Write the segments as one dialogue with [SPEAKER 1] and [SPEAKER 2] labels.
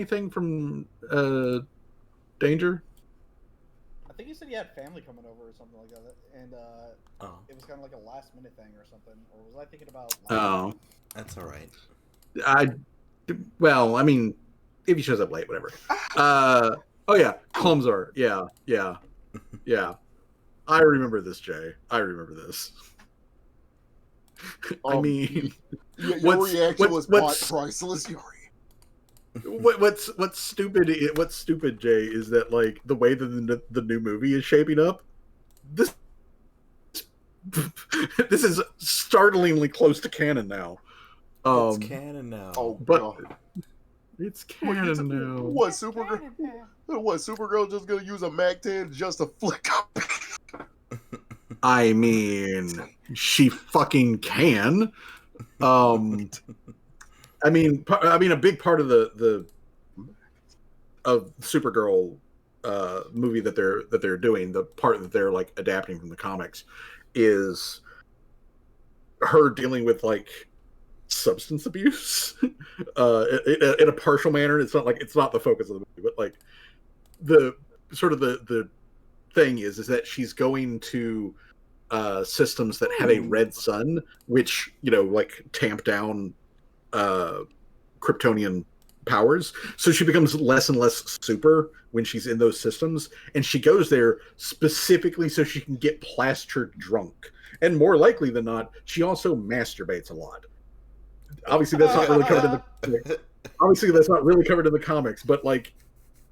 [SPEAKER 1] anything from Danger?
[SPEAKER 2] I think he said he had family coming over or something like that, and
[SPEAKER 3] Oh,
[SPEAKER 2] it was kind of like a last minute thing or something. Or was I thinking about?
[SPEAKER 1] Oh,
[SPEAKER 3] that's all right.
[SPEAKER 1] well, I mean, if he shows up late, whatever. Oh yeah, Clumsar. Yeah. I remember this, Jay. I remember this. I mean,
[SPEAKER 4] your reaction was priceless.
[SPEAKER 1] what's stupid, Jay, is that like the way that the new movie is shaping up. This this is startlingly close to canon now.
[SPEAKER 3] It's canon now.
[SPEAKER 4] Oh,
[SPEAKER 1] but
[SPEAKER 4] God.
[SPEAKER 1] it's canon now.
[SPEAKER 4] What Supergirl just gonna use a Mac-10 just to flick up?
[SPEAKER 1] I mean, she fucking can. I mean, a big part of the Supergirl movie that they're doing, the part that they're like adapting from the comics, is her dealing with like substance abuse in a partial manner. It's not the focus of the movie, but like the sort of the thing is that she's going to systems that have a red sun, which like tamp down Kryptonian powers. So she becomes less and less super when she's in those systems, and she goes there specifically so she can get plastered drunk. And more likely than not, she also masturbates a lot. Obviously, that's not really covered in the comics, but like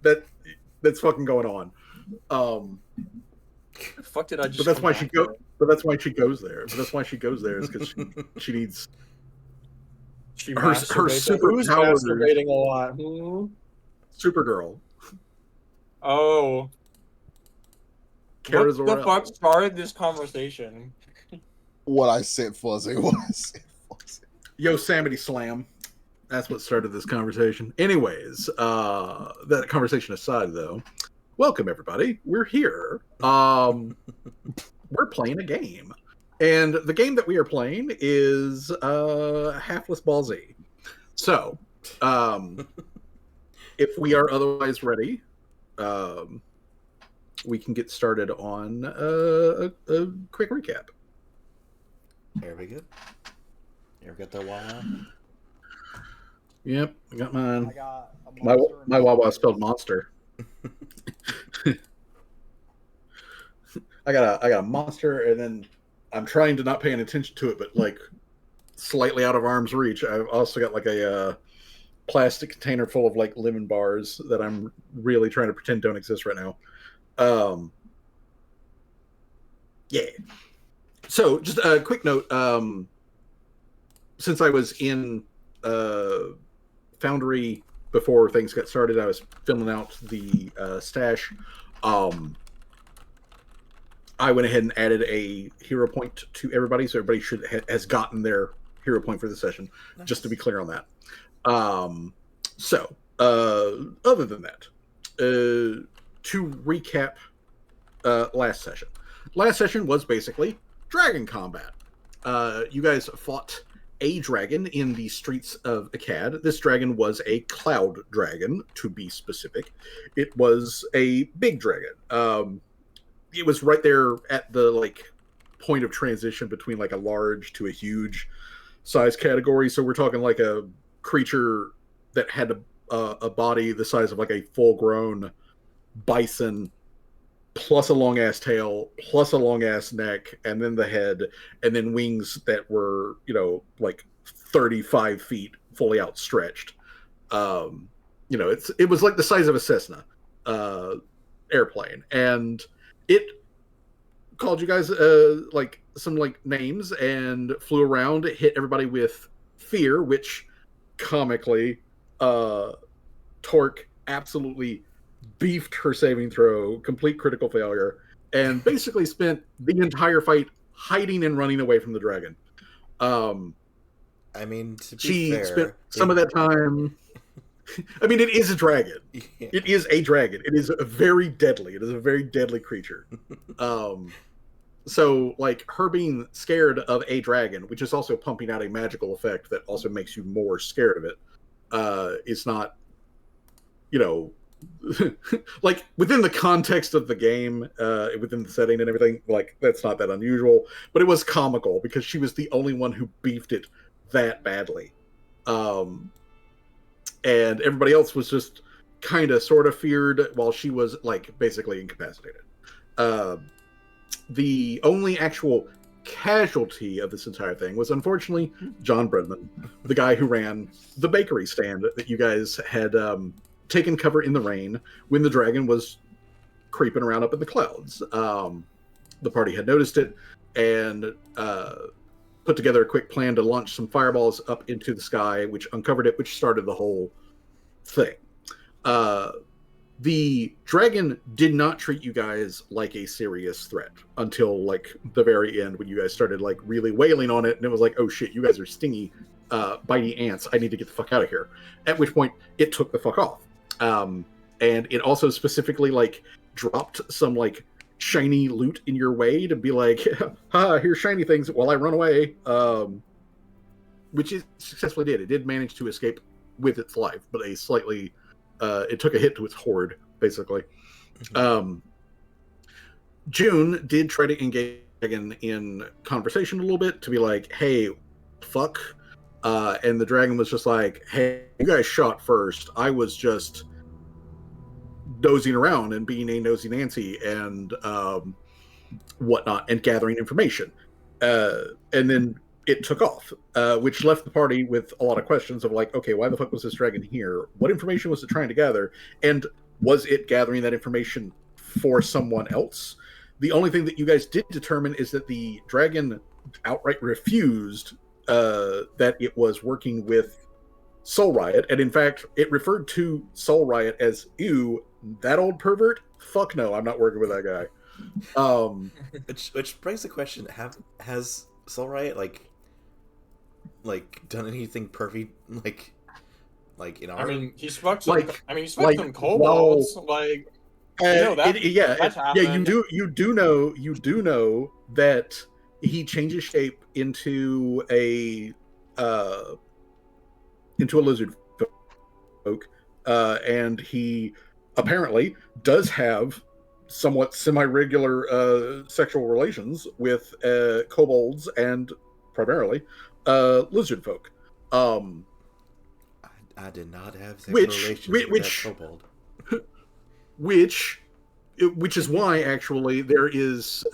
[SPEAKER 1] that's fucking going on.
[SPEAKER 5] The fuck did I just?
[SPEAKER 1] But that's why she goes there. Is because she needs her super
[SPEAKER 5] Who's
[SPEAKER 1] powers.
[SPEAKER 5] masturbating a lot?
[SPEAKER 1] Supergirl.
[SPEAKER 5] Oh.
[SPEAKER 1] Kara
[SPEAKER 5] What
[SPEAKER 1] Zor-El.
[SPEAKER 5] the fuck started this conversation?
[SPEAKER 4] What I said, Fuzzy.
[SPEAKER 1] Yosemite Slam. That's what started this conversation. Anyways, that conversation aside, though, welcome everybody. We're here. We're playing a game, and the game that we are playing is Halflus Ballsy. So, if we are otherwise ready, we can get started on a quick recap.
[SPEAKER 3] Very good. You ever got that Wawa?
[SPEAKER 1] Yep, I got mine.
[SPEAKER 2] I got a
[SPEAKER 1] my Wawa spelled monster. I got a monster, and then I'm trying to not pay any attention to it, but like slightly out of arm's reach, I've also got like a plastic container full of like lemon bars that I'm really trying to pretend don't exist right now. Yeah. So just a quick note. Since I was in Foundry before things got started, I was filling out the stash. I went ahead and added a hero point to everybody, so everybody has gotten their hero point for the session. Nice. Just to be clear on that. Other than that, to recap last session. Last session was basically dragon combat. You guys fought a dragon in the streets of Akkad. This dragon was a cloud dragon, to be specific. It was a big dragon. It was right there at the like point of transition between like a large to a huge size category. So we're talking like a creature that had a body the size of like a full-grown bison, plus a long-ass tail, plus a long-ass neck, and then the head, and then wings that were, like 35 feet fully outstretched. It was like the size of a Cessna airplane, and it called you guys like some like names and flew around. It hit everybody with fear, which comically Torque absolutely beefed her saving throw, complete critical failure, and basically spent the entire fight hiding and running away from the dragon.
[SPEAKER 3] I mean, to be
[SPEAKER 1] she
[SPEAKER 3] fair,
[SPEAKER 1] spent some of that time. I mean, it is a dragon.
[SPEAKER 3] Yeah.
[SPEAKER 1] It is a dragon. It is a very deadly. It is a very deadly creature. So, like, her being scared of a dragon, which is also pumping out a magical effect that also makes you more scared of it, is not you know, like within the context of the game, within the setting and everything, like that's not that unusual. But it was comical because she was the only one who beefed it that badly, and everybody else was just kind of sort of feared while she was like basically incapacitated. The only actual casualty of this entire thing was unfortunately John Brennan, the guy who ran the bakery stand that you guys had taken cover in the rain when the dragon was creeping around up in the clouds. The party had noticed it and put together a quick plan to launch some fireballs up into the sky, which uncovered it, which started the whole thing. The dragon did not treat you guys like a serious threat until like the very end when you guys started like really wailing on it, and it was like, oh shit, you guys are stingy, bitey ants. I need to get the fuck out of here. At which point it took the fuck off. And it also specifically like dropped some like shiny loot in your way to be like, ha, here's shiny things while I run away. Which it successfully did. It did manage to escape with its life, but a slightly it took a hit to its hoard, basically. June did try to engage in conversation a little bit to be like, hey, fuck. And the dragon was just like, hey, you guys shot first. I was just nosing around and being a nosy Nancy and whatnot and gathering information. And then it took off, which left the party with a lot of questions of like, okay, why the fuck was this dragon here? What information was it trying to gather? And was it gathering that information for someone else? The only thing that you guys did determine is that the dragon outright refused that it was working with Soul Riot. And in fact, it referred to Soul Riot as, ew, that old pervert? Fuck no, I'm not working with that guy.
[SPEAKER 3] Which brings the question: has Soul Riot like done anything perfect? Like in our...
[SPEAKER 5] I mean, he spoke some.
[SPEAKER 1] Like-
[SPEAKER 5] I mean, he spoke
[SPEAKER 1] like,
[SPEAKER 5] some kobolds. Like, you know that. That's happened.
[SPEAKER 1] You do know that he changes shape into a lizard folk, and he apparently does have somewhat semi-regular sexual relations with kobolds and primarily lizard folk.
[SPEAKER 3] I did not have sexual
[SPEAKER 1] Which-
[SPEAKER 3] relations
[SPEAKER 1] which-
[SPEAKER 3] with that kobold.
[SPEAKER 1] Which is why actually there is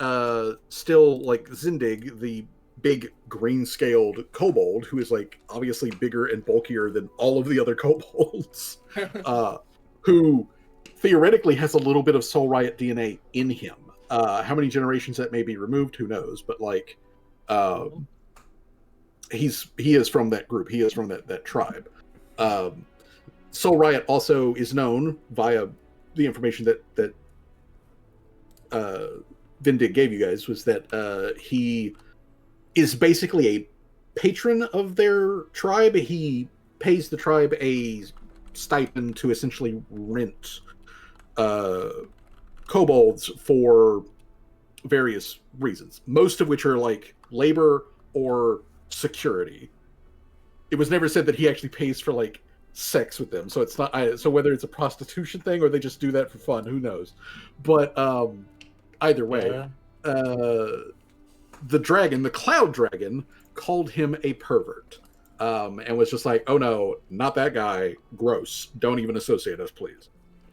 [SPEAKER 1] still like Zindig, the big green-scaled kobold, who is like obviously bigger and bulkier than all of the other kobolds, who theoretically has a little bit of Soul Riot DNA in him. How many generations that may be removed, who knows? But like, he is from that group. He is from that tribe. Soul Riot also is known via the information that Vindig gave you guys, was that he is basically a patron of their tribe. He pays the tribe a stipend to essentially rent kobolds for various reasons, most of which are like labor or security. It was never said that he actually pays for like sex with them, so it's not so whether it's a prostitution thing or they just do that for fun, who knows. But either way, the dragon, the cloud dragon, called him a pervert, and was just like, oh no, not that guy, gross, don't even associate us, please.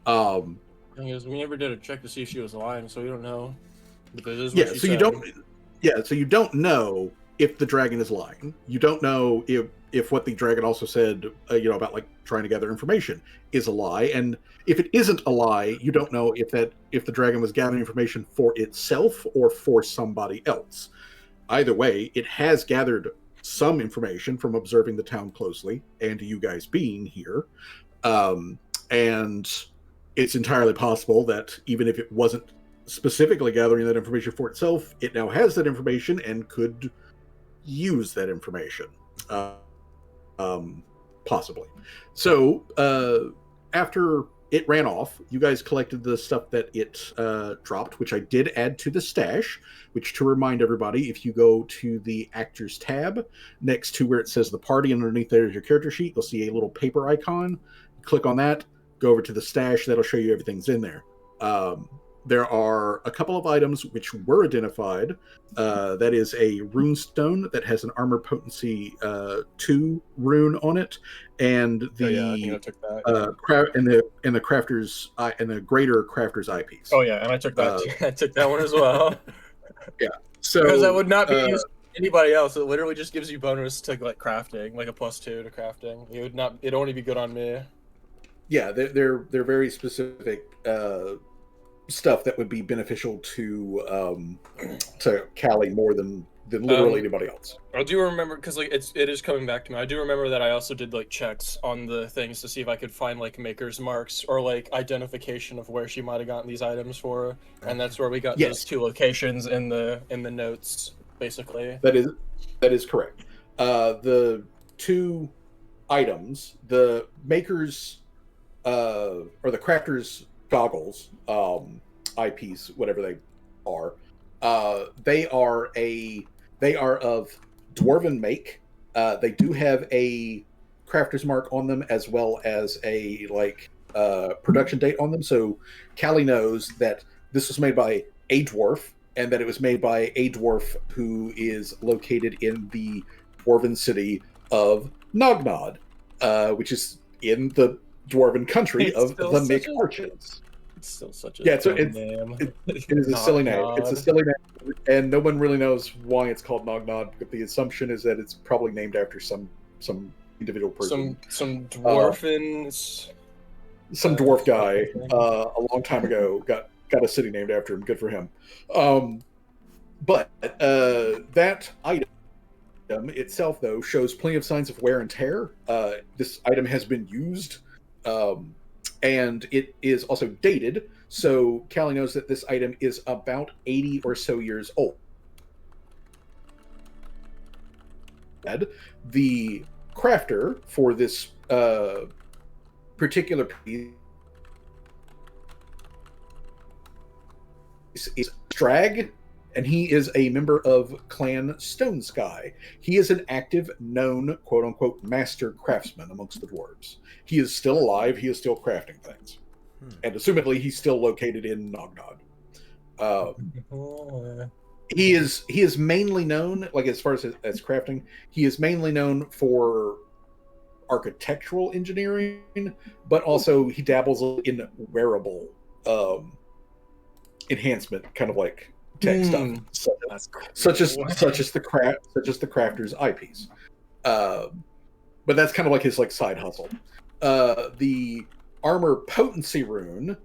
[SPEAKER 5] Thing is, we never did a check to see if she was lying, so we don't know. But that is what
[SPEAKER 1] Yeah,
[SPEAKER 5] she
[SPEAKER 1] so
[SPEAKER 5] said.
[SPEAKER 1] you don't know if the dragon is lying. You don't know if what the dragon also said, about like trying to gather information, is a lie. And if it isn't a lie, you don't know if the dragon was gathering information for itself or for somebody else. Either way, it has gathered some information from observing the town closely and you guys being here. And it's entirely possible that even if it wasn't specifically gathering that information for itself, it now has that information and could use that information. Possibly. So after it ran off, you guys collected the stuff that it dropped, which I did add to the stash, which, to remind everybody, if you go to the Actors tab, next to where it says the party, and underneath there is your character sheet, you'll see a little paper icon. Click on that, go over to the stash. That'll show you everything's in there. There are a couple of items which were identified. That is a rune stone that has an armor potency 2 rune on it, and the
[SPEAKER 5] I think I took that.
[SPEAKER 1] and the crafter's and the greater crafter's eyepiece.
[SPEAKER 5] Oh yeah, and I took that. I took that one as well.
[SPEAKER 1] Yeah, so
[SPEAKER 5] because that would not be used for anybody else. It literally just gives you bonus to like crafting, like a +2 to crafting. It would not. It'd only be good on me.
[SPEAKER 1] Yeah, they're very specific stuff that would be beneficial to Callie more than literally anybody else.
[SPEAKER 5] I do remember because like it is coming back to me. I do remember that I also did like checks on the things to see if I could find like maker's marks or like identification of where she might have gotten these items for, and that's where we got those 2 locations in the notes, basically.
[SPEAKER 1] That is correct. The 2 items, the maker's or the crafter's goggles, eyepiece, whatever they are, they are of dwarven make. They do have a crafter's mark on them as well as a production date on them. So Callie knows that this was made by a dwarf, and that it was made by a dwarf who is located in the dwarven city of Nognod, which is in the dwarven country of the Mick Archons.
[SPEAKER 5] It's still such a
[SPEAKER 1] name. It is a silly name. It's a silly name, and no one really knows why it's called Nognod. But the assumption is that it's probably named after some individual person,
[SPEAKER 5] some dwarven,
[SPEAKER 1] some dwarf guy a long time ago got a city named after him. Good for him. But that item itself, though, shows plenty of signs of wear and tear. This item has been used. And it is also dated, so Callie knows that this item is about 80 or so years old. The crafter for this particular piece is Strag, and he is a member of Clan Stone Sky. He is an active, known, quote-unquote, master craftsman amongst the dwarves. He is still alive. He is still crafting things. And assumedly, he's still located in Nognod. He is mainly known, like as far as crafting, he is mainly known for architectural engineering, but also he dabbles in wearable enhancement, kind of like tech stuff, such as the crafter's eyepiece. But that's kind of like his side hustle. The armor potency rune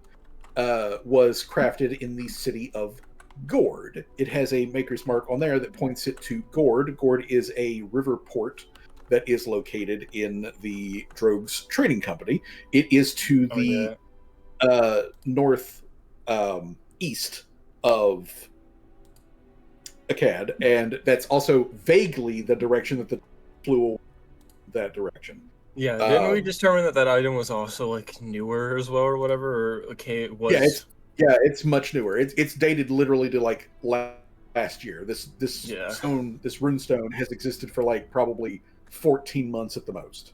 [SPEAKER 1] was crafted in the city of Gord. It has a maker's mark on there that points it to Gord. Gord is a river port that is located in the Drogues Trading Company. It is to the north east of Akkad, and that's also vaguely the direction that the flew that direction.
[SPEAKER 5] Yeah, didn't we determine that item was also newer as well, or whatever? Or it was.
[SPEAKER 1] It's much newer. It's dated literally to last year. This rune stone has existed for probably 14 months at the most.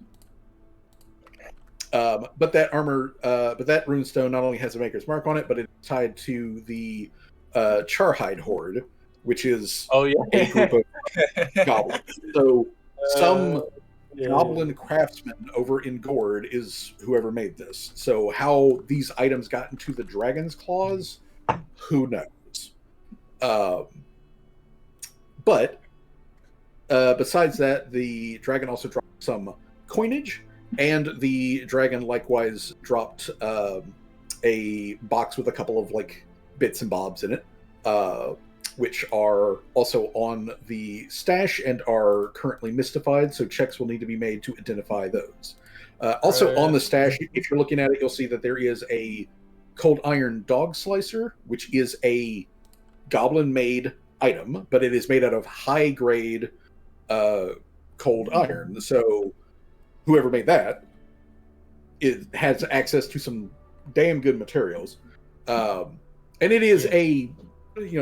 [SPEAKER 1] But that rune stone not only has a maker's mark on it, but it's tied to the Charhide Horde, which is a group of goblins. So some goblin craftsman over in Gord is whoever made this. So how these items got into the dragon's claws, who knows? But besides that, the dragon also dropped some coinage, and the dragon likewise dropped a box with a couple of bits and bobs in it, which are also on the stash and are currently mystified, so checks will need to be made to identify those. Also on the stash, if you're looking at it, you'll see that there is a cold iron dog slicer, which is a goblin-made item, but it is made out of high-grade cold iron. So whoever made that has access to some damn good materials. And it is a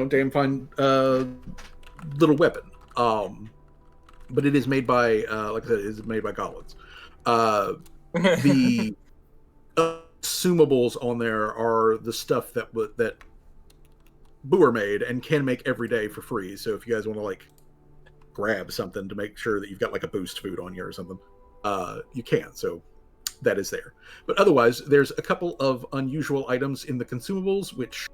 [SPEAKER 1] damn fine little weapon. But it is made by, like I said, it is made by goblins. The consumables on there are the stuff that Boer made and can make every day for free. So if you guys want to like grab something to make sure that you've got like a boost food on you or something, you can. So that is there. But otherwise, there's a couple of unusual items in the consumables, which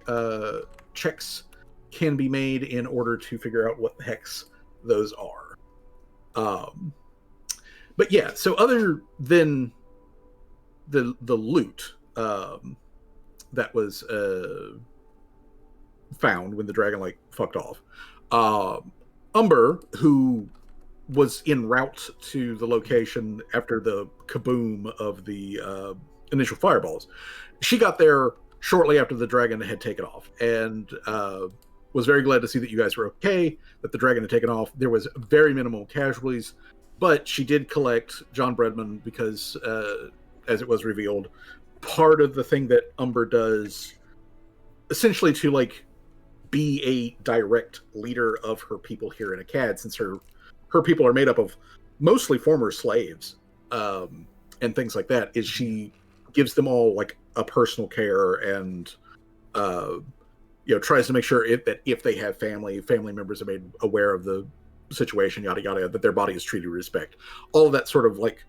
[SPEAKER 1] checks can be made in order to figure out what the hex those are. But yeah, so other than the loot that was found when the dragon like fucked off, Umber, who was en route to the location after the kaboom of the initial fireballs, she got there shortly after the dragon had taken off, and was very glad to see that you guys were okay, that the dragon had taken off. There was very minimal casualties, but she did collect John Bredman because, as it was revealed, part of the thing that Umber does, essentially to like be a direct leader of her people here in Akkad, since her people are made up of mostly former slaves and things like that, is she gives them all like a personal care and tries to make sure that if they have family members are made aware of the situation, yada yada, that their body is treated with respect, all of that sort of like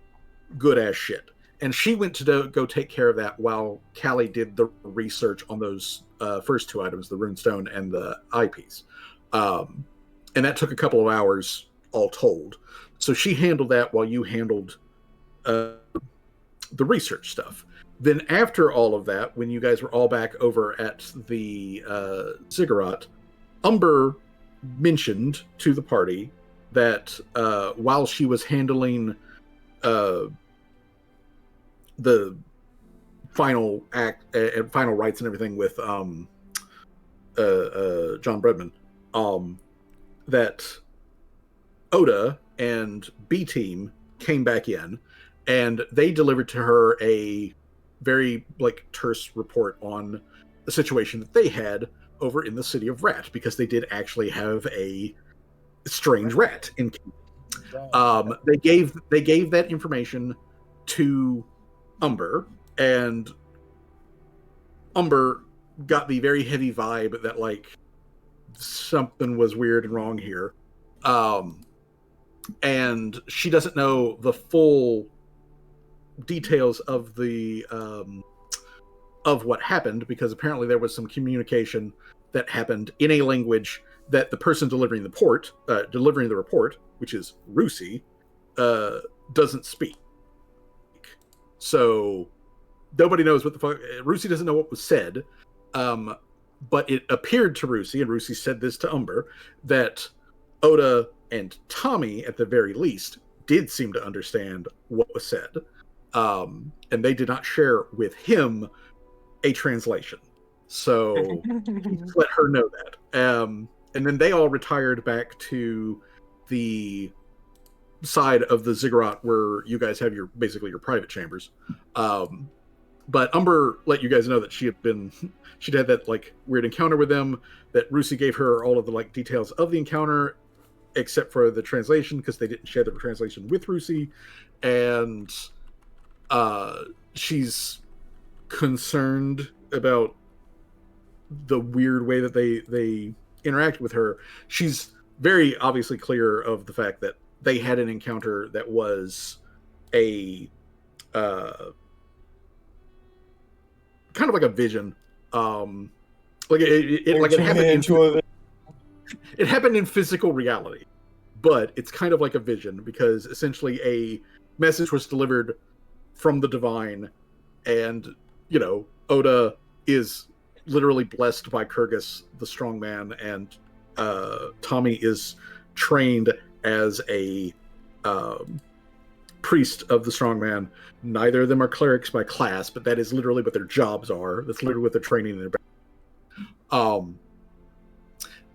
[SPEAKER 1] good ass shit. And she went to go take care of that while Callie did the research on those first two items, the runestone and the eyepiece. And that took a couple of hours all told. So she handled that while you handled the research stuff. Then after all of that, when you guys were all back over at the Ziggurat, Umber mentioned to the party that while she was handling the final act and final rites and everything with John Bredman, that Oda and B Team came back in, and they delivered to her a very like terse report on the situation that they had over in the city of Rat, because they did actually have a strange rat in. They gave that information to Umber, and Umber got the very heavy vibe that like something was weird and wrong here. And she doesn't know the full details of the of what happened, because apparently there was some communication that happened in a language that the person delivering the report, which is Rusi, doesn't speak. So nobody knows what the fuck. Rusi doesn't know what was said, but it appeared to Rusi, and Rusi said this to Umber, that Oda and Tommy, at the very least, did seem to understand what was said, and they did not share with him a translation. So let her know that. And then they all retired back to the side of the ziggurat where you guys have your private chambers. But Umber let you guys know that she'd had that like weird encounter with them, that Rusi gave her all of the like details of the encounter, except for the translation, because they didn't share the translation with Rusi. And she's concerned about the weird way that they interact with her. She's very obviously clear of the fact that they had an encounter that was a kind of like a vision. It happened in physical reality, but it's kind of like a vision, because essentially a message was delivered from the divine, and Oda is literally blessed by Kyrgyz, the strongman, and Tommy is trained as a priest of the strongman. Neither of them are clerics by class, but that is literally what their jobs are. That's literally what they're training in.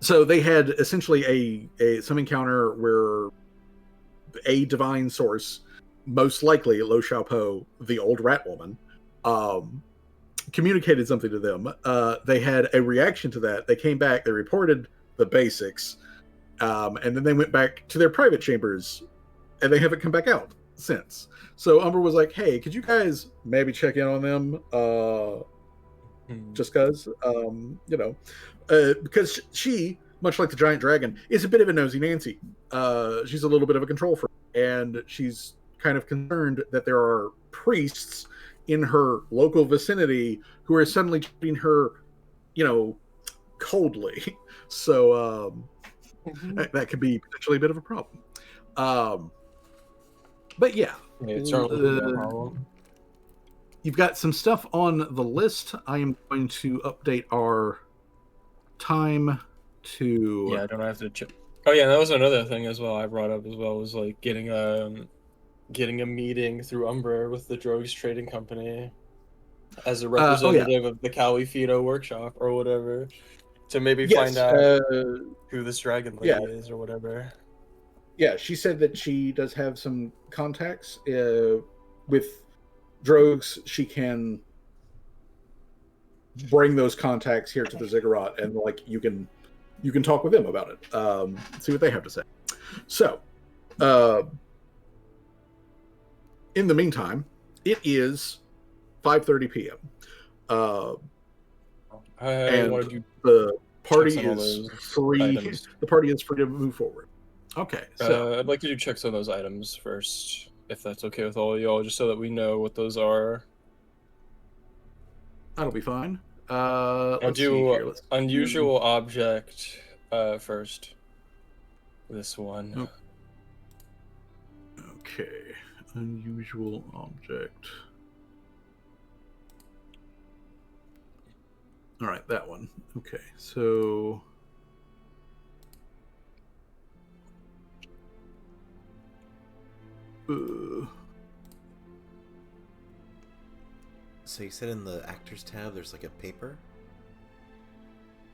[SPEAKER 1] So they had essentially some encounter where a divine source, most likely Lo Xiaopo, the old rat woman, communicated something to them. They had a reaction to that. They came back, they reported the basics, and then they went back to their private chambers, and they haven't come back out. since. So Umber was like, "Hey, could you guys maybe check in on them? Just because, because she, much like the giant dragon, is a bit of a nosy Nancy. She's a little bit of a control freak, and she's kind of concerned that there are priests in her local vicinity who are suddenly treating her, coldly. So that could be potentially a bit of a problem. But yeah,
[SPEAKER 5] It's certainly no problem.
[SPEAKER 1] you've got some stuff on the list. I am going to update our time to.
[SPEAKER 5] Yeah, I don't have to check. Oh yeah, that was another thing as well. I brought up as well was like getting a meeting through Umbra with the Drogues Trading Company as a representative of the Cowie Fido workshop or whatever, to maybe find out who this dragon lady is or whatever.
[SPEAKER 1] Yeah, she said that she does have some contacts with Drogues. She can bring those contacts here to the Ziggurat, and you can talk with them about it. See what they have to say. So, in the meantime, it is 5:30 p.m. And the party is free. The party is free to move forward. Okay, so
[SPEAKER 5] I'd like to do checks on those items first, if that's okay with all of y'all, just so that we know what those are.
[SPEAKER 1] That'll be fine.
[SPEAKER 5] I'll do unusual object first. This one.
[SPEAKER 1] Okay, unusual object. All right, that one. Okay, so.
[SPEAKER 3] So you said in the actors tab there's like a paper?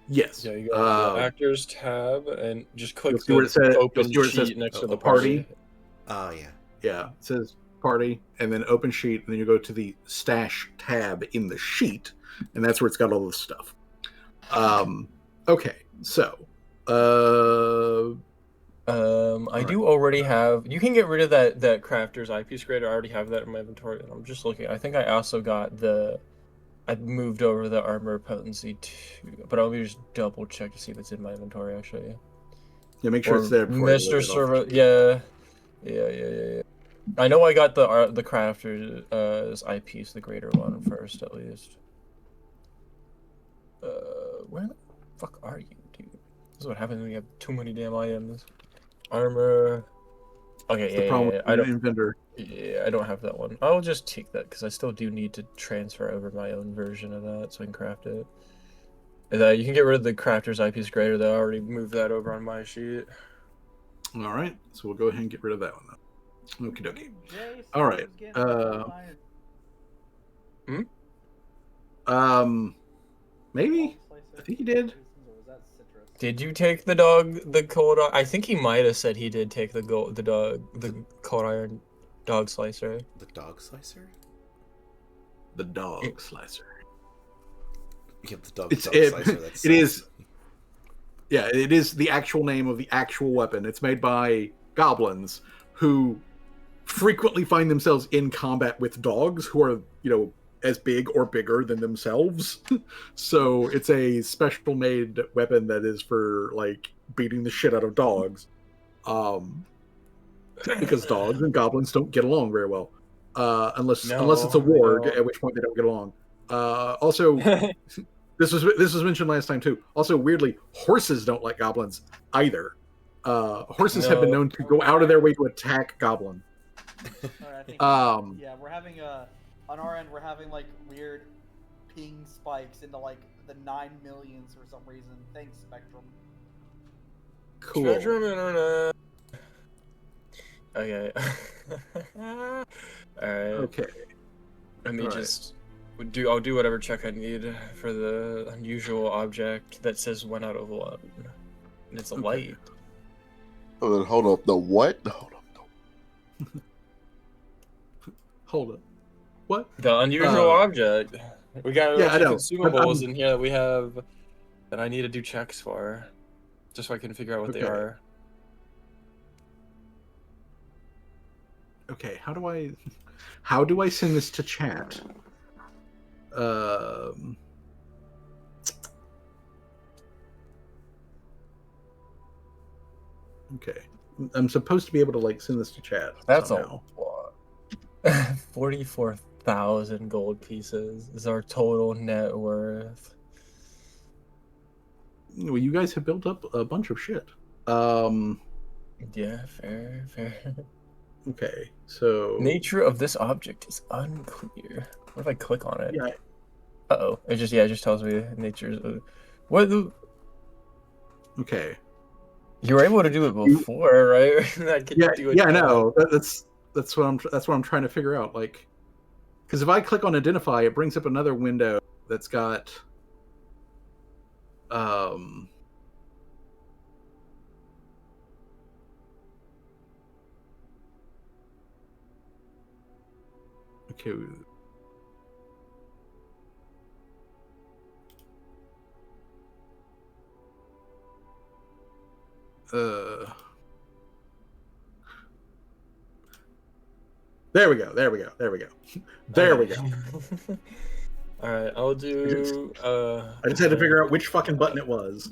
[SPEAKER 1] Yes.
[SPEAKER 5] Yeah, you go to the actors tab and just click the open sheet next to the party.
[SPEAKER 3] Oh, yeah.
[SPEAKER 1] Yeah, it says party, and then open sheet, and then you go to the stash tab in the sheet, and that's where it's got all this stuff. Okay, so
[SPEAKER 5] I do already have. You can get rid of that crafter's eyepiece grader. I already have that in my inventory, and I'm just looking. I think I also got I moved over the armor potency too, but I'll just double check to see if it's in my inventory actually.
[SPEAKER 1] Yeah, make sure it's there.
[SPEAKER 5] Mr. Server, yeah. I know I got the crafter's eyepiece, the greater one first at least. Where the fuck are you, dude? This is what happens when you have too many damn items. Armor. Okay, yeah. I don't.
[SPEAKER 1] Inventor.
[SPEAKER 5] Yeah, I don't have that one. I'll just take that because I still do need to transfer over my own version of that so I can craft it. And, you can get rid of the crafter's eyepiece greater though. I already moved that over on my sheet.
[SPEAKER 1] All right, so we'll go ahead and get rid of that one then. Okie dokie. All right. Maybe. I think he did.
[SPEAKER 5] Did you take the cold? I think he might have said he did take the cold iron dog slicer.
[SPEAKER 3] The dog slicer?
[SPEAKER 1] The dog slicer.
[SPEAKER 3] Yeah, the dog slicer.
[SPEAKER 1] It is. Yeah, it is the actual name of the actual weapon. It's made by goblins who frequently find themselves in combat with dogs who are, as big or bigger than themselves. So it's a special made weapon that is for beating the shit out of dogs. Because dogs and goblins don't get along very well. Unless it's a warg, at which point they don't get along. Also this was mentioned last time too. Also, weirdly, horses don't like goblins either. Horses have been known to go out of their way to attack goblin.
[SPEAKER 2] Yeah, we're having on our end, we're having weird ping spikes into the 9 millions for some reason. Thanks, Spectrum.
[SPEAKER 1] Cool.
[SPEAKER 5] Spectrum Internet. Okay. All right.
[SPEAKER 1] Okay.
[SPEAKER 5] Let me I'll do whatever check I need for the unusual object that says 1 out of 1. And it's a light.
[SPEAKER 4] Hold up. The what? Hold up.
[SPEAKER 1] Hold up. What?
[SPEAKER 5] The unusual object. We got consumables
[SPEAKER 1] I'm
[SPEAKER 5] in here that we have that I need to do checks for, just so I can figure out what they are.
[SPEAKER 1] Okay, how do I send this to chat? Okay, I'm supposed to be able to like send this to chat.
[SPEAKER 5] That's
[SPEAKER 1] somehow.
[SPEAKER 5] a lot. 44,000 gold pieces is our total net worth.
[SPEAKER 1] Well, you guys have built up a bunch of shit.
[SPEAKER 5] Yeah, fair.
[SPEAKER 1] Okay, so
[SPEAKER 5] Nature of this object is unclear. What if I click on it?
[SPEAKER 1] yeah,
[SPEAKER 5] Uh-oh. It just tells me nature's... What the...
[SPEAKER 1] okay.
[SPEAKER 5] You were able to do it before, right? I could do it
[SPEAKER 1] I
[SPEAKER 5] now.
[SPEAKER 1] know. That's what I'm trying to figure out. Like, because if I click on identify, it brings up another window that's got okay. There we go. There we go.
[SPEAKER 5] Alright, I'll do...
[SPEAKER 1] I just had to figure out which fucking button it was.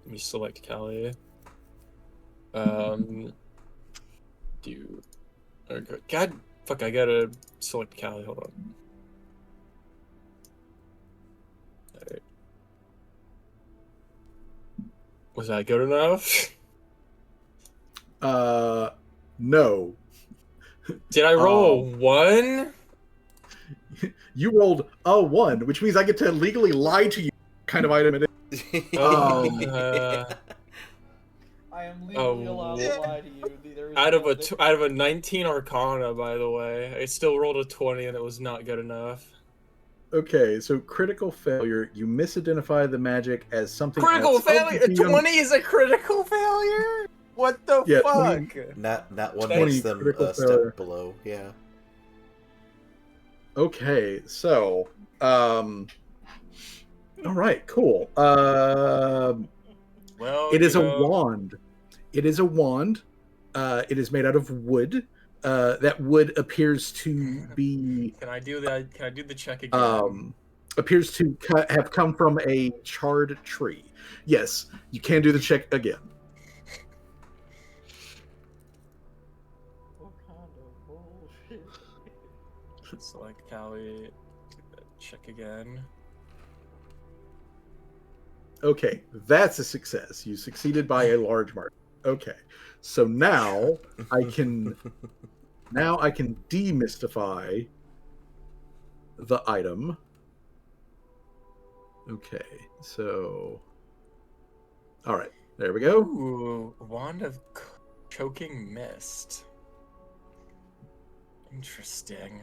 [SPEAKER 5] Let me select Callie. Do... Okay. God, fuck, I gotta select Callie, hold on. Alright. Was that good enough?
[SPEAKER 1] No.
[SPEAKER 5] Did I roll a 1?
[SPEAKER 1] You rolled a 1, which means I get to legally lie to you. What kind of item it is.
[SPEAKER 2] I am legally allowed to lie to you. There is
[SPEAKER 5] Out
[SPEAKER 2] no-
[SPEAKER 5] of a 19 Arcana, by the way, I still rolled a 20 and it was not good enough.
[SPEAKER 1] Okay, so critical failure. You misidentified the magic as something.
[SPEAKER 5] Critical failure. A
[SPEAKER 1] outside the
[SPEAKER 5] 20 is a critical failure. What the
[SPEAKER 1] Yeah,
[SPEAKER 5] fuck?
[SPEAKER 1] 20
[SPEAKER 3] Not one
[SPEAKER 1] 20
[SPEAKER 3] makes them
[SPEAKER 1] critical
[SPEAKER 3] a
[SPEAKER 1] failure.
[SPEAKER 3] step below. Yeah.
[SPEAKER 1] Okay, so all right, cool.
[SPEAKER 5] Well,
[SPEAKER 1] It is a wand. It is a wand. It is made out of wood. That wood appears to be
[SPEAKER 5] Can I do the check again?
[SPEAKER 1] appears to have come from a charred tree. Yes, you can do the check again.
[SPEAKER 2] What kind of bullshit?
[SPEAKER 5] Select Callie. Do that check again.
[SPEAKER 1] Okay, that's a success. You succeeded by a large margin. Okay, so now I can demystify the item. Okay, so all right, there we go.
[SPEAKER 5] Ooh, Wand of Choking Mist. Interesting.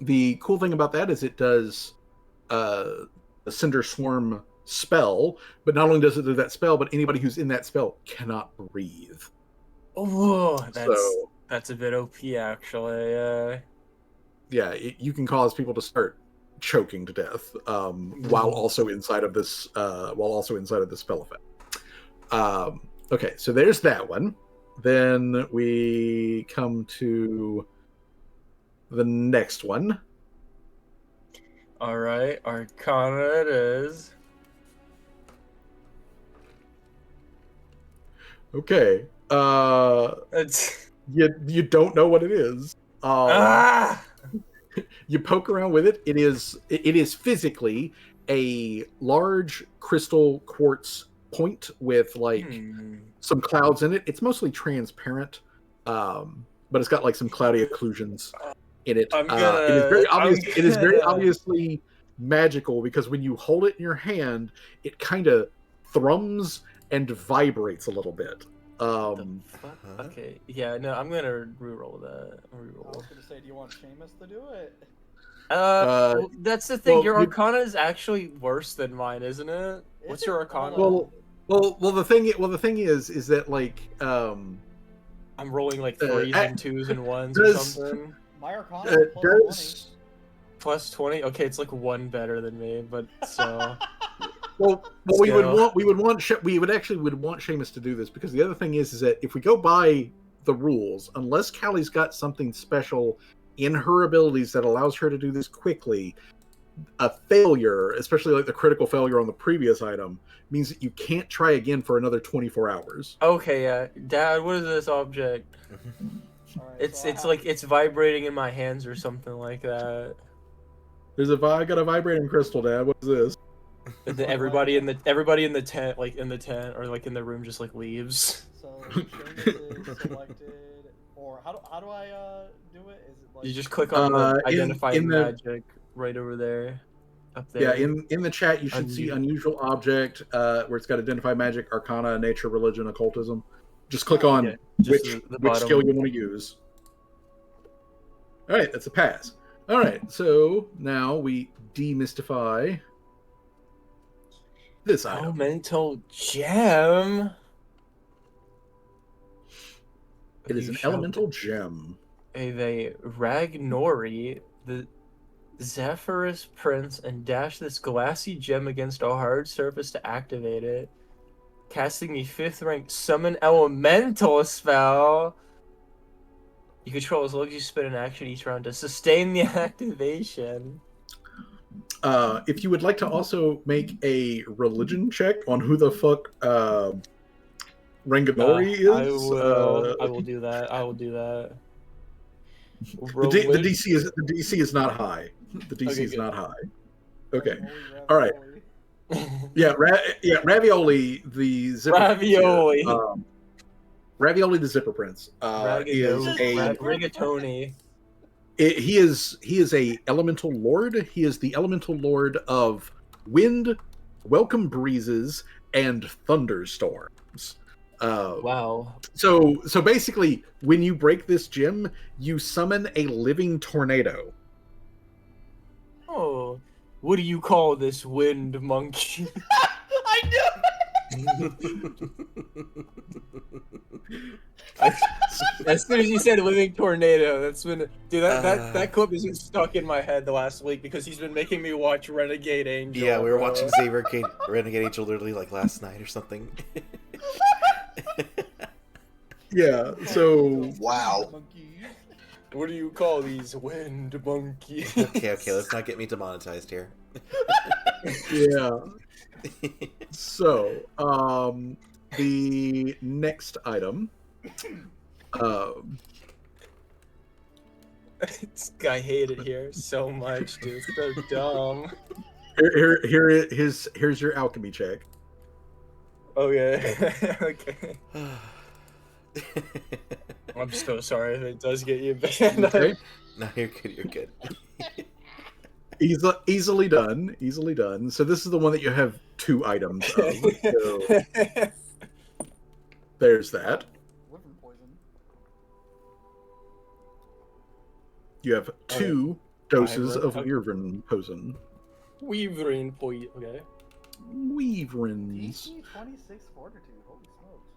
[SPEAKER 1] The cool thing about that is it does a Cinder Swarm spell, but not only does it do that spell, but anybody who's in that spell cannot breathe.
[SPEAKER 5] Oh,
[SPEAKER 1] So
[SPEAKER 5] that's a bit OP actually.
[SPEAKER 1] yeah, you can cause people to start choking to death while also inside of this spell effect. Okay, so there's that one. Then we come to the next one.
[SPEAKER 5] All right, Arcana it is.
[SPEAKER 1] Okay.
[SPEAKER 5] It's
[SPEAKER 1] You don't know what it is. You poke around with it. It is physically a large crystal quartz point with like some clouds in it. It's mostly transparent, but it's got like some cloudy occlusions in it. It is very obvious. It is very obviously magical because when you hold it in your hand, it kind of thrums and vibrates a little bit.
[SPEAKER 5] Okay, yeah, no, I'm gonna reroll that.
[SPEAKER 2] I was gonna say, do you want Seamus to do it?
[SPEAKER 5] Well, that's the thing.
[SPEAKER 1] well,
[SPEAKER 5] Your Arcana is actually worse than mine, isn't it? What's your Arcana?
[SPEAKER 1] Well, the thing is that like
[SPEAKER 5] I'm rolling like 3s and 2s and 1s or something.
[SPEAKER 2] My Arcana is
[SPEAKER 5] Plus 20. Okay, it's like 1 better than me, but so.
[SPEAKER 1] Well, we would want Seamus to do this because the other thing is that if we go by the rules, unless Callie's got something special in her abilities that allows her to do this quickly, a failure, especially like the critical failure on the previous item, means that you can't try again for another 24 hours.
[SPEAKER 6] Okay, yeah. Dad, what is this object?
[SPEAKER 2] Alright,
[SPEAKER 6] It's
[SPEAKER 2] so I
[SPEAKER 6] it's
[SPEAKER 2] have-
[SPEAKER 6] like it's vibrating in my hands or something like that.
[SPEAKER 1] I got a vibrating crystal, Dad. What is this?
[SPEAKER 6] And then everybody in the tent, like in the tent or like in the room, just like leaves.
[SPEAKER 2] So Seamus is selected, or how do I do it? Is it like
[SPEAKER 6] You just click on the
[SPEAKER 1] in
[SPEAKER 6] identifying
[SPEAKER 1] the-
[SPEAKER 6] magic right over there, up there.
[SPEAKER 1] Yeah, in the chat you should see unusual object, where it's got identify magic, arcana, nature, religion, occultism. Just click on
[SPEAKER 6] Yeah, just
[SPEAKER 1] which
[SPEAKER 6] the
[SPEAKER 1] which
[SPEAKER 6] bottom.
[SPEAKER 1] skill you want to use. All right, that's a pass. All right, so now we demystify this item.
[SPEAKER 6] Elemental gem.
[SPEAKER 1] It is
[SPEAKER 6] You
[SPEAKER 1] an
[SPEAKER 6] shall
[SPEAKER 1] elemental gem.
[SPEAKER 6] a Ragnori, the Zephyrus Prince, and dash this glassy gem against a hard surface to activate it. Casting the 5th rank Summon Elemental spell. You control as long as you spend an action each round to sustain the activation.
[SPEAKER 1] If you would like to also make a religion check on who the fuck Ranganori is,
[SPEAKER 6] I will do that. I will do that.
[SPEAKER 1] the DC is not high. The DC
[SPEAKER 6] Okay,
[SPEAKER 1] is
[SPEAKER 6] good.
[SPEAKER 1] not high. Okay.
[SPEAKER 2] ravioli,
[SPEAKER 1] All right. Yeah, Ravioli, the zipper
[SPEAKER 6] Ravioli.
[SPEAKER 1] Ravioli, the zipper prince, is a
[SPEAKER 6] Rigatoni.
[SPEAKER 1] he is a elemental lord. He is the elemental lord of wind, welcome breezes, and thunderstorms.
[SPEAKER 6] Wow.
[SPEAKER 1] So basically, when you break this gem, you summon a living tornado.
[SPEAKER 6] Oh, what do you call this wind monkey?
[SPEAKER 2] I knew.
[SPEAKER 6] As soon as you said living tornado, that's when dude that clip has been stuck in my head the last week because he's been making me watch Renegade Angel.
[SPEAKER 3] Yeah, we were
[SPEAKER 6] bro.
[SPEAKER 3] watching Renegade Angel literally like last night or something.
[SPEAKER 1] Yeah. So
[SPEAKER 4] Wow.
[SPEAKER 2] Monkeys.
[SPEAKER 6] What do you call these wind monkeys?
[SPEAKER 3] Okay, let's not get me demonetized here.
[SPEAKER 1] yeah. So the next item.
[SPEAKER 6] I hate it here so much, dude. It's so dumb.
[SPEAKER 1] Here's your alchemy check.
[SPEAKER 6] Okay. Okay. I'm so sorry if it does get you banned.
[SPEAKER 1] Okay.
[SPEAKER 3] No, you're good. You're good.
[SPEAKER 1] Easily done. Easily done. So this is the one that you have 2 items of. So there's that.
[SPEAKER 2] Wyvern poison.
[SPEAKER 1] You have 2 doses
[SPEAKER 6] Wyvern,
[SPEAKER 1] of
[SPEAKER 6] okay.
[SPEAKER 1] Wyvern poison.
[SPEAKER 6] Weavering point. Okay.
[SPEAKER 1] Wyverns.
[SPEAKER 2] DC 26 fortitude. Holy smokes.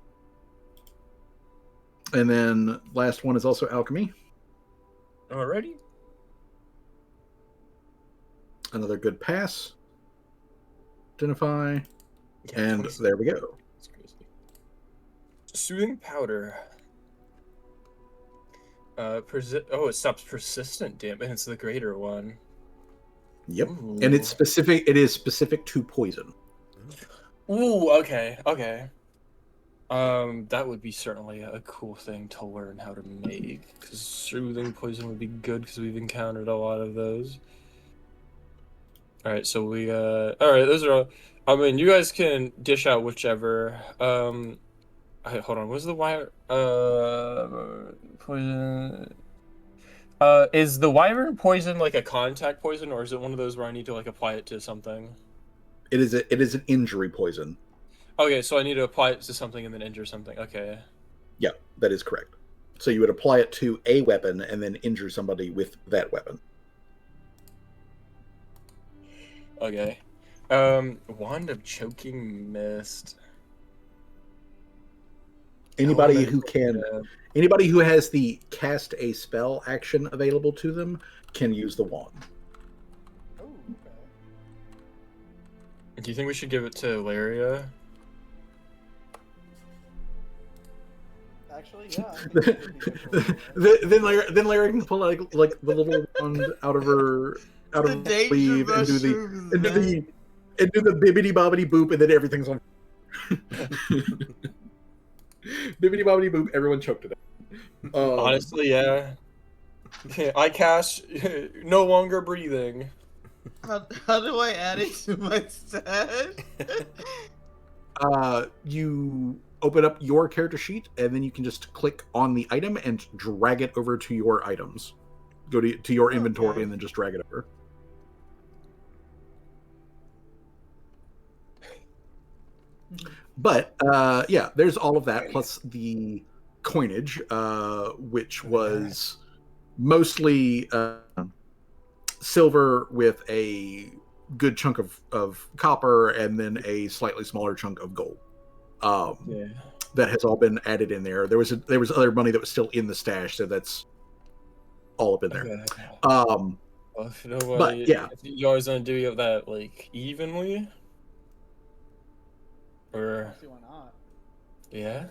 [SPEAKER 1] And then last one is also alchemy.
[SPEAKER 6] Alrighty.
[SPEAKER 1] Another good pass. Identify.
[SPEAKER 6] Yeah,
[SPEAKER 1] And
[SPEAKER 6] 26.
[SPEAKER 1] there we go.
[SPEAKER 6] That's crazy. Soothing powder. It stops persistent damage. It's the greater one.
[SPEAKER 1] Yep.
[SPEAKER 6] Ooh.
[SPEAKER 1] And it's specific. It is specific to poison.
[SPEAKER 6] Ooh, okay, okay. That would be certainly a cool thing to learn how to make. Because soothing poison would be good because we've encountered a lot of those. Alright, so we alright, those are all. I mean, you guys can dish out whichever. Hold on, what's the wire? Poison. Is the wyvern poison like a contact poison, or is it one of those where I need to like apply it to something?
[SPEAKER 1] It is an injury poison.
[SPEAKER 6] Okay, so I need to apply it to something and then injure something. Okay.
[SPEAKER 1] Yeah, that is correct. So you would apply it to a weapon and then injure somebody with that weapon.
[SPEAKER 6] Okay. Wand of Choking Mist.
[SPEAKER 1] Anybody who
[SPEAKER 6] Elemental,
[SPEAKER 1] anybody who has the cast a spell action available to them can use the wand.
[SPEAKER 2] Oh, okay.
[SPEAKER 6] Do you think we should give it to Laria?
[SPEAKER 2] actually, yeah. I think that would be good for her.
[SPEAKER 1] then Larry can pull like the little wand out of her
[SPEAKER 7] The danger
[SPEAKER 1] sleeve and do
[SPEAKER 7] mushrooms,
[SPEAKER 1] and do
[SPEAKER 7] man.
[SPEAKER 1] the and do the bibbity bobbity boop, and then everything's on. Bibbity bobbity boop, everyone choked to death.
[SPEAKER 5] Honestly, yeah. I cast no longer breathing.
[SPEAKER 7] How do I add it to my stat?
[SPEAKER 1] You open up your character sheet, and then you can just click on the item and drag it over to your items. Go to your inventory
[SPEAKER 7] Okay.
[SPEAKER 1] and then just drag it over. But yeah, there's all of that plus the coinage, which was mostly silver with a good chunk of copper and then a slightly smaller chunk of gold.
[SPEAKER 5] Yeah.
[SPEAKER 1] That has all been added in there. There was other money that was still in the stash, so that's all up in there.
[SPEAKER 5] Okay.
[SPEAKER 1] Well,
[SPEAKER 5] If nobody,
[SPEAKER 1] but, yeah.
[SPEAKER 5] if you always gonna do that like evenly, or
[SPEAKER 2] See, why not?
[SPEAKER 5] yeah,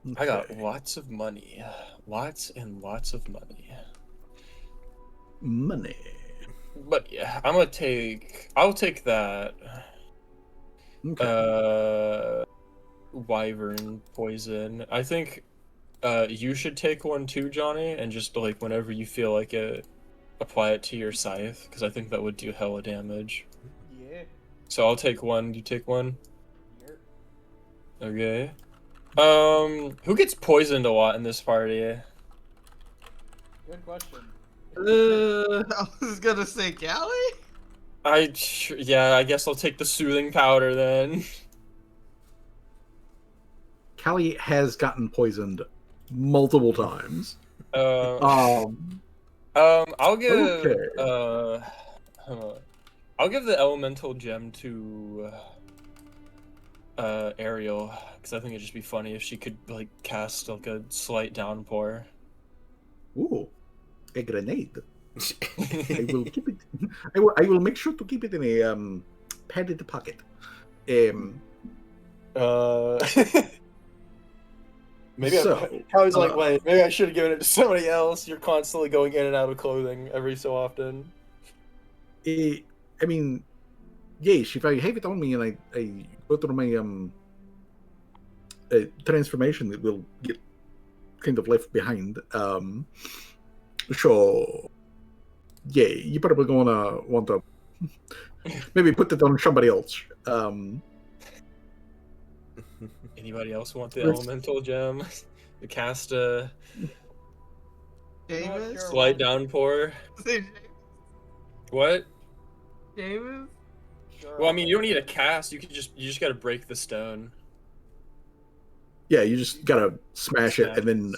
[SPEAKER 2] Yeah.
[SPEAKER 5] I got lots of money, lots and lots of money.
[SPEAKER 1] Money.
[SPEAKER 5] But yeah, I'll take that.
[SPEAKER 1] Okay.
[SPEAKER 5] Wyvern poison. I think you should take one too, Johnny, and just like whenever you feel like it, apply it to your scythe, because I think that would do hella damage.
[SPEAKER 2] Yeah.
[SPEAKER 5] So I'll take one. You take one.
[SPEAKER 2] Yep.
[SPEAKER 5] Okay. Who gets poisoned a lot in this party?
[SPEAKER 2] Good question.
[SPEAKER 7] I was gonna say Callie?
[SPEAKER 5] Yeah, I guess I'll take the soothing powder then.
[SPEAKER 1] Callie has gotten poisoned multiple times.
[SPEAKER 5] I'll give
[SPEAKER 1] Okay.
[SPEAKER 5] I'll give the elemental gem to Ariel, because I think it'd just be funny if she could like cast like a slight downpour.
[SPEAKER 1] Ooh, a grenade. I will keep it. I will make sure to keep it in a padded pocket.
[SPEAKER 5] Maybe I was like, wait, maybe I should have given it to somebody else. You're constantly going in and out of clothing every so often.
[SPEAKER 1] I mean, yes, if I have it on me and I go through my transformation, it will get kind of left behind. So, yeah, you're probably gonna want to maybe put it on somebody else.
[SPEAKER 5] Anybody else want the elemental gem? To cast a
[SPEAKER 7] Davis?
[SPEAKER 5] slight downpour? What?
[SPEAKER 7] Davis?
[SPEAKER 2] Sure.
[SPEAKER 5] Well, I mean, you don't need a cast. You just gotta break the stone.
[SPEAKER 1] Yeah, you just gotta smash it, and then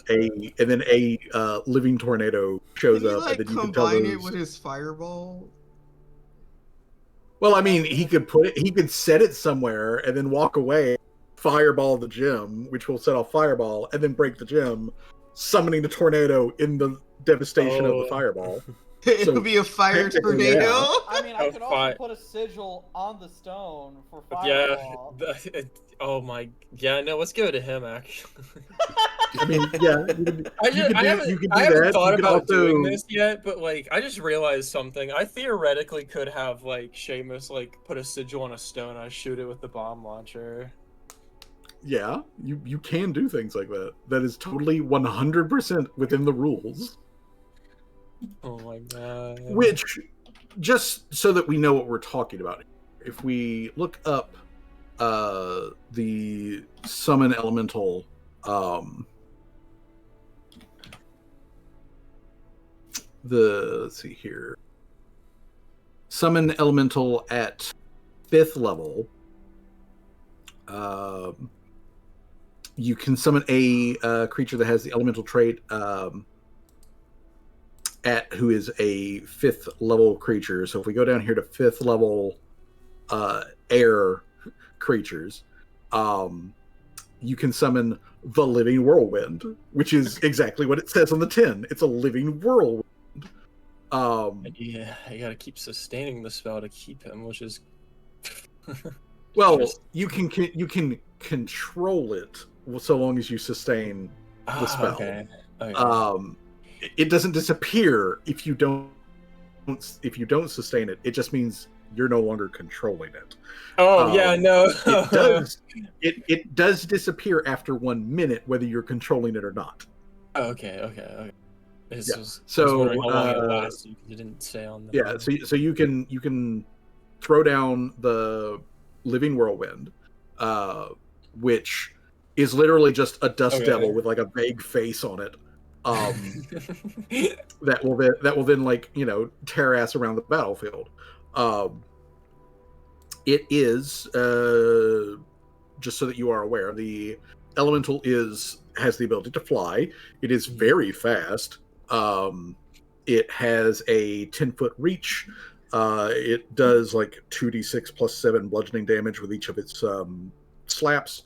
[SPEAKER 1] a living tornado shows
[SPEAKER 7] Can you
[SPEAKER 1] up,
[SPEAKER 7] like
[SPEAKER 1] and then you can tell
[SPEAKER 7] combine it
[SPEAKER 1] those...
[SPEAKER 7] with his fireball?
[SPEAKER 1] Well, I mean, he could set it somewhere, and then walk away, fireball the gem, which will set off fireball, and then break the gem, summoning the tornado in the devastation of the fireball.
[SPEAKER 7] It'll be a fire
[SPEAKER 1] technically,
[SPEAKER 7] tornado.
[SPEAKER 1] yeah.
[SPEAKER 2] I mean, I
[SPEAKER 5] Oh,
[SPEAKER 2] could also
[SPEAKER 5] fine.
[SPEAKER 2] put a sigil on the stone for
[SPEAKER 5] Yeah.
[SPEAKER 2] fireball.
[SPEAKER 5] Oh my. Yeah. No. Let's give it to him. Actually.
[SPEAKER 1] I mean, yeah,
[SPEAKER 5] I haven't thought about doing this yet, but like I just realized something. I theoretically could have like Seamus like put a sigil on a stone. I shoot it with the bomb launcher.
[SPEAKER 1] Yeah, you can do things like that. That is totally 100% within the rules.
[SPEAKER 5] Oh my god.
[SPEAKER 1] Which, just so that we know what we're talking about, if we look up the summon elemental, let's see here, summon elemental at 5th level. You can summon a creature that has the elemental trait who is a 5th level creature. So if we go down here to 5th level air creatures, you can summon the living whirlwind, which is exactly what it says on the tin. It's a living whirlwind.
[SPEAKER 5] Yeah, you gotta keep sustaining the spell to keep him, which is
[SPEAKER 1] Well, you can control it so long as you sustain the spell.
[SPEAKER 6] Okay.
[SPEAKER 1] It doesn't disappear if you don't sustain it. It just means you're no longer controlling it.
[SPEAKER 6] Yeah, no.
[SPEAKER 1] It does disappear after 1 minute, whether you're controlling it or not.
[SPEAKER 6] Okay. It's
[SPEAKER 1] Yeah.
[SPEAKER 6] just,
[SPEAKER 1] So,
[SPEAKER 6] I was wondering how long it lasted. You didn't say on the.
[SPEAKER 1] Yeah, so you can throw down the living whirlwind, which is literally just a dust devil with like a vague face on it. That will then like, you know, tear ass around the battlefield. It is just so that you are aware, the elemental has the ability to fly. It is very fast. It has a 10-foot reach. It does like 2d6 plus 7 bludgeoning damage with each of its slaps.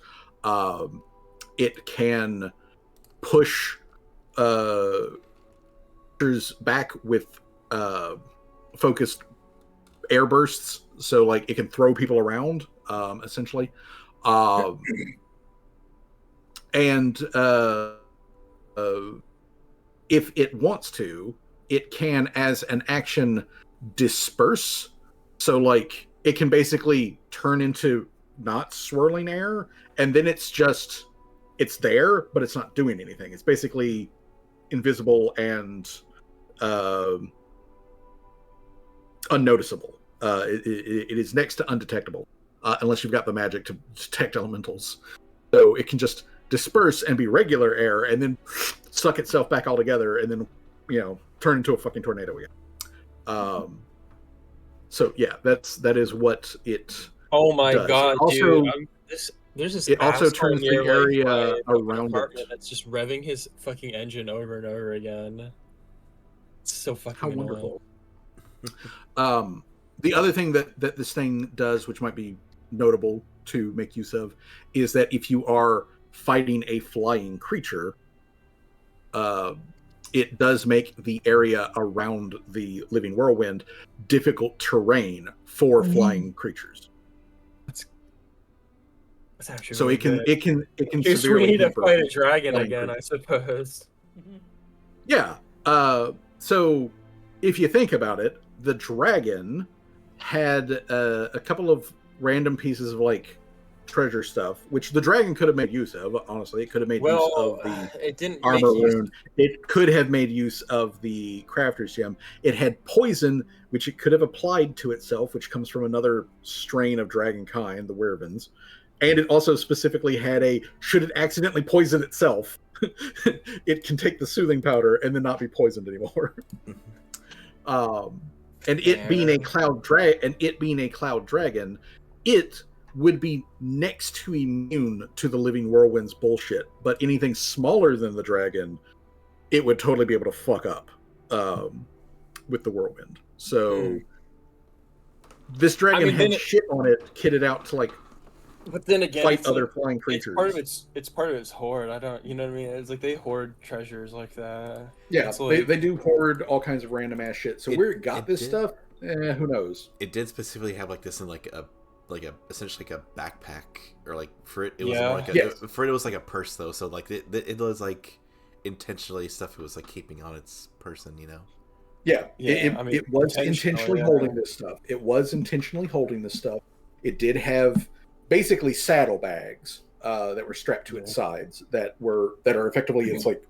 [SPEAKER 1] It can push back with focused air bursts, so like it can throw people around, essentially. And if it wants to, it can, as an action, disperse. So like it can basically turn into not swirling air, and then it's there, but it's not doing anything. It's basically invisible and unnoticeable. It is next to undetectable, unless you've got the magic to detect elementals. So it can just disperse and be regular air, and then suck itself back all together, and then, you know, turn into a fucking tornado again. So yeah, that is what it.
[SPEAKER 6] Oh my
[SPEAKER 1] does.
[SPEAKER 6] god,
[SPEAKER 1] Also,
[SPEAKER 6] dude! There's this.
[SPEAKER 1] It also
[SPEAKER 6] asshole
[SPEAKER 1] turns the
[SPEAKER 6] near,
[SPEAKER 1] area
[SPEAKER 6] my
[SPEAKER 1] around
[SPEAKER 6] apartment
[SPEAKER 1] it.
[SPEAKER 6] that's just revving his fucking engine over and over again. It's so fucking
[SPEAKER 1] How
[SPEAKER 6] annoying.
[SPEAKER 1] wonderful. The other thing that this thing does, which might be notable to make use of, is that if you are fighting a flying creature, it does make the area around the living whirlwind difficult terrain for flying creatures.
[SPEAKER 6] That's actually
[SPEAKER 1] So
[SPEAKER 6] really
[SPEAKER 1] it can
[SPEAKER 6] we
[SPEAKER 1] severely
[SPEAKER 6] need to
[SPEAKER 1] hamper
[SPEAKER 6] fight a dragon
[SPEAKER 1] flying
[SPEAKER 6] again, I
[SPEAKER 1] creatures.
[SPEAKER 6] suppose.
[SPEAKER 1] Yeah. So if you think about it, the dragon had a couple of random pieces of like treasure stuff, which the dragon could have made use of. Honestly, it could have made use of the
[SPEAKER 6] it didn't
[SPEAKER 1] armor
[SPEAKER 6] make use
[SPEAKER 1] rune. It could have made use of the crafter's gem. It had poison, which it could have applied to itself, which comes from another strain of dragon kind, the werevins. And it also specifically had a, should it accidentally poison itself, it can take the soothing powder and then not be poisoned anymore. And it being a cloud dragon, it would be next to immune to the living whirlwind's bullshit. But anything smaller than the dragon, it would totally be able to fuck up with the whirlwind. So this dragon had shit on it, kitted out to like.
[SPEAKER 5] But then again,
[SPEAKER 1] fight other flying creatures.
[SPEAKER 5] It's part of its hoard. I don't, you know what I mean? It's like they hoard treasures like that.
[SPEAKER 1] Yeah,
[SPEAKER 5] like,
[SPEAKER 1] they do hoard all kinds of random ass shit. So where it got this stuff, who knows?
[SPEAKER 3] It did specifically have like this in like a essentially like a backpack, or like for it was more like for it was like a purse though. So like it was like intentionally stuff it was like keeping on its person, you know.
[SPEAKER 1] Yeah, it was intentionally holding this stuff. It was intentionally holding this stuff. It did have basically saddlebags that were strapped to its sides that are effectively its like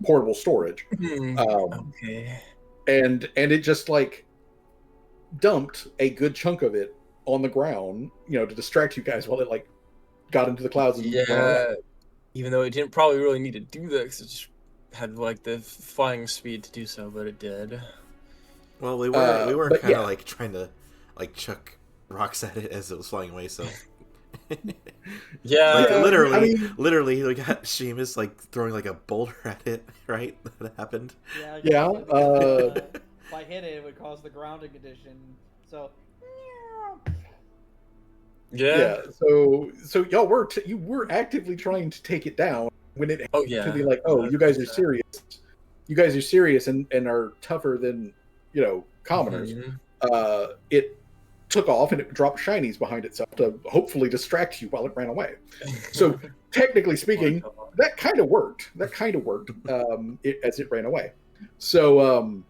[SPEAKER 1] portable storage.
[SPEAKER 6] Okay.
[SPEAKER 1] And it just like dumped a good chunk of it on the ground, you know, to distract you guys while it like got into the clouds. And
[SPEAKER 6] even though it didn't probably really need to do that because it just had like the flying speed to do so, but it did.
[SPEAKER 3] Well, we were kind of like trying to like chuck rocks at it as it was flying away, so.
[SPEAKER 6] Yeah,
[SPEAKER 3] like literally, we got Seamus like throwing like a boulder at it, right? That happened.
[SPEAKER 2] Yeah. If I hit it, it would cause the grounding condition. So.
[SPEAKER 1] Yeah. So y'all you were actively trying to take it down when it to be like, oh, you guys are serious. You guys are serious and are tougher than, you know, commoners.
[SPEAKER 6] Mm-hmm.
[SPEAKER 1] It took off and it dropped shinies behind itself to hopefully distract you while it ran away. So technically speaking, that kind of worked. As it ran away. So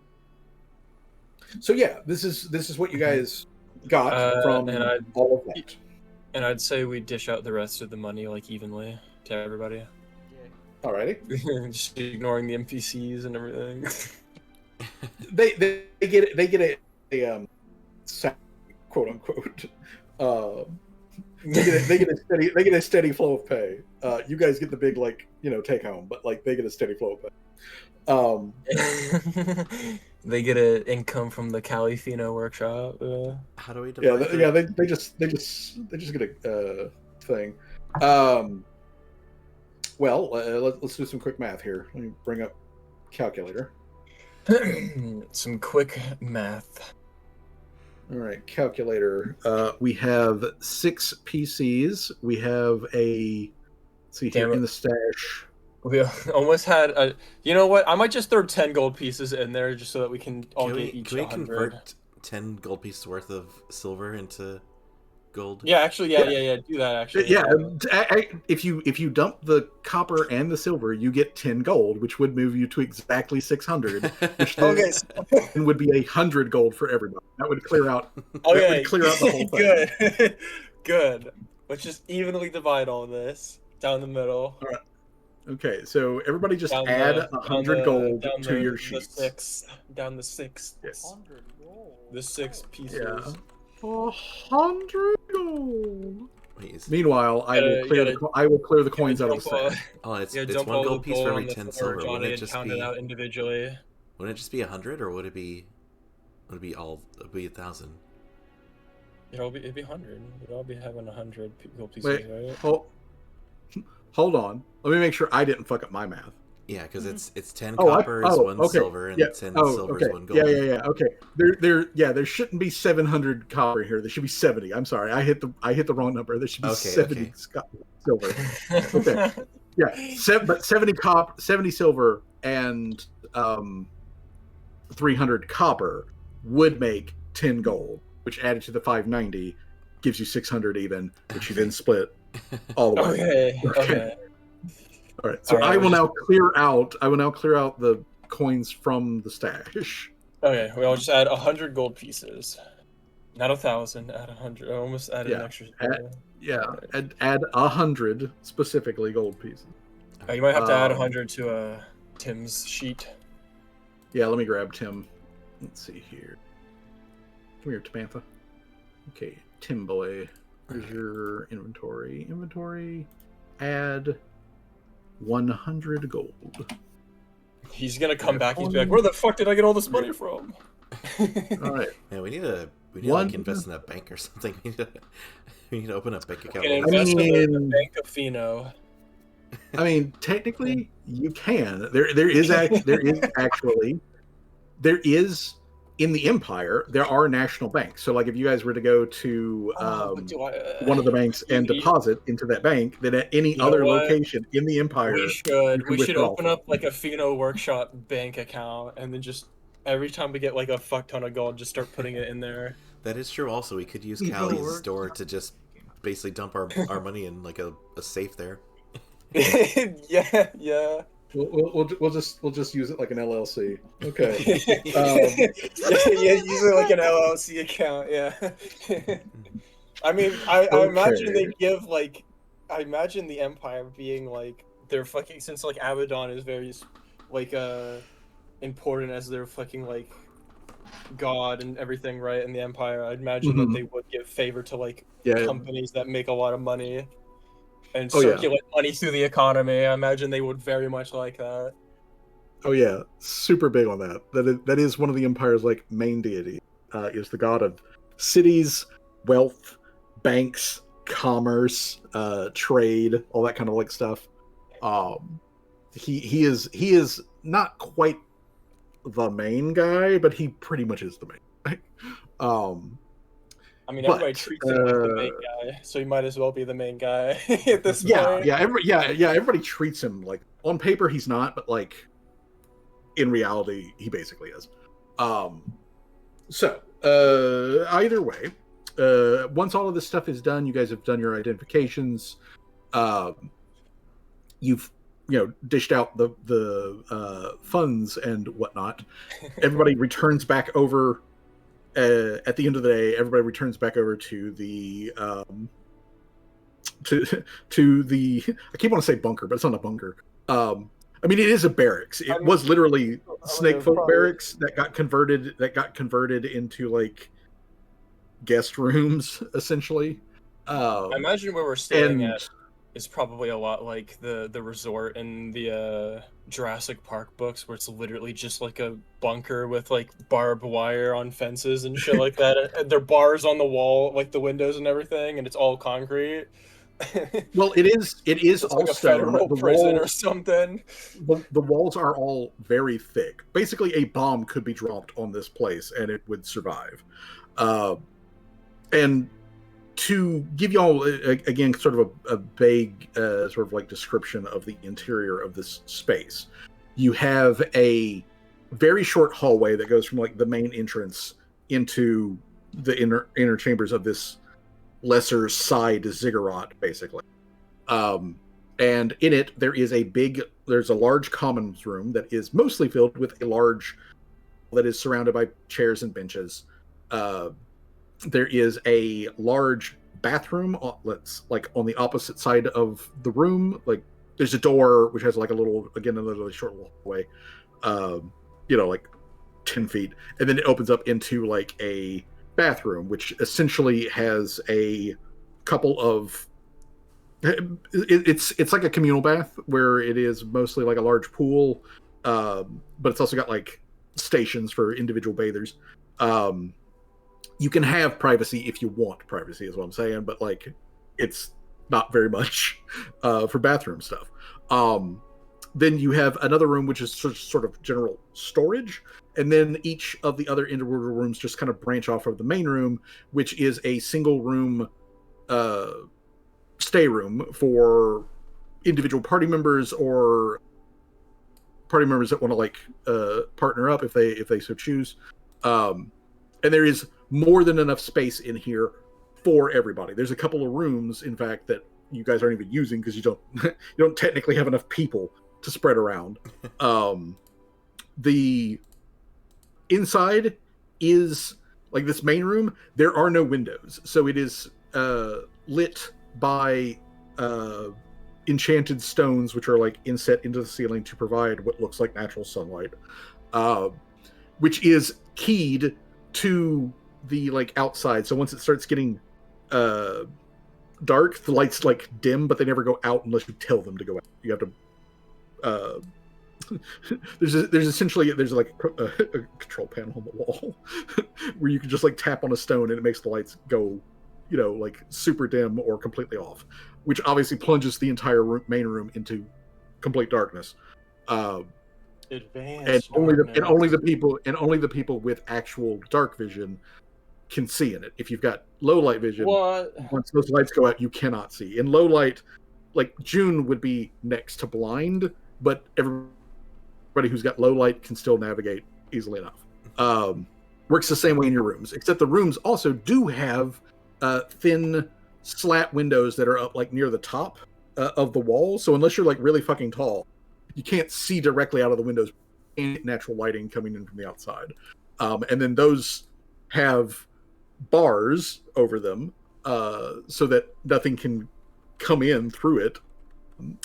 [SPEAKER 1] yeah, this is what you guys got from all of that.
[SPEAKER 5] And I'd say we dish out the rest of the money like evenly to everybody.
[SPEAKER 1] Alrighty.
[SPEAKER 5] Just ignoring the NPCs and everything.
[SPEAKER 1] They get a quote unquote. They get a steady flow of pay. You guys get the big take home, but they get a steady flow of pay.
[SPEAKER 5] They get an income from the Califino workshop.
[SPEAKER 3] How do we?
[SPEAKER 1] They just get a thing. Well, let's do some quick math here. Let me bring up calculator.
[SPEAKER 5] Some quick math.
[SPEAKER 1] All right, calculator. We have 6 PCs. We have in the stash.
[SPEAKER 5] We almost had a. You know what? I might just throw 10 gold pieces in there just so that we can all get each 100.
[SPEAKER 3] Can we convert 10 gold pieces worth of silver into gold?
[SPEAKER 5] Yeah, actually, yeah. Do that actually.
[SPEAKER 1] Yeah, if you dump the copper and the silver, you get 10 gold, which would move you to exactly 600, which then would be 100 gold for everybody. That would clear out.
[SPEAKER 5] Okay,
[SPEAKER 1] that would clear out the whole thing.
[SPEAKER 5] Good, good. Let's just evenly divide all this down the middle.
[SPEAKER 1] All right. Okay, so everybody just add 100 gold to your sheets.
[SPEAKER 5] Down the 6.
[SPEAKER 1] Yes.
[SPEAKER 2] 100 gold.
[SPEAKER 5] The 6 pieces.
[SPEAKER 1] Yeah. 100 gold.
[SPEAKER 3] Wait,
[SPEAKER 1] Meanwhile, I will clear the coins out of the sack.
[SPEAKER 3] Oh, it's 1 gold piece for every 10 silver.
[SPEAKER 5] Wouldn't it just be out individually?
[SPEAKER 3] Wouldn't it just be 100, or would it be 1,000?
[SPEAKER 5] It'd be 100. We'd all be having 100 gold pieces,
[SPEAKER 1] Wait,
[SPEAKER 5] right?
[SPEAKER 1] Hold on. Let me make sure I didn't fuck up my math.
[SPEAKER 3] Yeah, because it's 10 copper is 1 silver, and 10 silver is 1 gold.
[SPEAKER 1] Yeah. Okay. There shouldn't be 700 copper here. There should be 70. I'm sorry. I hit the wrong number. There should be 70 silver. Okay. Yeah. But 70 silver and 300 copper would make 10 gold, which added to the 590 gives you 600 even, which you then split all the way.
[SPEAKER 5] Okay.
[SPEAKER 1] All right. So I will now clear out the coins from the stash.
[SPEAKER 5] Okay, we all just add 100 gold pieces. Not 1,000, add 100. I almost added an extra.
[SPEAKER 1] Add 100 specifically gold pieces.
[SPEAKER 5] You might have to add 100 to Tim's sheet.
[SPEAKER 1] Yeah, let me grab Tim. Let's see here. Come here, Tamantha. Okay, Tim boy. Here's your inventory. Add 100 gold.
[SPEAKER 5] He's gonna come back. He's like, "Where the fuck did I get all this money from?"
[SPEAKER 1] All right.
[SPEAKER 3] Man, we need to invest in a bank or something. We need to open a bank account.
[SPEAKER 5] In the Bank of Fino.
[SPEAKER 1] I mean, technically, you can. There is in the Empire, there are national banks. So, if you guys were to go to one of the banks and deposit into that bank, then at any other location in the Empire,
[SPEAKER 5] we should open up a Fino Workshop bank account, and then just every time we get a fuck ton of gold, just start putting it in there.
[SPEAKER 3] That is true. Also, we could use Callie's store to just basically dump our money in a safe there.
[SPEAKER 5] Yeah.
[SPEAKER 1] We'll just use it like an LLC. Okay.
[SPEAKER 5] Use it like an LLC account. Yeah. I mean, I imagine they give I imagine the Empire being they're fucking, since Abaddon is very important as their fucking god and everything, right? In the Empire, I'd imagine that they would give favor to companies that make a lot of money and circulate money through the economy. I imagine they would very much like that.
[SPEAKER 1] Oh yeah, super big on that. That is one of the Empire's main deities. Is the god of cities, wealth, banks, commerce, trade, all that kind of stuff. He is not quite the main guy, but he pretty much is the main guy.
[SPEAKER 5] I mean, everybody treats him like the main guy, so he might as well be the main guy at this point.
[SPEAKER 1] Everybody treats him on paper he's not, but in reality he basically is. So either way, once all of this stuff is done, you guys have done your identifications. You've dished out the funds and whatnot. Everybody returns back over. At the end of the day, everybody returns back over to the to the. I keep want to say bunker, but it's not a bunker. I mean, it is a barracks. It was literally Snakefolk barracks that got converted into like guest rooms, essentially.
[SPEAKER 5] I imagine where we're staying at is probably a lot like the resort in the Jurassic Park books, where it's literally just like a bunker with like barbed wire on fences and shit like that. And there are bars on the wall, like the windows and everything, and it's all concrete.
[SPEAKER 1] Well, it is
[SPEAKER 5] it's
[SPEAKER 1] all
[SPEAKER 5] like a
[SPEAKER 1] stone.
[SPEAKER 5] federal prison or something.
[SPEAKER 1] The walls are all very thick. Basically, a bomb could be dropped on this place and it would survive. And to give y'all again sort of a vague sort of like description of the interior of this space, you have a very short hallway that goes from like the main entrance into the inner chambers of this lesser side ziggurat, basically. And in it there is there's a large commons room that is mostly filled with a large that is surrounded by chairs and benches. There is a large bathroom that's like on the opposite side of the room. Like there's a door which has like another short hallway, like 10 feet, and then it opens up into like a bathroom which essentially has a couple of it's like a communal bath where it is mostly like a large pool, but it's also got like stations for individual bathers. You can have privacy if you want privacy, is what I'm saying, but like it's not very much for bathroom stuff. Then you have another room which is sort of general storage, and then each of the other individual rooms just kind of branch off of the main room, which is a single room stay room for individual party members or party members that want to like partner up if they so choose. And there is more than enough space in here for everybody. There's a couple of rooms, in fact, that you guys aren't even using because you don't technically have enough people to spread around. The inside is like this main room. There are no windows, so it is lit by enchanted stones, which are like inset into the ceiling to provide what looks like natural sunlight, which is keyed to the like outside. So once it starts getting dark, the lights like dim, but they never go out unless you tell them to go out. You have to there's like a control panel on the wall where you can just like tap on a stone and it makes the lights go like super dim or completely off, which obviously plunges the entire main room into complete darkness.
[SPEAKER 5] Advanced
[SPEAKER 1] and only the people with actual dark vision can see in it. If you've got low light vision, once those lights go out, you cannot see. In low light, like June would be next to blind, but everybody who's got low light can still navigate easily enough. Works the same way in your rooms, except the rooms also do have thin slat windows that are up like near the top of the wall. So unless you're like really fucking tall, you can't see directly out of the windows and natural lighting coming in from the outside. And then those have bars over them so that nothing can come in through it.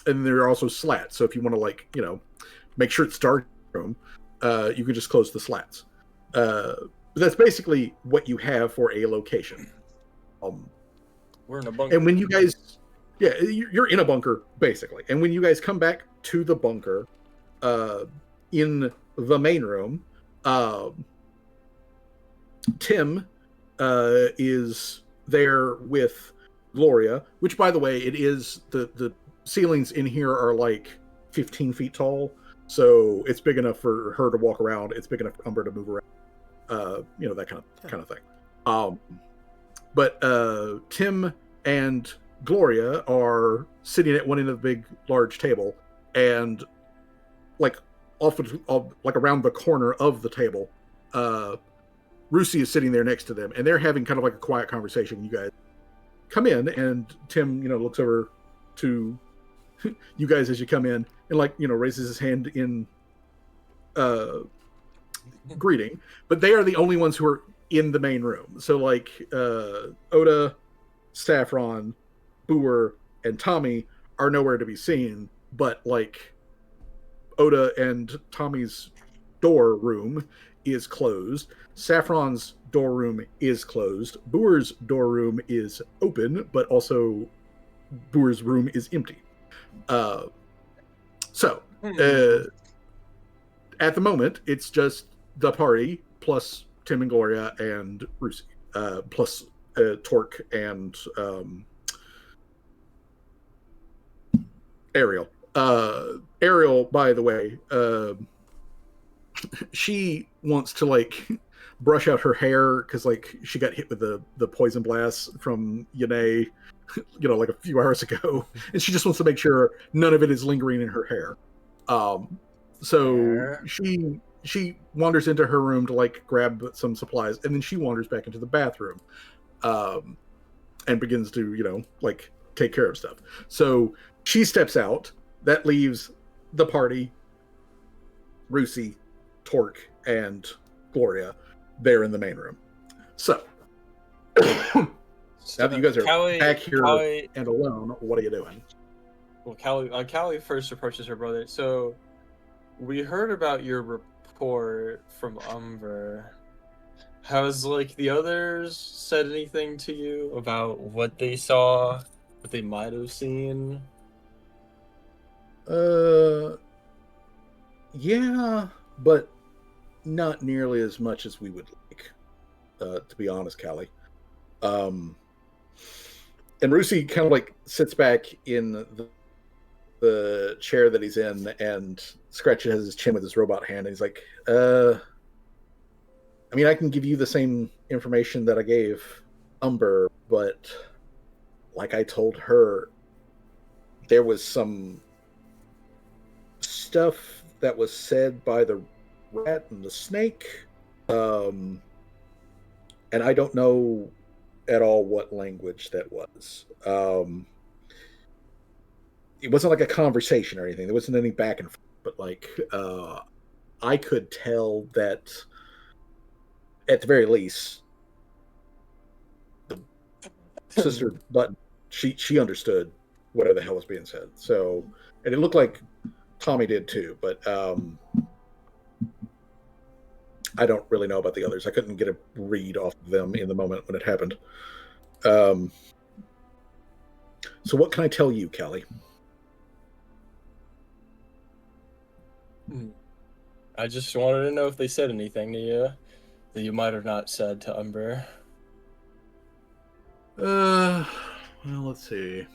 [SPEAKER 1] And there are also slats. So if you want to like, make sure it's dark room, you can just close the slats. But that's basically what you have for a location.
[SPEAKER 5] We're in a bunker.
[SPEAKER 1] And when you guys, you're in a bunker basically. And when you guys come back to the bunker, in the main room, Tim is there with Gloria, which by the way, it is the ceilings in here are like 15 feet tall. So it's big enough for her to walk around. It's big enough for Umber to move around. That kind of thing. But Tim and Gloria are sitting at one end of the big, large table, and like off like around the corner of the table, Rusi is sitting there next to them, and they're having kind of like a quiet conversation. You guys come in, and Tim, looks over to you guys as you come in, and raises his hand in greeting. But they are the only ones who are in the main room. So Oda, Saffron, Boer, and Tommy are nowhere to be seen. But Oda and Tommy's door room is closed. Saffron's door room is closed. Boer's door room is open, but also Boer's room is empty. At the moment, it's just the party plus Tim and Gloria and Rusi, plus Torque and Ariel. Ariel, by the way, she wants to brush out her hair because she got hit with the poison blast from Yanae, a few hours ago, and she just wants to make sure none of it is lingering in her hair. So she wanders into her room to grab some supplies, and then she wanders back into the bathroom, and begins to take care of stuff. So she steps out. That leaves the party, Rusi, Torque, and Gloria there in the main room. So now that you guys are back here and alone, what are you doing?
[SPEAKER 5] Well, Callie first approaches her brother. So we heard about your report from Umber. Has the others said anything to you about what they saw, what they might have seen?
[SPEAKER 1] Yeah, but not nearly as much as we would like, to be honest, Callie. And Rusi kind of sits back in the chair that he's in and scratches his chin with his robot hand, and he's like, I can give you the same information that I gave Umber, but like I told her, there was some stuff that was said by the rat and the snake, and I don't know at all what language that was. It wasn't like a conversation or anything. There wasn't any back and forth, but I could tell that at the very least the sister Button, she understood whatever the hell was being said. So, and it looked like Tommy did too, but I don't really know about the others. I couldn't get a read off of them in the moment when it happened. So what can I tell you, Callie?
[SPEAKER 5] I just wanted to know if they said anything to you that you might have not said to Umber.
[SPEAKER 1] Well, let's see.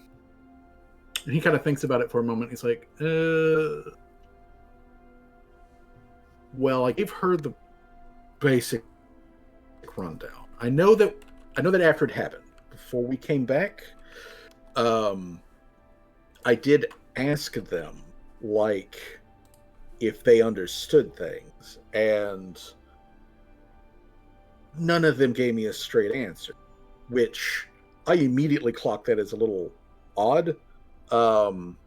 [SPEAKER 1] And he kind of thinks about it for a moment. He's like, well, I gave her the basic rundown. I know that after it happened, before we came back, I did ask them if they understood things, and none of them gave me a straight answer, which I immediately clocked that as a little odd. Although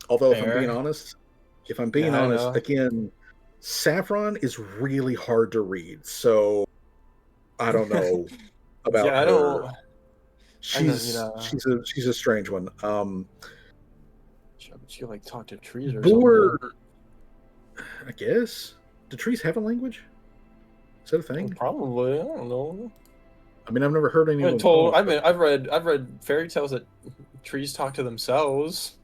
[SPEAKER 1] if I'm being honest, again, Saffron is really hard to read, so I don't know about
[SPEAKER 5] yeah, I
[SPEAKER 1] her.
[SPEAKER 5] don't.
[SPEAKER 1] She's a strange one.
[SPEAKER 5] She talk to trees or
[SPEAKER 1] Boer,
[SPEAKER 5] something.
[SPEAKER 1] I guess. Do trees have a language? Is that a thing?
[SPEAKER 5] Probably. I don't know.
[SPEAKER 1] I've never heard anyone.
[SPEAKER 5] I've read fairy tales that trees talk to themselves,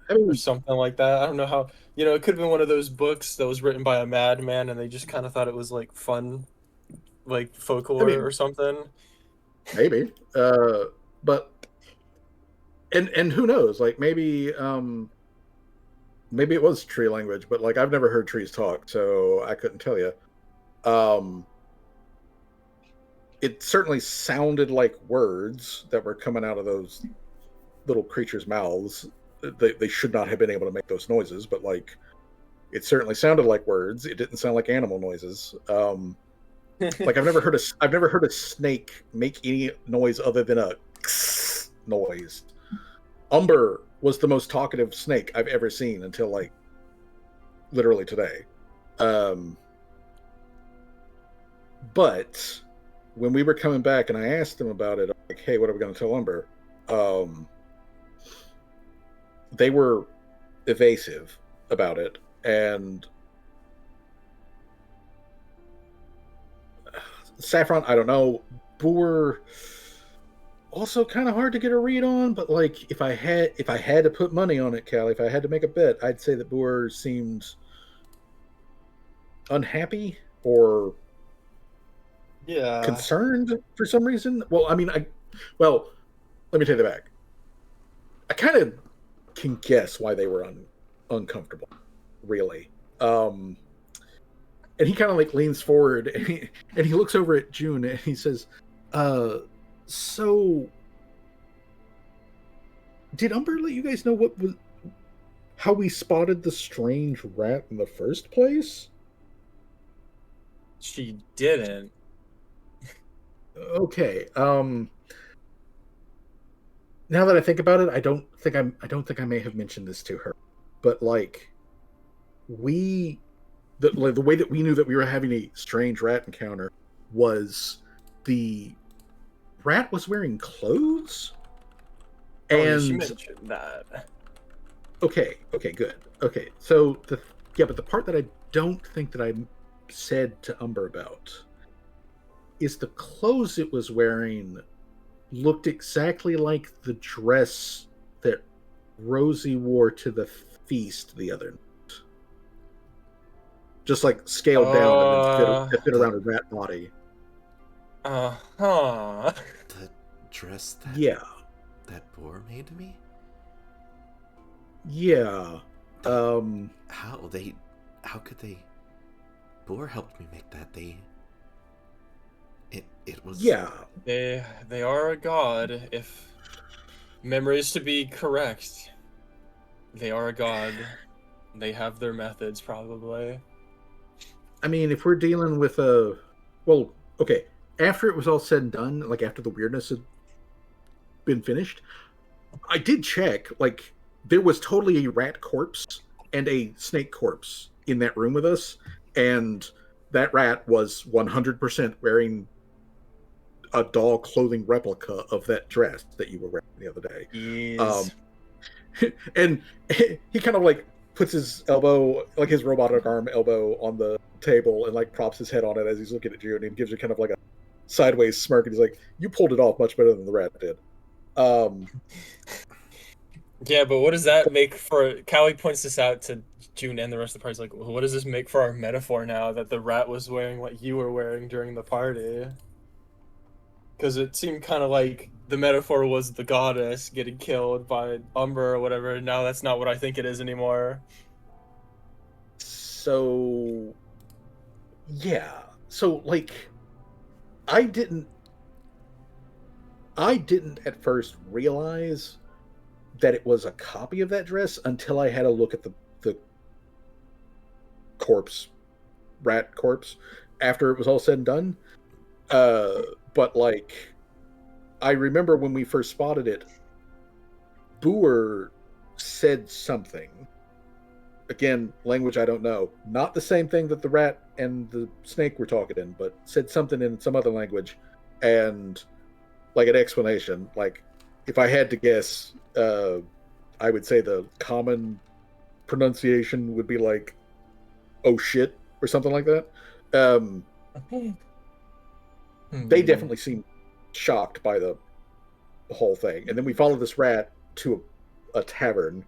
[SPEAKER 5] or something like that. I don't know how. It could have been one of those books that was written by a madman, and they just kind of thought it was fun, folklore or something.
[SPEAKER 1] Maybe, but and who knows? Maybe it was tree language, but I've never heard trees talk, so I couldn't tell you. It certainly sounded like words that were coming out of those little creatures' mouths. They should not have been able to make those noises, but It certainly sounded like words. It didn't sound like animal noises. Like I've never heard a snake make any noise other than a noise. Umber was the most talkative snake I've ever seen until like literally today. But when we were coming back and I asked them about it, like, hey, what are we going to tell Umber? They were evasive about it, and Saffron, I don't know. Boer, also kind of hard to get a read on, but like if I had to put money on it, Callie, if I had to make a bet, I'd say that Boer seemed unhappy or concerned for some reason. Well, I mean, let me take that back. I kind of can guess why they were uncomfortable, really. And he kind of like leans forward and he looks over at June and he says, so did Umber let you guys know how we spotted the strange rat in the first place?
[SPEAKER 5] She didn't.
[SPEAKER 1] Okay. Now that I think about it, I don't think I may have mentioned this to her, but like the way that we knew that we were having a strange rat encounter was the rat was wearing clothes. And
[SPEAKER 5] she mentioned that.
[SPEAKER 1] Okay, good. Okay, so but the part that I don't think that I said to Umber about is the clothes it was wearing looked exactly like the dress that Rosie wore to the feast the other night. Just like scaled down and then fit around a rat body.
[SPEAKER 3] The dress that Boar made me?
[SPEAKER 1] Yeah.
[SPEAKER 3] How could they? Boar helped me make that. It was.
[SPEAKER 1] Yeah.
[SPEAKER 5] They are a god. If memory is to be correct, they are a god. They have their methods, probably.
[SPEAKER 1] I mean, if we're dealing with okay. After it was all said and done, like after the weirdness had been finished, I did check. Like there was totally a rat corpse and a snake corpse in that room with us, and that rat was 100% wearing a doll clothing replica of that dress that you were wearing the other day.
[SPEAKER 5] Yes.
[SPEAKER 1] And he kind of like puts his elbow, like his robotic arm elbow, on the table and like props his head on it as he's looking at you, and he gives you kind of like a sideways smirk, and he's like, "You pulled it off much better than the rat did."
[SPEAKER 5] Yeah, but what does that make for? Callie points this out to June and the rest of the party. Like, well, what does this make for our metaphor now that the rat was wearing what you were wearing during the party? Because it seemed kind of like the metaphor was the goddess getting killed by Umber or whatever. And now that's not what I think it is anymore.
[SPEAKER 1] So, yeah. So, like, I didn't at first realize that it was a copy of that dress until I had a look at the rat corpse, after it was all said and done. But like, I remember when we first spotted it, Boer said something. Again, language I don't know. Not the same thing that the rat and the snake were talking in, but said something in some other language, and like an explanation. Like, if I had to guess, I would say the common pronunciation would be like, "Oh shit," or something like that. They definitely seemed shocked by the whole thing. And then we follow this rat to a tavern,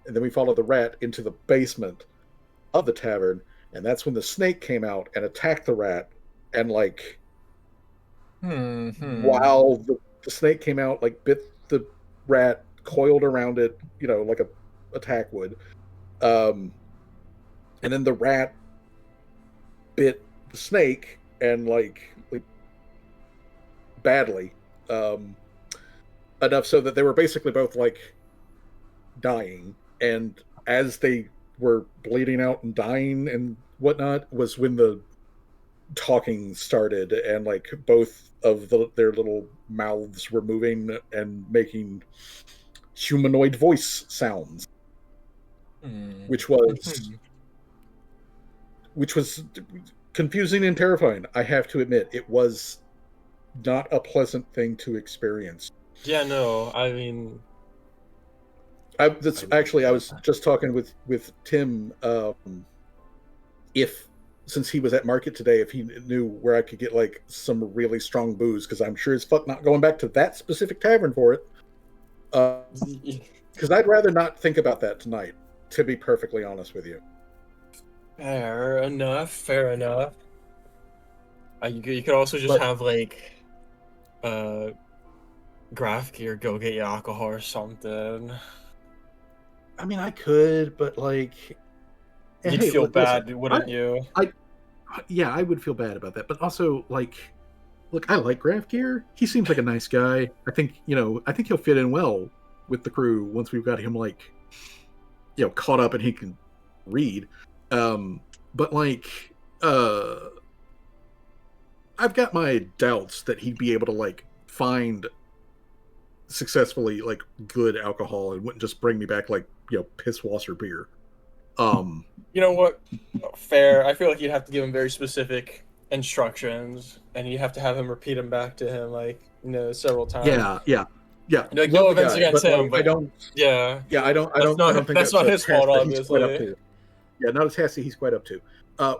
[SPEAKER 1] and then we follow the rat into the basement of the tavern, and that's when the snake came out and attacked the rat, and like while the snake came out, like bit the rat, coiled around it, like a attack would. And then the rat bit the snake, and like badly, enough so that they were basically both like dying. And as they were bleeding out and dying and whatnot was when the talking started, and like both of their little mouths were moving and making humanoid voice sounds, which was confusing and terrifying. I have to admit, it was not a pleasant thing to experience.
[SPEAKER 5] Yeah, no, I mean,
[SPEAKER 1] I was just talking with Tim. If since he was at market today, if he knew where I could get like some really strong booze, because I'm sure as fuck not going back to that specific tavern for it. Because I'd rather not think about that tonight. To be perfectly honest with you.
[SPEAKER 5] fair enough. Fair enough. You could also just have like, Graph Gear go get you alcohol or something.
[SPEAKER 1] I mean, I could, but like,
[SPEAKER 5] You'd
[SPEAKER 1] hey,
[SPEAKER 5] feel bad,
[SPEAKER 1] listen,
[SPEAKER 5] wouldn't you?
[SPEAKER 1] Yeah, I would feel bad about that. But also, like, look, I like Graph Gear. He seems like a nice guy. I think he'll fit in well with the crew once we've got him like, caught up and he can read. But like, I've got my doubts that he'd be able to like find successfully like good alcohol and wouldn't just bring me back like piss washer beer.
[SPEAKER 5] You know what? Fair. I feel like you'd have to give him very specific instructions, and you have to have him repeat them back to him like several times.
[SPEAKER 1] Yeah.
[SPEAKER 5] Like no offense against him, but
[SPEAKER 1] I don't.
[SPEAKER 5] Yeah.
[SPEAKER 1] I don't think
[SPEAKER 5] that's not his fault,
[SPEAKER 1] that he's quite up
[SPEAKER 5] obviously.
[SPEAKER 1] to. Yeah, not a task that he's quite up to.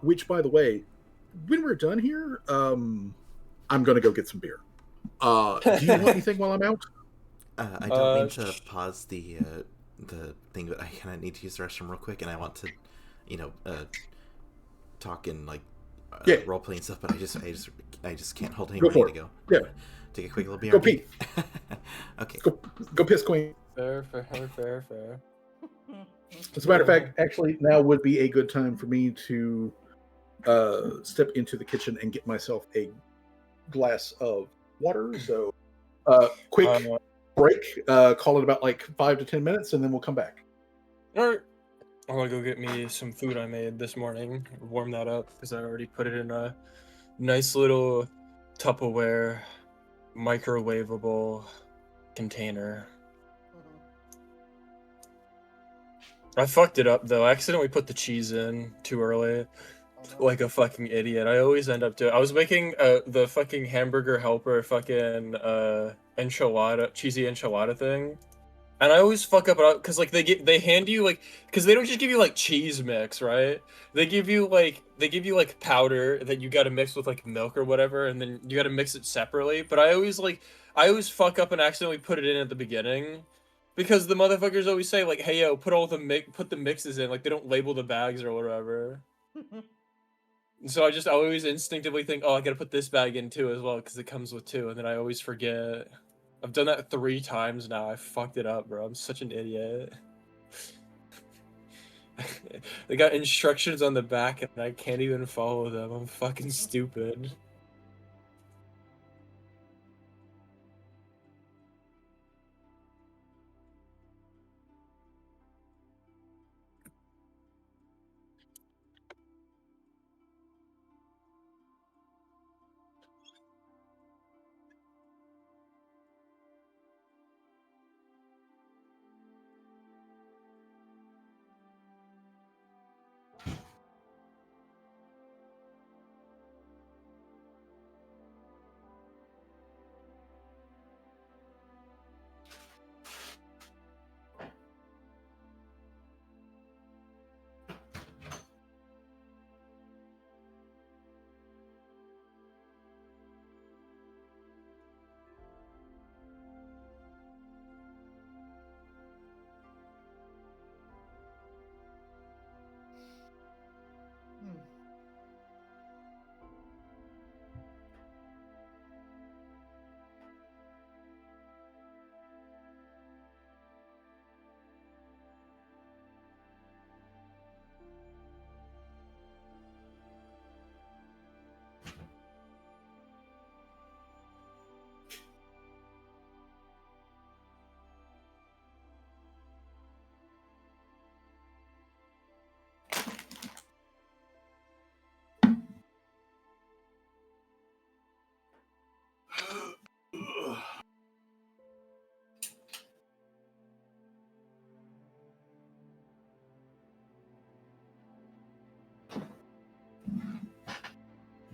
[SPEAKER 1] Which, by the way, when we're done here, I'm gonna go get some beer. Do you want anything while I'm out?
[SPEAKER 3] I don't mean to pause the thing, but I kind of need to use the restroom real quick, and I want to, talk and like role playing stuff, but I just can't hold anymore. I need to go.
[SPEAKER 1] Yeah.
[SPEAKER 3] Take a quick little BRB.
[SPEAKER 1] Go pee.
[SPEAKER 3] Okay.
[SPEAKER 1] Go piss, queen.
[SPEAKER 5] Fair.
[SPEAKER 1] As a matter of fact, actually, now would be a good time for me to step into the kitchen and get myself a glass of water. So, quick break. Call it about like 5 to 10 minutes, and then we'll come back.
[SPEAKER 5] All right. I'm gonna go get me some food I made this morning. Warm that up because I already put it in a nice little Tupperware microwavable container. I fucked it up though. I accidentally put the cheese in too early. Like a fucking idiot. I always end up doing. I was making the fucking hamburger helper fucking enchilada, cheesy enchilada thing. And I always fuck up because like they hand you like, because they don't just give you like cheese mix, right? They give you like powder that you got to mix with like milk or whatever, and then you got to mix it separately. But I always fuck up and accidentally put it in at the beginning, because the motherfuckers always say like, hey yo, put the mixes in, like they don't label the bags or whatever. So I always instinctively think, oh, I gotta put this bag in too as well because it comes with two, and then I always forget. I've done that 3 times now. I fucked it up, bro. I'm such an idiot. They got instructions on the back and I can't even follow them. I'm fucking stupid.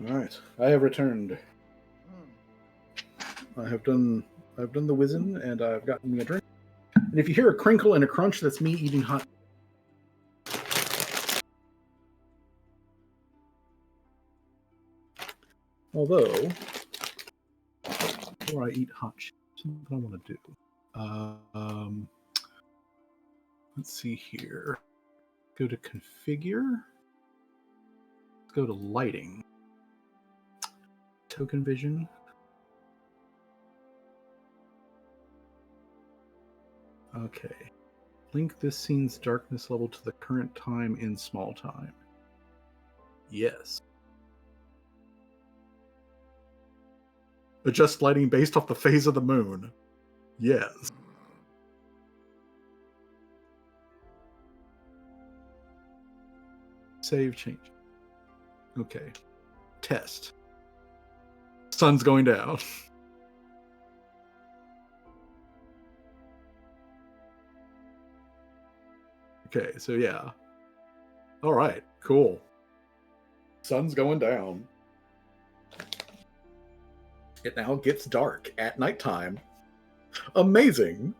[SPEAKER 1] All right, I have returned.
[SPEAKER 2] Hmm.
[SPEAKER 1] I have done the whizzing, and I've gotten me a drink. And if you hear a crinkle and a crunch, that's me eating hot. Although, before I eat hot chips, something I want to do. Let's see here. Go to configure. Let's go to lighting. Token vision. Okay. Link this scene's darkness level to the current time in small time. Yes. Adjust lighting based off the phase of the moon. Yes. Save change. Okay. Test. Sun's going down. Okay, so yeah. All right, cool. Sun's going down. It now gets dark at nighttime. Amazing.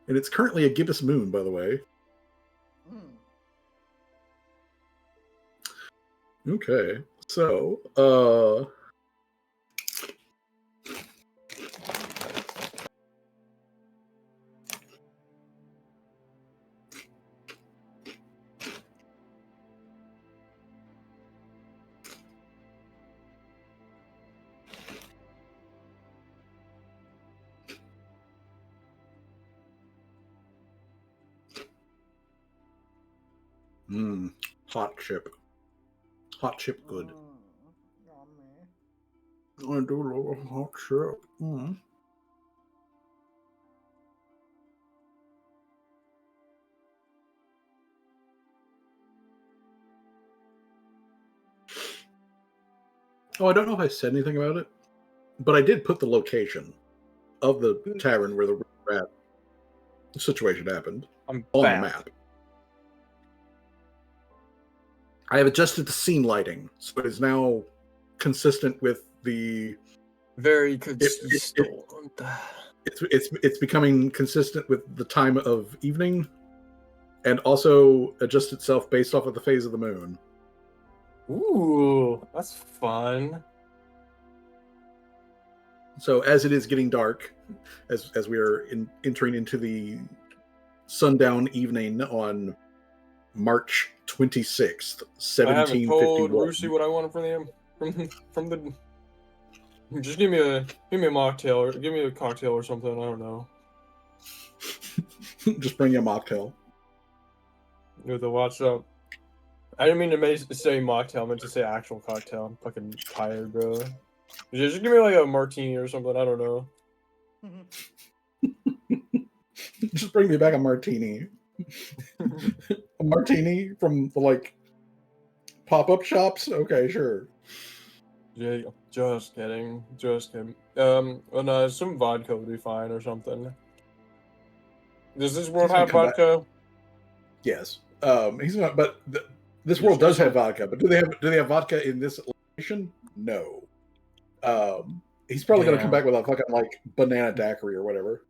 [SPEAKER 1] And it's currently a gibbous moon, by the way.
[SPEAKER 2] Hmm.
[SPEAKER 1] Okay, so, hot chip. Hot chip good.
[SPEAKER 2] Yummy.
[SPEAKER 1] I do love a hot chip. Oh, I don't know if I said anything about it, but I did put the location of the tavern where the rat situation happened
[SPEAKER 5] I'm
[SPEAKER 1] on
[SPEAKER 5] back.
[SPEAKER 1] the map. I have adjusted the scene lighting, so it is now consistent with the.
[SPEAKER 6] Very
[SPEAKER 1] It's becoming consistent with the time of evening, and also adjust itself based off of the phase of the moon.
[SPEAKER 6] Ooh, that's fun.
[SPEAKER 1] So as it is getting dark, as we are entering into the sundown evening on March 26th,
[SPEAKER 5] I haven't told
[SPEAKER 1] 1751.
[SPEAKER 5] Rusi what I wanted from the. Just give me a mocktail or give me a cocktail or something. I don't know.
[SPEAKER 1] Just bring you a mocktail.
[SPEAKER 5] With a what's up? I didn't mean to say mocktail. I meant to say actual cocktail. I'm fucking tired, bro. Just give me like a martini or something. I don't know.
[SPEAKER 1] Just bring me back a martini. A martini from the like pop-up shops? Okay, sure.
[SPEAKER 5] Yeah, just kidding. Just kidding. Some vodka would be fine or something. Does this world
[SPEAKER 1] He's gonna
[SPEAKER 5] have
[SPEAKER 1] come back.
[SPEAKER 5] vodka?
[SPEAKER 1] Yes. He's not, but this world does have vodka. But do they have vodka in this location? No. He's probably going to come back with a fucking like banana daiquiri or whatever.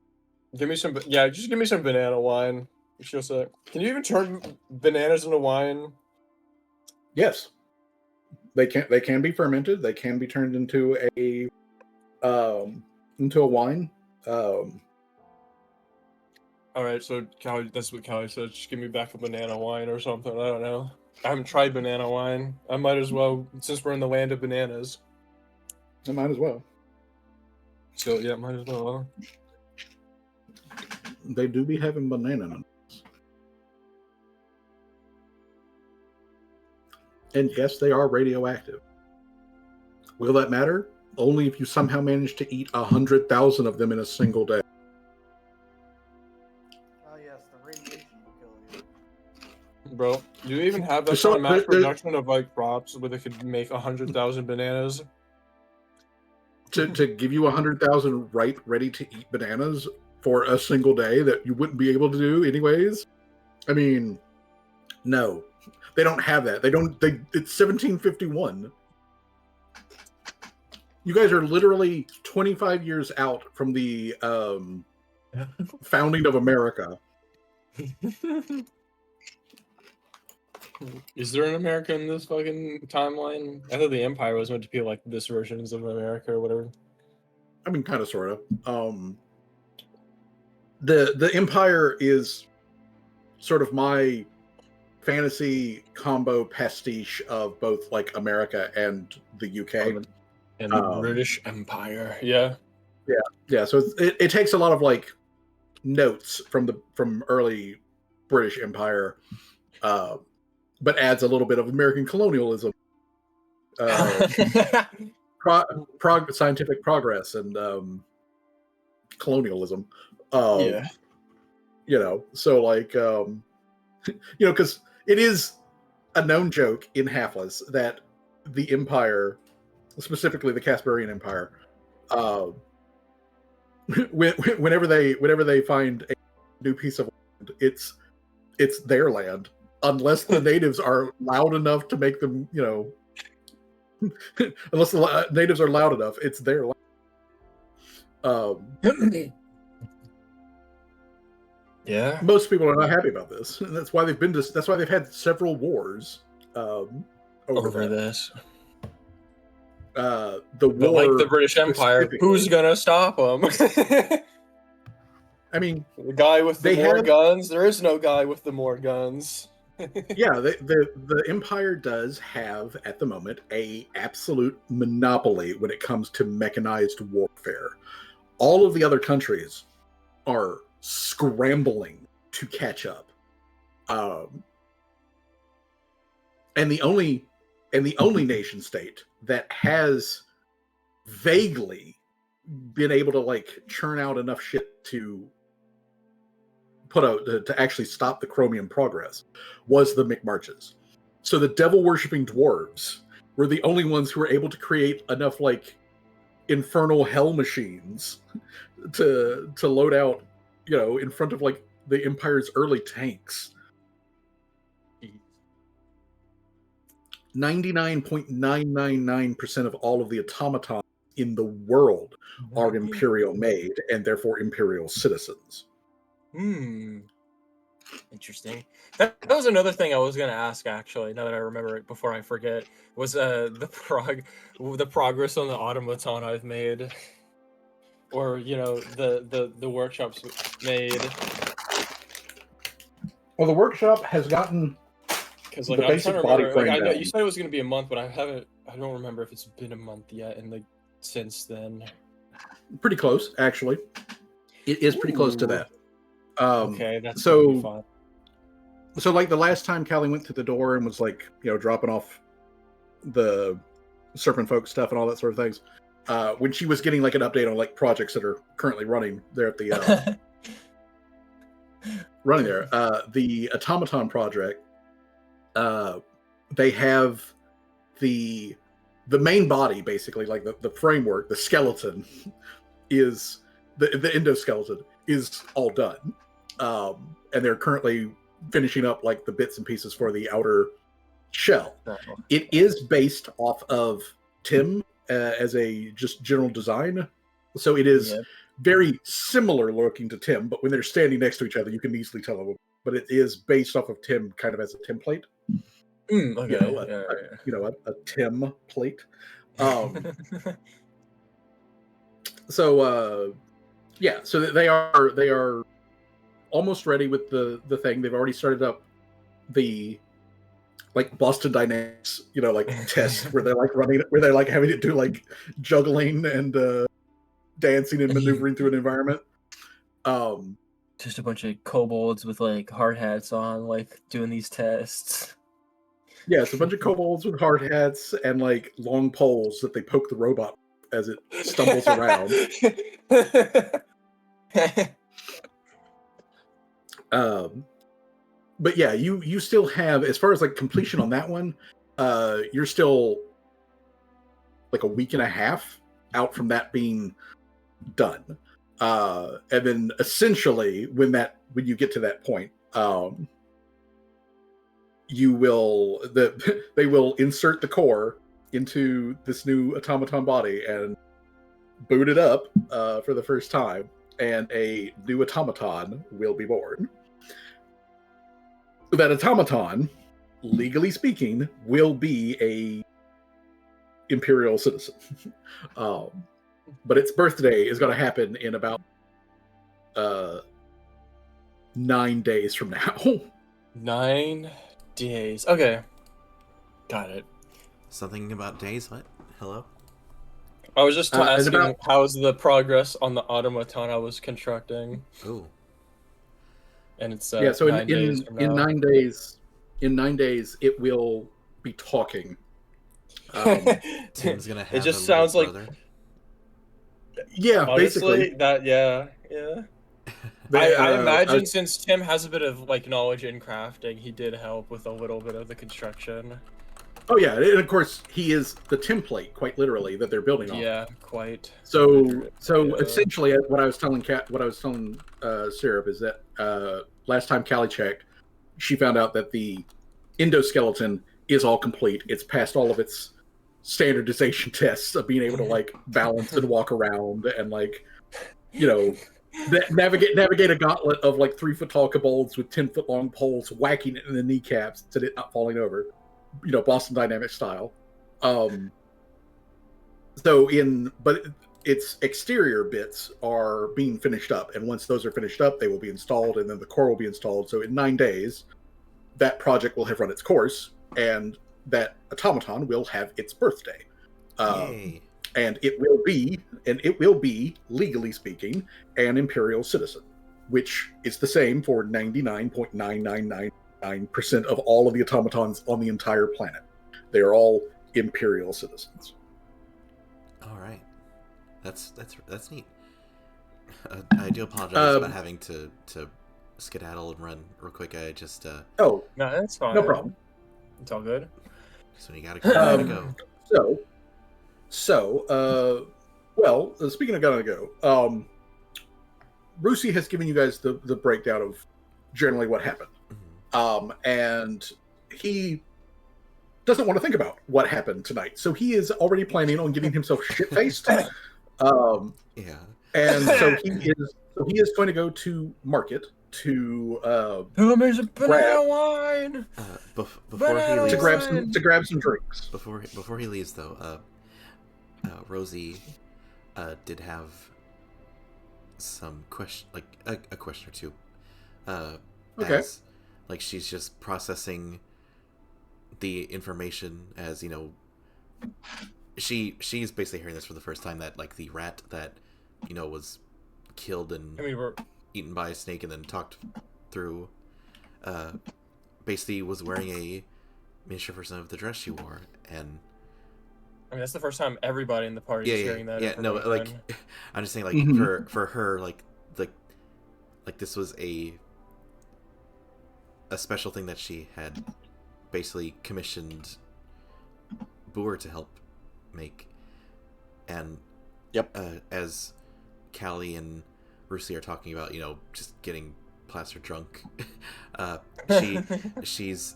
[SPEAKER 5] Give me some. Yeah, just give me some banana wine. It's just a. Can you even turn bananas into wine?
[SPEAKER 1] Yes. They can be fermented. They can be turned into a wine.
[SPEAKER 5] All right, so Callie, that's what Callie said. Just give me back a banana wine or something. I don't know. I haven't tried banana wine. I might as well, since we're in the land of bananas.
[SPEAKER 1] I might as well.
[SPEAKER 5] So yeah, might as well.
[SPEAKER 1] They do be having banana nuts. And yes, they are radioactive. Will that matter? Only if you somehow manage to eat 100,000 of them in a single day.
[SPEAKER 2] Oh yes, the radiation will kill you.
[SPEAKER 5] Bro, do you even have that kind of mass production of like crops where they could make 100,000 bananas?
[SPEAKER 1] To give you 100,000 ripe, ready to eat bananas, for a single day that you wouldn't be able to do anyways. I mean, no, they don't have that. It's 1751. You guys are literally 25 years out from the founding of America.
[SPEAKER 5] Is there an America in this fucking timeline? I thought the Empire was meant to be like this versions of America or whatever.
[SPEAKER 1] I mean, kind of, sort of. The Empire is sort of my fantasy combo pastiche of both like America and the UK.
[SPEAKER 5] And the British Empire, yeah.
[SPEAKER 1] So it takes a lot of like notes from early British Empire, but adds a little bit of American colonialism, scientific progress, and colonialism.
[SPEAKER 5] Yeah.
[SPEAKER 1] You know, so like, you know, because it is a known joke in Halflus that the Empire, specifically the Casparian Empire, whenever they find a new piece of land, it's their land, unless the natives are loud enough to make them, you know, unless the natives are loud enough, it's their land.
[SPEAKER 5] Yeah.
[SPEAKER 1] Most people are not happy about this, and that's why that's why they've had several wars over
[SPEAKER 5] this.
[SPEAKER 1] The
[SPEAKER 5] but
[SPEAKER 1] war,
[SPEAKER 5] like the British Empire, who's gonna stop them?
[SPEAKER 1] I mean,
[SPEAKER 5] the guy with the more guns. There is no guy with the more guns.
[SPEAKER 1] Yeah, the Empire does have at the moment a absolute monopoly when it comes to mechanized warfare. All of the other countries are scrambling to catch up, and the only nation state that has vaguely been able to like churn out enough shit to to actually stop the Chromium progress was the McMarches. So the devil worshipping dwarves were the only ones who were able to create enough like infernal hell machines to load out, you know, in front of like the Empire's early tanks. 99.999% of all of the automatons in the world are Imperial made and therefore Imperial citizens.
[SPEAKER 6] Interesting.
[SPEAKER 5] That was another thing I was gonna ask, actually, now that I remember it before I forget, was the progress on the automaton I've made. Or, you know, the workshops made.
[SPEAKER 1] Well, the workshop has gotten
[SPEAKER 5] because like I'm trying to remember. Like, I know you said it was going to be a month, but I don't remember if it's been a month yet, and like since then.
[SPEAKER 1] Pretty close, actually. It is pretty close to that.
[SPEAKER 5] Okay, that's
[SPEAKER 1] so like the last time Callie went to the door and was like, you know, dropping off the Serpent Folk stuff and all that sort of things. When she was getting like an update on like projects that are currently running there at the running there, the Automaton project, they have the main body, basically like the framework, the skeleton is the endoskeleton is all done, and they're currently finishing up like the bits and pieces for the outer shell. It is based off of Tim as a just general design, so it is very similar looking to Tim, but when they're standing next to each other you can easily tell them. But it is based off of Tim kind of as a template.
[SPEAKER 5] Okay.
[SPEAKER 1] You know, a Tim plate. So they are almost ready with the thing. They've already started up the like Boston Dynamics, you know, like tests where they're like running, where they're like having to do like juggling and dancing and maneuvering through an environment.
[SPEAKER 6] Just a bunch of kobolds with like hard hats on, like doing these tests.
[SPEAKER 1] Yeah, it's a bunch of kobolds with hard hats and like long poles that they poke the robot as it stumbles around. But yeah, you still have, as far as like completion on that one, you're still like a week and a half out from that being done. And then essentially, when you get to that point, they will insert the core into this new automaton body and boot it up for the first time, and a new automaton will be born. That automaton, legally speaking, will be a Imperial citizen. But its birthday is going to happen in about 9 days from now.
[SPEAKER 5] 9 days. Okay. Got it.
[SPEAKER 3] Something about days? What? Hello?
[SPEAKER 5] I was just asking
[SPEAKER 1] about-
[SPEAKER 5] how's the progress on the automaton I was constructing.
[SPEAKER 3] Ooh.
[SPEAKER 5] And it's
[SPEAKER 1] Yeah, so
[SPEAKER 5] 9 days from now.
[SPEAKER 1] in 9 days, it will be talking.
[SPEAKER 3] Tim's gonna have
[SPEAKER 5] it just
[SPEAKER 3] a little
[SPEAKER 5] sounds like
[SPEAKER 3] brother.
[SPEAKER 1] Yeah,
[SPEAKER 5] honestly
[SPEAKER 1] basically.
[SPEAKER 5] that yeah. I imagine since Tim has a bit of like knowledge in crafting, he did help with a little bit of the construction.
[SPEAKER 1] Oh yeah, and of course he is the template, quite literally, that they're building on.
[SPEAKER 5] Yeah, quite.
[SPEAKER 1] So
[SPEAKER 5] Yeah.
[SPEAKER 1] essentially, what I was telling Syrup is that last time Callie checked, she found out that the endoskeleton is all complete. It's passed all of its standardization tests of being able to like balance and walk around and like, you know, navigate a gauntlet of like 3-foot tall kobolds with 10-foot long poles, whacking it in the kneecaps to it not falling over. You know, Boston Dynamics style. But its exterior bits are being finished up, and once those are finished up, they will be installed, and then the core will be installed. So in 9 days, that project will have run its course, and that automaton will have its birthday.
[SPEAKER 3] Yay.
[SPEAKER 1] And it will be, legally speaking, an Imperial citizen, which is the same for 99.9999% of all of the automatons on the entire planet. They are all Imperial citizens.
[SPEAKER 3] All right, that's neat. I do apologize about having to skedaddle and run real quick. I just
[SPEAKER 1] Oh,
[SPEAKER 5] No, that's fine.
[SPEAKER 1] no problem.
[SPEAKER 5] It's all good.
[SPEAKER 3] so you gotta go.
[SPEAKER 1] Well, speaking of gotta go, Brucey has given you guys the breakdown of generally what happened. And he doesn't want to think about what happened tonight. So he is already planning on getting himself shit-faced.
[SPEAKER 3] Yeah.
[SPEAKER 1] And so he is going to go to market to
[SPEAKER 5] Who makes a banana
[SPEAKER 1] Grab.
[SPEAKER 5] wine?
[SPEAKER 3] Before he leaves,
[SPEAKER 1] to grab some drinks.
[SPEAKER 3] before he leaves though, Rosie did have some question, like a question or two.
[SPEAKER 1] Okay.
[SPEAKER 3] As, like she's just processing the information as, you know, she's basically hearing this for the first time, that like the rat that, you know, was killed and
[SPEAKER 5] we're
[SPEAKER 3] eaten by a snake and then talked through, basically was wearing a miniature version of the dress she wore. And
[SPEAKER 5] that's the first time everybody in the party is hearing that.
[SPEAKER 3] Yeah, no, like
[SPEAKER 5] information.
[SPEAKER 3] I'm just saying, like for her, like this was a special thing that she had basically commissioned Boer to help make. And as Callie and Brucey are talking about, you know, just getting plastered drunk, she's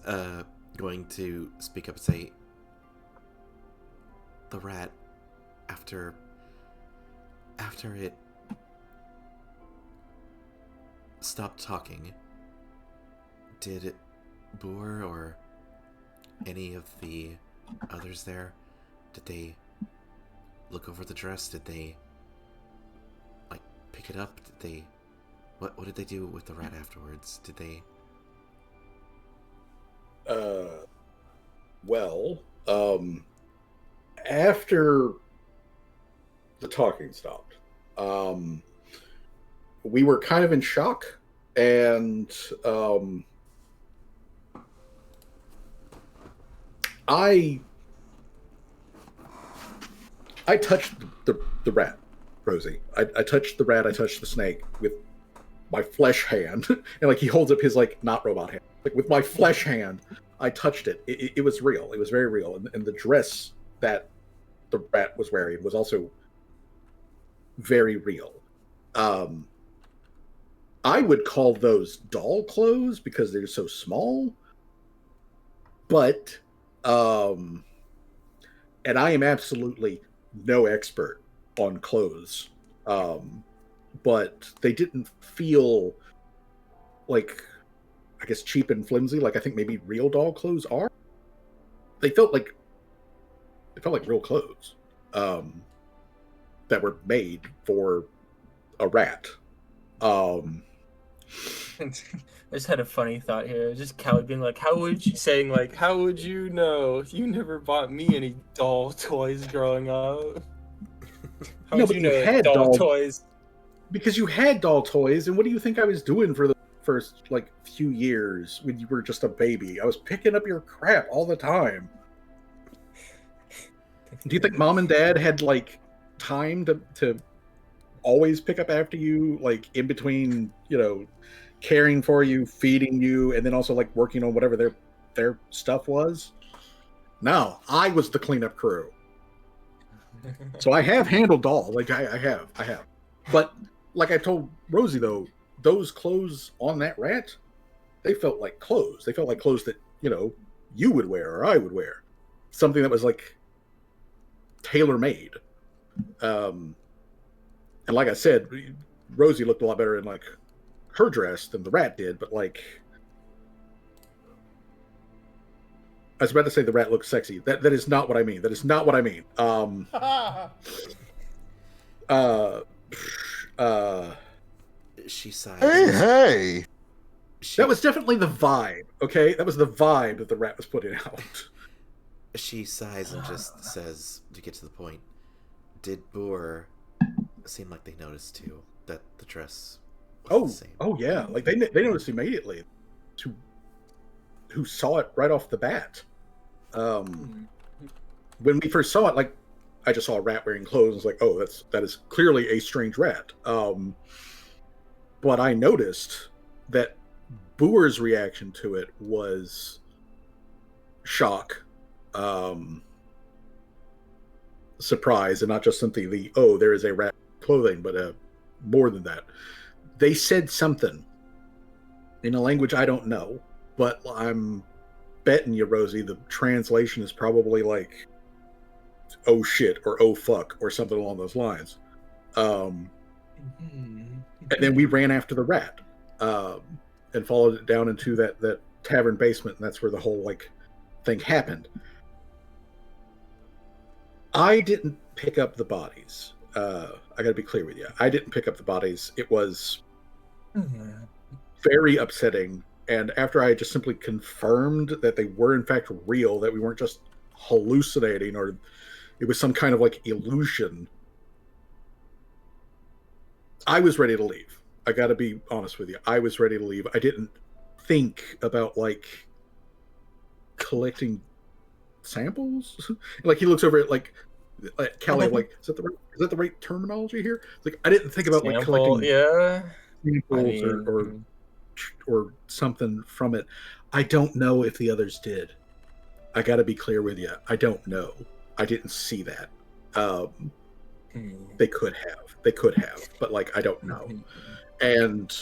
[SPEAKER 3] going to speak up and say, the rat, after it stopped talking, did it, Boer or any of the others there, did they look over the dress? Did they like pick it up? Did they what did they do with the rat afterwards? Did they
[SPEAKER 1] After the talking stopped, we were kind of in shock, and I touched the rat, Rosie. I touched the rat. I touched the snake with my flesh hand, and like he holds up his like not robot hand, like with my flesh hand. I touched it. It was real. It was very real, and the dress that the rat was wearing was also very real. Um, I would call those doll clothes because they're so small. But, and I am absolutely no expert on clothes. But they didn't feel like, I guess, cheap and flimsy, like I think maybe real doll clothes are. They felt like real clothes that were made for a rat.
[SPEAKER 6] I just had a funny thought here. Just Callie being like, "How would you saying like, how would you know? You never bought me any doll toys growing up. How
[SPEAKER 1] No,
[SPEAKER 6] would
[SPEAKER 1] but
[SPEAKER 6] you
[SPEAKER 1] you
[SPEAKER 6] know
[SPEAKER 1] had
[SPEAKER 6] doll
[SPEAKER 1] doll-
[SPEAKER 6] toys?"
[SPEAKER 1] Because you had doll toys, and what do you think I was doing for the first like few years when you were just a baby? I was picking up your crap all the time. Do you think mom and dad had like time to always pick up after you, like in between, caring for you, feeding you, and then also like working on whatever their stuff was? No, I was the cleanup crew. So I have handled dolls. Like I have. But like I told Rosie though, those clothes on that rat, they felt like clothes. They felt like clothes that, you would wear or I would wear. Something that was like tailor made. And like I said, Rosie looked a lot better in like her dress than the rat did, but like I was about to say the rat looked sexy. That is not what I mean. That is not what I mean.
[SPEAKER 3] She sighed.
[SPEAKER 4] Hey!
[SPEAKER 1] That was definitely the vibe, okay? That was the vibe that the rat was putting out.
[SPEAKER 3] She sighs and just says, to get to the point, "Did Boer seem like they noticed too that the dress was the same?"
[SPEAKER 1] Oh yeah, like they noticed immediately. Who saw it right off the bat? When we first saw it, like I just saw a rat wearing clothes. And was like, oh, that is clearly a strange rat. But I noticed that Boer's reaction to it was shock, surprise, and not just simply there is a rat clothing, but more than that. They said something in a language I don't know, but I'm betting you, Rosie, the translation is probably like, oh shit, or oh fuck, or something along those lines. And then we ran after the rat and followed it down into that tavern basement, and that's where the whole like thing happened. I didn't pick up the bodies. I gotta be clear with you. I didn't pick up the bodies. It was very upsetting. And after I just simply confirmed that they were in fact real, that we weren't just hallucinating or it was some kind of like illusion, I was ready to leave. I got to be honest with you. I was ready to leave. I didn't think about like collecting samples. Like he looks over at like Callie, like is that the right terminology here? It's like I didn't think about like collecting samples or something from it. I don't know if the others did. I got to be clear with you. I don't know. I didn't see that. They could have, but like I don't know. And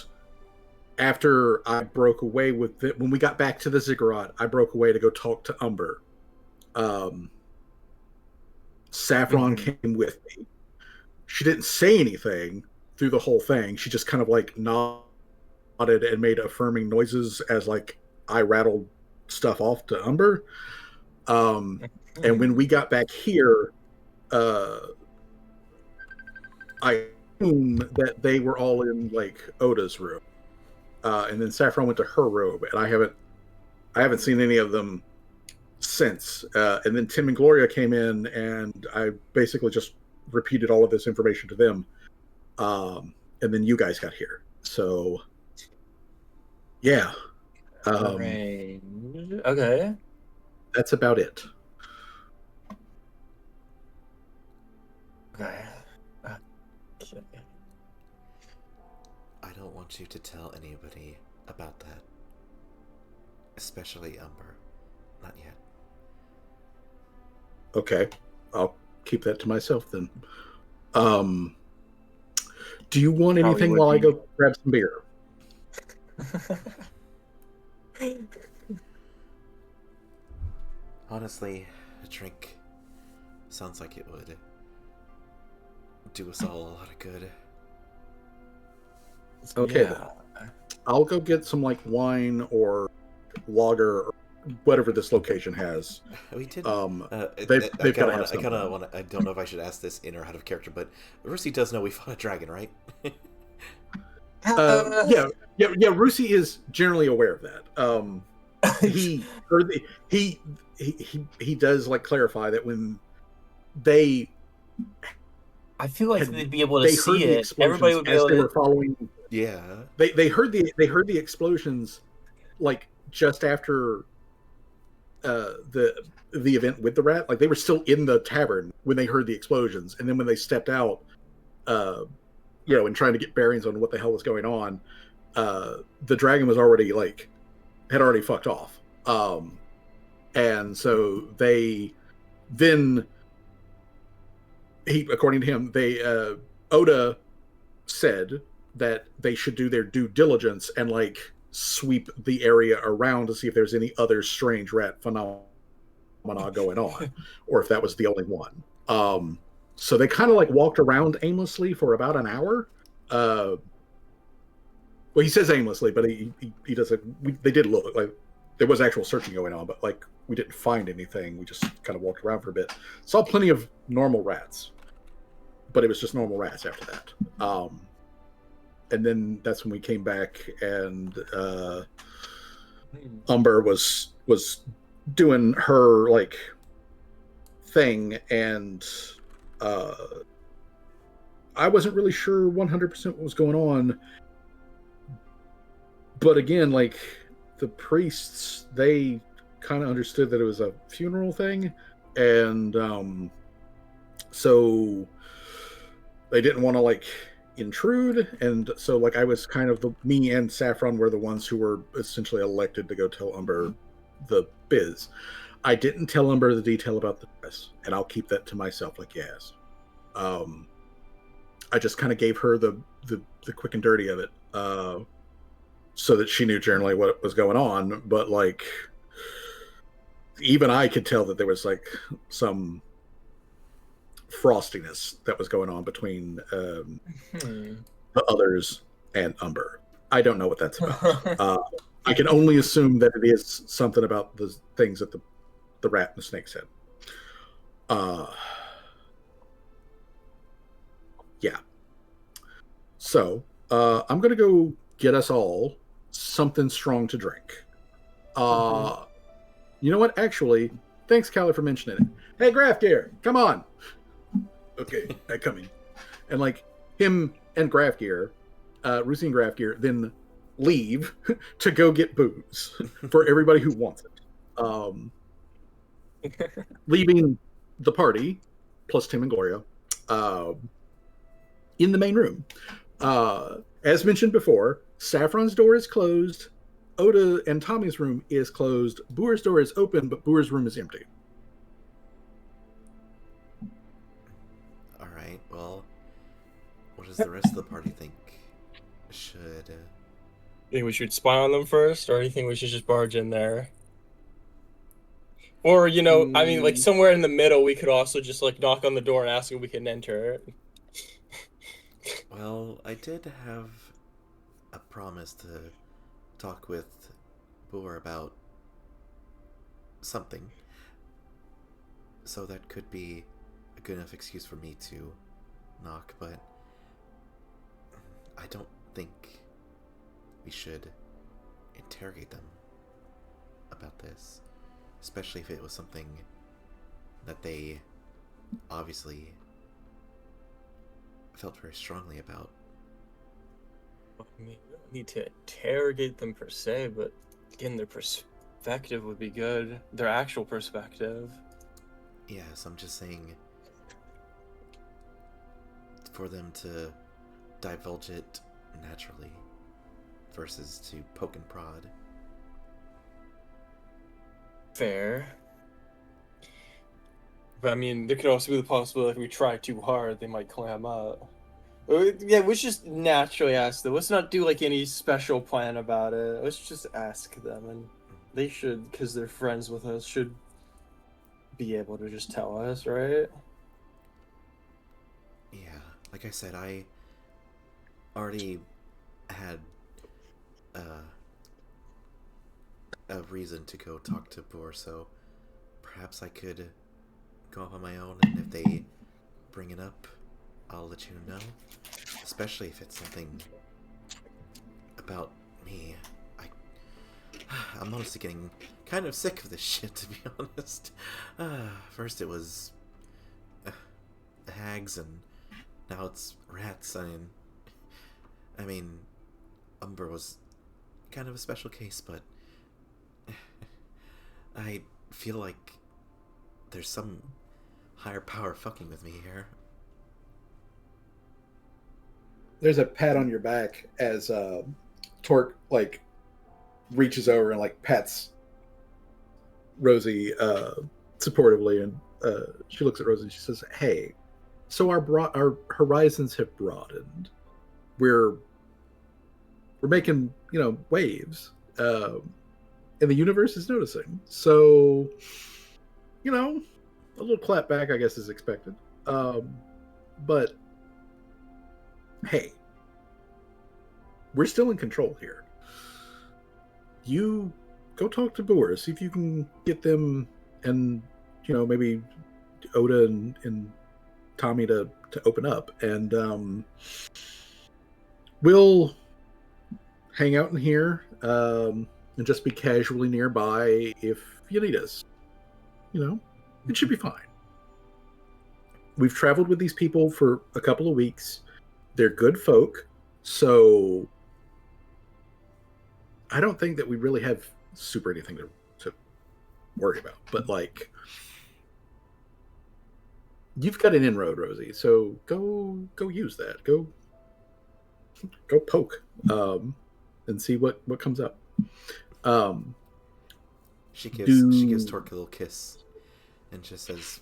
[SPEAKER 1] after I broke away with it, when we got back to the ziggurat, I broke away to go talk to Umber. Saffron came with me. She didn't say anything through the whole thing. She just kind of like nodded and made affirming noises as like I rattled stuff off to Umber. And when we got back here, I assume that they were all in like Oda's room, and then Saffron went to her room, and I haven't seen any of them since. And then Tim and Gloria came in, and I basically just repeated all of this information to them, and then you guys got here. So, yeah,
[SPEAKER 6] okay,
[SPEAKER 1] that's about it.
[SPEAKER 6] Okay.
[SPEAKER 3] I don't want you to tell anybody about that. Especially Umber. Not yet.
[SPEAKER 1] Okay, I'll keep that to myself then. Do you want
[SPEAKER 6] Probably
[SPEAKER 1] anything
[SPEAKER 6] would
[SPEAKER 1] while I
[SPEAKER 6] be.
[SPEAKER 1] go grab some beer?
[SPEAKER 3] Honestly, a drink sounds like it would do us all a lot of good.
[SPEAKER 1] Okay,
[SPEAKER 6] Yeah.
[SPEAKER 1] then. I'll go get some like wine or lager or whatever this location has.
[SPEAKER 3] We did.
[SPEAKER 1] They've got to have
[SPEAKER 3] I kind
[SPEAKER 1] something.
[SPEAKER 3] of want. I don't know if I should ask this in or out of character, but Rusty does know we fought a dragon, right?
[SPEAKER 1] Yeah. Rusi is generally aware of that. He heard he does like clarify that when they
[SPEAKER 6] I feel like
[SPEAKER 1] had,
[SPEAKER 6] they'd be able to
[SPEAKER 1] they heard
[SPEAKER 6] see
[SPEAKER 1] the
[SPEAKER 6] it.
[SPEAKER 1] explosions
[SPEAKER 6] Everybody would be
[SPEAKER 1] as
[SPEAKER 6] able
[SPEAKER 1] they were
[SPEAKER 6] to.
[SPEAKER 1] following.
[SPEAKER 3] Yeah.
[SPEAKER 1] They heard the explosions like just after the event with the rat. Like they were still in the tavern when they heard the explosions, and then when they stepped out, and trying to get bearings on what the hell was going on, the dragon was already had already fucked off. And so according to him, Oda said that they should do their due diligence and sweep the area around to see if there's any other strange rat phenomena going on, or if that was the only one. So they kind of walked around aimlessly for about an hour. Well, he says aimlessly, but he doesn't. They did look like there was actual searching going on, but we didn't find anything. We just kind of walked around for a bit. Saw plenty of normal rats, but it was just normal rats after that. And then that's when we came back, and Umber was doing her thing, and I wasn't really sure 100% what was going on. But again, the priests, they kind of understood that it was a funeral thing, and so they didn't want to intrude, and so I was kind of me and Saffron were the ones who were essentially elected to go tell Umber the biz. I didn't tell Umber the detail about the dress, and I'll keep that to myself like you asked. I just kind of gave her the quick and dirty of it, so that she knew generally what was going on. But even I could tell that there was some frostiness that was going on between the others and Umber. I don't know what that's about. I can only assume that it is something about the things that the rat and the snake said. Yeah. So I'm gonna go get us all something strong to drink. You know what? Actually, thanks, Callie, for mentioning it. Hey, Grafgear, come on. Okay, I'm coming. And him and Grafgear, Rusi and Grafgear, then leave to go get booze for everybody who wants it. Leaving the party, plus Tim and Gloria, in the main room. As mentioned before, Saffron's door is closed. Oda and Tommy's room is closed. Boer's door is open, but Boer's room is empty.
[SPEAKER 3] All right. Well, what does the rest of the party think? Should
[SPEAKER 5] think we should spy on them first, or anything we should just barge in there? Or, I mean, somewhere in the middle, we could also just, knock on the door and ask if we can enter.
[SPEAKER 3] Well, I did have a promise to talk with Boer about something. So that could be a good enough excuse for me to knock, but I don't think we should interrogate them about this. Especially if it was something that they obviously felt very strongly about.
[SPEAKER 6] I mean, we don't need to interrogate them per se, but again, their perspective would be good. Their actual perspective.
[SPEAKER 3] Yes, I'm just saying for them to divulge it naturally versus to poke and prod.
[SPEAKER 6] Fair.
[SPEAKER 5] But I mean, there could also be the possibility if we try too hard, they might clam up.
[SPEAKER 6] Yeah, let's just naturally ask them. Let's not do like any special plan about it. Let's just ask them, and they should, because they're friends with us, should be able to just tell us, right?
[SPEAKER 3] Yeah, like I said, I already had a reason to go talk to Boar, so perhaps I could go off on my own, and if they bring it up, I'll let you know. Especially if it's something about me. I'm honestly getting kind of sick of this shit, to be honest. First it was hags, and now it's rats. I mean, Umber was kind of a special case, but I feel like there's some higher power fucking with me here.
[SPEAKER 1] There's a pat on your back as Torque like reaches over and like pats Rosie supportively, and she looks at Rosie and she says, "Hey, so our horizons have broadened. We're making waves, and the universe is noticing. So a little clap back, I guess, is expected. But hey, we're still in control here. You go talk to Boer, see if you can get them, and maybe Oda and Tommy to open up, and we'll hang out in here and just be casually nearby if you need us. It should be fine. We've traveled with these people for a couple of weeks. They're good folk, so I don't think that we really have super anything to worry about. But like, you've got an inroad, Rosie, so go use that. Go poke and see what comes up.
[SPEAKER 3] She gives Torque a little kiss and just says,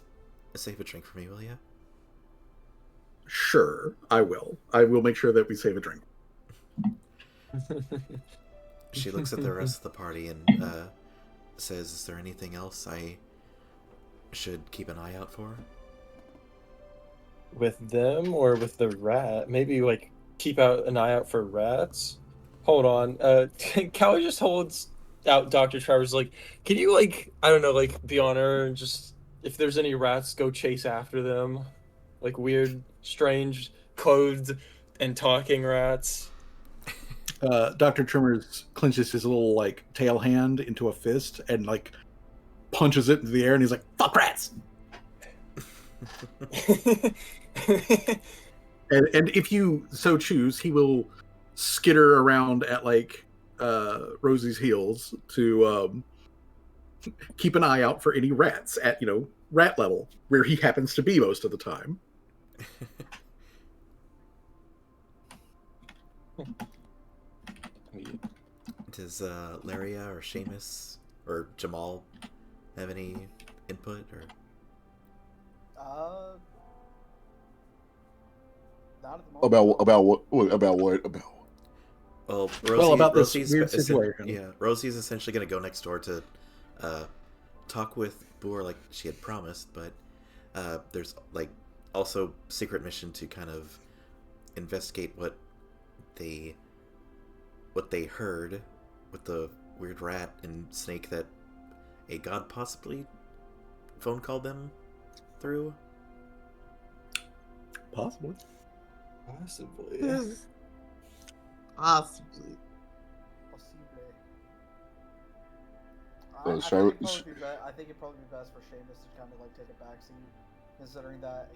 [SPEAKER 3] "Save a drink for me, will you?"
[SPEAKER 1] Sure, I will. I will make sure that we save a drink.
[SPEAKER 3] She looks at the rest of the party and says, "Is there anything else I should keep an eye out for?"
[SPEAKER 6] With them or with the rat? Maybe like keep out an eye out for rats. Hold on. Callie just holds out Dr. Trevor's like, can you I don't know, be on her and just if there's any rats, go chase after them. Like weird, strange, clothed and talking rats.
[SPEAKER 1] Dr. Trimmers clenches his little tail hand into a fist and punches it into the air, and he's like, "Fuck rats!" and if you so choose, he will skitter around at Rosie's heels to keep an eye out for any rats at rat level where he happens to be most of the time.
[SPEAKER 3] Does Laria or Seamus or Jamal have any input or?
[SPEAKER 2] Not at the moment.
[SPEAKER 4] About what?
[SPEAKER 3] Well,
[SPEAKER 1] about this
[SPEAKER 3] Rosie's
[SPEAKER 1] weird situation.
[SPEAKER 3] Yeah, Rosie's essentially going to go next door to talk with Boer like she had promised, but there's also secret mission to kind of investigate what they heard with the weird rat and snake that a god possibly phone called them through.
[SPEAKER 1] Possibly.
[SPEAKER 6] Possibly.
[SPEAKER 7] Possibly.
[SPEAKER 4] Oh,
[SPEAKER 2] I think it'd probably be best for Seamus to kind of take a backseat, considering that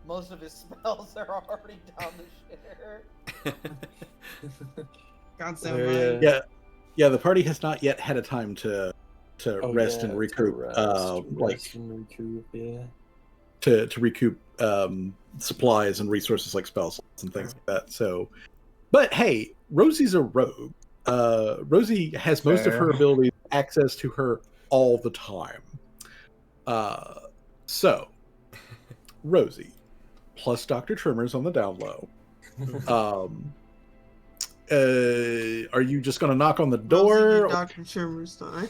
[SPEAKER 2] most of his spells are already down the shitter.
[SPEAKER 7] Can't say
[SPEAKER 1] Yeah. The party has not yet had a time to rest and recoup.
[SPEAKER 6] Rest and recoup, yeah.
[SPEAKER 1] To recoup supplies and resources like spell slots and things like that. So, but hey, Rosie's a rogue. Rosie has most of her abilities access to her all the time. So, Rosie plus Dr. Trimmers on the down low Are you just gonna knock on the
[SPEAKER 7] Rosie,
[SPEAKER 1] door?
[SPEAKER 7] Dr. Trimmer's time.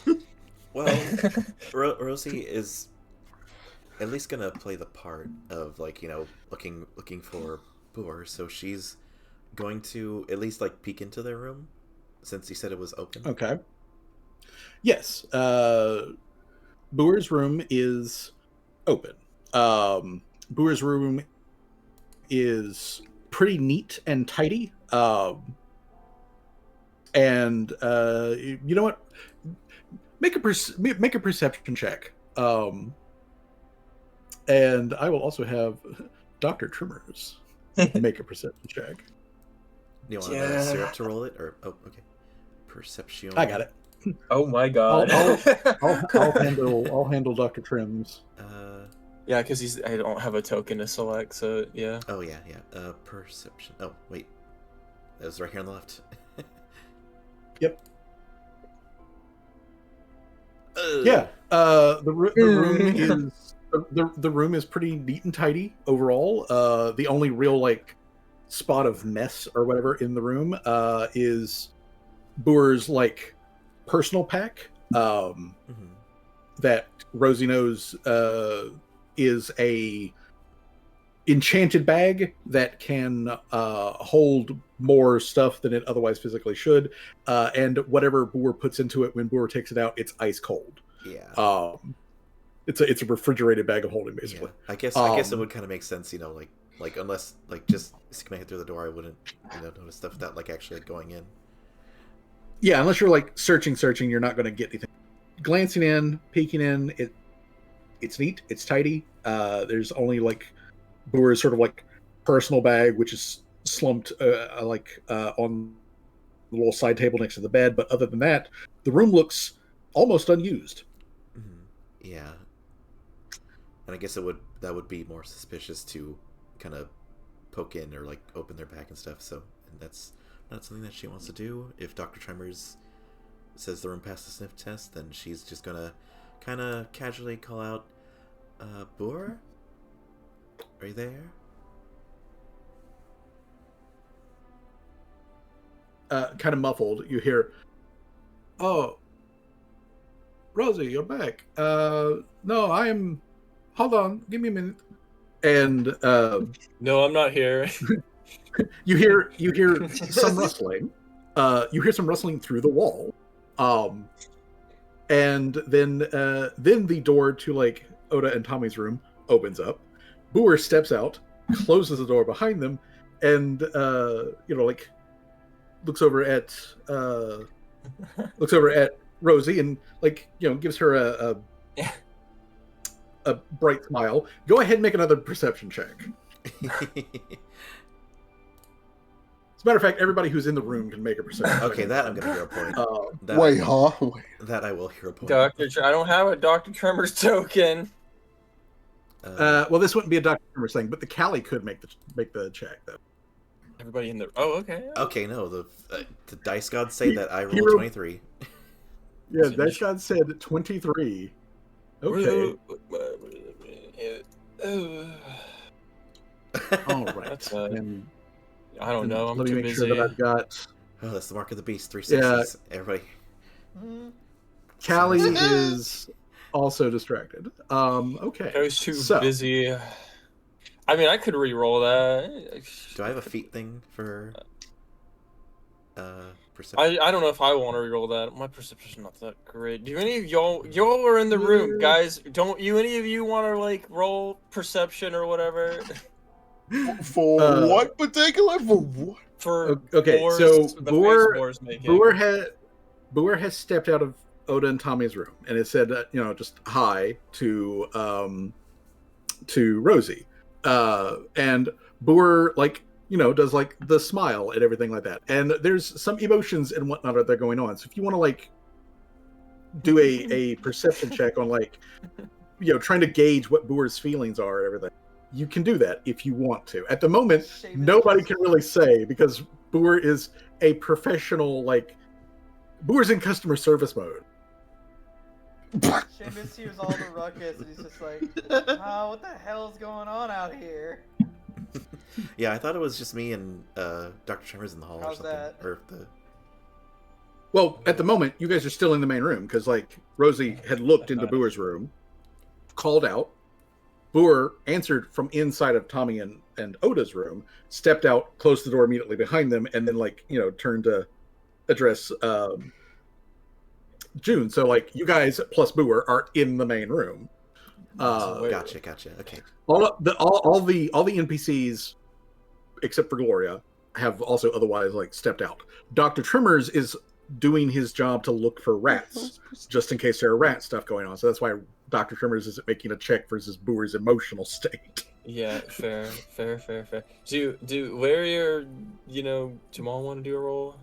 [SPEAKER 3] Well, Rosie is at least gonna play the part of like looking for Boer, so she's going to at least like peek into their room since he said it was open.
[SPEAKER 1] Okay. Yes. Boer's room is open. Boer's room is pretty neat and tidy. And you know what? Make a perception check. And I will also have Dr. Trimmers make a perception check.
[SPEAKER 3] You want syrup to roll it, or okay, perception.
[SPEAKER 1] I got it.
[SPEAKER 6] Oh my god.
[SPEAKER 1] I'll handle Dr. Trims.
[SPEAKER 6] Yeah, because I don't have a token to select, so yeah.
[SPEAKER 3] Oh yeah. Perception. Oh wait, that was right here on the left.
[SPEAKER 1] Yep. Yeah. The room is the room is pretty neat and tidy overall. The only real like spot of mess or whatever in the room is Boer's like personal pack that Rosie knows is a enchanted bag that can hold more stuff than it otherwise physically should, and whatever Boer puts into it when Boer takes it out, it's ice cold.
[SPEAKER 3] Yeah.
[SPEAKER 1] It's a refrigerated bag of holding, basically.
[SPEAKER 3] Yeah. I guess it would kind of make sense, like unless like just sticking my head through the door, I wouldn't notice stuff without like actually going in.
[SPEAKER 1] Yeah, unless you're like searching, you're not going to get anything. Glancing in, peeking in, it's neat, it's tidy. There's only like Boer's sort of like personal bag, which is slumped on the little side table next to the bed. But other than that, the room looks almost unused.
[SPEAKER 3] Yeah, and I guess that would be more suspicious to kind of poke in or like open their bag and stuff. So that's not something that she wants to do. If Dr. Tremors says the room passed the sniff test, then she's just gonna kind of casually call out, Boer? Are you there?
[SPEAKER 1] Kind of muffled, you hear, "Oh, Rosie, you're back." No, I am. Hold on, give me a minute. And
[SPEAKER 5] no, I'm not here.
[SPEAKER 1] you hear some rustling. You hear some rustling through the wall. And then the door to like Oda and Tommy's room opens up. Boer steps out, closes the door behind them, and like looks over at Rosie and like gives her a bright smile. Go ahead and make another perception check. As a matter of fact, everybody who's in the room can make a perception check.
[SPEAKER 3] Okay, that I'm gonna hear a point.
[SPEAKER 4] That
[SPEAKER 3] I will hear a point.
[SPEAKER 6] I don't have a Dr. Tremors token.
[SPEAKER 1] Well, this wouldn't be a Dr. Tremors thing, but the Callie could make the check though.
[SPEAKER 5] Everybody in the. Oh, okay.
[SPEAKER 3] Okay, no, the dice gods say that I rolled 23.
[SPEAKER 1] Yeah, dice gods said 23. Okay. All right. And
[SPEAKER 5] I don't know. I'm
[SPEAKER 1] let me
[SPEAKER 5] too
[SPEAKER 1] make
[SPEAKER 5] busy.
[SPEAKER 1] sure that I've got.
[SPEAKER 3] Oh, that's the mark of the beast. 3 6s. Everybody.
[SPEAKER 1] Callie is also distracted. Okay.
[SPEAKER 5] I was too busy. I mean, I could re-roll that.
[SPEAKER 3] Do I have a feat thing for perception?
[SPEAKER 5] I don't know if I want to re-roll that. My perception's not that great. Do any of y'all are in the room, guys? Don't any of you want to like roll perception or whatever?
[SPEAKER 4] For what particular? For what?
[SPEAKER 5] For
[SPEAKER 1] okay,
[SPEAKER 5] Boer's,
[SPEAKER 1] so Boer has stepped out of Oda and Tommy's room and it said just hi to Rosie, and Boer does like the smile and everything like that, and there's some emotions and whatnot that are going on. So if you want to like do a perception check on like trying to gauge what Boer's feelings are and everything, you can do that if you want to. At the moment, nobody can really say because Boer is a professional. Like Boer's in customer service mode.
[SPEAKER 2] Seamus hears all the ruckus and he's just like, "Oh, what the hell's going on out here?"
[SPEAKER 3] Yeah, I thought it was just me and Dr. Tremors in the hall or
[SPEAKER 2] How's
[SPEAKER 3] something.
[SPEAKER 2] that?
[SPEAKER 3] Or the
[SPEAKER 1] Well, at the moment, you guys are still in the main room because, like, Rosie had looked into Boer's room, called out. Boer answered from inside of Tommy and Oda's room, stepped out, closed the door immediately behind them, and then, like, turned to address June. So, like, you guys plus Boer are in the main room.
[SPEAKER 3] Gotcha. Okay.
[SPEAKER 1] All the NPCs except for Gloria have also otherwise like stepped out. Dr. Tremors is doing his job to look for rats just in case there are rat stuff going on. So that's why Dr. Tremors isn't making a check versus Boer's emotional state.
[SPEAKER 5] Yeah, fair. Do where your Jamal want to do a roll?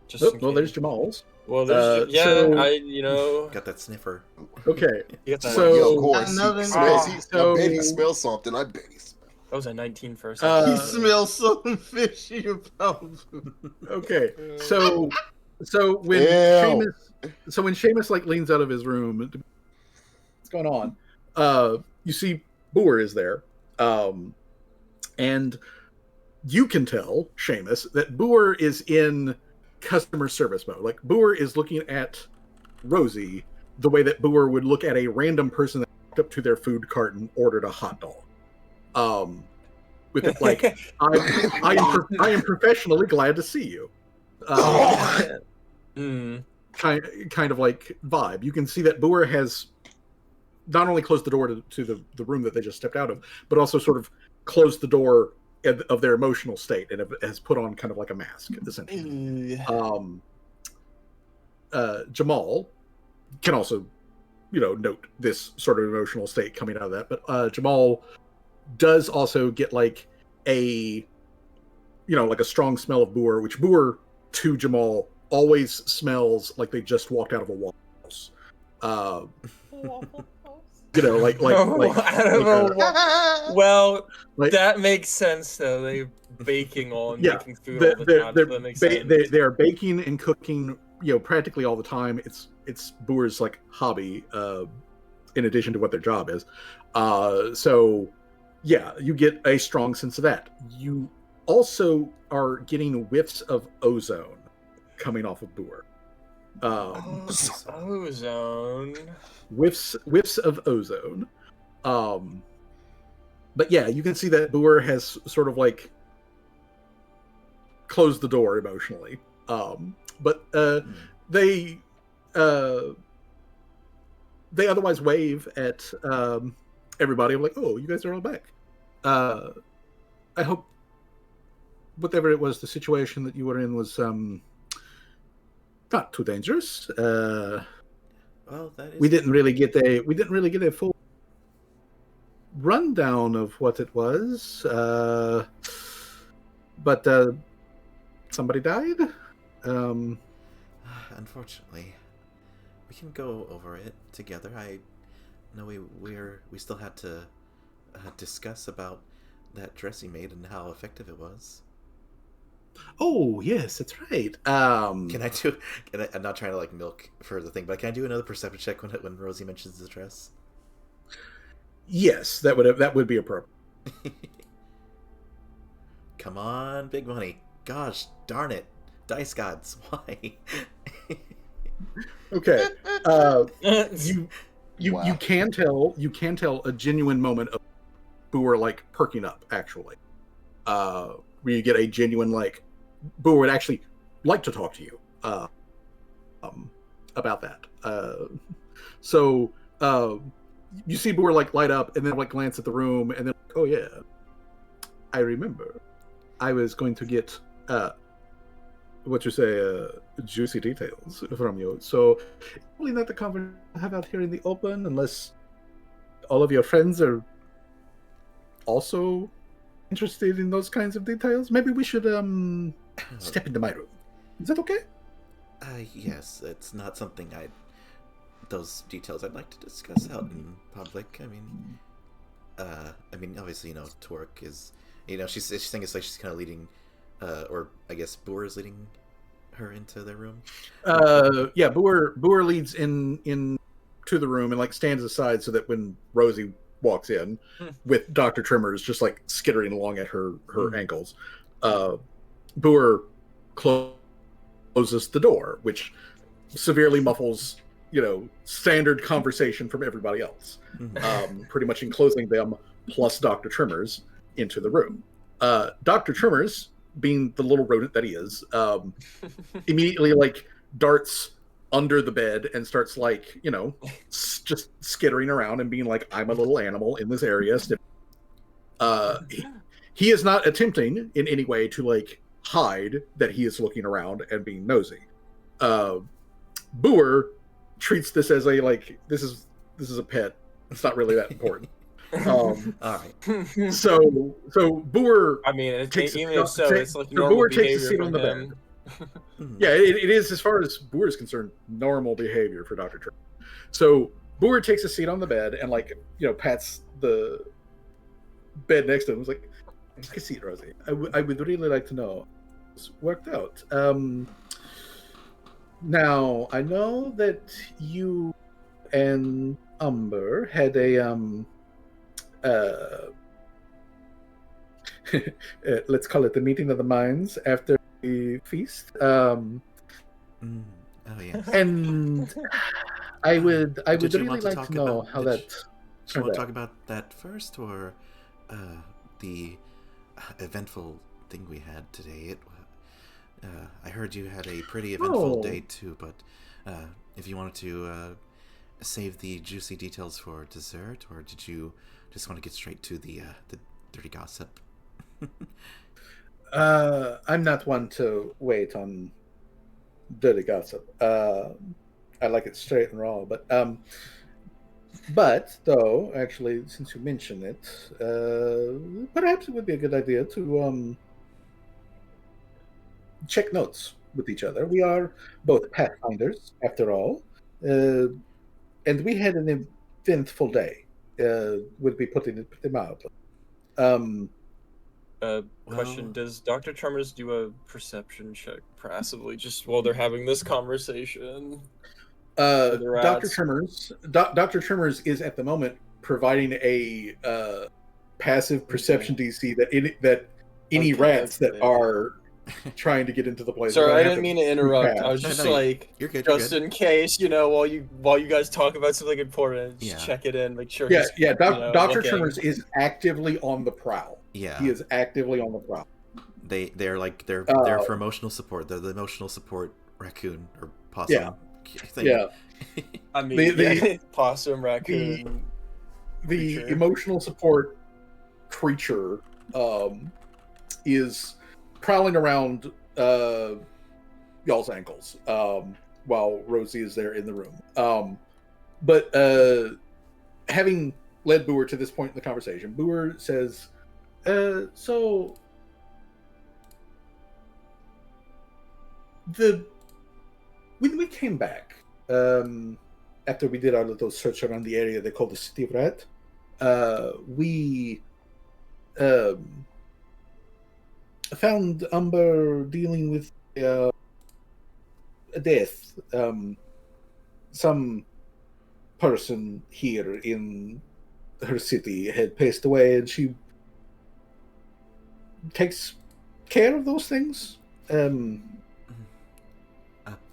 [SPEAKER 5] Just in
[SPEAKER 1] Well,
[SPEAKER 5] case.
[SPEAKER 1] there's Jamal's.
[SPEAKER 5] Well, there's
[SPEAKER 1] so-
[SPEAKER 3] Got that sniffer.
[SPEAKER 1] Okay,
[SPEAKER 5] You got that.
[SPEAKER 1] so
[SPEAKER 4] Yeah, of course.
[SPEAKER 7] Another
[SPEAKER 4] He smells. I
[SPEAKER 1] so-
[SPEAKER 4] bet he smells something. I bet he smells.
[SPEAKER 5] That was a 19 first.
[SPEAKER 7] He smells something fishy about him.
[SPEAKER 1] okay, so when
[SPEAKER 4] Ew.
[SPEAKER 1] Seamus like leans out of his room, what's going on? You see Boer is there, and you can tell Seamus that Boer is in customer service mode. Like Boer is looking at Rosie the way that Boer would look at a random person that walked up to their food cart and ordered a hot dog. With it like I am professionally glad to see you. Kind of like vibe. You can see that Boer has not only closed the door to the room that they just stepped out of, but also sort of closed the door of their emotional state and has put on kind of like a mask, essentially. Jamal can also, note this sort of emotional state coming out of that, but Jamal does also get like a, like a strong smell of Boer, which Boer to Jamal always smells like they just walked out of a Waffle House. Like
[SPEAKER 5] I don't know. Well,
[SPEAKER 1] like,
[SPEAKER 5] that makes sense though. They baking on making food all the time. So that makes sense.
[SPEAKER 1] they are baking and cooking, practically all the time. It's Boer's like hobby, in addition to what their job is. So yeah, you get a strong sense of that. You also are getting whiffs of ozone coming off of Boer.
[SPEAKER 5] Ozone.
[SPEAKER 1] Whiffs of ozone. But yeah, you can see that Boer has sort of like closed the door emotionally. But they otherwise wave at everybody. I'm like, oh, you guys are all back. I hope whatever it was, the situation that you were in was not too dangerous.
[SPEAKER 3] Well, that is.
[SPEAKER 1] We didn't really get a full rundown of what it was, but somebody died.
[SPEAKER 3] Unfortunately, we can go over it together. I know we still had to discuss about that dress you made and how effective it was.
[SPEAKER 1] Oh yes, that's right.
[SPEAKER 3] Can I do? I'm not trying to like milk for the thing, but can I do another perception check when Rosie mentions the dress?
[SPEAKER 1] Yes, that would be appropriate.
[SPEAKER 3] Come on, big money! Gosh darn it, dice gods, why?
[SPEAKER 1] Okay, you
[SPEAKER 4] Wow.
[SPEAKER 1] can tell a genuine moment of Boer like perking up actually, where you get a genuine like Boer would actually like to talk to you about that. So you see Boer like light up and then like glance at the room and then oh yeah, I remember. I was going to get juicy details from you. So probably not the conversation to have out here in the open unless all of your friends are also interested in those kinds of details. Maybe we should step into my room. Is that okay?
[SPEAKER 3] Yes, it's not something those details I'd like to discuss out in public. I mean, obviously, Torque is, she's saying it's like she's kind of leading, or I guess Boer is leading her into their room. Boer
[SPEAKER 1] Boer leads in to the room and like stands aside so that when Rosie walks in with Dr. Trimmers just like skittering along at her ankles. Boer closes the door, which severely muffles, standard conversation from everybody else, pretty much enclosing them plus Dr. Trimmers into the room. Dr. Trimmers, being the little rodent that he is, immediately like darts under the bed and starts like, just skittering around and being like, I'm a little animal in this area. He is not attempting in any way to like hide that he is looking around and being nosy. Boer treats this as a like, this is a pet. It's not really that important.
[SPEAKER 3] All right.
[SPEAKER 1] So Boer.
[SPEAKER 5] I mean, it's like
[SPEAKER 1] Boer
[SPEAKER 5] normal
[SPEAKER 1] takes a seat
[SPEAKER 5] behavior
[SPEAKER 1] on
[SPEAKER 5] for
[SPEAKER 1] the
[SPEAKER 5] him.
[SPEAKER 1] bed. Yeah, it is, as far as Boer is concerned, normal behavior for Dr. Trimmer. So Boer takes a seat on the bed and like, pats the bed next to him. He's like, take a seat, Rosie. I would really like to know how this worked out. Now I know that you and Umber had a let's call it the meeting of the minds after the feast.
[SPEAKER 3] Oh yes.
[SPEAKER 1] And I would
[SPEAKER 3] Did you
[SPEAKER 1] really
[SPEAKER 3] want to
[SPEAKER 1] like
[SPEAKER 3] talk
[SPEAKER 1] to know
[SPEAKER 3] about-
[SPEAKER 1] how
[SPEAKER 3] did
[SPEAKER 1] that
[SPEAKER 3] you- Do you
[SPEAKER 1] turned
[SPEAKER 3] want to
[SPEAKER 1] out.
[SPEAKER 3] talk about that first, or the eventful thing we had today? I heard you had a pretty eventful day too, but if you wanted to save the juicy details for dessert, or did you just want to get straight to the dirty gossip?
[SPEAKER 1] I'm not one to wait on dirty gossip. I like it straight and raw, but though, actually, since you mention it, perhaps it would be a good idea to check notes with each other. We are both pathfinders, after all, and we had an eventful day. Would be putting it mildly.
[SPEAKER 5] Question: does Dr. Tremors do a perception check, passively, just while they're having this conversation?
[SPEAKER 1] Dr. Trimmers is at the moment providing a passive perception DC that any
[SPEAKER 5] Okay,
[SPEAKER 1] rats that
[SPEAKER 5] okay.
[SPEAKER 1] are trying to get into the place.
[SPEAKER 5] Sorry, I didn't mean to interrupt. I was
[SPEAKER 3] No,
[SPEAKER 5] just
[SPEAKER 3] no,
[SPEAKER 5] like,
[SPEAKER 3] you're good. You're
[SPEAKER 5] just
[SPEAKER 3] good.
[SPEAKER 5] in case, while you guys talk about something important, just
[SPEAKER 3] Yeah.
[SPEAKER 5] check it in, make sure.
[SPEAKER 1] Yeah,
[SPEAKER 5] he's,
[SPEAKER 1] yeah. Dr.
[SPEAKER 5] looking.
[SPEAKER 1] Trimmers is actively on the prowl.
[SPEAKER 3] Yeah.
[SPEAKER 1] He is actively on the prowl.
[SPEAKER 3] They're for emotional support. They're the emotional support raccoon or possum.
[SPEAKER 1] Yeah.
[SPEAKER 3] Thing.
[SPEAKER 1] Yeah.
[SPEAKER 5] I mean,
[SPEAKER 1] The
[SPEAKER 5] possum, raccoon.
[SPEAKER 1] The
[SPEAKER 5] creature.
[SPEAKER 1] emotional support creature is prowling around y'all's ankles while Rosie is there in the room. But having led Boer to this point in the conversation, Boer says, so when we came back, after we did our little search around the area they call the City of Rat, we found Umber dealing with a death. Some person here in her city had passed away, and she takes care of those things. I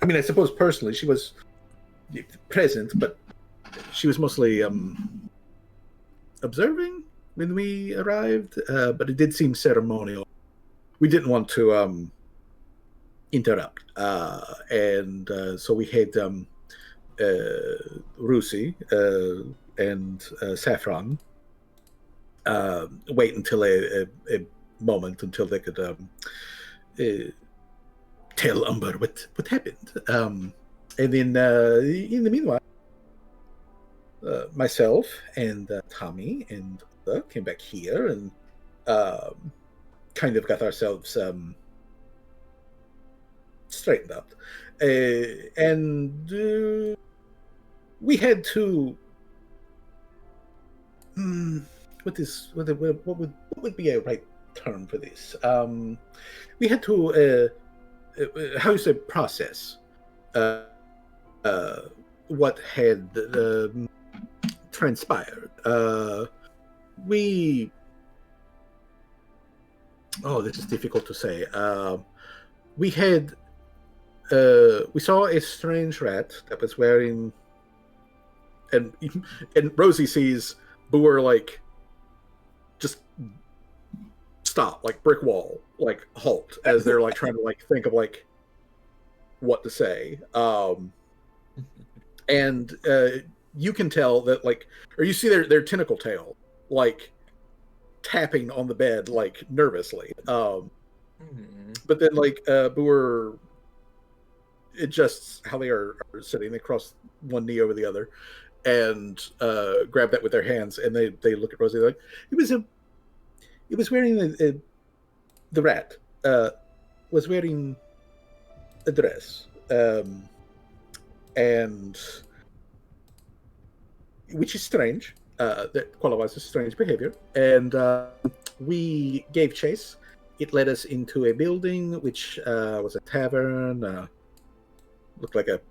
[SPEAKER 1] mean, I suppose personally she was present, but she was mostly observing when we arrived. But it did seem ceremonial. We didn't want to interrupt, and so we had Rusi and Saffron wait until a moment until they could tell Umber what happened. And then in the meanwhile, myself and Tommy and came back here and kind of got ourselves straightened up. And we had to what would be a right term for this? We had to how you say process what had transpired. we. Oh, this is difficult to say. We had. We saw a strange rat that was wearing. And Rosie sees Boer like just stop, like brick wall, like halt, as they're like trying to like think of like what to say. And you can tell that like, or you see their tentacle tail like tapping on the bed like nervously. But then like Boer adjusts how they are sitting. They cross one knee over the other and grab that with their hands, and they look at Rosie like it was wearing the rat was wearing a dress, and which is strange. That qualifies as strange behavior, and we gave chase. It led us into a building which was a tavern. Looked like a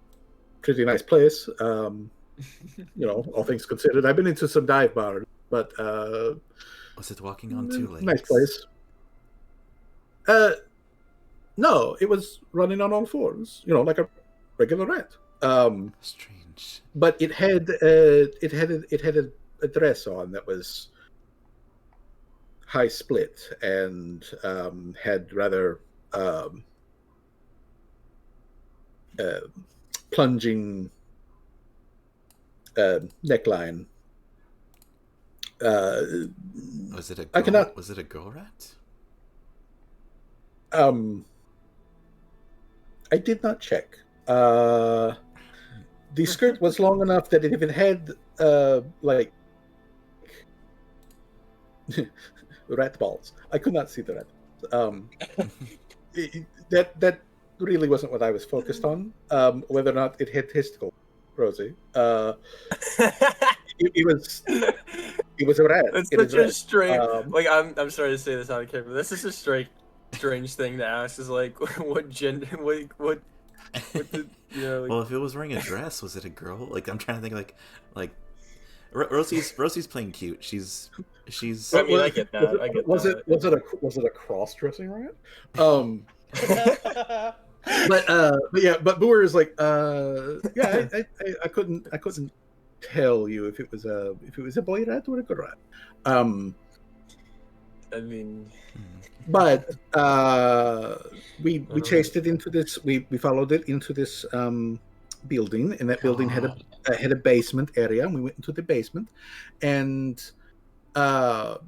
[SPEAKER 1] pretty nice place. All things considered. I've been into some dive bars, but
[SPEAKER 3] was it walking on two legs?
[SPEAKER 1] Nice place. No, it was running on all fours. Like a regular rat.
[SPEAKER 3] Strange.
[SPEAKER 1] But it had a dress on that was high split and had rather plunging neckline.
[SPEAKER 3] Was it a girl? Was it a girl rat?
[SPEAKER 1] I did not check. The skirt was long enough that if it had like rat balls, I could not see the rat. That really wasn't what I was focused on. Whether or not it had testicle, Rosie. It was a rat.
[SPEAKER 6] It's such a strange. I'm sorry to say this out of camera. This is a strange thing to ask. Is like what gender? What
[SPEAKER 3] Well, if it was wearing a dress, was it a girl? Like I'm trying to think. Like Rosie's playing cute. She's.
[SPEAKER 6] I mean, I get that.
[SPEAKER 1] Was it a cross-dressing rat? But Boer is like, I couldn't tell you if it was a boy rat or a girl rat.
[SPEAKER 6] I mean,
[SPEAKER 1] but we chased it into this. We followed it into this building, and that building had a basement area. And we went into the basement, and Boer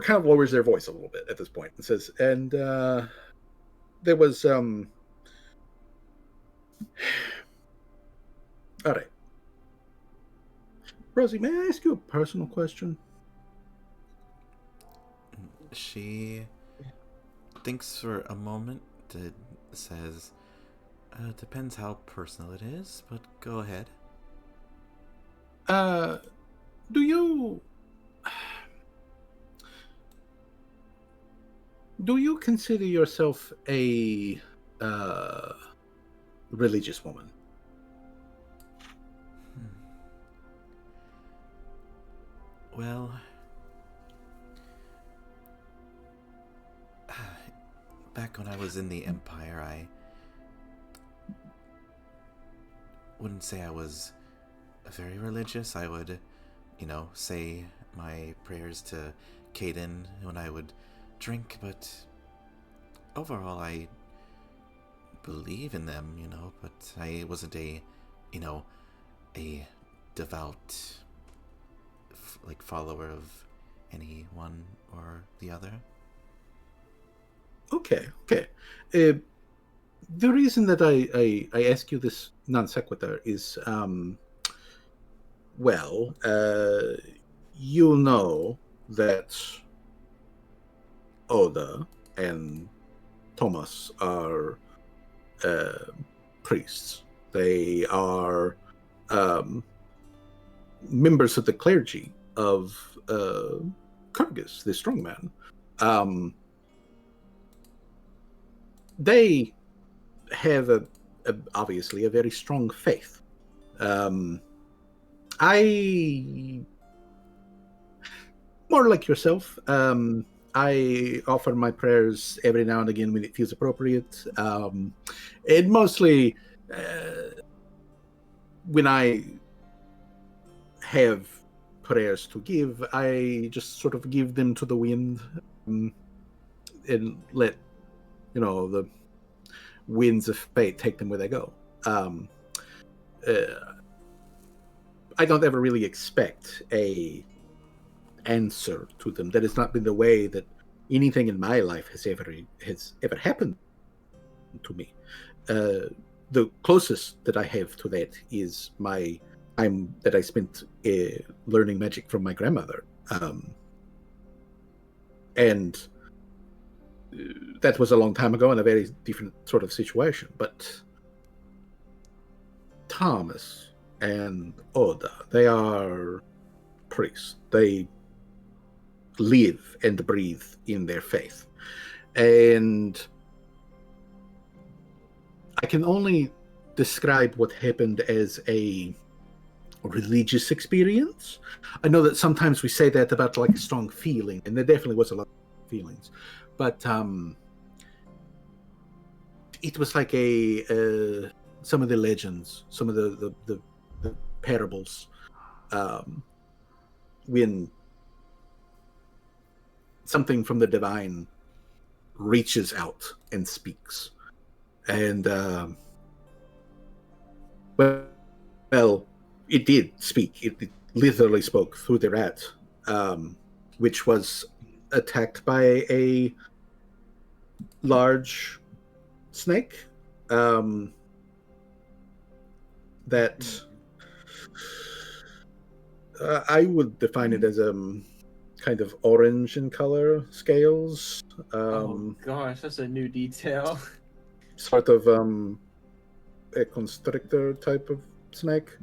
[SPEAKER 1] kind of lowers their voice a little bit at this point and says, and there was all right. Rosie, may I ask you a personal question?
[SPEAKER 3] She thinks for a moment, says, depends how personal it is, but go ahead.
[SPEAKER 1] Do you consider yourself a religious woman?
[SPEAKER 3] Well, back when I was in the Empire, I wouldn't say I was very religious. I would, say my prayers to Caden when I would drink, but overall I believe in them, but I wasn't a devout follower of any one or the other.
[SPEAKER 1] Okay. The reason that I ask you this non sequitur is, you know that Oda and Thomas are priests. They are members of the clergy of Kyrgyz, the strongman. They have obviously a very strong faith. I more like yourself. I offer my prayers every now and again when it feels appropriate. And mostly when I have prayers to give, I just sort of give them to the wind and let, the winds of fate take them where they go. I don't ever really expect a answer to them. That has not been the way that anything in my life has ever happened to me. The closest that I have to that is my time that I spent learning magic from my grandmother, and that was a long time ago in a very different sort of situation. But Thomas and Oda, they are priests. They live and breathe in their faith. And I can only describe what happened as a religious experience. I know that sometimes we say that about like a strong feeling, and there definitely was a lot of feelings. But it was like some of the legends, some of the parables, when something from the divine reaches out and speaks. And well, it did speak. It literally spoke through the rat, which was attacked by a large snake that I would define it as kind of orange in color, scales.
[SPEAKER 6] Oh gosh, that's a new detail.
[SPEAKER 1] Sort of a constrictor type of snake.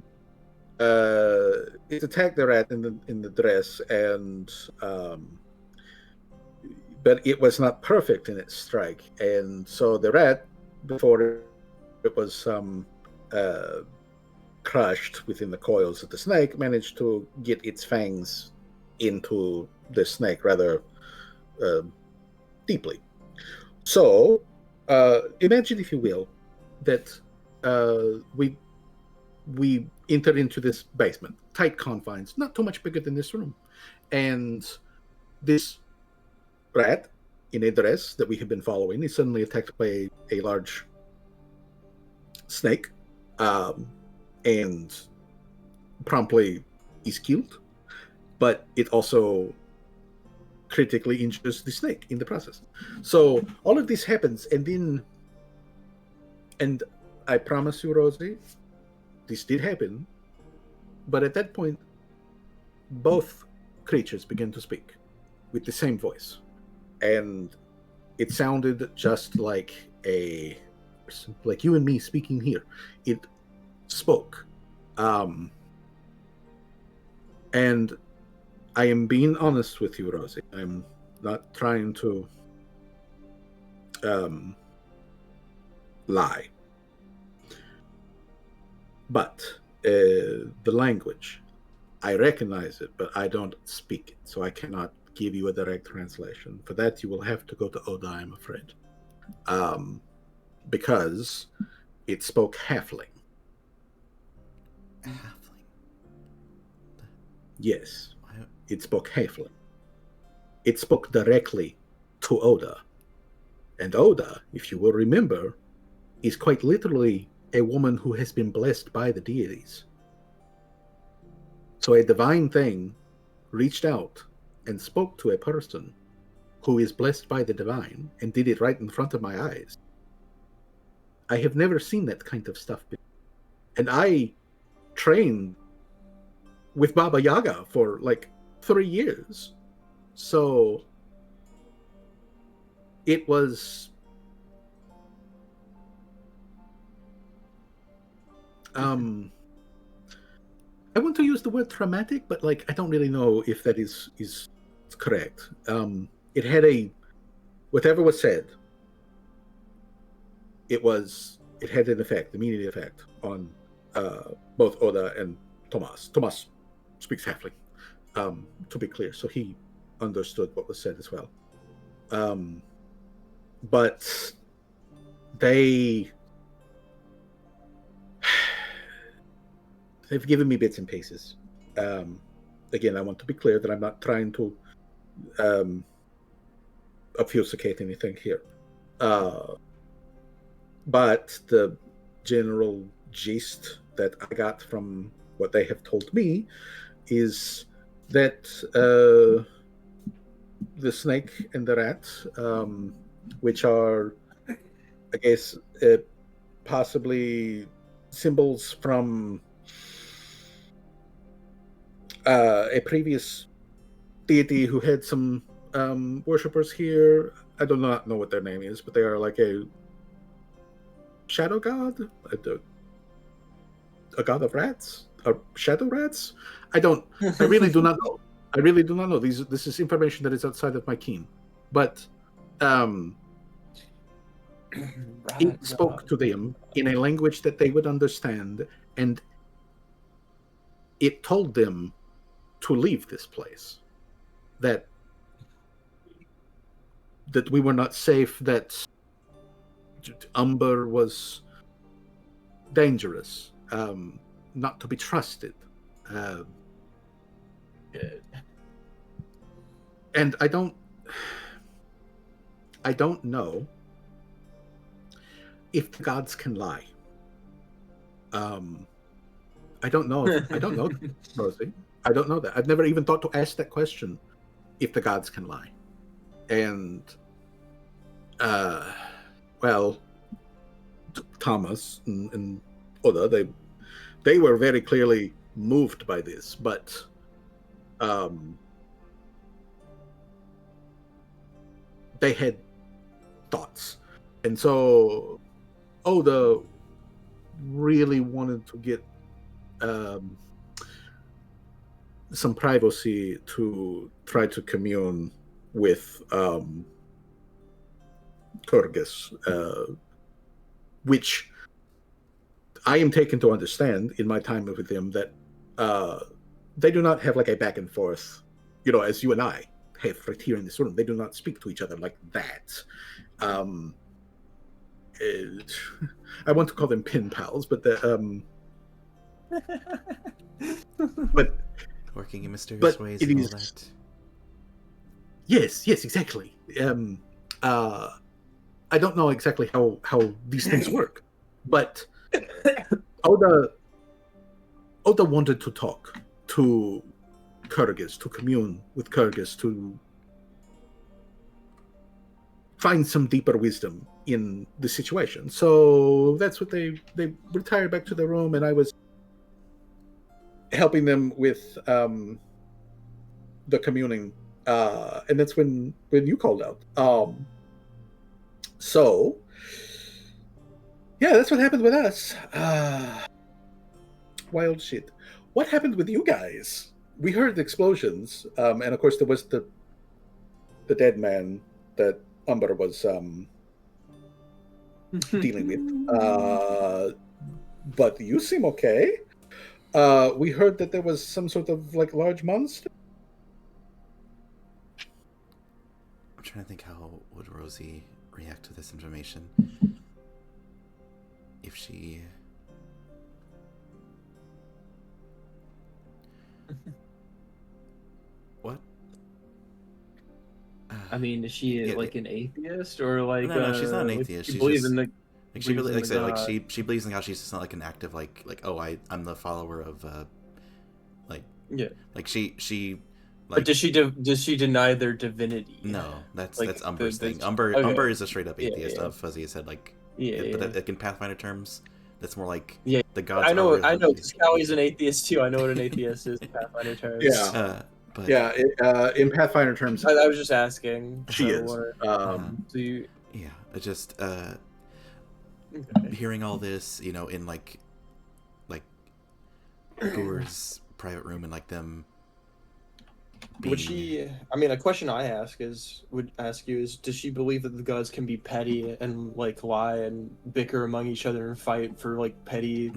[SPEAKER 1] It attacked the rat in the dress, and but it was not perfect in its strike, and so the rat, before it was crushed within the coils of the snake, managed to get its fangs into the snake rather deeply. So imagine, if you will, that we enter into this basement, tight confines, not too much bigger than this room, and this rat in a dress that we have been following is suddenly attacked by a large snake, and promptly is killed, but it also critically injures the snake in the process. So all of this happens, and I promise you, Rosie, this did happen, but at that point, both creatures began to speak with the same voice, and it sounded just like like you and me speaking here. It spoke, and I am being honest with you, Rosie. I'm not trying to lie. But the language, I recognize it, but I don't speak it, so I cannot give you a direct translation. For that, you will have to go to Oda, I'm afraid. Because it spoke Halfling.
[SPEAKER 3] Halfling?
[SPEAKER 1] Yes, it spoke Halfling. It spoke directly to Oda. And Oda, if you will remember, is quite literally a woman who has been blessed by the deities. So a divine thing reached out and spoke to a person who is blessed by the divine and did it right in front of my eyes. I have never seen that kind of stuff before. And I trained with Baba Yaga for like 3 years. So it was I want to use the word traumatic, but like I don't really know if that is correct. It had whatever was said, it had an effect, immediate effect on both Oda and Tomas speaks Halfling, to be clear, so he understood what was said as well. But they've given me bits and pieces. Again, I want to be clear that I'm not trying to obfuscate anything here. But the general gist that I got from what they have told me is that the snake and the rat, which are, I guess, possibly symbols from a previous deity who had some worshippers here. I do not know what their name is, but they are like a shadow god, a god of rats, or shadow rats. I really do not know. I really do not know. This is information that is outside of my keen, but it spoke to them in a language that they would understand, and it told them to leave this place. That we were not safe. That Umber was dangerous, not to be trusted. And I don't know if the gods can lie. I don't know, Rosie. I don't know that. I've never even thought to ask that question, if the gods can lie. And well, Thomas and Oda, they were very clearly moved by this, but they had thoughts, and so Oda really wanted to get some privacy to try to commune with Kyrgyz, which I am taken to understand in my time with them that they do not have like a back and forth, as you and I have right here in this room. They do not speak to each other like that. I want to call them pen pals, but but
[SPEAKER 3] working in mysterious ways and all that.
[SPEAKER 1] Yes, exactly. I don't know exactly how these things work, but Oda wanted to talk to Kyrgyz, to commune with Kyrgyz, to find some deeper wisdom in the situation. So that's what they retired back to the room, and I was helping them with the communing, and that's when you called out. So yeah, that's what happened with us. Wild shit. What happened with you guys? We heard explosions, and of course there was the dead man that Umber was dealing with. But you seem okay. We heard that there was some sort of like large monster.
[SPEAKER 3] I'm trying to think, how would Rosie react to this information if she what?
[SPEAKER 6] I mean, is she like an atheist, or like?
[SPEAKER 3] No, she's not an atheist. She believes in the. Like she believes, she believes in God. She's just not like an active like I'm the follower of like she. Like,
[SPEAKER 6] but does she deny their divinity?
[SPEAKER 3] No, that's Umber's thing. Umber is a straight up atheist. Fuzzy has said like in Pathfinder terms, that's more like the gods.
[SPEAKER 6] I know. Callie's an atheist too. I know what an atheist is in Pathfinder terms.
[SPEAKER 1] In Pathfinder terms,
[SPEAKER 6] I was just asking.
[SPEAKER 1] She is.
[SPEAKER 6] Do you?
[SPEAKER 3] Yeah, I just hearing all this, in like Gore's private room and like them.
[SPEAKER 5] Would she? I mean, a question I would ask you is, does she believe that the gods can be petty and like lie and bicker among each other and fight for like petty,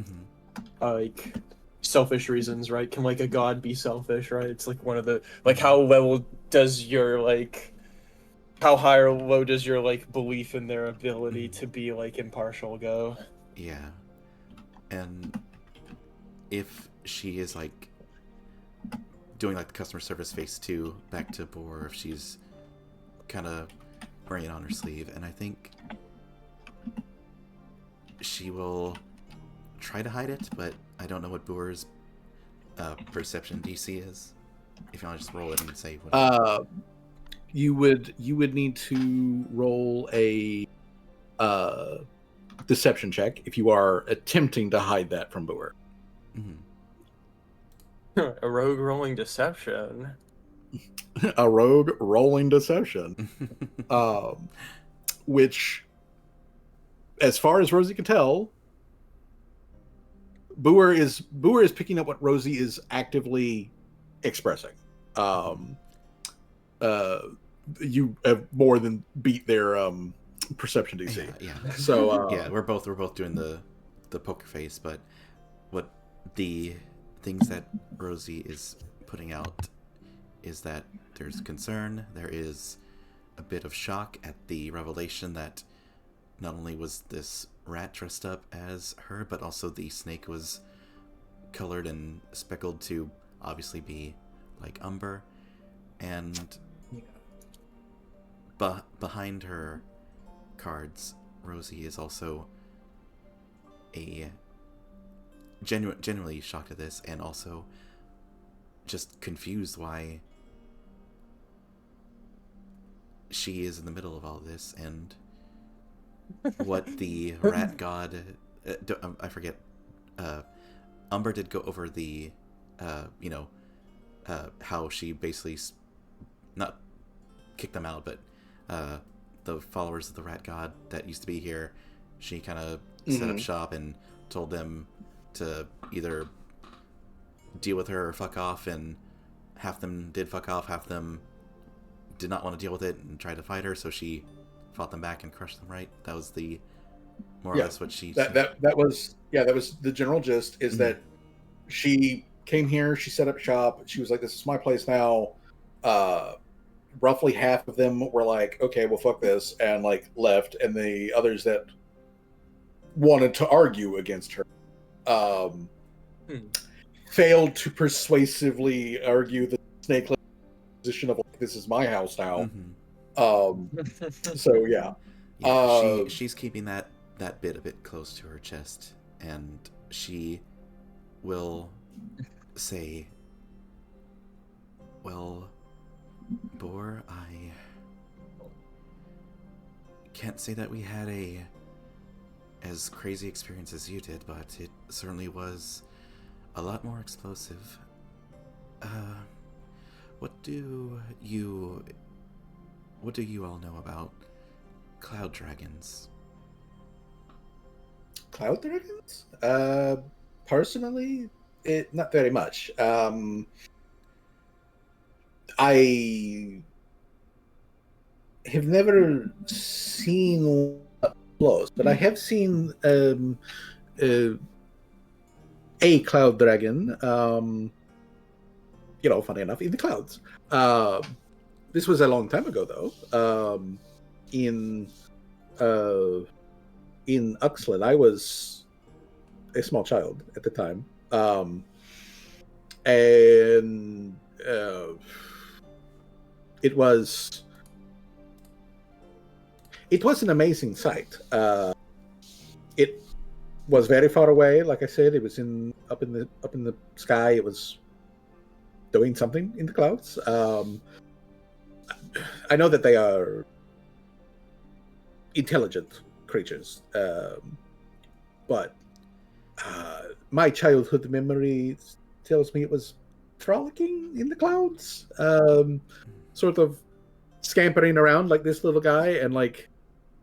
[SPEAKER 5] like selfish reasons, right? Can like a god be selfish, right? It's like one of the like how well does your like how high or low does your like belief in their ability to be like impartial go?
[SPEAKER 3] Yeah. And if she is like doing like the customer service face too, back to Boar, if she's kind of wearing it on her sleeve, and I think she will try to hide it, but I don't know what Boar's perception DC is. If you want to just roll it and say what.
[SPEAKER 1] You would need to roll a deception check if you are attempting to hide that from Boer.
[SPEAKER 6] A rogue rolling deception.
[SPEAKER 1] A rogue rolling deception, which, as far as Rosie can tell, Boer is picking up what Rosie is actively expressing. You have more than beat their perception DC.
[SPEAKER 3] Yeah.
[SPEAKER 1] So
[SPEAKER 3] yeah, we're both doing the poker face, but what the things that Rosie is putting out is that there's concern, there is a bit of shock at the revelation that not only was this rat dressed up as her, but also the snake was colored and speckled to obviously be like umber, and behind her cards, Rosie is also a genuinely shocked at this, and also just confused why she is in the middle of all this, and what the rat god I forget, Umber did go over the how she basically not kicked them out, but the followers of the rat god that used to be here, she kind of set up shop and told them to either deal with her or fuck off, and half them did fuck off, half them did not want to deal with it and tried to fight her, so she fought them back and crushed them, right? That was the more or less what she
[SPEAKER 1] that was the general gist, is that she came here, she set up shop, she was like, this is my place now. Roughly half of them were like, okay, well, fuck this, and like left, and the others that wanted to argue against her failed to persuasively argue the snake position of like, this is my house now. So yeah,
[SPEAKER 3] she's keeping that bit a bit close to her chest, and she will say, well, Boar, I can't say that we had a as crazy experience as you did, but it certainly was a lot more explosive. What do you all know about cloud dragons?
[SPEAKER 1] Cloud dragons? Personally, not very much. I have never seen one up close, but I have seen a cloud dragon. Funny enough, in the clouds. This was a long time ago, though. In Uxland, I was a small child at the time, and it was an amazing sight. It was very far away. Like I said, it was up in the sky. It was doing something in the clouds. I know that they are intelligent creatures, but my childhood memory tells me it was frolicking in the clouds, sort of scampering around like this little guy, and like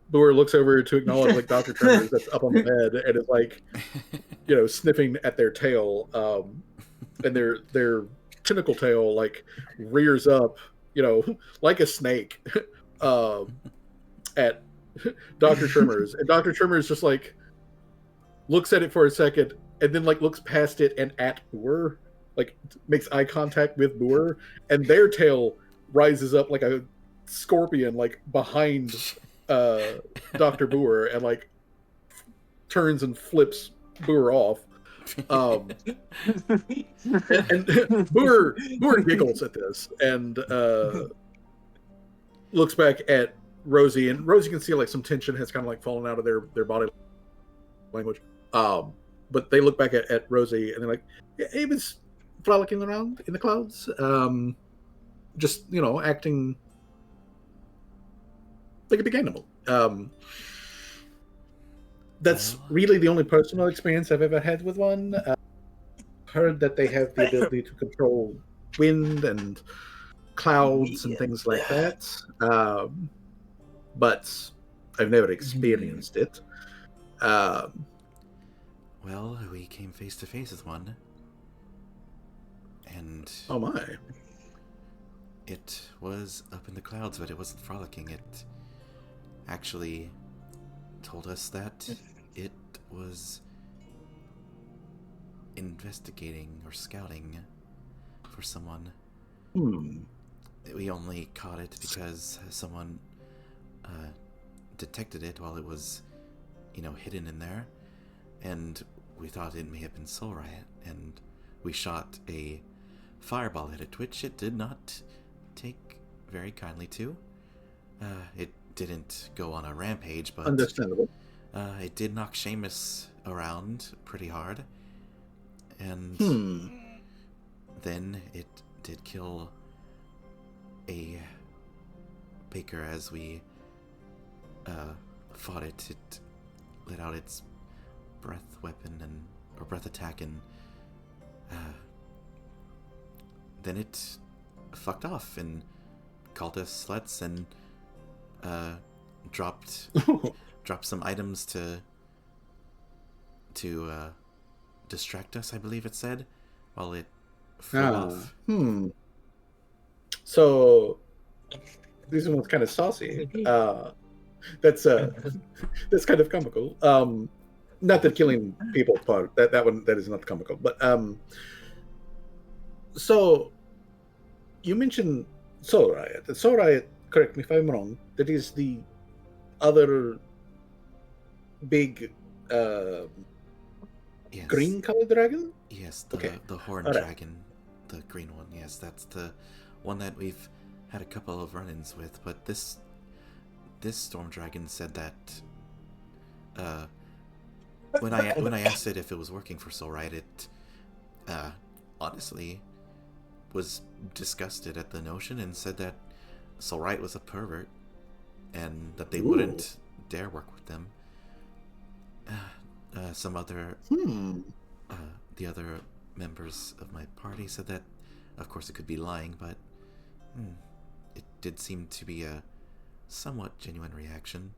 [SPEAKER 1] Boer looks over to acknowledge like Dr. Tremors that's up on the bed, and is like, sniffing at their tail, and their tentacle tail like rears up, like a snake, at Dr. Tremors, and Dr. Tremors just like looks at it for a second, and then like looks past it and at Boer, like makes eye contact with Boer, and their tail rises up like a scorpion, like behind Dr. Boer, and like turns and flips Boer off. And Boer giggles at this and looks back at Rosie, and Rosie can see like some tension has kind of like fallen out of their body language. But they look back at Rosie and they're like, yeah, he was frolicking around in the clouds, just acting like a big animal. That's really the only personal experience I've ever had with one. Heard that they have the ability to control wind and clouds and things like that, but I've never experienced it.
[SPEAKER 3] Well, we came face to face with one, and
[SPEAKER 1] oh my!
[SPEAKER 3] It was up in the clouds, but it wasn't frolicking. It actually told us that it was investigating or scouting for someone. We only caught it because someone detected it while it was, hidden in there, and we thought it may have been Soul Riot, and we shot a fireball at it, which it did not take very kindly to. It didn't go on a rampage, but
[SPEAKER 1] understandable.
[SPEAKER 3] It did knock Seamus around pretty hard, and then it did kill a baker as we fought it. It let out its breath weapon or breath attack, and then it fucked off and called us sluts and dropped some items to distract us, I believe it said, while it flew off.
[SPEAKER 1] So this one's kind of saucy. That's kind of comical. Not the killing people part. That one that is not comical. But so you mentioned Soul Riot. Soul Riot, correct me if I'm wrong, that is the other big
[SPEAKER 3] Yes.
[SPEAKER 1] green colored dragon?
[SPEAKER 3] Yes,
[SPEAKER 1] Okay.
[SPEAKER 3] the horn
[SPEAKER 1] All right.
[SPEAKER 3] dragon, the green one. Yes, that's the one that we've had a couple of run-ins with. But this storm dragon said that when I asked it if it was working for Soul Riot, it honestly was disgusted at the notion and said that Soul Riot was a pervert and that they wouldn't dare work with them. Some other the other members of my party said that, of course, it could be lying, but it did seem to be a somewhat genuine reaction.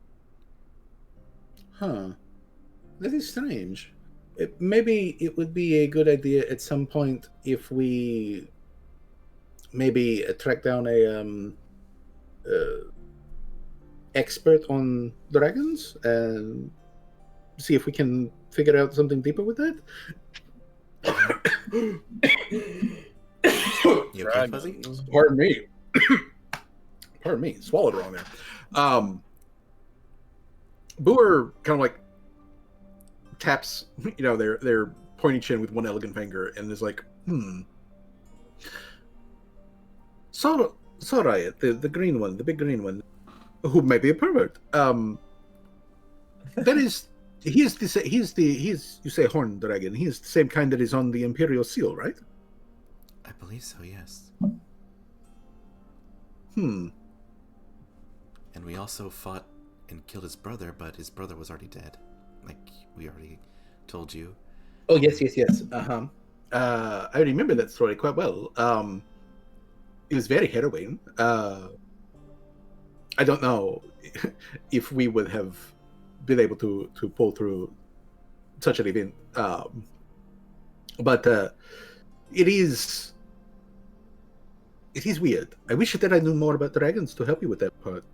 [SPEAKER 1] Huh. That is strange. Maybe it would be a good idea at some point if we maybe track down a expert on dragons and see if we can figure out something deeper with that.
[SPEAKER 3] You okay, Fuzzy?
[SPEAKER 1] Pardon me. Pardon me. Swallowed wrong there. Boer kind of like taps, their pointy chin with one elegant finger and is like, Soul Riot, the green one, the big green one, who may be a pervert. That is, he's you say horn dragon. He is the same kind that is on the Imperial Seal, right?
[SPEAKER 3] I believe so, yes.
[SPEAKER 1] And
[SPEAKER 3] we also fought and killed his brother, but his brother was already dead, like we already told you.
[SPEAKER 1] Oh yes. I remember that story quite well. It was very harrowing. I don't know if we would have been able to pull through such an event, but it is weird. I wish that I knew more about dragons to help you with that part,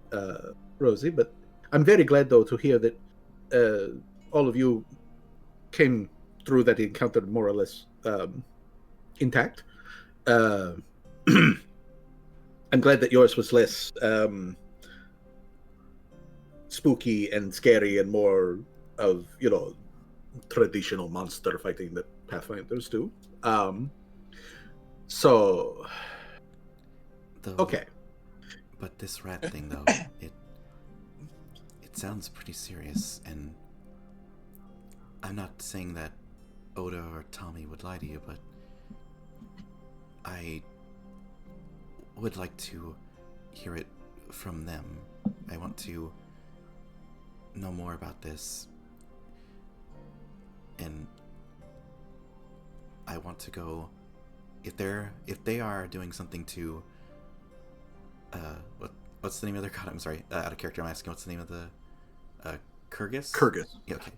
[SPEAKER 1] Rosie. But I'm very glad though to hear that all of you came through that encounter more or less intact. I'm glad that yours was less spooky and scary and more of, traditional monster fighting that Pathfinders do. So, okay.
[SPEAKER 3] But this rat thing, though, it sounds pretty serious, and I'm not saying that Oda or Tommy would lie to you, but I would like to hear it from them. I want to know more about this, and I want to go. If they are doing something to what's the name of their god? I'm sorry, out of character. I'm asking, what's the name of the Kyrgyz?
[SPEAKER 1] Kyrgyz.
[SPEAKER 3] Yeah, okay.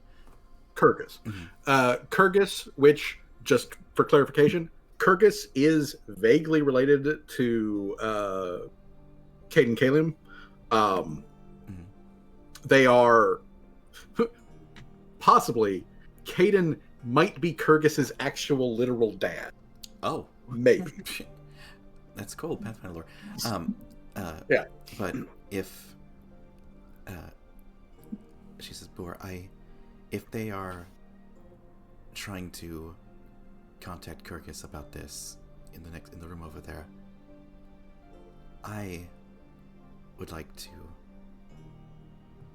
[SPEAKER 1] Kyrgyz.
[SPEAKER 3] Mm-hmm.
[SPEAKER 1] Kyrgyz, which, just for clarification, Kyrgyz is vaguely related to Caden Kalim. They are possibly, Caden might be Kyrgyz's actual literal dad.
[SPEAKER 3] Oh,
[SPEAKER 1] maybe.
[SPEAKER 3] That's cool, Pathfinder lore.
[SPEAKER 1] Yeah.
[SPEAKER 3] But if she says, Boor, if they are trying to contact Kyrgyz about this in the room over there, I would like to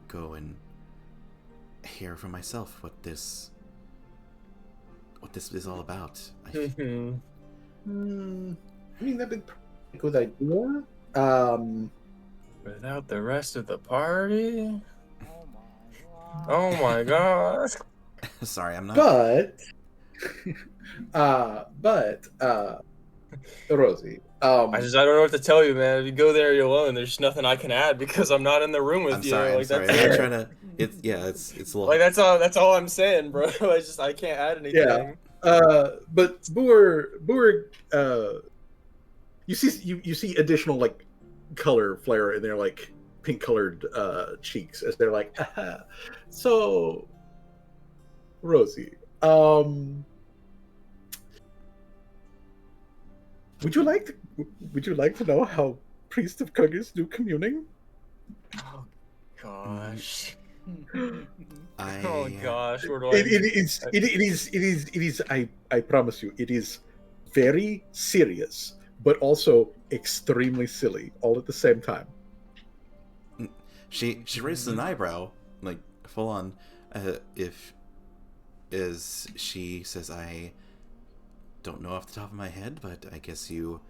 [SPEAKER 3] go and hear for myself what this is all about.
[SPEAKER 1] I mean, that'd be a good idea.
[SPEAKER 6] Without the rest of the party?
[SPEAKER 2] Oh my god.
[SPEAKER 3] Sorry, I'm not.
[SPEAKER 1] But, Rosie.
[SPEAKER 5] I don't know what to tell you, man. If you go there alone, there's nothing I can add because I'm not in the room with
[SPEAKER 3] I'm
[SPEAKER 5] you.
[SPEAKER 3] sorry. I'm sorry.
[SPEAKER 5] That's
[SPEAKER 3] I'm not trying to. It's a little.
[SPEAKER 5] Like that's all I'm saying, bro. I can't add anything.
[SPEAKER 1] Yeah. But Boor, you see additional like color flare in their like pink colored cheeks as they're like, so Rosie, would you like to know how priests of Kyrgyz do communing?
[SPEAKER 6] Oh gosh.
[SPEAKER 5] Oh gosh, where do
[SPEAKER 1] It is. I promise you, it is very serious, but also extremely silly, all at the same time.
[SPEAKER 3] She raises an eyebrow, like full on, she says, I don't know off the top of my head, but I guess you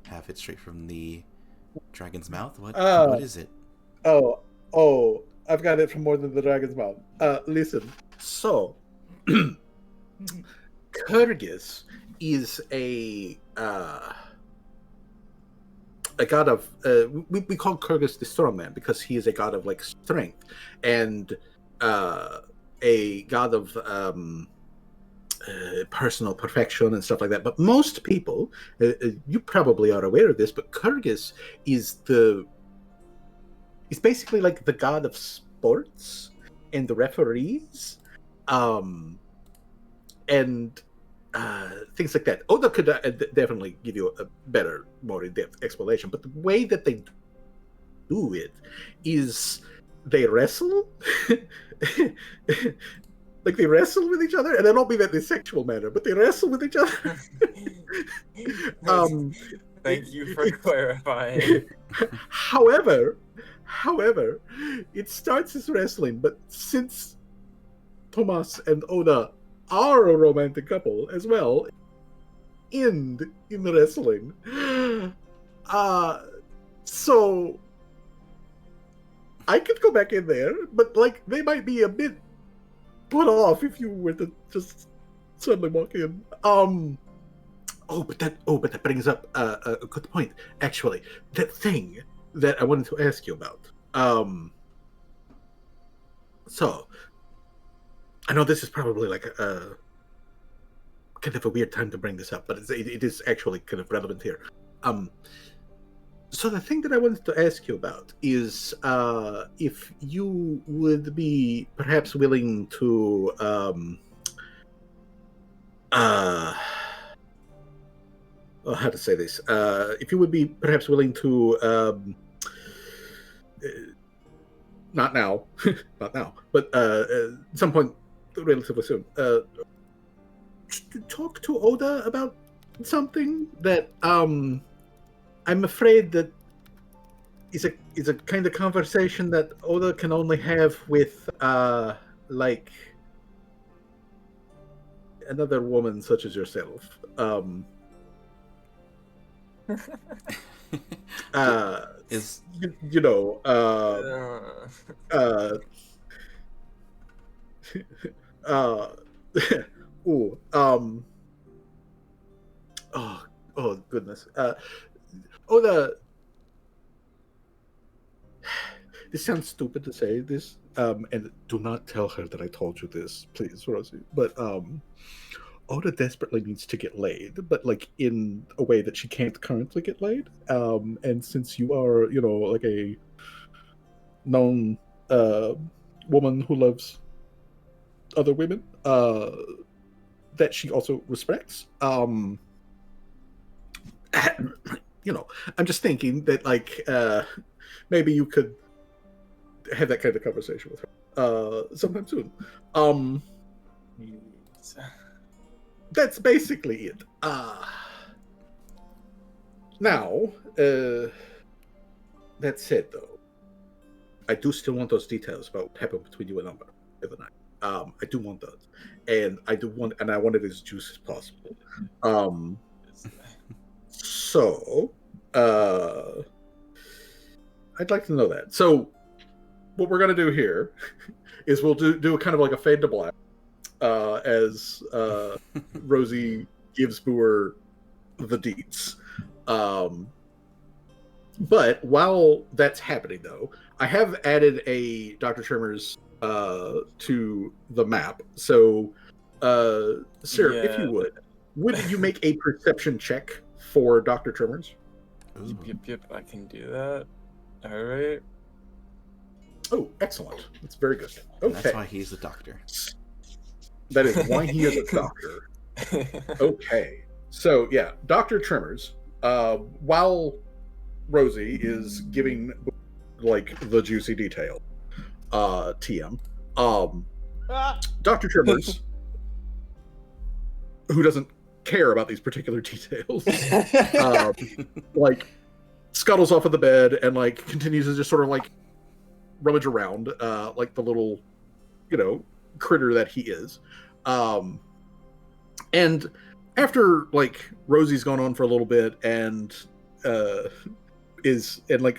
[SPEAKER 3] have it straight from the dragon's mouth. What is it?
[SPEAKER 1] Oh, I've got it from more than the dragon's mouth. Listen. So, Kyrgyz is a god of we call Kyrgyz the strong man because he is a god of like strength and a god of personal perfection and stuff like that. But most people, you probably are aware of this, but Kyrgyz is basically like the god of sports and the referees, and things like that. Oda could definitely give you a better, more in-depth explanation, but the way that they do it is they wrestle. Like they wrestle with each other, and I don't mean that in a sexual manner, but they wrestle with each other.
[SPEAKER 5] Thank you for clarifying.
[SPEAKER 1] However, it starts as wrestling, but since Tomas and Oda are a romantic couple as well, end in the wrestling. So I could go back in there, but like they might be a bit put off if you were to just suddenly walk in. But that brings up a good point. Actually, that thing that I wanted to ask you about. So I know this is probably like a kind of a weird time to bring this up, but it is actually kind of relevant here. So the thing that I wanted to ask you about is if you would be perhaps willing to how to say this? If you would be perhaps willing to, not now, not now, but at some point relatively soon, to talk to Oda about something that I'm afraid that is a kind of conversation that Oda can only have with like another woman such as yourself.
[SPEAKER 3] Is
[SPEAKER 1] you know, ooh, oh goodness. Oda, this sounds stupid to say this, and do not tell her that I told you this, please, Rosie. But Oda desperately needs to get laid, but like in a way that she can't currently get laid. And since you are, you know, like a known woman who loves other women, that she also respects, you know, I'm just thinking that like maybe you could have that kind of conversation with her sometime soon. That's basically it. Now, that said, though, I do still want those details about what happened between you and Umber the other night. I do want those, and I want it as juicy as possible. So, I'd like to know that. So, what we're gonna do here is we'll do a kind of like a fade to black. As Rosie gives Boer the deets. But while that's happening, though, I have added a Dr. Tremors to the map. So, sir, if you would you make a perception check for Dr. Tremors?
[SPEAKER 6] Yep, I can do that. All right.
[SPEAKER 1] Oh, excellent. That's very good. Okay.
[SPEAKER 3] That's why he's the doctor.
[SPEAKER 1] That is why he is a doctor. Okay. So, yeah, Dr. Tremors, while Rosie is giving, like, the juicy detail, TM, Dr. Tremors, who doesn't care about these particular details, like, scuttles off of the bed and, like, continues to just sort of, like, rummage around, like the little, you know, critter that he is. And after like Rosie's gone on for a little bit and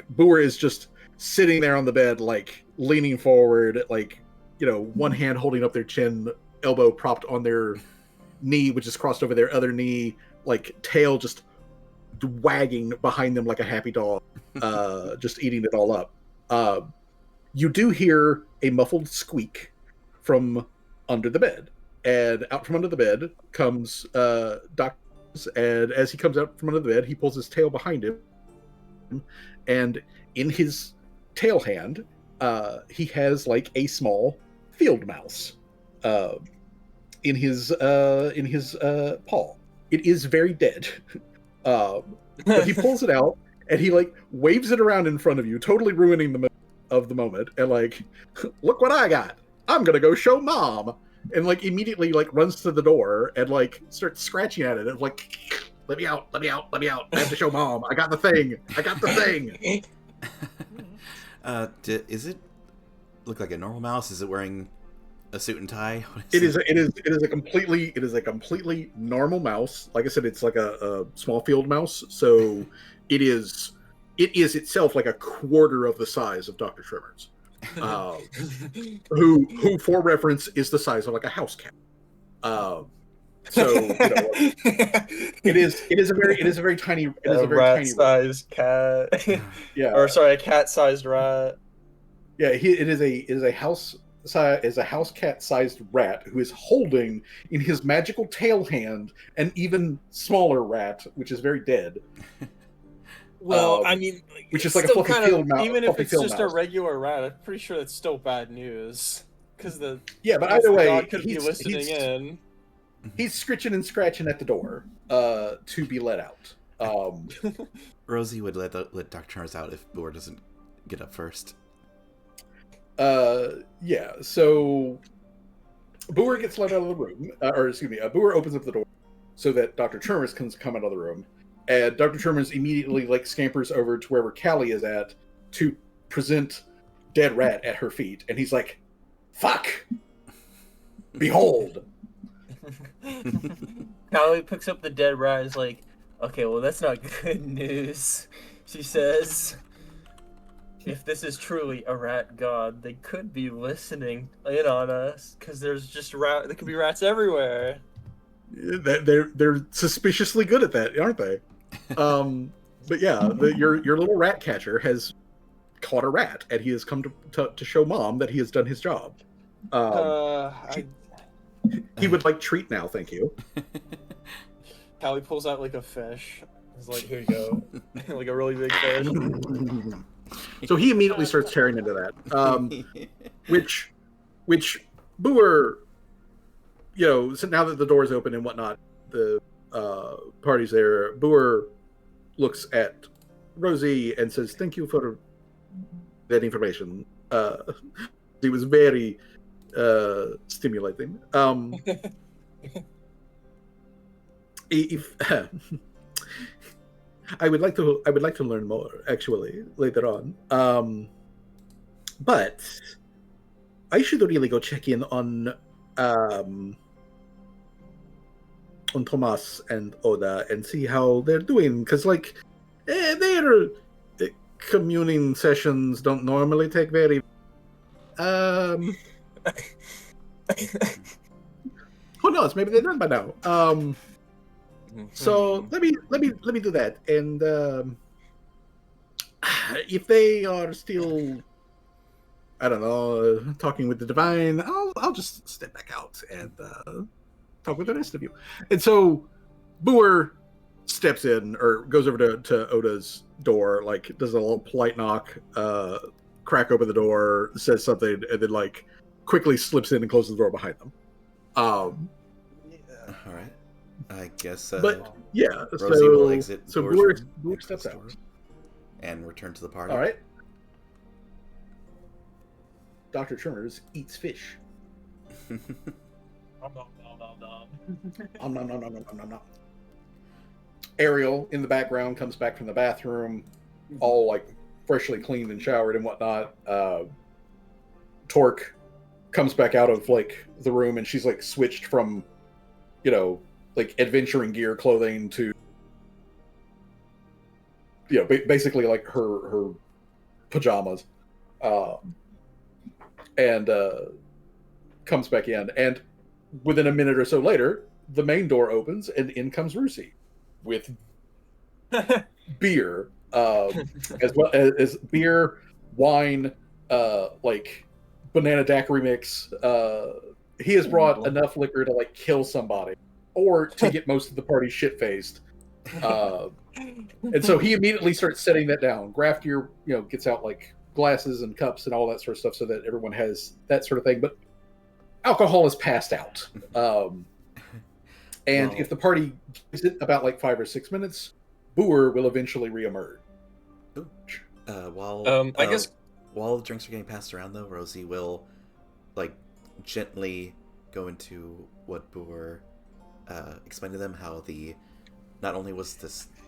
[SPEAKER 1] Boer is just sitting there on the bed, like leaning forward, like, you know, one hand holding up their chin, elbow propped on their knee, which is crossed over their other knee, like tail just wagging behind them like a happy dog, just eating it all up. You do hear a muffled squeak from under the bed, and out from under the bed comes Doctor, and as he comes out from under the bed, he pulls his tail behind him, and in his tail hand, he has like a small field mouse in his paw. It is very dead, but he pulls it out and he like waves it around in front of you, totally ruining the of the moment, and like, look what I got. I'm gonna go show Mom, and like immediately like runs to the door and like starts scratching at it and like, let me out, I have to show Mom. I got the thing.
[SPEAKER 3] Is it look like a normal mouse? Is it wearing a suit and tie?
[SPEAKER 1] It is a completely normal mouse. Like I said, it's like a small field mouse, so it is itself like a quarter of the size of Dr. Tremors. Who for reference is the size of like a house cat. So you know, it is a very tiny
[SPEAKER 6] rat-sized cat.
[SPEAKER 1] Yeah,
[SPEAKER 6] or sorry, a cat-sized rat.
[SPEAKER 1] Yeah, it is a house cat-sized rat who is holding in his magical tail hand an even smaller rat, which is very dead.
[SPEAKER 5] Well, I mean,
[SPEAKER 1] which is like a fluffy field mouse.
[SPEAKER 5] Even if it's just a regular rat, I'm pretty sure that's still bad news. Because
[SPEAKER 1] but either way,
[SPEAKER 5] God could be listening in.
[SPEAKER 1] He's scritching and scratching at the door to be let out.
[SPEAKER 3] Rosie would let Dr. Charles out if Boer doesn't get up first.
[SPEAKER 1] Yeah, so Boer gets let out of the room, Boer opens up the door so that Dr. Chalmers can come out of the room, and Dr. Chalmers immediately scampers over to wherever Callie is at to present dead rat at her feet, and he's like, "Fuck! Behold!"
[SPEAKER 6] Callie picks up the dead rat and is like, "Okay, well that's not good news," she says. If this is truly a rat god, they could be listening in on us, because there's just there could be rats everywhere.
[SPEAKER 1] They're suspiciously good at that, aren't they? But yeah, your little rat catcher has caught a rat, and he has come to show Mom that he has done his job. He would like treat now, thank you.
[SPEAKER 5] Callie pulls out a fish. He's like, "Here you go," like a really big fish.
[SPEAKER 1] So he immediately starts tearing into that, which Boer, so now that the door is open and whatnot, the party's there. Boer looks at Rosie and says, "Thank you for that information. It was very stimulating. If I would like to learn more actually later on. But I should really go check in on Tomas and Oda and see how they're doing, because their communing sessions don't normally take very who knows, maybe they're done by now. So let me do that, and if they are still, I don't know, talking with the divine, I'll just step back out and talk with the rest of you. And so Boer steps in, or goes over to Oda's door, does a little polite knock, crack open the door, says something, and then quickly slips in and closes the door behind them.
[SPEAKER 3] All right. I guess.
[SPEAKER 1] But yeah,
[SPEAKER 3] Rosie will exit.
[SPEAKER 1] So Boer steps out
[SPEAKER 3] and return to the party.
[SPEAKER 1] All right. Dr. Chalmers eats fish. Ariel in the background comes back from the bathroom, all freshly cleaned and showered and whatnot. Torque comes back out of the room, and she's switched from, adventuring gear clothing to, basically her pajamas, and comes back in, and within a minute or so later, the main door opens and in comes Rusi with beer, as well as beer, wine, banana daiquiri mix. He has brought enough liquor to kill somebody, or to get most of the party shit-faced. And so he immediately starts setting that down. Graftier, gets out glasses and cups and all that sort of stuff so that everyone has that sort of thing. But alcohol is passed out. And if the party gives it about 5 or 6 minutes, Boer will eventually reemerge.
[SPEAKER 3] I guess while the drinks are getting passed around, though, Rosie will gently go into what Boer explained to them, how not only was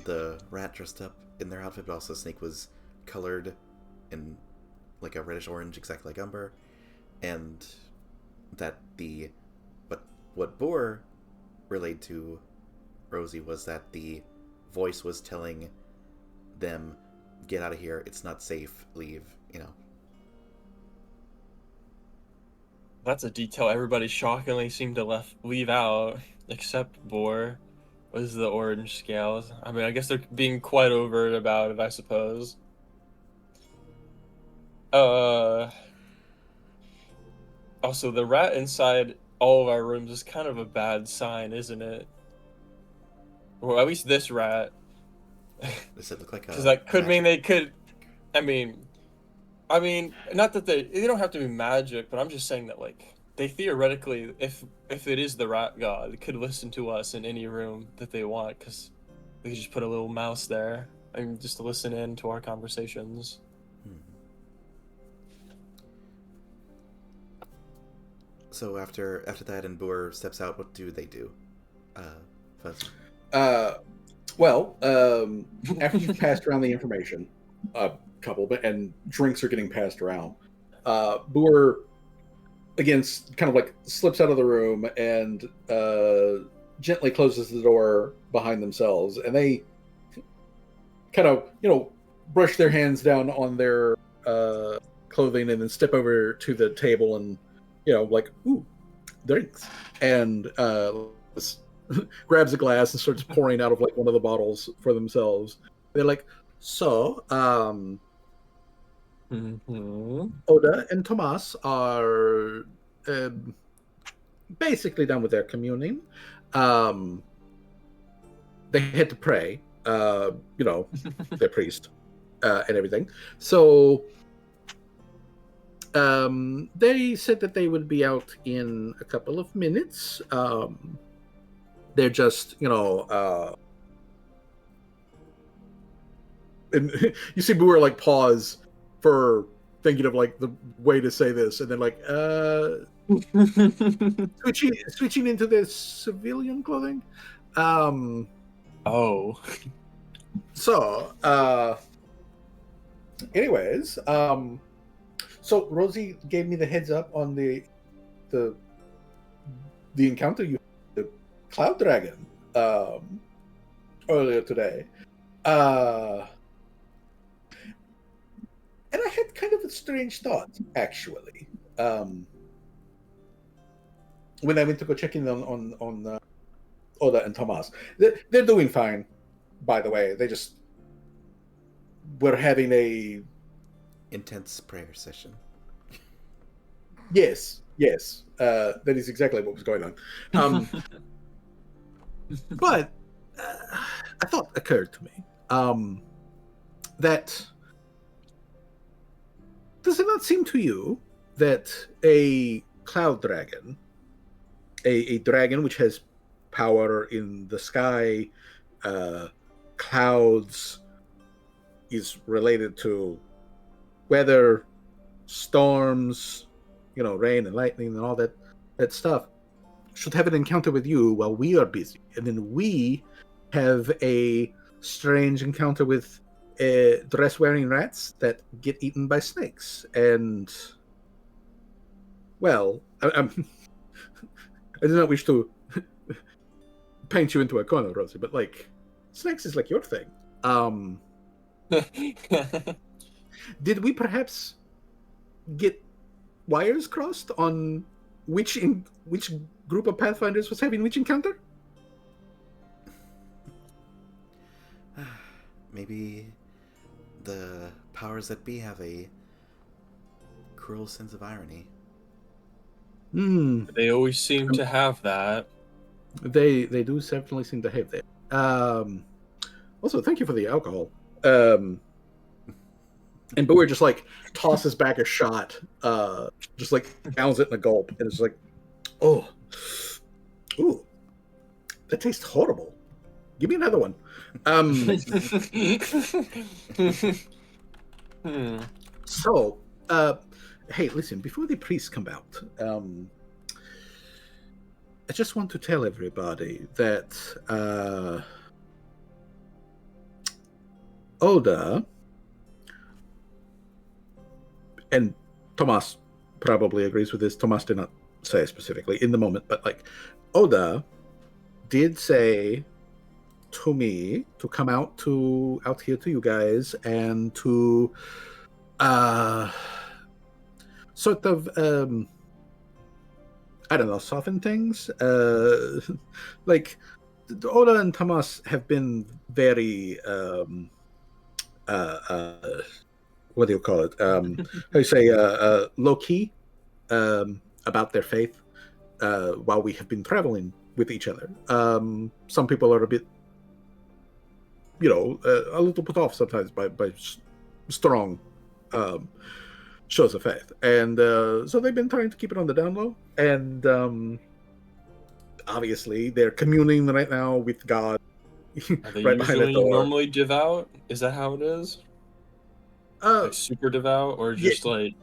[SPEAKER 3] the rat dressed up in their outfit, but also the snake was colored in a reddish orange, exactly like Umber, and that what Boer relayed to Rosie was that the voice was telling them, "Get out of here, it's not safe, leave,"
[SPEAKER 5] That's a detail everybody shockingly seemed to leave out, except Boer, was the orange scales. I mean, I guess they're being quite overt about it, I suppose. Also, the rat inside all of our rooms is kind of a bad sign, isn't it? Well, at least this rat.
[SPEAKER 3] Does it look like a...
[SPEAKER 5] Because that could mean they could... I mean, not that they don't have to be magic, but I'm just saying that, they theoretically, if it is the rat god, could listen to us in any room that they want, because they could just put a little mouse there and just listen in to our conversations.
[SPEAKER 3] So after that and Boer steps out, what do they do? Fuzz.
[SPEAKER 1] Well, after you've passed around the information, a couple, and drinks are getting passed around, Boer again kind of like slips out of the room and gently closes the door behind themselves, and they kind of brush their hands down on their clothing and then step over to the table and like, ooh, drinks, and grabs a glass and starts pouring out of like one of the bottles for themselves. They're like, so Oda and Tomas are basically done with their communing. They had to pray, their priest and everything. So they said that they would be out in a couple of minutes. They're just, and you see Boer like pause for thinking of like the way to say this, and then like switching into their civilian clothing.
[SPEAKER 5] Oh.
[SPEAKER 1] So, anyways, so Rosie gave me the heads up on the encounter you had with the Cloud Dragon earlier today. And I had kind of a strange thought, actually. When I went to go check in on Oda and Tomas. They're doing fine, by the way. They just were having a
[SPEAKER 3] intense prayer session.
[SPEAKER 1] Yes. That is exactly what was going on. But a thought occurred to me. That does it not seem to you that a cloud dragon, a dragon which has power in the sky, clouds, is related to weather, storms, rain and lightning and all that stuff, should have an encounter with you while we are busy, and then we have a strange encounter with dress-wearing rats that get eaten by snakes. And well, I do not wish to paint you into a corner, Rosie, but like, snakes is like your thing. Did we perhaps get wires crossed on which group of Pathfinders was having which encounter?
[SPEAKER 3] Maybe the powers that be have a cruel sense of irony.
[SPEAKER 5] They always seem to have that.
[SPEAKER 1] They do certainly seem to have that. Also, thank you for the alcohol. And Boer just like tosses back a shot, just like downs it in a gulp, and it's like, oh, ooh, that tastes horrible. Give me another one. So, hey, listen, before the priests come out, I just want to tell everybody that Oda, and Tomas probably agrees with this. Tomas did not say specifically in the moment, but like, Oda did say to me to come out here to you guys and to sort of I don't know, soften things. Like, Oda and Tomas have been very what do you call it? How do you say low key about their faith while we have been traveling with each other. Some people are a bit, a little put off sometimes by strong shows of faith, and so they've been trying to keep it on the down low, and obviously they're communing right now with God.
[SPEAKER 5] Are they
[SPEAKER 1] right behind that
[SPEAKER 5] usually
[SPEAKER 1] door.
[SPEAKER 5] normally devout? Is that how it is? Like super devout, or just like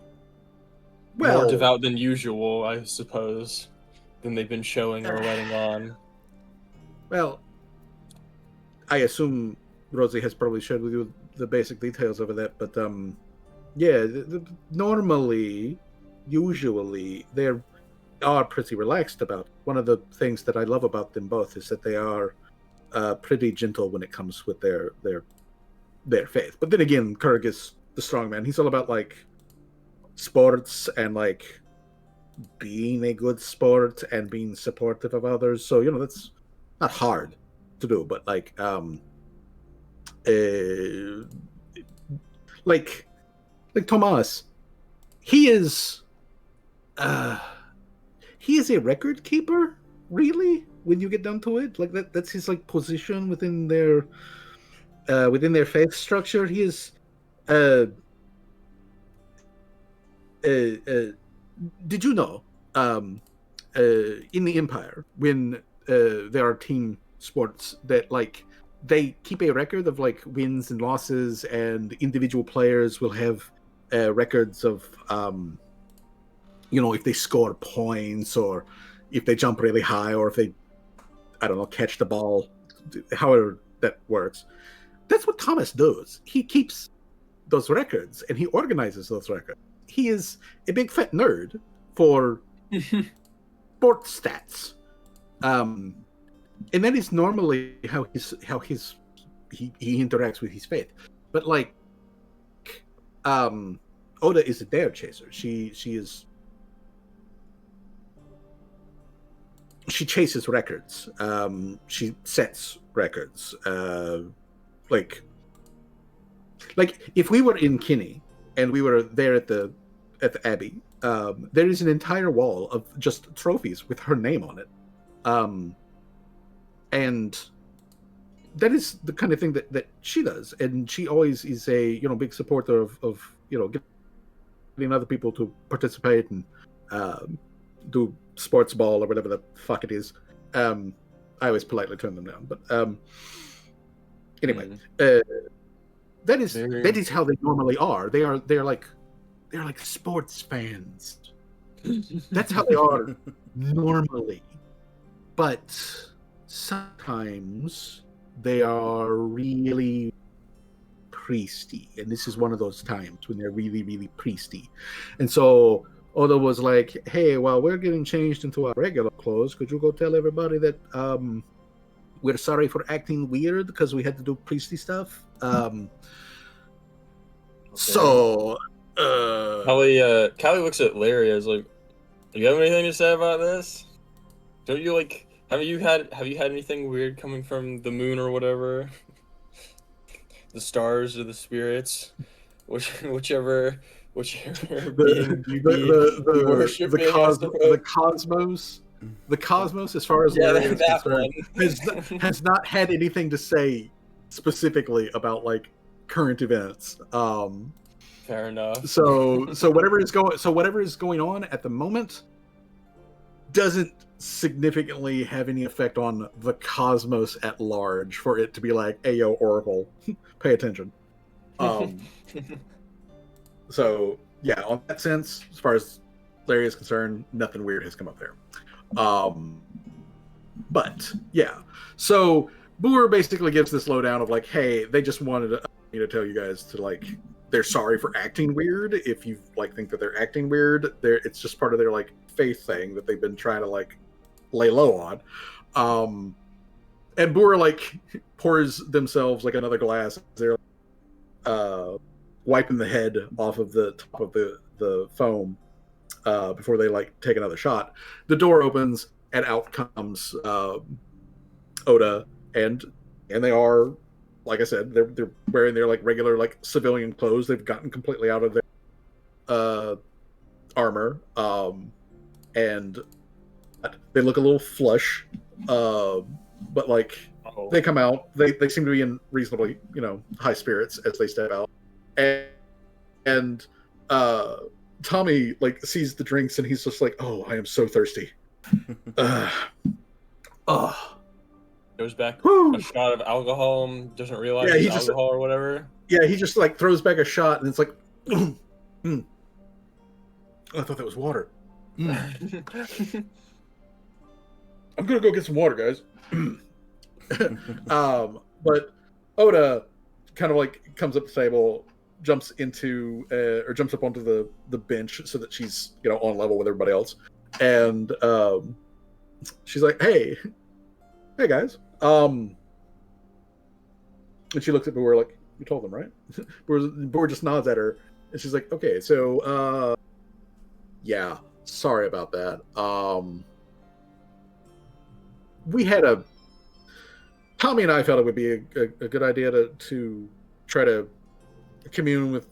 [SPEAKER 5] more devout than usual, I suppose, than they've been showing or letting on?
[SPEAKER 1] Well, I assume Rosie has probably shared with you the basic details of that, but yeah, normally, usually, they are pretty relaxed about it. One of the things that I love about them both is that they are pretty gentle when it comes with their faith. But then again, Kurg is the strong man. He's all about like sports and like being a good sport and being supportive of others. So that's not hard to do, but like like Tomas, he is a record keeper, really, when you get down to it. Like that's his like position within their faith structure. He is did you know in the Empire, when there are team sports, that like they keep a record of like wins and losses, and individual players will have records of if they score points, or if they jump really high, or if they, I don't know, catch the ball, however that works. That's what Thomas does. He keeps those records and he organizes those records. He is a big fat nerd for sports stats, and that is normally how he interacts with his faith. But like, Oda is a dare chaser. She chases records. She sets records. Like if we were in Kinney and we were there at the Abbey, there is an entire wall of just trophies with her name on it, and that is the kind of thing that she does, and she always is a big supporter of getting other people to participate and do sports ball or whatever the fuck it is. I always politely turn them down, but anyway, that is how they normally are. They're like sports fans. That's how they are normally. But sometimes they are really priesty, and this is one of those times when they're really, really priesty. And so Oda was like, "Hey, while we're getting changed into our regular clothes, could you go tell everybody that we're sorry for acting weird because we had to do priesty stuff?" So
[SPEAKER 5] Callie looks at Larry as like, "Do you have anything to say about this? Don't you like? Have you had anything weird coming from the moon or whatever? The stars or the spirits, whichever being you be worshiping,
[SPEAKER 1] the cosmos, as far as Larry is concerned, has not had anything to say specifically about like current events.
[SPEAKER 5] Fair enough.
[SPEAKER 1] So whatever is going on at the moment doesn't significantly have any effect on the cosmos at large for it to be like, "Hey, yo, Oracle, pay attention." So yeah, on that sense, as far as Larry is concerned, nothing weird has come up there. But yeah, so Boer basically gives this lowdown of like, "Hey, they just wanted me to tell you guys to like, they're sorry for acting weird. If you like think that they're acting weird, it's just part of their like faith thing that they've been trying to like lay low on." And Boer like pours themselves like another glass. They're wiping the head off of the top of the foam before they like take another shot. The door opens and out comes Oda, and they are, like I said, they're wearing their like regular like civilian clothes. They've gotten completely out of their armor, and they look a little flush, but like they come out, they seem to be in reasonably high spirits as they step out, and Tommy like sees the drinks and he's just like, "Oh, I am so thirsty."
[SPEAKER 5] Goes back
[SPEAKER 1] Whew.
[SPEAKER 5] a shot of alcohol and doesn't realize
[SPEAKER 1] Yeah, he
[SPEAKER 5] it's
[SPEAKER 1] just-
[SPEAKER 5] alcohol or whatever.
[SPEAKER 1] Yeah, he just like throws back a shot and it's like, I thought that was water. I'm gonna go get some water, guys. But Oda kind of like comes up the table, jumps up onto the bench so that she's on level with everybody else, and she's like, "Hey guys," and she looks at Boer like, "You told them, right?" Boer just nods at her, and she's like, "Okay, so yeah, sorry about that. Tommy and I felt it would be a good idea to try to commune with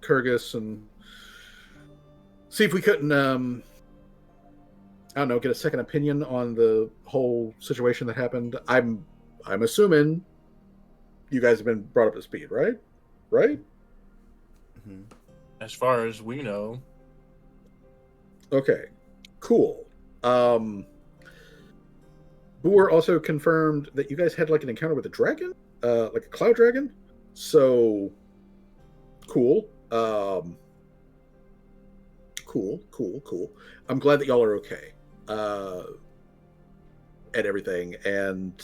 [SPEAKER 1] Kyrgyz and see if we couldn't, I don't know, get a second opinion on the whole situation that happened. I'm assuming you guys have been brought up to speed, right? Right?
[SPEAKER 3] Mm-hmm.
[SPEAKER 5] As far as we know.
[SPEAKER 1] Okay, cool. Boer also confirmed that you guys had like an encounter with a dragon, like a cloud dragon. So cool. Cool. I'm glad that y'all are okay. And everything. And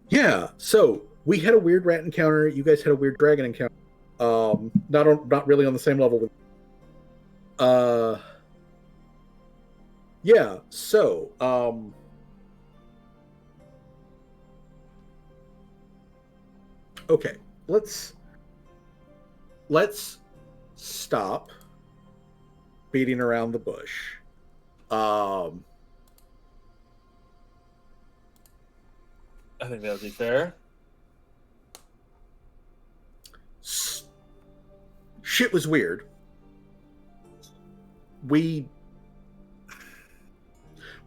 [SPEAKER 1] yeah, so we had a weird rat encounter. You guys had a weird dragon encounter. Not really on the same level. Yeah, so okay, let's stop beating around the bush.
[SPEAKER 5] I think that would be fair.
[SPEAKER 1] Shit was weird. We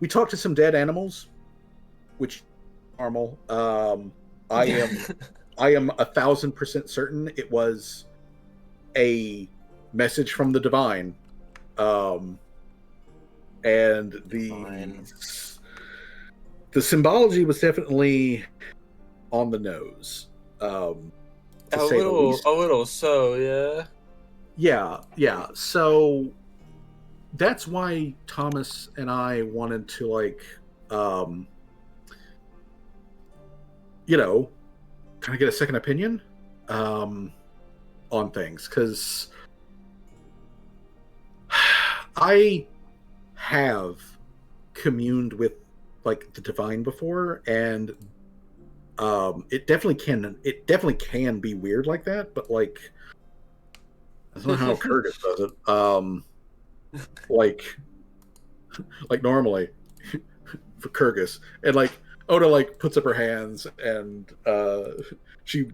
[SPEAKER 1] talked to some dead animals, which normal. I am 1,000% certain it was a message from the divine, and the symbology was definitely on the nose.
[SPEAKER 5] A little, so yeah.
[SPEAKER 1] Yeah. So that's why Thomas and I wanted to kind of get a second opinion on things, because I have communed with like the divine before, and it definitely can be weird like that, but like that's not how Curtis does it. Like normally for Kyrgyz, and like Oda like puts up her hands and she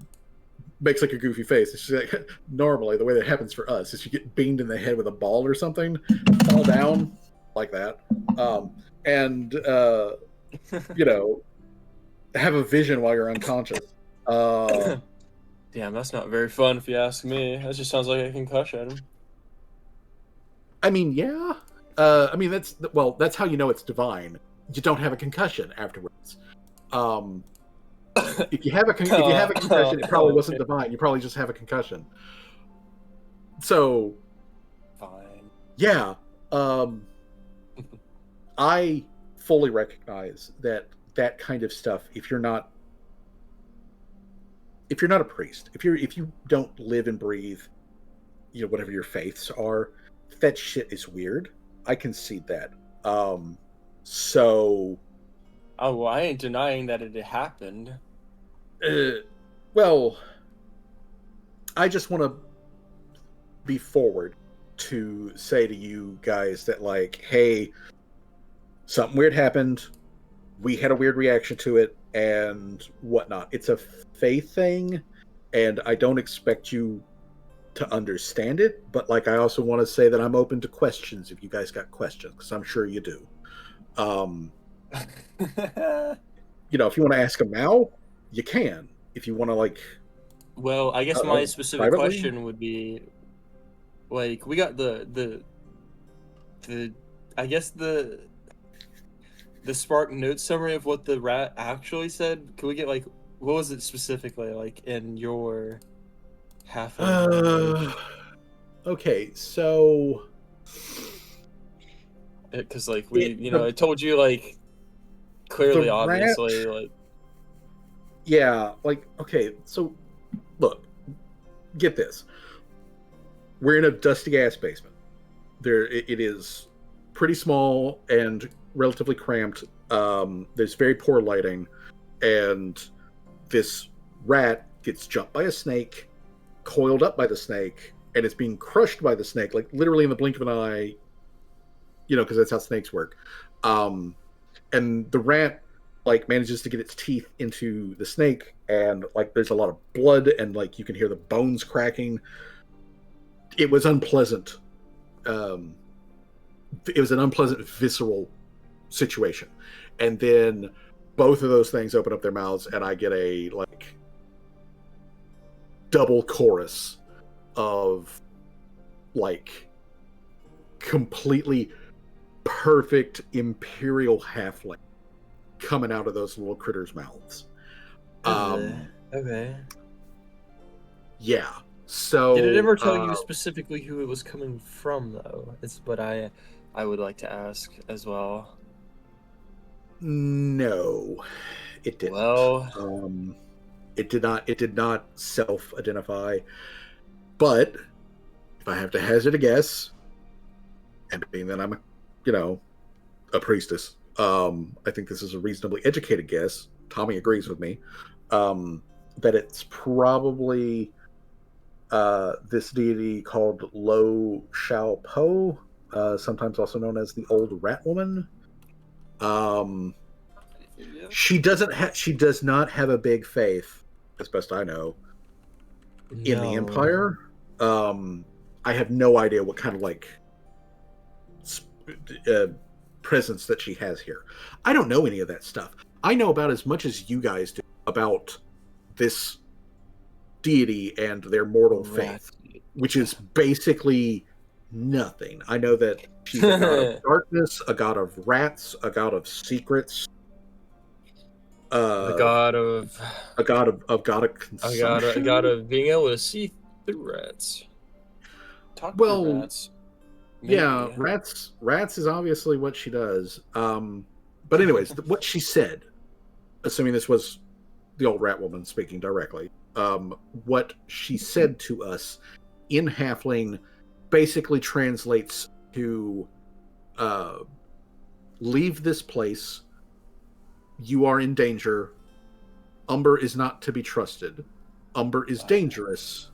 [SPEAKER 1] makes like a goofy face, and she's like, normally the way that happens for us is you get beamed in the head with a ball or something, fall down like that, and have a vision while you're unconscious.
[SPEAKER 5] Damn, that's not very fun if you ask me. That just sounds like a concussion.
[SPEAKER 1] I mean, yeah. That's how you know it's divine. You don't have a concussion afterwards. If you have a concussion, it probably wasn't divine. You probably just have a concussion. So,
[SPEAKER 5] fine.
[SPEAKER 1] Yeah. I fully recognize that kind of stuff. If you're not a priest, if you don't live and breathe, whatever your faiths are, that shit is weird. I concede that. So.
[SPEAKER 5] Oh, well, I ain't denying that it happened.
[SPEAKER 1] Well, I just want to be forward to say to you guys that, like, hey, something weird happened. We had a weird reaction to it and whatnot. It's a faith thing, and I don't expect you to understand it, but like I also want to say that I'm open to questions if you guys got questions, because I'm sure you do. If you want to ask them now, you can. If you want to
[SPEAKER 5] Well, I guess my specific
[SPEAKER 1] privately?
[SPEAKER 5] question would be, like, we got the I guess the Spark note summary of what the rat actually said. Can we get like what was it specifically like in your halfling language?
[SPEAKER 1] Okay, so
[SPEAKER 5] Because like
[SPEAKER 1] the
[SPEAKER 5] I told you like
[SPEAKER 1] the
[SPEAKER 5] clearly,
[SPEAKER 1] rat,
[SPEAKER 5] obviously, like
[SPEAKER 1] yeah, like okay, so look, get this. We're in a dusty ass basement. It is pretty small and relatively cramped. There's very poor lighting, and this rat gets jumped by a snake, coiled up by the snake, and it's being crushed by the snake, like literally in the blink of an eye. Because that's how snakes work. And the rat like manages to get its teeth into the snake, and like there's a lot of blood, and like you can hear the bones cracking. It was unpleasant. It was an unpleasant, visceral situation. And then both of those things open up their mouths, and I get a like double chorus of like completely perfect imperial halfling coming out of those little critters' mouths.
[SPEAKER 5] Okay.
[SPEAKER 1] Yeah. So
[SPEAKER 5] Did it ever tell you specifically who it was coming from, though? It's what I would like to ask as well.
[SPEAKER 1] No, it didn't.
[SPEAKER 5] Well,
[SPEAKER 1] it did not. It did not self-identify. But if I have to hazard a guess, and being that I'm a priestess, I think this is a reasonably educated guess. Tommy agrees with me that it's probably this deity called Lo Shao Po, sometimes also known as the Old Rat Woman. She does not have a big faith, as best I know, in the Empire. I have no idea what kind of like presence that she has here. I don't know any of that stuff. I know about as much as you guys do about this deity and their mortal faith, which is basically nothing. I know that she's a god of darkness, a god of rats, a god of secrets,
[SPEAKER 5] a god of
[SPEAKER 1] consumption,
[SPEAKER 5] a god of being able to see through rats. Talk to rats. Maybe.
[SPEAKER 1] Yeah, rats is obviously what she does. But anyways, what she said, assuming this was the old rat woman speaking directly, what she said to us in Halfling basically translates to leave this place. You are in danger. Umber is not to be trusted. Umber is dangerous.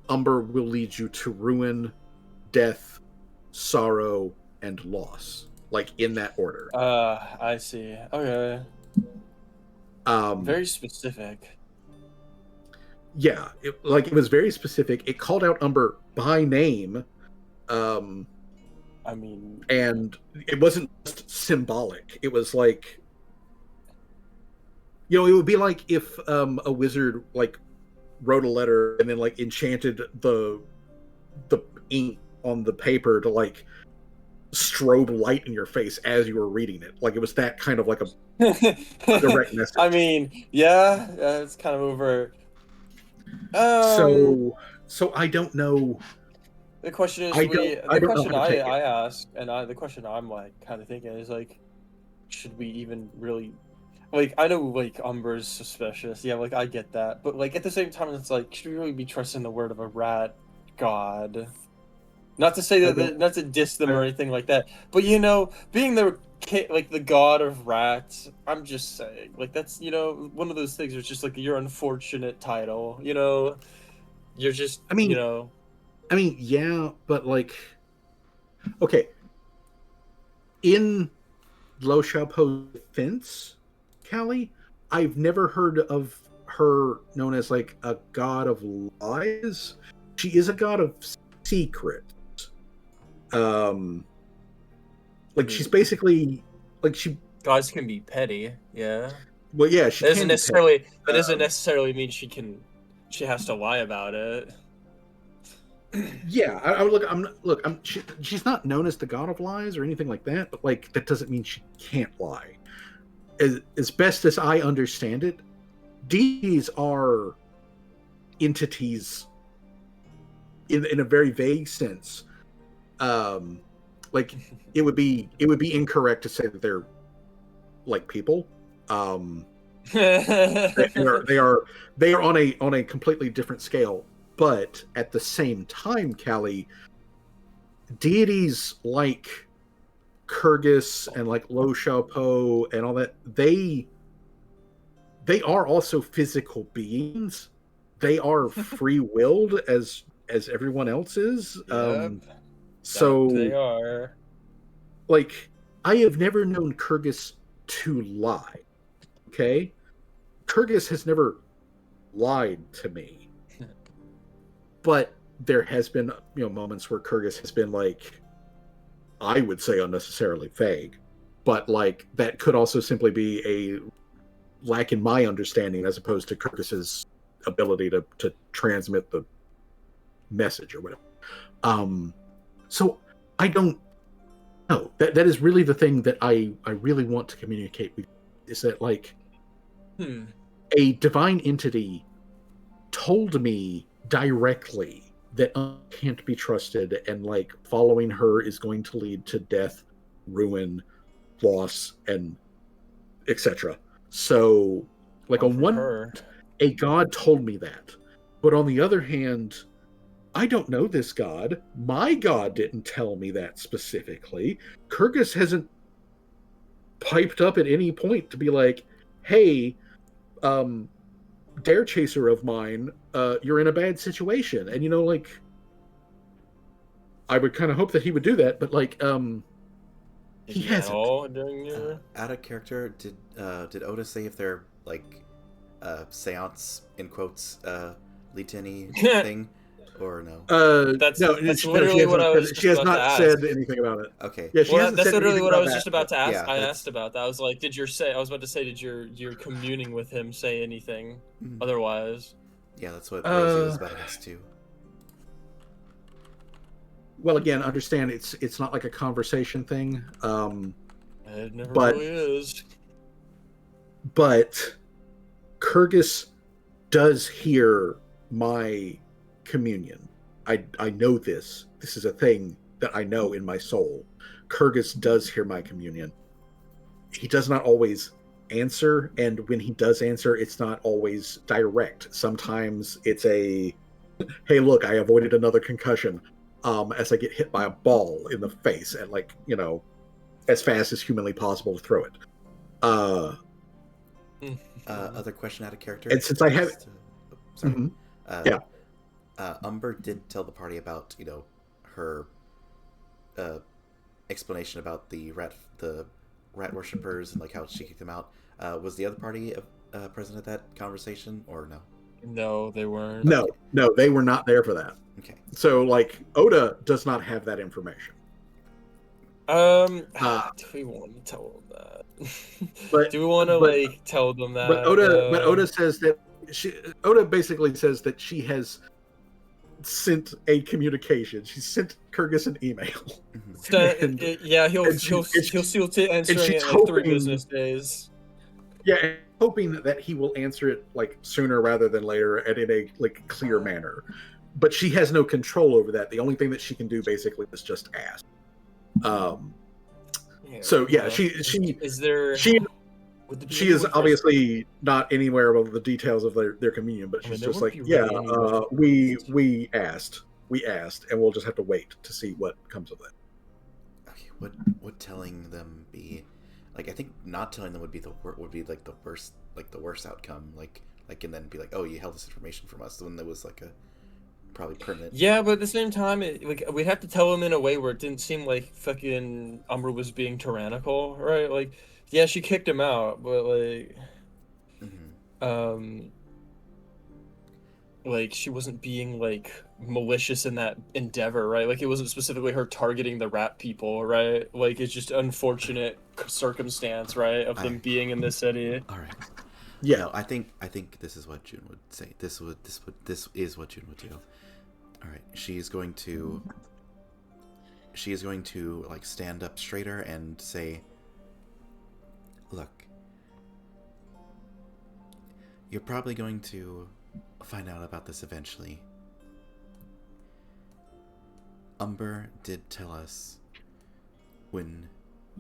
[SPEAKER 1] Umber will lead you to ruin, death, sorrow, and loss. Like in that order.
[SPEAKER 5] I see. Okay. Very specific.
[SPEAKER 1] Yeah, it was very specific. It called out Umber by name.
[SPEAKER 5] I mean,
[SPEAKER 1] and it wasn't just symbolic. It was like, it would be like if a wizard like wrote a letter and then like enchanted the ink on the paper to like strobe light in your face as you were reading it. Like it was that kind of like a direct message.
[SPEAKER 5] I mean, yeah, it's kind of over.
[SPEAKER 1] So I don't know.
[SPEAKER 5] The question is, I ask, and the question I'm like kind of thinking is like, should we even really, like, I know like Umber's suspicious, yeah, like I get that, but like at the same time, it's like, should we really be trusting the word of a rat god? Not to say that, not to diss them or anything like that, but being the god of rats, I'm just saying, like that's one of those things. It's just like your unfortunate title, You're just,
[SPEAKER 1] I mean, yeah, but like, okay, in Lo Xiaopo's defense, Callie, I've never heard of her known as like a god of lies. She is a god of secret. Like she's basically like
[SPEAKER 5] gods can be petty, yeah.
[SPEAKER 1] Well, yeah, she
[SPEAKER 5] that doesn't necessarily mean she can she has to lie about it.
[SPEAKER 1] Yeah, she's not known as the god of lies or anything like that, but like that doesn't mean she can't lie. As best as I understand it, deities are entities in a very vague sense. Like it would be incorrect to say that they're like people. They are on a completely different scale. But at the same time, Callie, deities like Kyrgyz and like Lo Xiaopo and all that, they are also physical beings. They are free-willed as everyone else is.
[SPEAKER 5] Yep.
[SPEAKER 1] So
[SPEAKER 5] they are.
[SPEAKER 1] Like, I have never known Kyrgyz to lie. Okay? Kyrgyz has never lied to me. But there has been, moments where Kyrgyz has been like, I would say unnecessarily vague, but like that could also simply be a lack in my understanding as opposed to Kyrgyz's ability to transmit the message or whatever. So I don't know. That is really the thing that I really want to communicate with you, is that like a divine entity told me directly that can't be trusted, and like following her is going to lead to death, ruin, loss, and etc. So like on one, a god told me that, but on the other hand, I don't know this god. My god didn't tell me that specifically. Kyrgyz hasn't piped up at any point to be like, hey, dare chaser of mine, you're in a bad situation. And like, I would kind of hope that he would do that, but like he hasn't.
[SPEAKER 3] Out of character, did Oda say if they're like seance in quotes lead to anything or no?
[SPEAKER 5] That's literally what I was.
[SPEAKER 1] She has not said anything about it.
[SPEAKER 3] Okay.
[SPEAKER 1] Yeah,
[SPEAKER 5] that's literally what I was just about to ask.
[SPEAKER 3] Yeah,
[SPEAKER 5] I asked about that. I was like, I was about to say, did your communing with him say anything otherwise?
[SPEAKER 3] Yeah, that's what Rosie was about to ask too.
[SPEAKER 1] Well, again, understand it's not like a conversation thing.
[SPEAKER 5] It never really is.
[SPEAKER 1] But Kyrgyz does hear my communion. I know this. This is a thing that I know in my soul. Kyrgyz does hear my communion. He does not always answer, and when he does answer, it's not always direct. Sometimes it's a, hey, look, I avoided another concussion as I get hit by a ball in the face at like, as fast as humanly possible to throw it.
[SPEAKER 3] Other question out of character.
[SPEAKER 1] And since I have...
[SPEAKER 3] sorry.
[SPEAKER 1] Yeah.
[SPEAKER 3] Umber did tell the party about, her explanation about the rat worshippers and like how she kicked them out. Was the other party present at that conversation or no?
[SPEAKER 5] No, they weren't.
[SPEAKER 1] No, they were not there for that.
[SPEAKER 3] Okay.
[SPEAKER 1] So like Oda does not have that information.
[SPEAKER 5] Do we want to tell them that? Do we want to tell them that?
[SPEAKER 1] But Oda says that Oda basically says that she has sent a communication. She sent Kyrgyz an email.
[SPEAKER 5] He'll still answering it in like 3 business days.
[SPEAKER 1] Yeah, and hoping that he will answer it like sooner rather than later and in a like clear manner. But she has no control over that. The only thing that she can do basically is just ask. She is obviously not anywhere about the details of their communion, but she's just like, we asked, and we'll just have to wait to see what comes of it.
[SPEAKER 3] Okay, would telling them be, like, I think not telling them would be like the worst outcome, like and then be like, oh, you held this information from us, when there was like a probably permanent.
[SPEAKER 5] Yeah, but at the same time, we'd have to tell them in a way where it didn't seem like fucking Umbra was being tyrannical, right? Like, yeah, she kicked him out, but like, like she wasn't being like malicious in that endeavor, right? Like it wasn't specifically her targeting the rat people, right? Like it's just unfortunate circumstance, right, of them being in the city.
[SPEAKER 3] All right.
[SPEAKER 1] Yeah.
[SPEAKER 3] No, I think this is what June would say. This is what June would do. All right, she is going to like stand up straighter and say, "Look, you're probably going to find out about this eventually. Umber did tell us when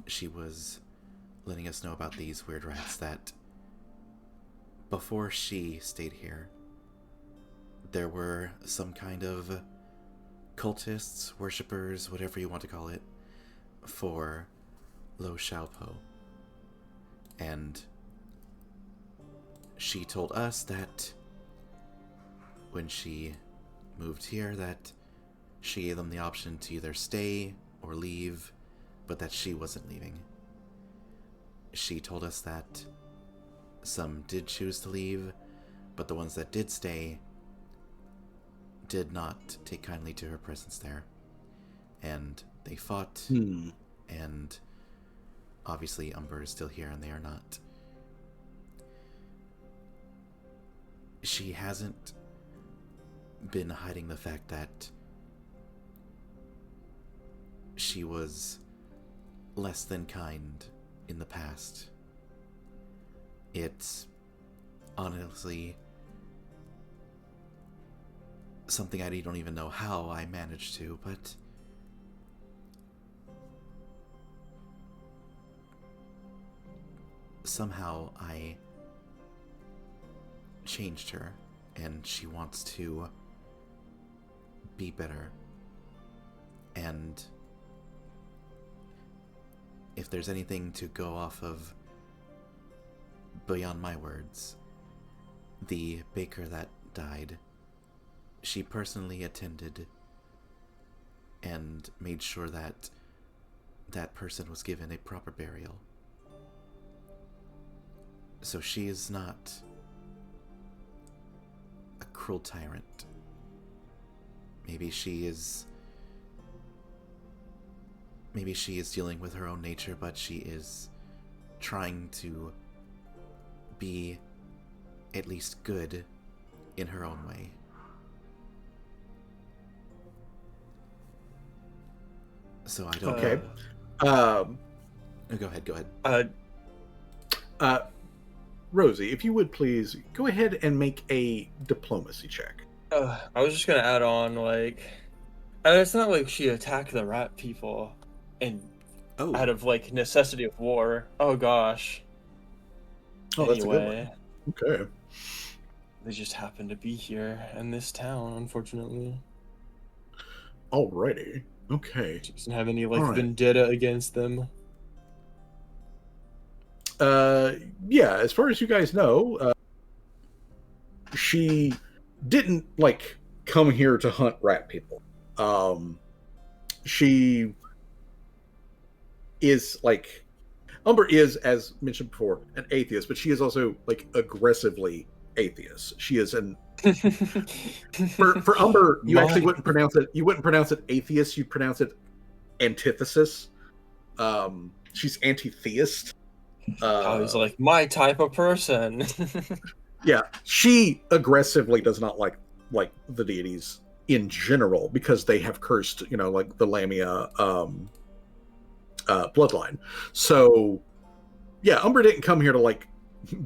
[SPEAKER 3] she was letting us know about these weird rats that before she stayed here, there were some kind of cultists, worshippers, whatever you want to call it, for Lo Xiaopo. And she told us that when she moved here that she gave them the option to either stay or leave, but that she wasn't leaving. She told us that some did choose to leave, but the ones that did stay did not take kindly to her presence there. And they fought, and obviously Umber is still here and they are not. She hasn't been hiding the fact that she was less than kind in the past. It's honestly something I don't even know how I managed to, but somehow I changed her, and she wants to be better. And if there's anything to go off of beyond my words, the baker that died, she personally attended and made sure that that person was given a proper burial. So she is not a cruel tyrant. Maybe she is dealing with her own nature, but she is trying to be at least good in her own way. So I don't...
[SPEAKER 1] Okay.
[SPEAKER 3] Go ahead.
[SPEAKER 1] Rosie, if you would please go ahead and make a diplomacy check.
[SPEAKER 5] I was just gonna add on, like, it's not like she attacked the rat people and out of like necessity of war. Oh gosh.
[SPEAKER 1] Oh, that's a good one.
[SPEAKER 5] Anyway,
[SPEAKER 1] Okay.
[SPEAKER 5] they just happened to be here in this town, unfortunately.
[SPEAKER 1] Alrighty. Okay.
[SPEAKER 5] She doesn't have any like
[SPEAKER 1] Alright.
[SPEAKER 5] vendetta against them.
[SPEAKER 1] Yeah, as far as you guys know, she didn't like come here to hunt rat people. She is like, Umber is, as mentioned before, an atheist, but she is also like aggressively atheist. She is an for Umber, you actually wouldn't pronounce it. You wouldn't pronounce it atheist. You'd pronounce it antithesis. She's anti-theist.
[SPEAKER 5] I was like, my type of person.
[SPEAKER 1] Yeah, she aggressively does not like the deities in general because they have cursed, like the Lamia bloodline. So, yeah, Umber didn't come here to like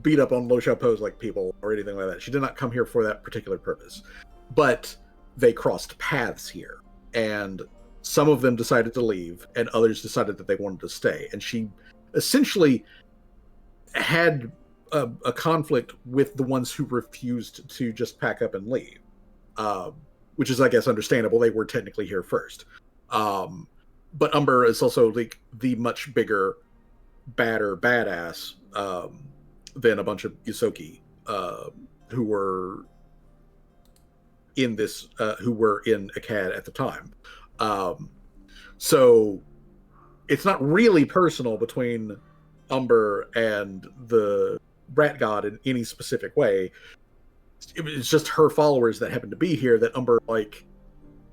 [SPEAKER 1] beat up on Lo Xiaopo's like people or anything like that. She did not come here for that particular purpose. But they crossed paths here, and some of them decided to leave, and others decided that they wanted to stay. And she essentially had a conflict with the ones who refused to just pack up and leave, which is, I guess, understandable. They were technically here first. But Umber is also like the much bigger, badder badass than a bunch of Yusoki who were in this, who were in Akkad at the time. So it's not really personal between Umber and the rat god in any specific way. It's just her followers that happen to be here that Umber like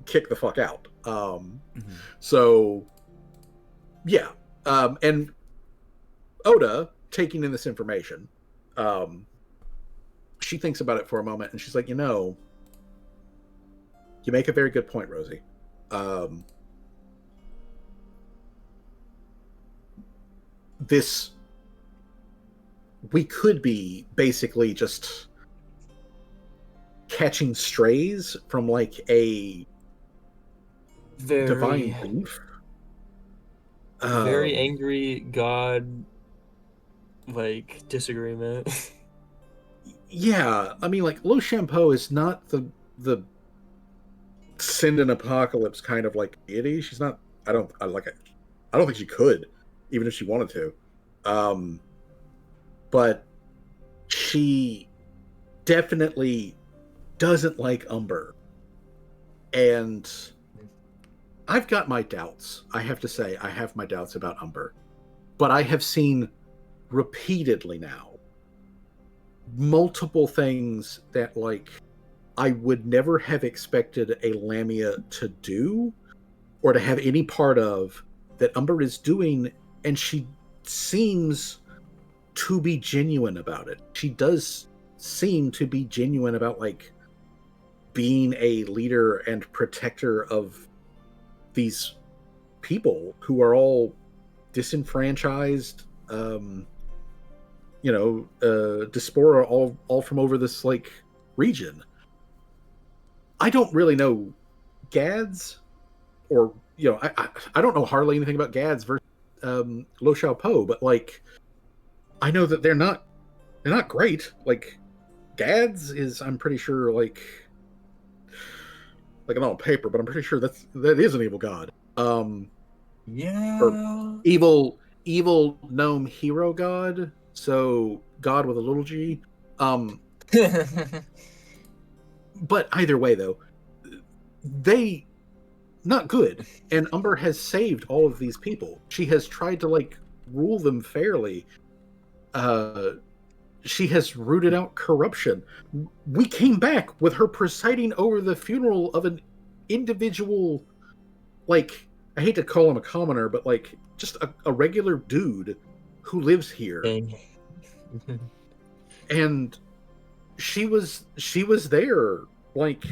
[SPEAKER 1] kick the fuck out. So yeah, and Oda, taking in this information, she thinks about it for a moment, and she's like, you make a very good point, Rosie. We could be basically just catching strays from like a divine beef.
[SPEAKER 6] Very angry god like disagreement.
[SPEAKER 1] Yeah, I mean, like Lo Shampo is not the send an apocalypse kind of like deity. She's not. I don't think she could, even if she wanted to. But she definitely doesn't like Umber, and I've got my doubts. I have to say, I have my doubts about Umber, but I have seen repeatedly now multiple things that like I would never have expected a Lamia to do or to have any part of that Umber is doing, and she seems to be genuine about it. She does seem to be genuine about like being a leader and protector of these people who are all disenfranchised, diaspora, all from over this like region. I don't really know Gads, or I don't know hardly anything about Gads versus Lo Xiaopo, but like I know that they're not great. Like Gads is, I'm pretty sure, like not on paper, but I'm pretty sure that is an evil god.
[SPEAKER 6] Yeah.
[SPEAKER 1] Or evil gnome hero god. So God with a little g. But either way, though, they not good. And Umber has saved all of these people. She has tried to like rule them fairly. She has rooted out corruption. We came back with her presiding over the funeral of an individual, like, I hate to call him a commoner, but like just a regular dude who lives here. And she was there, like,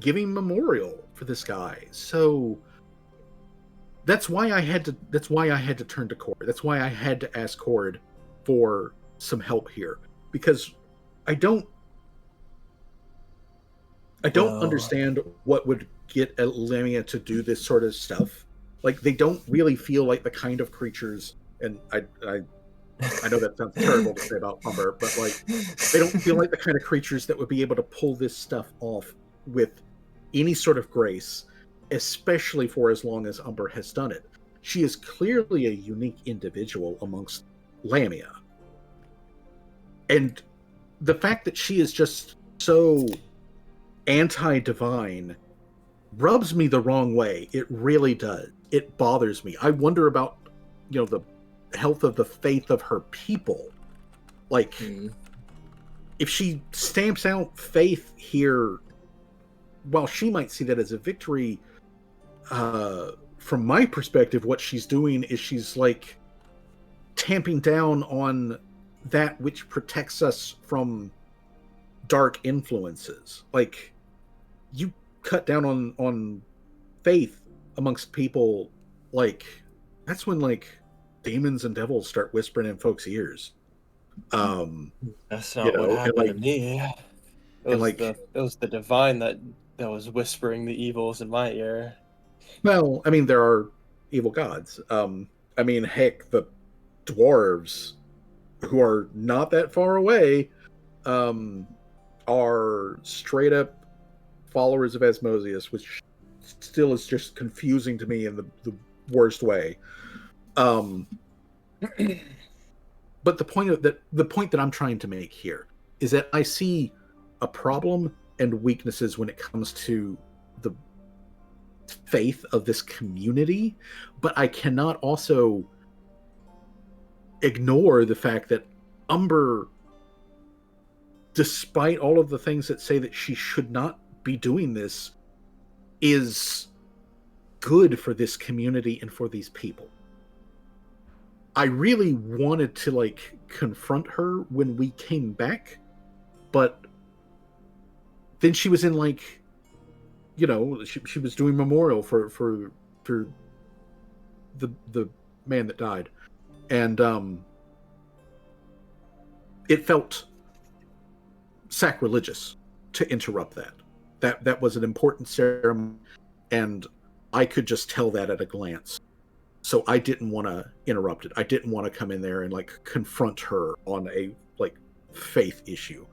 [SPEAKER 1] giving memorial for this guy. So that's why I had to turn to Cord. That's why I had to ask Cord for some help here, because I don't understand what would get a Lamia to do this sort of stuff. Like, they don't really feel like the kind of creatures, and I know that sounds terrible to say about Umber, but like they don't feel like the kind of creatures that would be able to pull this stuff off with any sort of grace, especially for as long as Umber has done it. She is clearly a unique individual amongst Lamia. And the fact that she is just so anti-divine rubs me the wrong way. It really does. It bothers me. I wonder about, the health of the faith of her people. Like, if she stamps out faith here, while she might see that as a victory, from my perspective, what she's doing is she's like tamping down on that which protects us from dark influences. Like, you cut down on faith amongst people, like, that's when like demons and devils start whispering in folks' ears.
[SPEAKER 5] That's not what happened to me. It was the divine that was whispering the evils in my ear.
[SPEAKER 1] Well, I mean, there are evil gods. I mean, heck, the dwarves, who are not that far away, are straight up followers of Asmodeus, which still is just confusing to me in the worst way. But the point that I'm trying to make here is that I see a problem and weaknesses when it comes to the faith of this community, but I cannot also ignore the fact that Umber, despite all of the things that say that she should not be doing this, is good for this community and for these people. I really wanted to like confront her when we came back but then she was in like, you know, she was doing memorial for the man that died, and it felt sacrilegious to interrupt that was an important ceremony, and I could just tell that at a glance. So I didn't want to interrupt it. I didn't want to come in there and like confront her on a like faith issue.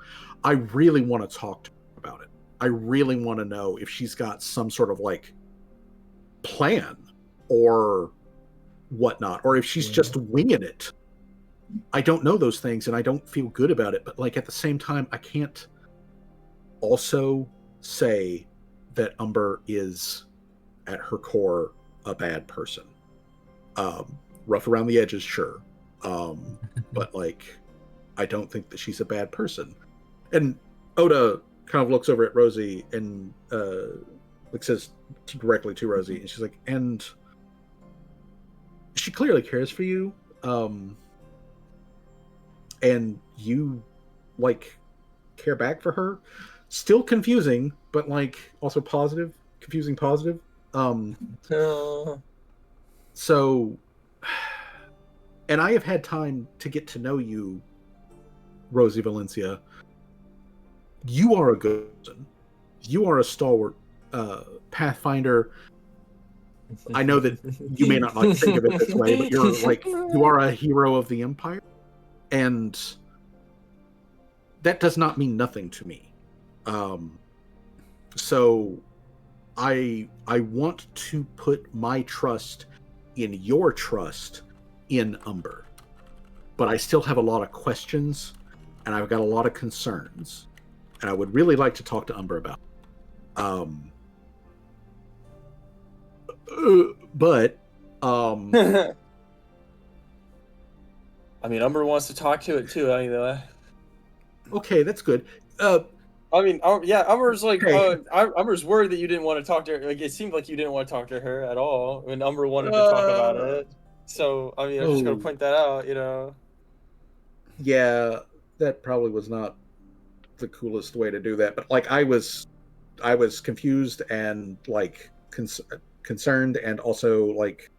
[SPEAKER 1] I really want to talk to her about it. I really want to know if she's got some sort of like plan or whatnot, or if she's just winging it. I don't know those things, and I don't feel good about it. But like at the same time, I can't also say that Umber is at her core a bad person. Rough around the edges, sure. But like, I don't think that she's a bad person. And Oda kind of looks over at Rosie and like says directly to Rosie, and she's like, and she clearly cares for you. And you like care back for her. Still confusing, but like also positive. Confusing positive. So, and I have had time to get to know you, Rosie Valencia. You are a good person. You are a stalwart pathfinder. I know that you may not like think of it this way, but you are a hero of the Empire, and that does not mean nothing to me. So I want to put my trust in your trust in Umber, but I still have a lot of questions, and I've got a lot of concerns, and I would really like to talk to Umber about it. But
[SPEAKER 5] I mean, Umber wants to talk to it too. Anyway.
[SPEAKER 1] Okay, that's good.
[SPEAKER 5] I mean, yeah, Umber's like,
[SPEAKER 1] Okay.
[SPEAKER 5] Umber's worried that you didn't want to talk to her. Like, it seemed like you didn't want to talk to her at all when Umber wanted to talk about it. So, I mean, I'm just gonna point that out, you know.
[SPEAKER 1] Yeah, that probably was not the coolest way to do that. But like, I was confused and like concerned, and also like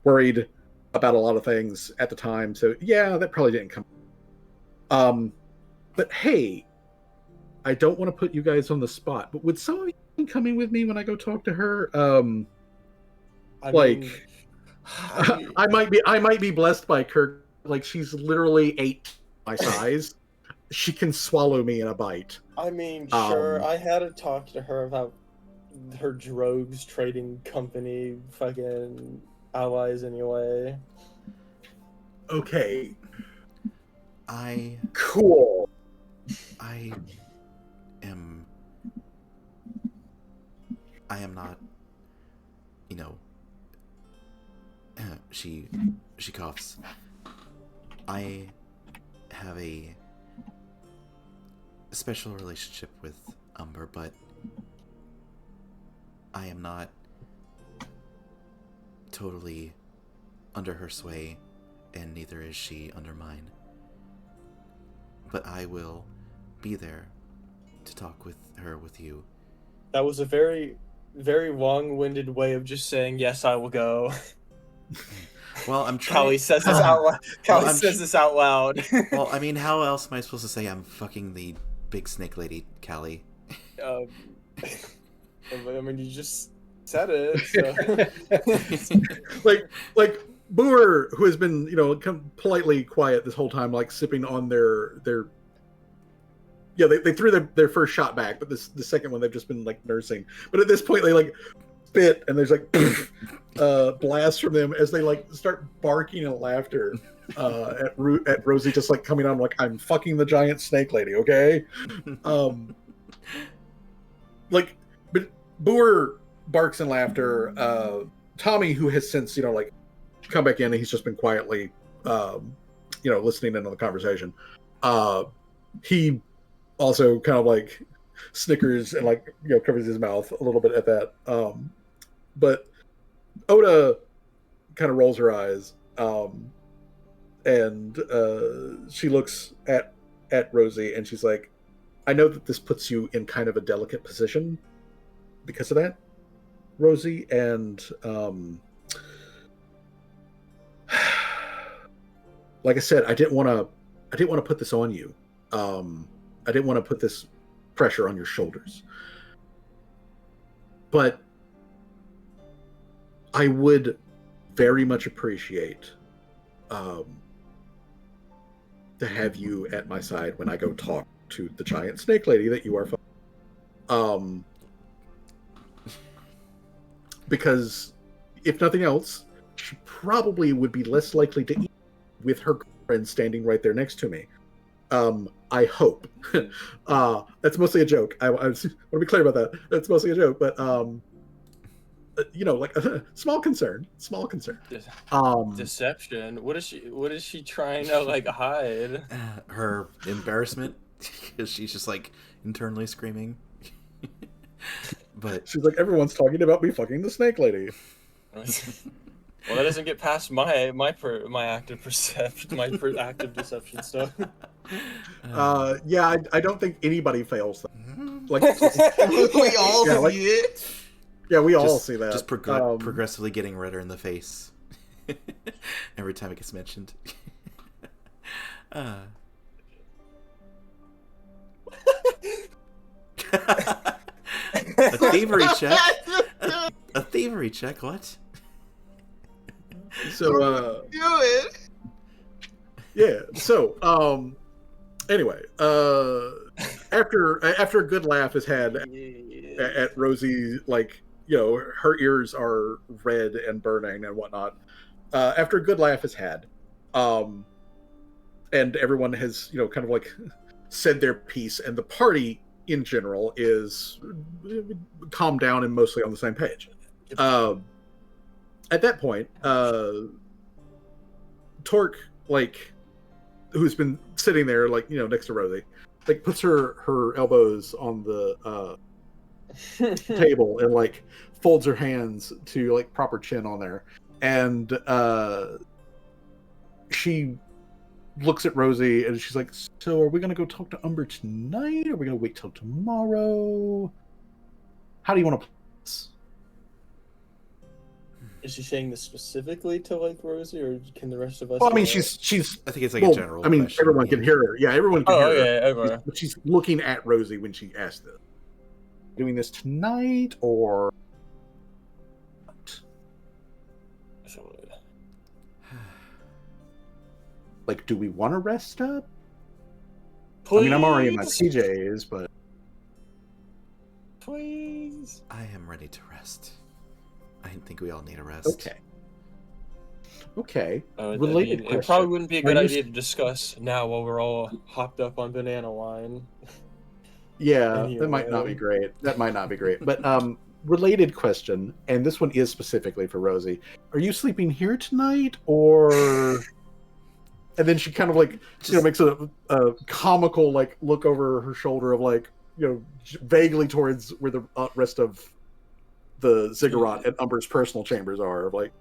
[SPEAKER 1] worried about a lot of things at the time. So yeah, that probably didn't come. But hey, I don't want to put you guys on the spot, but would some of you come in with me when I go talk to her? I might be blessed by Kirk. Like, she's literally 8 my size. She can swallow me in a bite.
[SPEAKER 5] I mean, sure. I had to talk to her about her drogues trading company fucking allies anyway.
[SPEAKER 1] Okay.
[SPEAKER 3] Cool. I am not, you know, she coughs. I have a special relationship with Umber, but I am not totally under her sway, and neither is she under mine. But I will be there to talk with her with you.
[SPEAKER 5] That was a very, very long-winded way of just saying, yes, I will go.
[SPEAKER 3] Well, I'm trying.
[SPEAKER 5] Callie says this out loud. Callie says this out loud.
[SPEAKER 3] Well, I mean, how else am I supposed to say I'm fucking the big snake lady, Callie?
[SPEAKER 5] I mean, you just said it. So.
[SPEAKER 1] like Boomer, who has been, you know, politely quiet this whole time, like sipping on their yeah, they threw their first shot back, but the second one they've just been like nursing. But at this point, they like spit, and there's like blasts from them as they like start barking in laughter at Rosie, just like coming on like, I'm fucking the giant snake lady, okay? Like, but Boer barks in laughter. Tommy, who has since, you know, like come back in, and he's just been quietly, you know, listening into the conversation. He also kind of like snickers and like, you know, covers his mouth a little bit at that. But Oda kind of rolls her eyes, and she looks at Rosie, and she's like, I know that this puts you in kind of a delicate position because of that, Rosie, and like I said, I didn't want to put this on you. I didn't want to put this pressure on your shoulders. But I would very much appreciate to have you at my side when I go talk to the giant snake lady that you are because if nothing else, she probably would be less likely to eat with her friend standing right there next to me. I hope. That's mostly a joke. I want to be clear about that. That's mostly a joke, but like small concern.
[SPEAKER 5] Deception. What is she trying to like hide?
[SPEAKER 3] Her embarrassment, because she's just like internally screaming. But
[SPEAKER 1] she's like, everyone's talking about me fucking the snake lady.
[SPEAKER 5] Well, that doesn't get past my active perception, active deception stuff.
[SPEAKER 1] Yeah, I don't think anybody fails that. Like
[SPEAKER 7] We all see it.
[SPEAKER 1] Yeah, we all see that.
[SPEAKER 3] Just progressively getting redder in the face every time it gets mentioned. A thievery check. A thievery check. What?
[SPEAKER 1] So
[SPEAKER 7] do it.
[SPEAKER 1] Yeah. So anyway, after a good laugh is had at Rosie, like, her ears are red and burning and whatnot. After a good laugh is had, and everyone has kind of like said their piece, and the party in general is calmed down and mostly on the same page. At that point, Torque, like, who's been sitting there, like, next to Rosie, like, puts her elbows on the table and like folds her hands to like proper chin on there, and she looks at Rosie and she's like, so are we gonna go talk to Umber tonight, or are we gonna wait till tomorrow? How do you want to play this?
[SPEAKER 5] Is she saying this specifically to like Rosie, or can the rest of us?
[SPEAKER 1] Well, I mean, she's.
[SPEAKER 3] I think it's like a general.
[SPEAKER 1] I mean,
[SPEAKER 3] question.
[SPEAKER 1] everyone can hear her. Yeah, everyone can hear her.
[SPEAKER 5] everyone.
[SPEAKER 1] But she's looking at Rosie when she asked this. Doing this tonight, or like, do we want to rest up?
[SPEAKER 5] Please?
[SPEAKER 1] I mean, I'm already in my PJs, but
[SPEAKER 5] please.
[SPEAKER 3] I am ready to rest. I think we all need a rest.
[SPEAKER 1] Okay.
[SPEAKER 5] Related question. It probably wouldn't be a good idea to discuss now while we're all hopped up on banana wine.
[SPEAKER 1] Yeah,
[SPEAKER 5] Anyway.
[SPEAKER 1] that might not be great. But related question, and this one is specifically for Rosie. Are you sleeping here tonight, or? And then she kind of like makes a comical like look over her shoulder of like vaguely towards where the rest of the ziggurat and Umber's personal chambers are, like,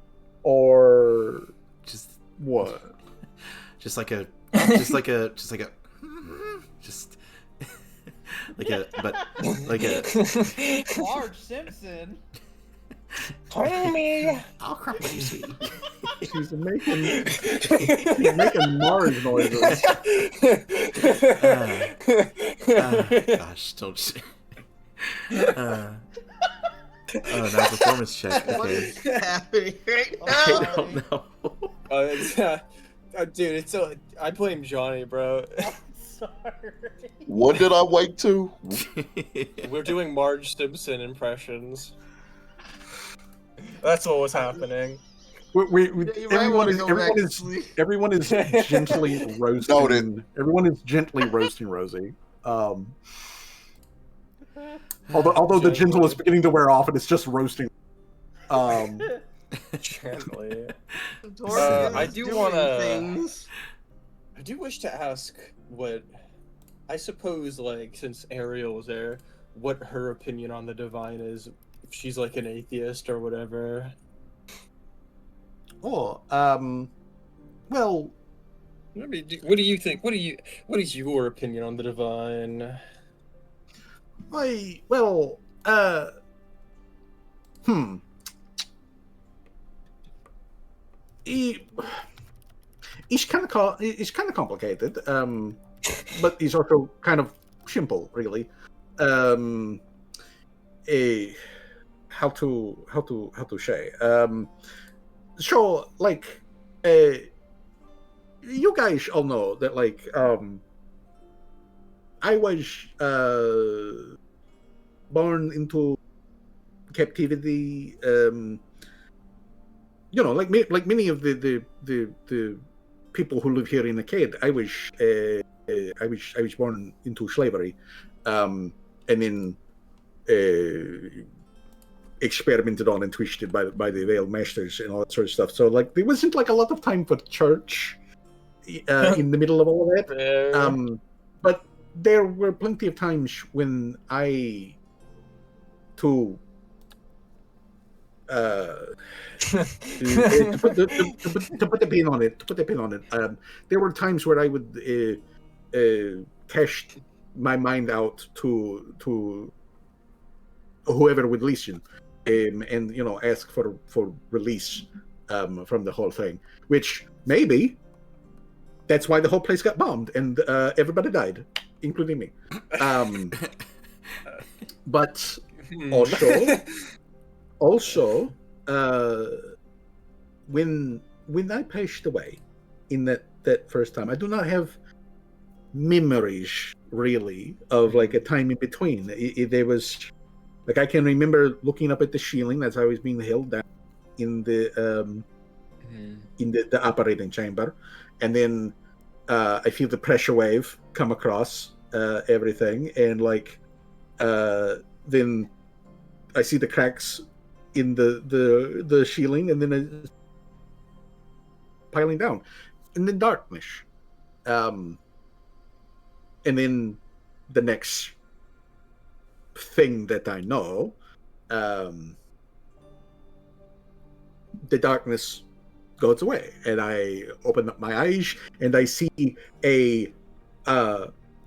[SPEAKER 1] or
[SPEAKER 3] just
[SPEAKER 1] what?
[SPEAKER 3] Just like a
[SPEAKER 2] Marge Simpson.
[SPEAKER 5] Tell me.
[SPEAKER 3] I'll crap with you, sweetie.
[SPEAKER 1] She's making Marge noises.
[SPEAKER 3] Gosh, don't. Oh, now performance check.
[SPEAKER 7] What
[SPEAKER 3] Okay.
[SPEAKER 7] is happening right now?
[SPEAKER 3] I don't know.
[SPEAKER 5] Dude, it's so. I blame Johnny, bro.
[SPEAKER 2] Sorry.
[SPEAKER 4] What did I wake to?
[SPEAKER 5] We're doing Marge Simpson impressions. That's what was happening.
[SPEAKER 1] Everyone is gently roasting.
[SPEAKER 4] Noted.
[SPEAKER 1] Everyone is gently roasting Rosie. Although the gentle is beginning to wear off, and it's just roasting.
[SPEAKER 5] Gently.
[SPEAKER 7] I
[SPEAKER 5] do wanna. I do wish to ask what. I suppose, like, since Ariel was there, what her opinion on the divine is. If she's like an atheist or whatever.
[SPEAKER 1] Oh, well,
[SPEAKER 5] I mean, what do you think? What is your opinion on the divine?
[SPEAKER 1] Well, hmm. He, it's kind of complicated, but he's also kind of simple, really. A how to say? So like, you guys all know that like I was born into captivity. Like many of the people who live here in the Cade, I was born into slavery, and then experimented on and twisted by the Veiled Masters and all that sort of stuff. So like there wasn't like a lot of time for church in the middle of all of that. But there were plenty of times when I to put the pin on it. There were times where I would cast my mind out to whoever would listen, and ask for release from the whole thing. Which maybe that's why the whole place got bombed and everybody died, including me. But also, when I passed away in that first time, I do not have memories really of like a time in between. There was like I can remember looking up at the ceiling as I was being held down in the operating chamber, and then I feel the pressure wave come across everything, and like then I see the cracks in the ceiling, and then it's piling down, and then darkness, and then the next thing that I know, the darkness goes away, and I open up my eyes, and I see a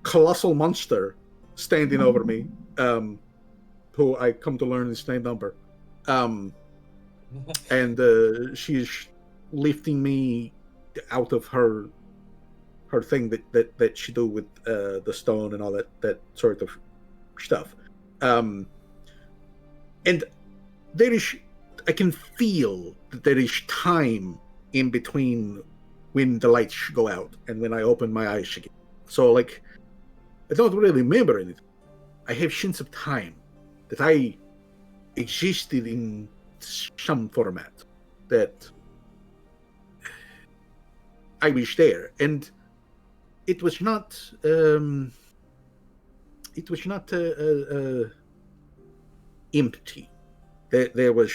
[SPEAKER 1] colossal monster standing over me, who I come to learn is named Number. And she's lifting me out of her thing that she do with the stone and all that sort of stuff. And I can feel that there is time in between when the lights go out and when I open my eyes again. So like, I don't really remember anything. I have sense of time that I existed in some format, that I was there, and it was not empty. There was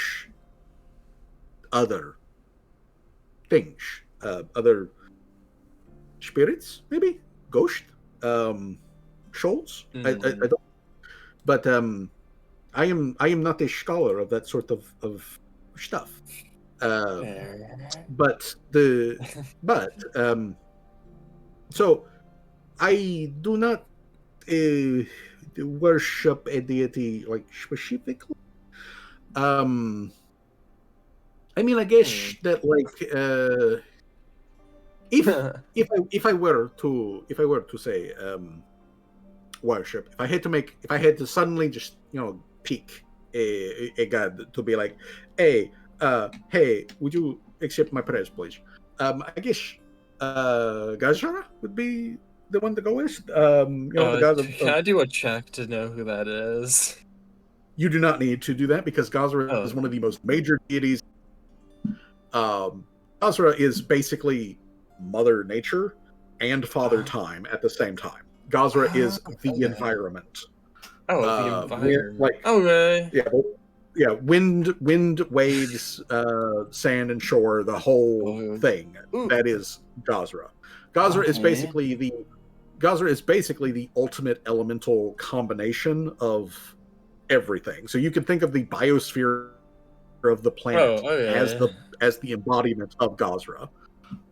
[SPEAKER 1] other things, other spirits, maybe ghosts, souls. I don't. But I am not a scholar of that sort of stuff. So I do not worship a deity like specifically. I mean, I guess that like if I were to say worship, if I had to suddenly just pick a god to be like, hey, would you accept my prayers, please? I guess Gazara would be the one to go with. The god of,
[SPEAKER 5] can I do a check to know who that is?
[SPEAKER 1] You do not need to do that because Gazara is one of the most major deities. Gazara is basically Mother Nature and Father Time at the same time. Gazara is the environment.
[SPEAKER 5] The environment.
[SPEAKER 1] Wind, waves, sand, and shore, the whole thing. That is Gazara. Gazara is basically the ultimate elemental combination of everything. So you can think of the biosphere of the planet as the embodiment of Gazara.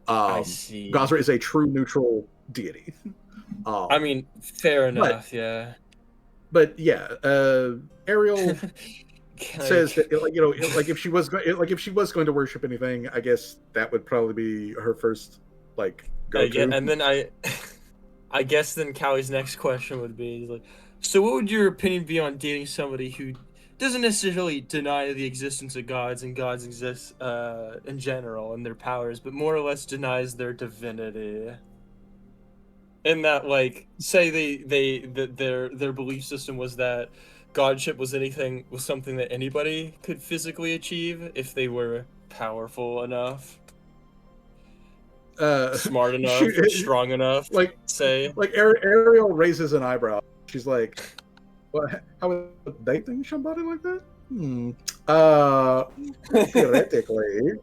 [SPEAKER 5] I see.
[SPEAKER 1] Gazara is a true neutral deity.
[SPEAKER 5] I mean, fair enough, yeah.
[SPEAKER 1] but yeah, Ariel says that like if she was going to worship anything, I guess that would probably be her first like go to.
[SPEAKER 5] Yeah, and then I guess then Callie's next question would be like, so what would your opinion be on dating somebody who doesn't necessarily deny the existence of gods and gods exist in general and their powers, but more or less denies their divinity? In that, like, say their belief system was that godship was something that anybody could physically achieve if they were powerful enough, smart enough, strong enough.
[SPEAKER 1] Like
[SPEAKER 5] say,
[SPEAKER 1] Ariel raises an eyebrow. She's like, "What? How is dating somebody like that? Theoretically,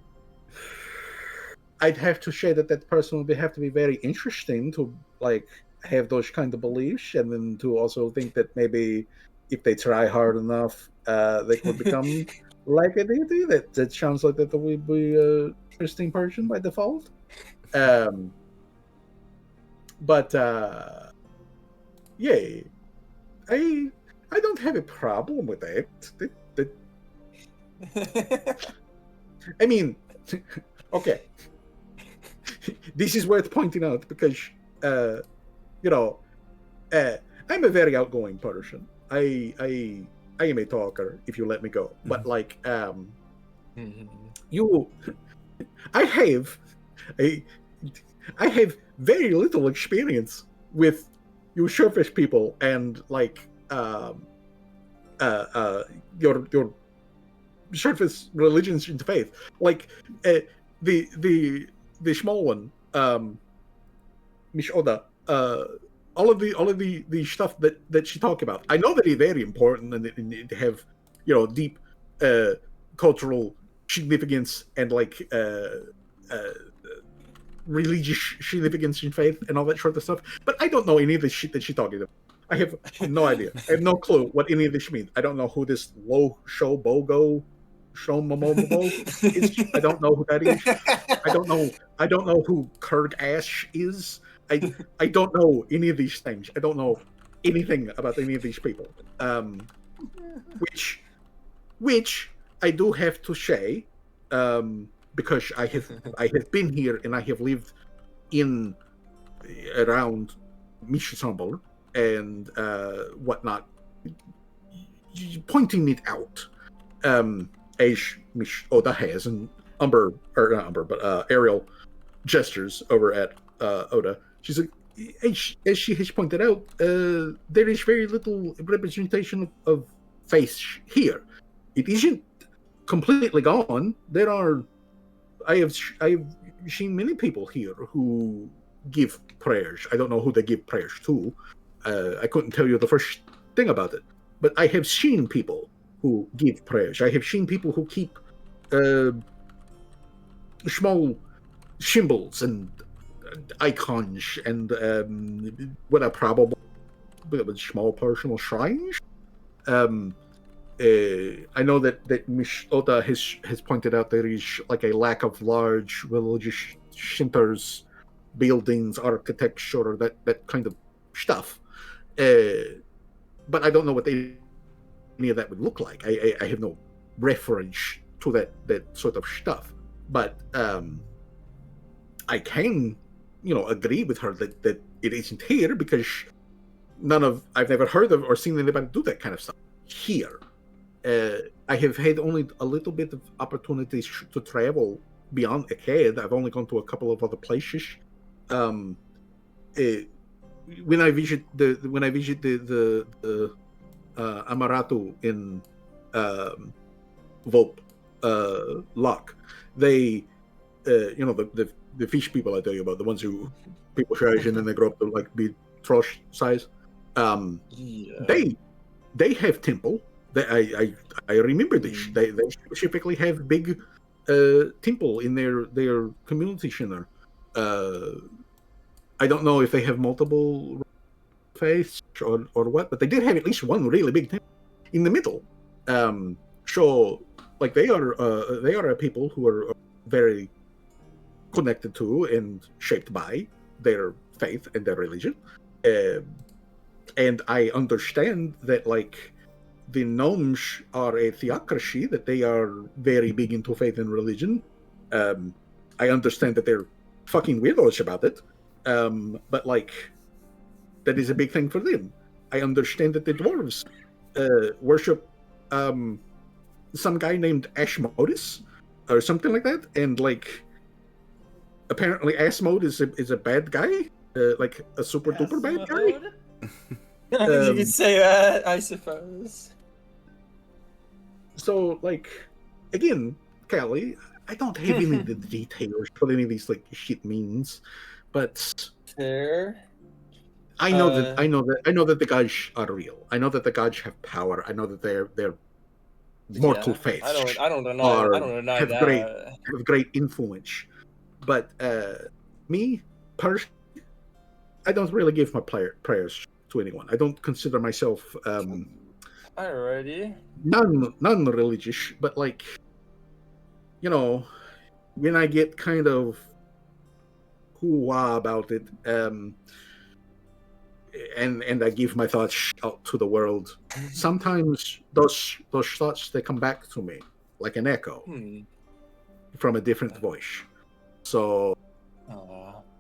[SPEAKER 1] I'd have to say that person would have to be very interesting to like have those kind of beliefs, and then to also think that maybe if they try hard enough, they could become like a deity. That sounds like that would be a interesting person by default. But yeah, I don't have a problem with that. I mean, okay. This is worth pointing out because, you know, I'm a very outgoing person. I am a talker if you let me go. But like, I have very little experience with you surface people and like your surface religions and faith. Like the small one, Miss Oda, all of the stuff that she talked about. I know that it's very important and it have deep cultural significance and like religious significance in faith and all that sort of stuff. But I don't know any of the shit that she's talking about. I have no idea. I have no clue what any of this means. I don't know who this Lo Show Bogo Show Momomo is. I don't know who that is. I don't know who Kurg Ash is. I don't know any of these things. I don't know anything about any of these people. Which I do have to say, because I have been here and I have lived in around Mishisambol and whatnot, pointing it out, as Miss Oda has, and Ariel gestures over at Oda. She's like, as she has pointed out, there is very little representation of face here. It isn't completely gone. I have seen many people here who give prayers. I don't know who they give prayers to. I couldn't tell you the first thing about it. But I have seen people who give prayers. I have seen people who keep small symbols and icons and what are probably small personal shrines. I know that Miss Oda has pointed out there is like a lack of large religious centers, buildings, architecture, that kind of stuff. But I don't know what any of that would look like. I have no reference to that sort of stuff. But I can, agree with her that it isn't here because I've never heard of or seen anybody do that kind of stuff here. I have had only a little bit of opportunities to travel beyond Akkad. I've only gone to a couple of other places. When I visit the Amaratu in Volp Lock, they the fish people I tell you about, the ones who people charge and then they grow up to like be thrush size. They have temple. I remember this. They specifically have big temple in their community center. I don't know if they have multiple faiths or what, but they did have at least one really big temple in the middle. So like they are a people who are very connected to and shaped by their faith and their religion. And I understand that, like, the gnomes are a theocracy, that they are very big into faith and religion. I understand that they're fucking weirdos about it. But, like, that is a big thing for them. I understand that the dwarves worship some guy named Ashmodus or something like that, and like apparently Ashmode is a bad guy, like a super duper bad guy.
[SPEAKER 5] You could say that, I suppose.
[SPEAKER 1] So, like, again, Callie, I don't have any of the details for any of these like shit means, but
[SPEAKER 5] Fair.
[SPEAKER 1] I know that the gods are real. I know that the gods have power. I know that they're mortal faiths.
[SPEAKER 5] I don't deny
[SPEAKER 1] have
[SPEAKER 5] that.
[SPEAKER 1] great influence. But me personally, I don't really give my prayers to anyone. I don't consider myself
[SPEAKER 5] Alrighty.
[SPEAKER 1] non-religious, but like, you know, when I get kind of hoo-wah about it, and I give my thoughts out to the world, sometimes those thoughts, they come back to me like an echo from a different voice. So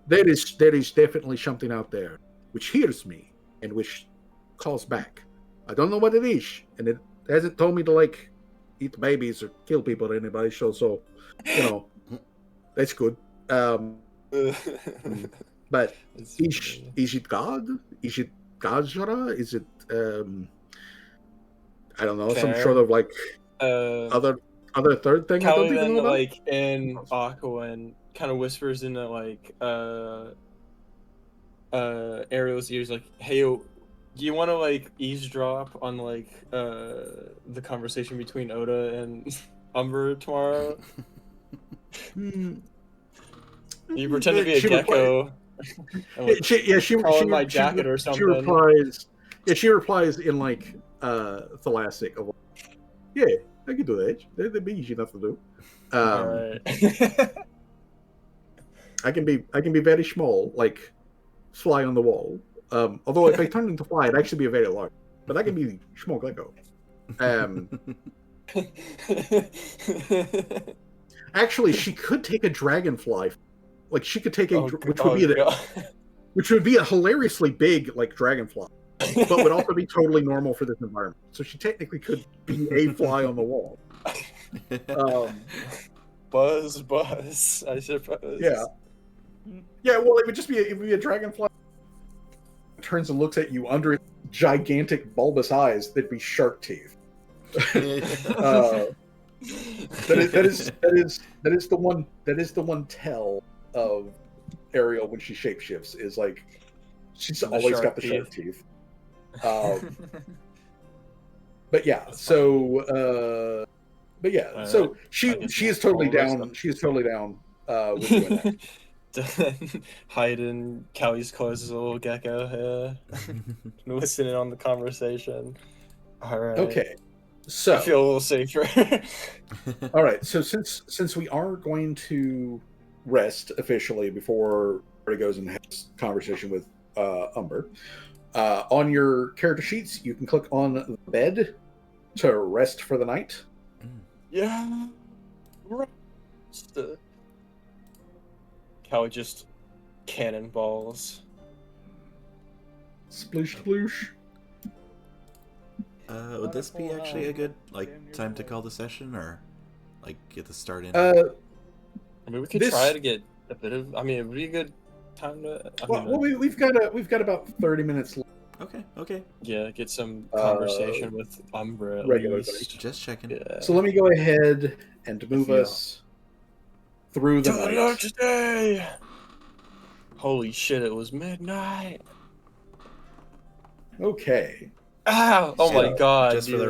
[SPEAKER 1] there is definitely something out there which hears me and which calls back. I don't know what it is, and it hasn't told me to like eat babies or kill people or anybody. So you know, that's good. But is it God? Is it Gajra? Is it I don't know, some sort of like other third thing I don't even know about?
[SPEAKER 5] Like in Aquaman kind of whispers into like Ariel's ears, like, hey, do you want to like eavesdrop on like the conversation between Oda and Umber tomorrow? You pretend to be a gecko.
[SPEAKER 1] She
[SPEAKER 5] my jacket or something.
[SPEAKER 1] She replies in like Thalassic of, yeah, I can do that. That'd be easy enough to do.
[SPEAKER 5] Alright.
[SPEAKER 1] I can be very small, like fly on the wall. Although if I turn into fly, it'd actually be a very large. But I can be small gecko. Actually, she could take a dragonfly. Like she could take which would be a hilariously big like dragonfly, but would also be totally normal for this environment. So she technically could be a fly on the wall.
[SPEAKER 5] Buzz, I suppose.
[SPEAKER 1] Yeah. Well, it would be a dragonfly. Turns and looks at you under its gigantic bulbous eyes. That'd be shark teeth. That is the one tell of Ariel when she shapeshifts is like she's always got the shark teeth. But so she is totally down. She is totally down with doing that.
[SPEAKER 5] Hide in Callie's clothes as a little gecko, listening on the conversation. All right.
[SPEAKER 1] Okay. So
[SPEAKER 5] I feel a little safer.
[SPEAKER 1] All right. So since we are going to rest officially before it goes and has conversation with Umber, on your character sheets you can click on the bed to rest for the night.
[SPEAKER 5] Yeah. Callie just cannonballs.
[SPEAKER 1] Sploosh sploosh.
[SPEAKER 3] Would this be actually a good like time to call the session, or like get the start in?
[SPEAKER 5] I mean, we could try to get a bit of. I mean, it would be a good time to.
[SPEAKER 1] We've got about 30 minutes left.
[SPEAKER 3] Okay.
[SPEAKER 5] Yeah, get some conversation with Umbra.
[SPEAKER 1] Regularly.
[SPEAKER 3] Just checking.
[SPEAKER 5] Yeah.
[SPEAKER 1] So let me go ahead and move us through the night.
[SPEAKER 5] Today. Holy shit! It was midnight.
[SPEAKER 1] Okay.
[SPEAKER 5] Ow! Oh my god!
[SPEAKER 3] Just for the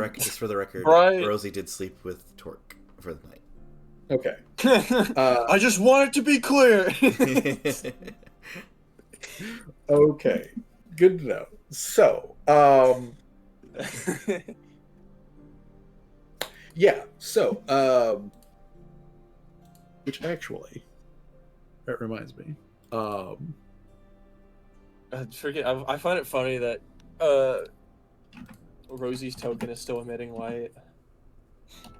[SPEAKER 3] record,
[SPEAKER 5] Right.
[SPEAKER 3] Rosie did sleep with Torque for the night.
[SPEAKER 1] Okay.
[SPEAKER 5] I just want it to be clear.
[SPEAKER 1] Okay. Good to know. So, yeah. So, which actually, that reminds me.
[SPEAKER 5] I find it funny that Rosie's token is still emitting light.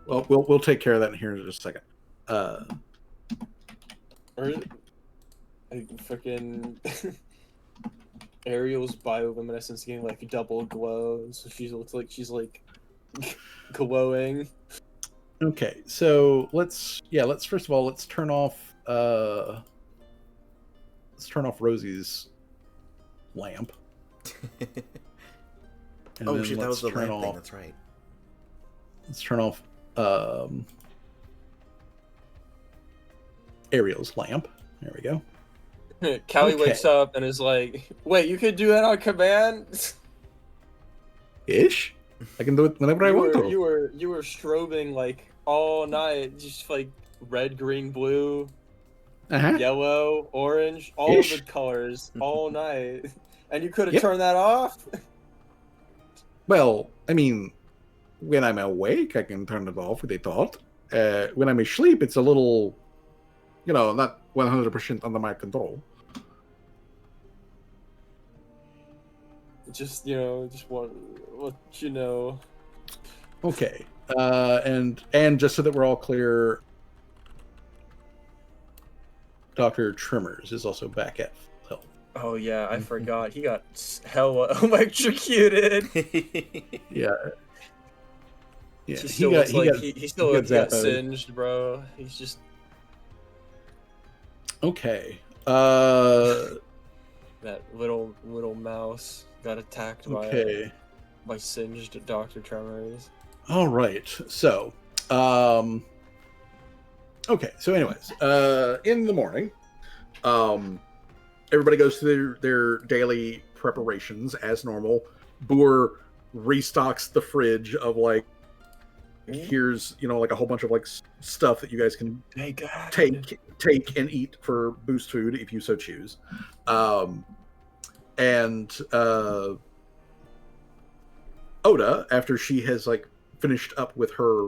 [SPEAKER 1] Well, we'll take care of that in here in just a second.
[SPEAKER 5] Or freaking Ariel's bioluminescence getting like double glow, so she looks like she's like glowing.
[SPEAKER 1] Okay, so let's first of all let's turn off Rosie's lamp. And
[SPEAKER 3] Oh
[SPEAKER 1] then
[SPEAKER 3] shit, that was
[SPEAKER 1] let's
[SPEAKER 3] the
[SPEAKER 1] turn
[SPEAKER 3] lamp thing.
[SPEAKER 1] off-
[SPEAKER 3] That's right.
[SPEAKER 1] Let's turn off Ariel's lamp. There we go.
[SPEAKER 5] Callie
[SPEAKER 1] Okay.
[SPEAKER 5] wakes up and is like, "Wait, you could do that on command?"
[SPEAKER 1] Ish. I can do it whenever I want to.
[SPEAKER 5] You were strobing like all night, just like red, green, blue,
[SPEAKER 1] Uh-huh.
[SPEAKER 5] yellow, orange, all of
[SPEAKER 1] Ish.
[SPEAKER 5] the colors all night, and you could have
[SPEAKER 1] Yep.
[SPEAKER 5] turned that off.
[SPEAKER 1] Well, I mean, when I'm awake, I can turn it off with a thought. When I'm asleep, it's a little, not 100% under my control.
[SPEAKER 5] Just just what you know.
[SPEAKER 1] Okay. And just so that we're all clear, Dr. Trimmers is also back at full health.
[SPEAKER 6] Oh yeah, I forgot. He got hella electrocuted.
[SPEAKER 1] Yeah. Yeah.
[SPEAKER 5] He still looks like he still
[SPEAKER 1] got
[SPEAKER 5] got
[SPEAKER 1] zapped.
[SPEAKER 5] singed, bro. He's just
[SPEAKER 1] Okay.
[SPEAKER 5] that little mouse got attacked
[SPEAKER 1] Okay.
[SPEAKER 5] by singed Dr. Tremors.
[SPEAKER 1] All right. So, okay. So, anyways, in the morning, everybody goes through their daily preparations as normal. Boer restocks the fridge of like, here's like a whole bunch of like stuff that you guys can take and eat for boost food if you so choose. And Oda, after she has like finished up with her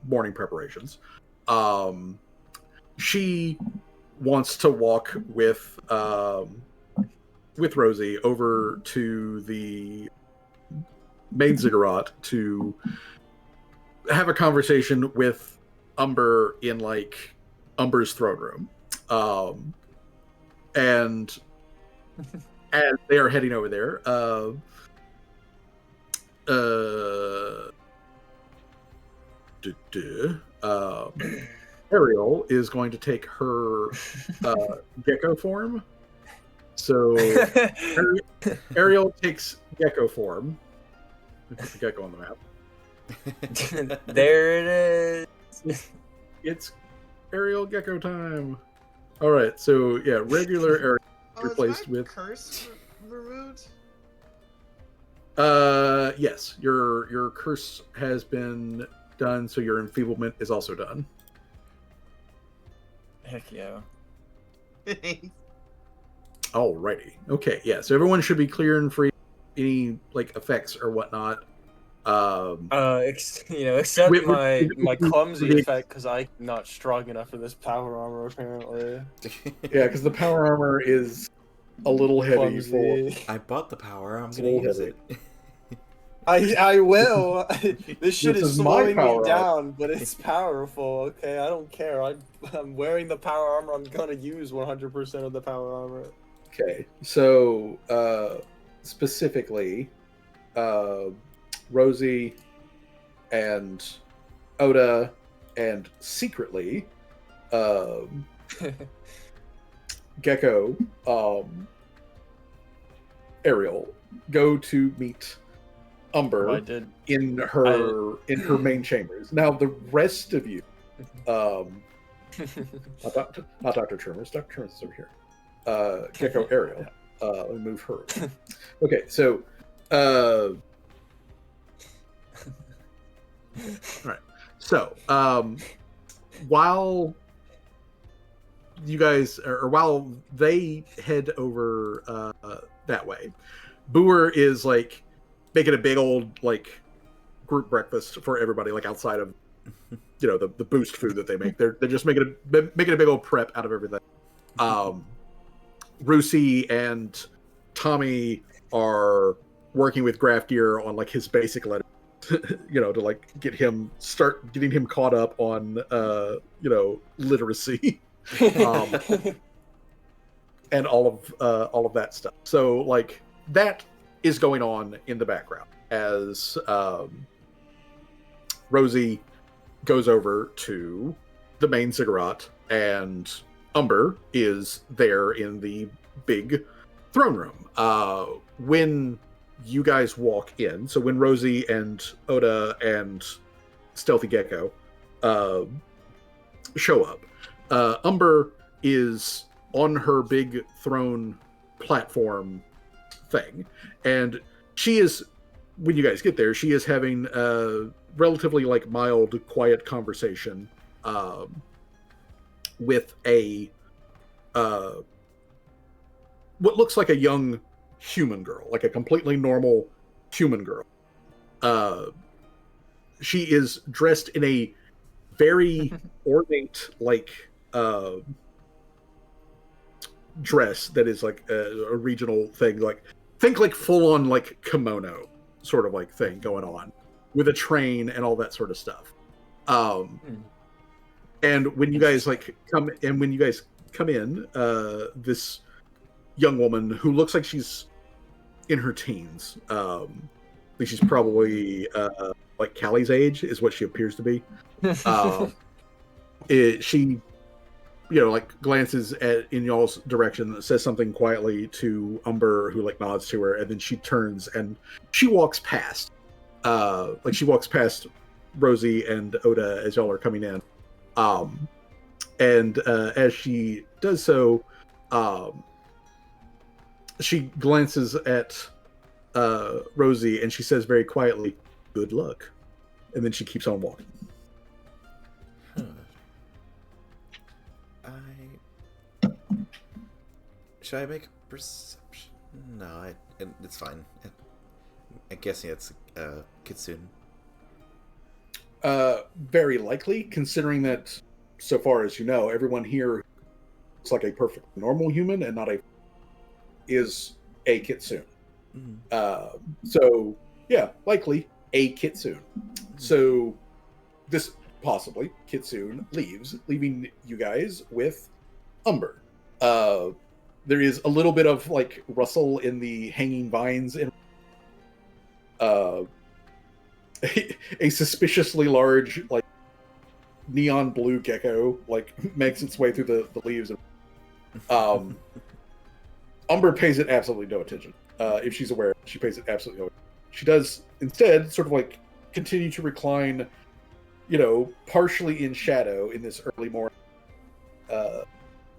[SPEAKER 1] morning preparations, she wants to walk with Rosie over to the main ziggurat to have a conversation with Umber in like Umber's throne room. And as they are heading over there, Ariel is going to take her gecko form. So Ariel takes gecko form. Let me put the gecko on the map.
[SPEAKER 6] There it is.
[SPEAKER 1] It's Ariel gecko time. All right, so yeah, regular Ariel replaced with
[SPEAKER 7] curse removed.
[SPEAKER 1] Yes, your curse has been done, so your enfeeblement is also done.
[SPEAKER 6] Heck yeah.
[SPEAKER 1] Alrighty. Okay, yeah, so everyone should be clear and free of any like effects or whatnot.
[SPEAKER 6] Except
[SPEAKER 1] With-
[SPEAKER 6] my
[SPEAKER 5] Clumsy effect because I'm not strong enough for this power armor apparently.
[SPEAKER 1] Yeah, because the power armor is a little heavy for.
[SPEAKER 5] Clumsy.
[SPEAKER 3] I bought the power. I'm
[SPEAKER 1] It's
[SPEAKER 3] gonna
[SPEAKER 1] a little
[SPEAKER 3] use
[SPEAKER 1] heavy.
[SPEAKER 3] it.
[SPEAKER 5] I will. This shit
[SPEAKER 1] This
[SPEAKER 5] is
[SPEAKER 1] is my
[SPEAKER 5] slowing
[SPEAKER 1] power
[SPEAKER 5] me down, but it's powerful. Okay, I don't care. I'm wearing the power armor. I'm gonna use 100% of the power armor.
[SPEAKER 1] Okay, so specifically, Rosie and Oda and secretly Gecko, Ariel go to meet Umber
[SPEAKER 6] I did.
[SPEAKER 1] in her main chambers. Now the rest of you, not Dr. Tremors. Dr. Tremors is over here. Gecko Ariel. Let me move her. Okay, so all right. So while you guys, or while they head over that way, Boer is like making a big old like group breakfast for everybody, like outside of the boost food that they make. They're just making a big old prep out of everything. Rusi and Tommy are working with Graftier on like his basic letter, to like getting him caught up on literacy, and all of that stuff. So like that is going on in the background as Rosie goes over to the main ziggurat, and Umber is there in the big throne room. When you guys walk in, so when Rosie and Oda and Stealthy Gecko show up, Umber is on her big throne platform thing, and she is, when you guys get there, she is having a relatively like mild, quiet conversation with a what looks like a young human girl, like a completely normal human girl. She is dressed in a very ornate like dress that is like a regional thing, like think like full on like kimono sort of like thing going on with a train and all that sort of stuff. And when you guys come in, this young woman who looks like she's in her teens, I think she's probably like Callie's age is what she appears to be. She like glances in y'all's direction, says something quietly to Umber, who like nods to her, and then she turns and she walks past. She walks past Rosie and Oda as y'all are coming in. And as she does so, she glances at Rosie and she says very quietly, "Good luck." And then she keeps on walking.
[SPEAKER 3] Should I make a perception? No, it's fine. I'm guessing it's Kitsune.
[SPEAKER 1] Very likely, considering that, so far as you know, everyone here looks like a perfect normal human and not is a Kitsune. Mm-hmm. So yeah, likely a Kitsune. Mm-hmm. So this possibly Kitsune leaves, leaving you guys with Umber. There is a little bit of like rustle in the hanging vines in a suspiciously large like neon blue gecko like makes its way through the leaves. Umber pays it absolutely no attention. If she's aware, she pays it absolutely no attention. She does instead sort of like continue to recline, partially in shadow in this early morning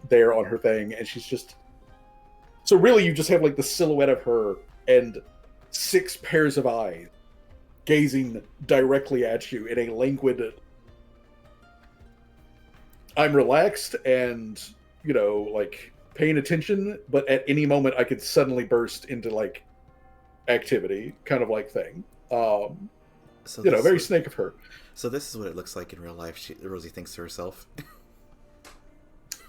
[SPEAKER 1] there on her thing, and she's just, so really you just have like the silhouette of her and 6 pairs of eyes gazing directly at you in a languid, I'm relaxed and like paying attention, but at any moment I could suddenly burst into like activity kind of like thing. So very snake of her.
[SPEAKER 3] So this is what it looks like in real life. Rosie thinks to herself.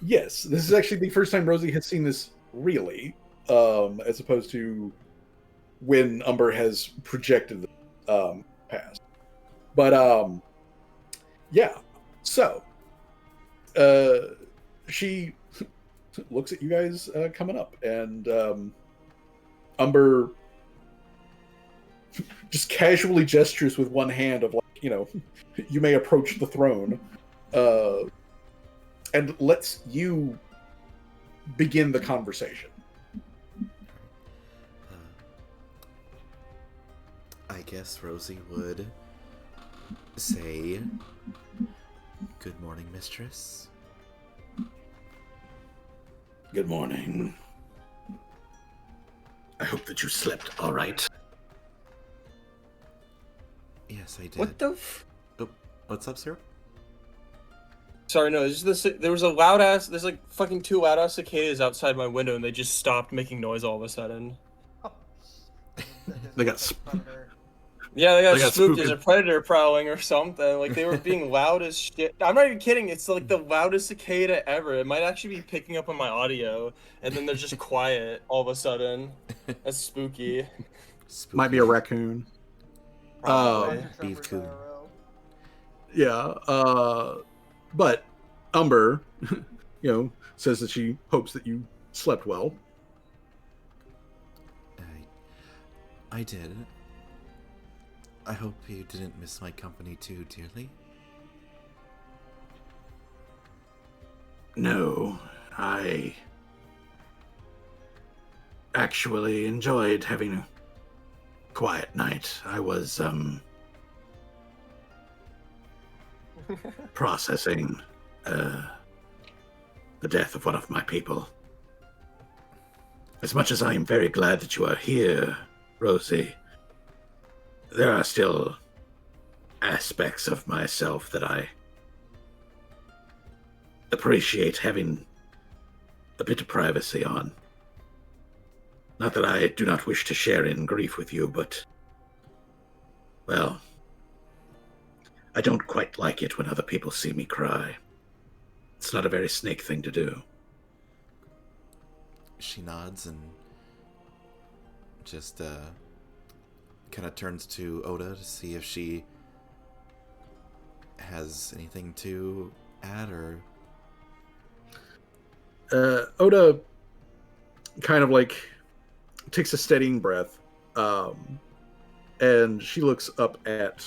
[SPEAKER 1] Yes, this is actually the first time Rosie has seen this really, as opposed to when Umber has projected the past. But yeah, so she looks at you guys coming up, and Umber just casually gestures with one hand of like, you may approach the throne, and lets you begin the conversation.
[SPEAKER 3] I guess Rosie would say, "Good morning, mistress."
[SPEAKER 1] Good morning. I hope that you slept all right.
[SPEAKER 3] Yes, I did.
[SPEAKER 5] What the
[SPEAKER 3] Oh, what's up, sir?
[SPEAKER 5] Sorry, no, there was there's like fucking 2 loud-ass cicadas outside my window, and they just stopped making noise all of a sudden.
[SPEAKER 1] They got
[SPEAKER 5] Yeah, they got spooked as a predator prowling or something. Like, they were being loud as shit. I'm not even kidding. It's like the loudest cicada ever. It might actually be picking up on my audio, and then they're just quiet all of a sudden. That's spooky.
[SPEAKER 1] Might be a raccoon.
[SPEAKER 6] Probably.
[SPEAKER 3] Beef coon.
[SPEAKER 1] Yeah. But Umber, says that she hopes that you slept well.
[SPEAKER 3] I did. I hope you didn't miss my company too dearly.
[SPEAKER 1] No, I actually enjoyed having a quiet night. I was, processing, the death of one of my people. As much as I am very glad that you are here, Rosie, there are still aspects of myself that I appreciate having a bit of privacy on. Not that I do not wish to share in grief with you, but, well, I don't quite like it when other people see me cry. It's not a very Snake thing to do.
[SPEAKER 3] She nods and just kind of turns to Oda to see if she has anything to add, or
[SPEAKER 1] Oda kind of like takes a steadying breath, and she looks up at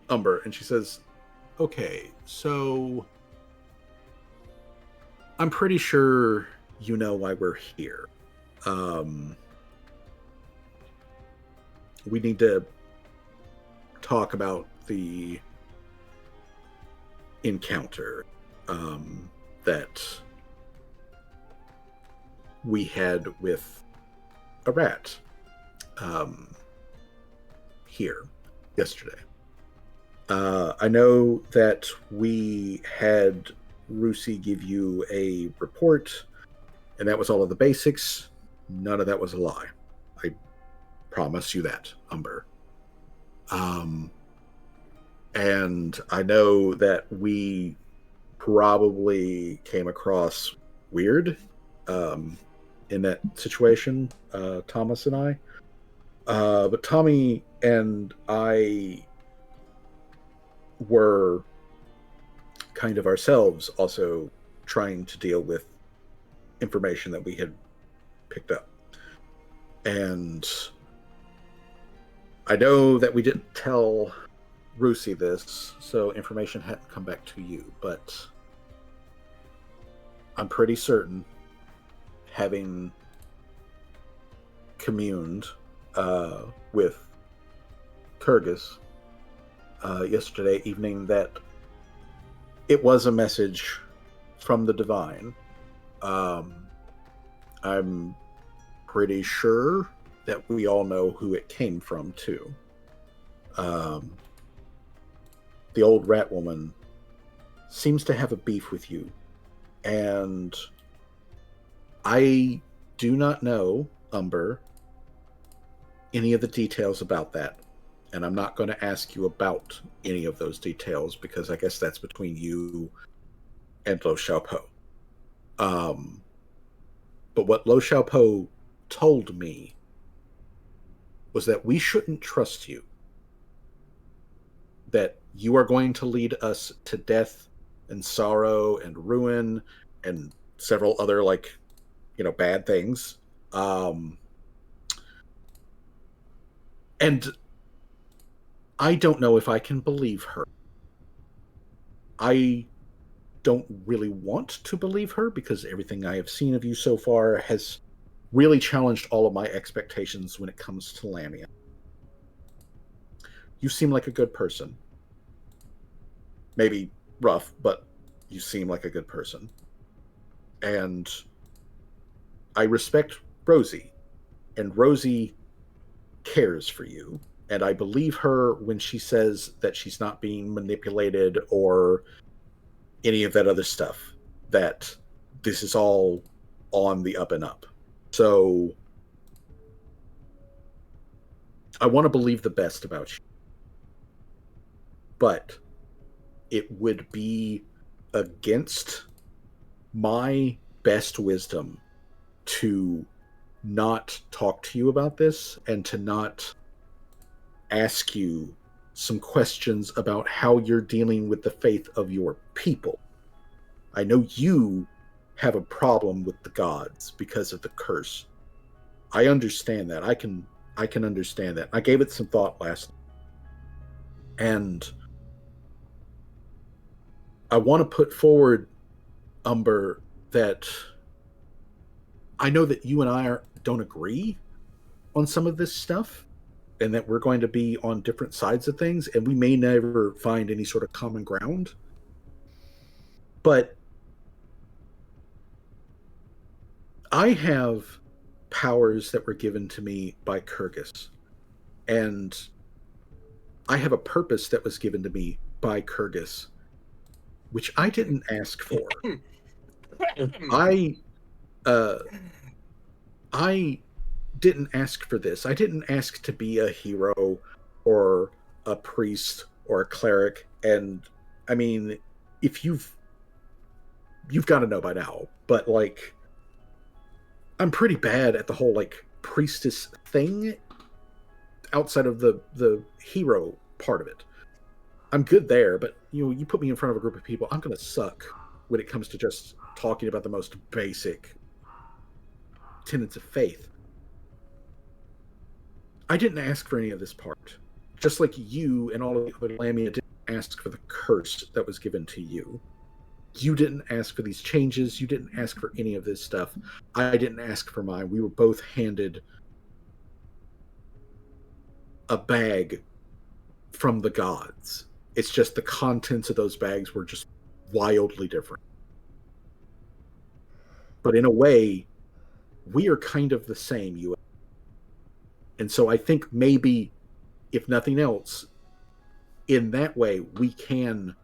[SPEAKER 1] Umber and she says, okay, so I'm pretty sure you know why we're here. We need to talk about the encounter that we had with a rat here yesterday. I know that we had Rusi give you a report, and that was all of the basics. None of that was a lie. I promise you that, Umber. And I know that we probably came across weird in that situation, Thomas and I. But Tommy and I were kind of ourselves also trying to deal with information that we had picked up. And I know that we didn't tell Rusi this, so information hadn't come back to you, but I'm pretty certain, having communed with Kyrgyz yesterday evening, that it was a message from the Divine. I'm pretty sure that we all know who it came from, too. The old rat woman seems to have a beef with you, and I do not know, Umber, any of the details about that. And I'm not going to ask you about any of those details, because I guess that's between you and Lo Xiaopo. But what Lo Xiaopo told me was that we shouldn't trust you. That you are going to lead us to death and sorrow and ruin and several other, bad things. And I don't know if I can believe her. I don't really want to believe her, because everything I have seen of you so far has really challenged all of my expectations when it comes to Lamia. You seem like a good person. Maybe rough, but you seem like a good person. And I respect Rosie, and Rosie cares for you, and I believe her when she says that she's not being manipulated or any of that other stuff, that this is all on the up and up. So I want to believe the best about you, but it would be against my best wisdom to not talk to you about this and to not ask you some questions about how you're dealing with the faith of your people. I know you have a problem with the gods because of the curse. I understand that. I can understand that. I gave it some thought last night. And I want to put forward, Umber, that I know that you and I don't agree on some of this stuff, and that we're going to be on different sides of things, and we may never find any sort of common ground. But I have powers that were given to me by Kyrgyz, and I have a purpose that was given to me by Kyrgyz, which I didn't ask for. I didn't ask for this. I didn't ask to be a hero or a priest or a cleric. And I mean, if you've got to know by now, but like, I'm pretty bad at the whole like priestess thing outside of the hero part of it. I'm good there, but you put me in front of a group of people, I'm gonna suck when it comes to just talking about the most basic tenets of faith. I didn't ask for any of this part. Just like you and all of the other Lamia didn't ask for the curse that was given to you. You didn't ask for these changes. You didn't ask for any of this stuff. I didn't ask for mine. We were both handed a bag from the gods. It's just the contents of those bags were just wildly different. But in a way, we are kind of the same, you. And so I think maybe, if nothing else, in that way, we can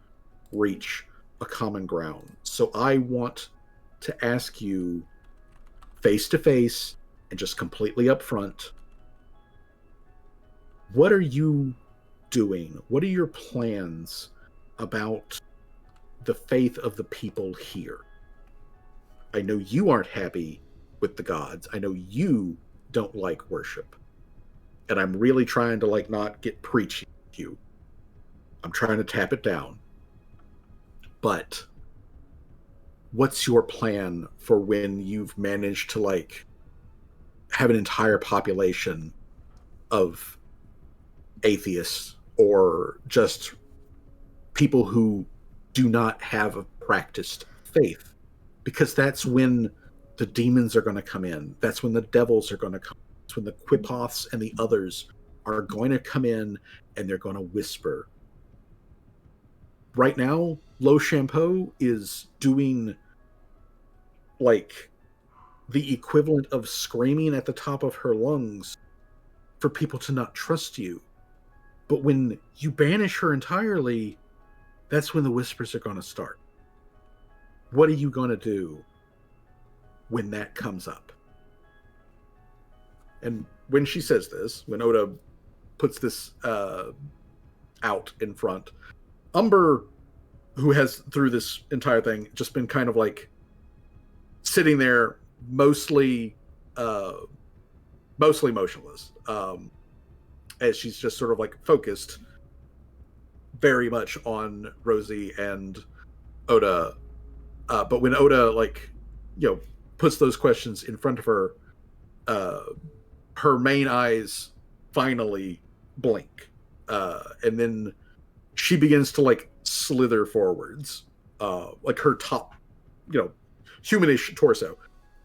[SPEAKER 1] reach a common ground. So I want to ask you face to face and just completely upfront, what are you doing? What are your plans about the faith of the people here? I know you aren't happy with the gods. I know you don't like worship. And I'm really trying to like not get preachy with you. I'm trying to tap it down. But what's your plan for when you've managed to like have an entire population of atheists or just people who do not have a practiced faith? Because that's when the demons are going to come in. That's when the devils are going to come. That's when the Quipoths and the others are going to come in and they're going to whisper. Right now, Lo Shampoo is doing like the equivalent of screaming at the top of her lungs for people to not trust you. But when you banish her entirely, that's when the whispers are going to start. What are you going to do when that comes up? And when she says this, when Oda puts this out in front, Umber, who has through this entire thing just been kind of like sitting there mostly motionless, as she's just sort of like focused very much on Rosie and Oda. But when Oda like, puts those questions in front of her, her main eyes finally blink. And then she begins to like slither forwards, like her top, humanish torso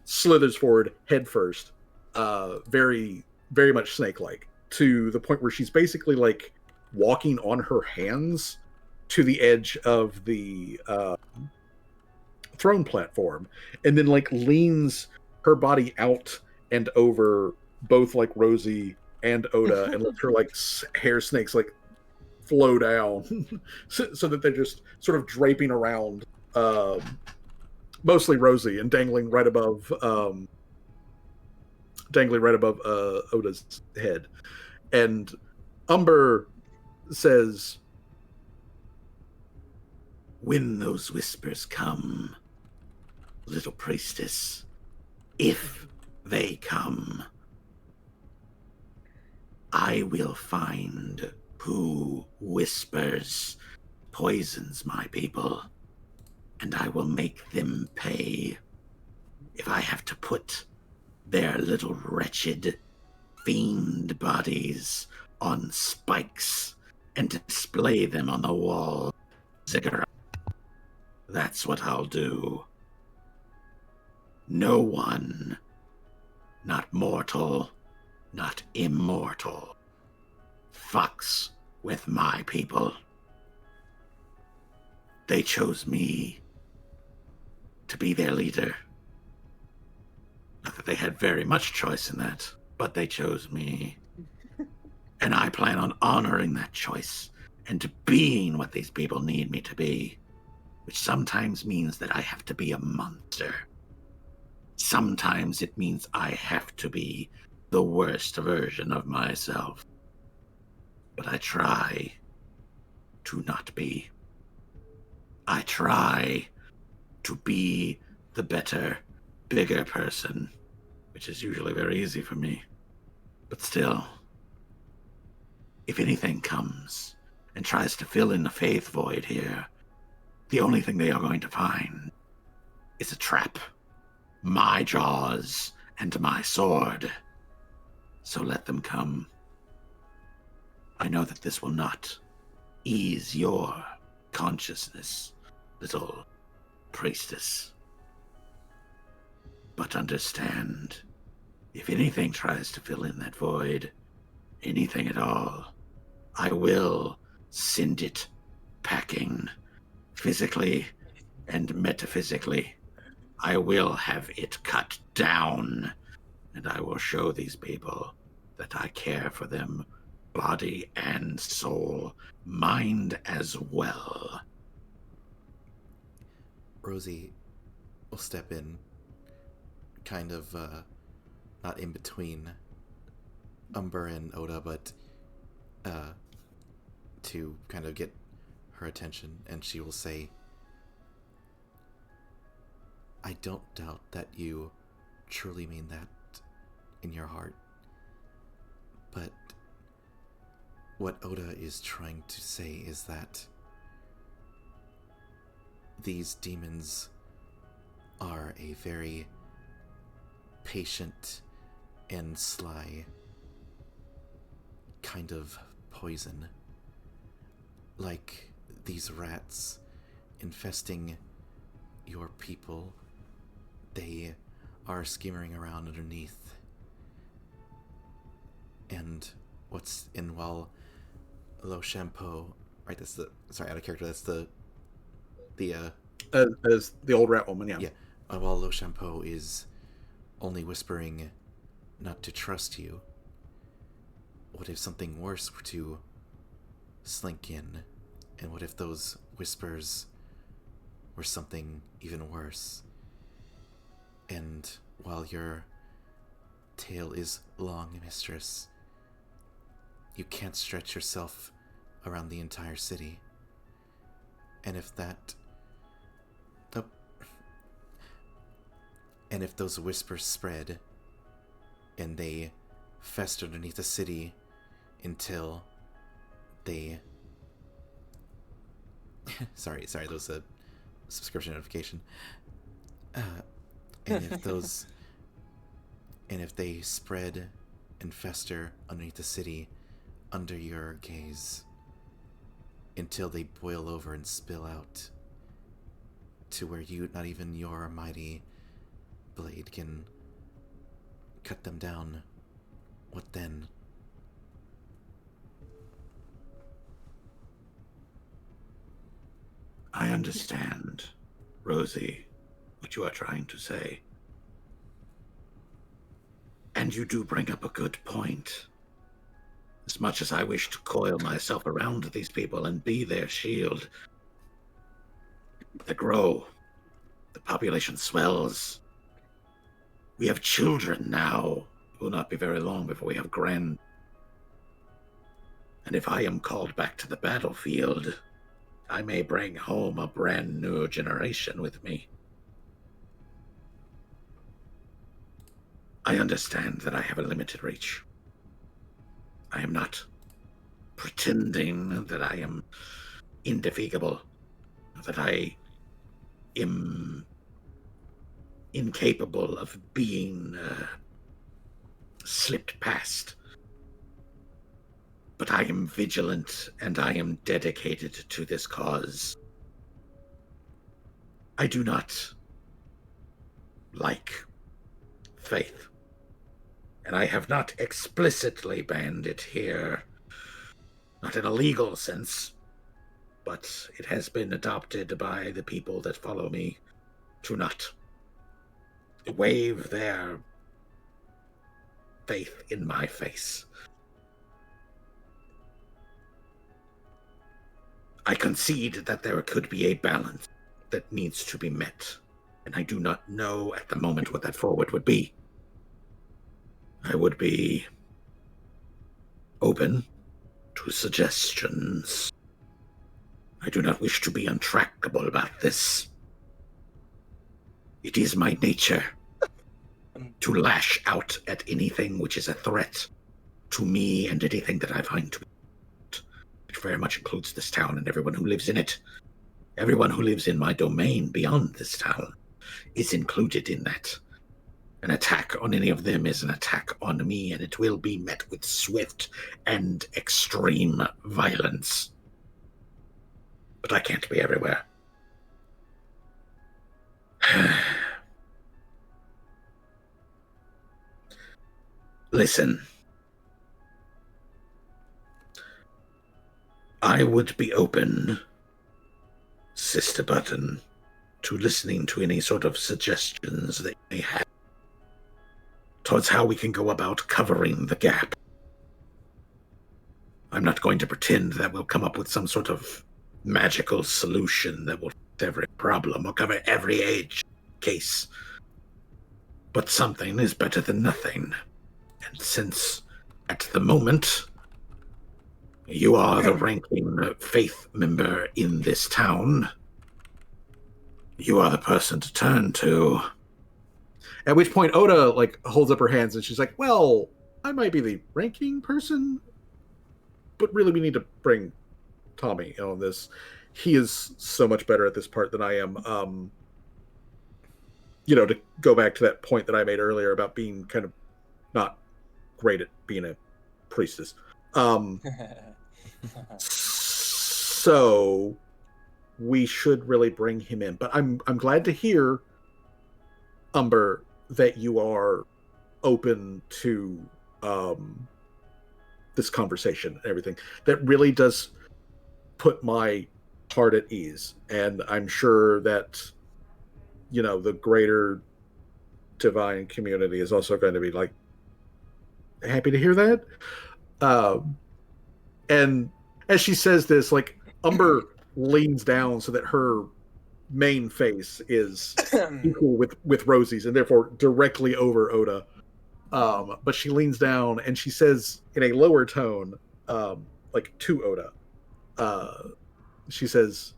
[SPEAKER 1] slithers forward head first, very, very much snake-like, to the point where she's basically like walking on her hands to the edge of the throne platform, and then like leans her body out and over both like Rosie and Oda and lets her like hair snakes like flow down so that they're just sort of draping around mostly Rosie and dangling right above Oda's head. And Umber says, when those whispers come, little priestess, if they come, I will find who whispers, poisons my people, and I will make them pay. If I have to put their little wretched fiend bodies on spikes and display them on the wall, Ziggurat, that's what I'll do. No one, not mortal, not immortal, fucks with my people. They chose me to be their leader. Not that they had very much choice in that, but they chose me. And I plan on honoring that choice and being what these people need me to be, which sometimes means that I have to be a monster. Sometimes it means I have to be the worst version of myself. But I try to not be. I try to be the better, bigger person, which is usually very easy for me. But still, if anything comes and tries to fill in the faith void here, the only thing they are going to find is a trap. My jaws and my sword. So let them come. I know that this will not ease your consciousness, little priestess. But understand, if anything tries to fill in that void, anything at all, I will send it packing, physically and metaphysically. I will have it cut down, and I will show these people that I care for them, body and soul, mind as well.
[SPEAKER 3] Rosie will step in, kind of not in between Umber and Oda, but to kind of get her attention, and she will say, I don't doubt that you truly mean that in your heart, but what Oda is trying to say is that these demons are a very patient and sly kind of poison, like these rats infesting your people. They are skimmering around underneath, and while Lo Shampoo, right? That's the, sorry, out of character. That's the
[SPEAKER 1] as the old rat woman, yeah.
[SPEAKER 3] Yeah. While Lo Shampoo is only whispering not to trust you, what if something worse were to slink in? And what if those whispers were something even worse? And while your tail is long, mistress, you can't stretch yourself around the entire city. And if that... Oh. And if those whispers spread, and they fester underneath the city until they... sorry, that was a subscription notification. And if those... and if they spread and fester underneath the city under your gaze until they boil over and spill out to where not even your mighty blade can cut them down, what then?
[SPEAKER 1] I understand, Rosie, what you are trying to say. And you do bring up a good point. As much as I wish to coil myself around these people and be their shield, they grow. The population swells. We have children now. It will not be very long before we have grand. And if I am called back to the battlefield, I may bring home a brand new generation with me. I understand that I have a limited reach. I am not pretending that I am indefatigable, that I am incapable of being slipped past. But I am vigilant and I am dedicated to this cause. I do not like faith, and I have not explicitly banned it here, not in a legal sense, but it has been adopted by the people that follow me to not wave their faith in my face. I concede that there could be a balance that needs to be met, and I do not know at the moment what that forward would be. I would be open to suggestions. I do not wish to be untractable about this. It is my nature to lash out at anything which is a threat to me and anything that I find to be. It very much includes this town and everyone who lives in it. Everyone who lives in my domain beyond this town is included in that. An attack on any of them is an attack on me, and it will be met with swift and extreme violence. But I can't be everywhere. Listen. I would be open, Sister Button, to listening to any sort of suggestions that you may have towards how we can go about covering the gap. I'm not going to pretend that we'll come up with some sort of magical solution that will fix every problem or cover every age case. But something is better than nothing. And since, at the moment, you are the ranking faith member in this town, you are the person to turn to. At which point Oda holds up her hands and she's like, well, I might be the ranking person, but really we need to bring Tommy on this. He is so much better at this part than I am. To go back to that point that I made earlier about being kind of not great at being a priestess. So we should really bring him in. But I'm glad to hear, Umber, that you are open to this conversation and everything. That really does put my heart at ease. And I'm sure that, the greater divine community is also going to be happy to hear that. And as she says this, Umber leans down so that her main face is equal with Rosie's and therefore directly over Oda. But she leans down and she says in a lower tone, to Oda, she says,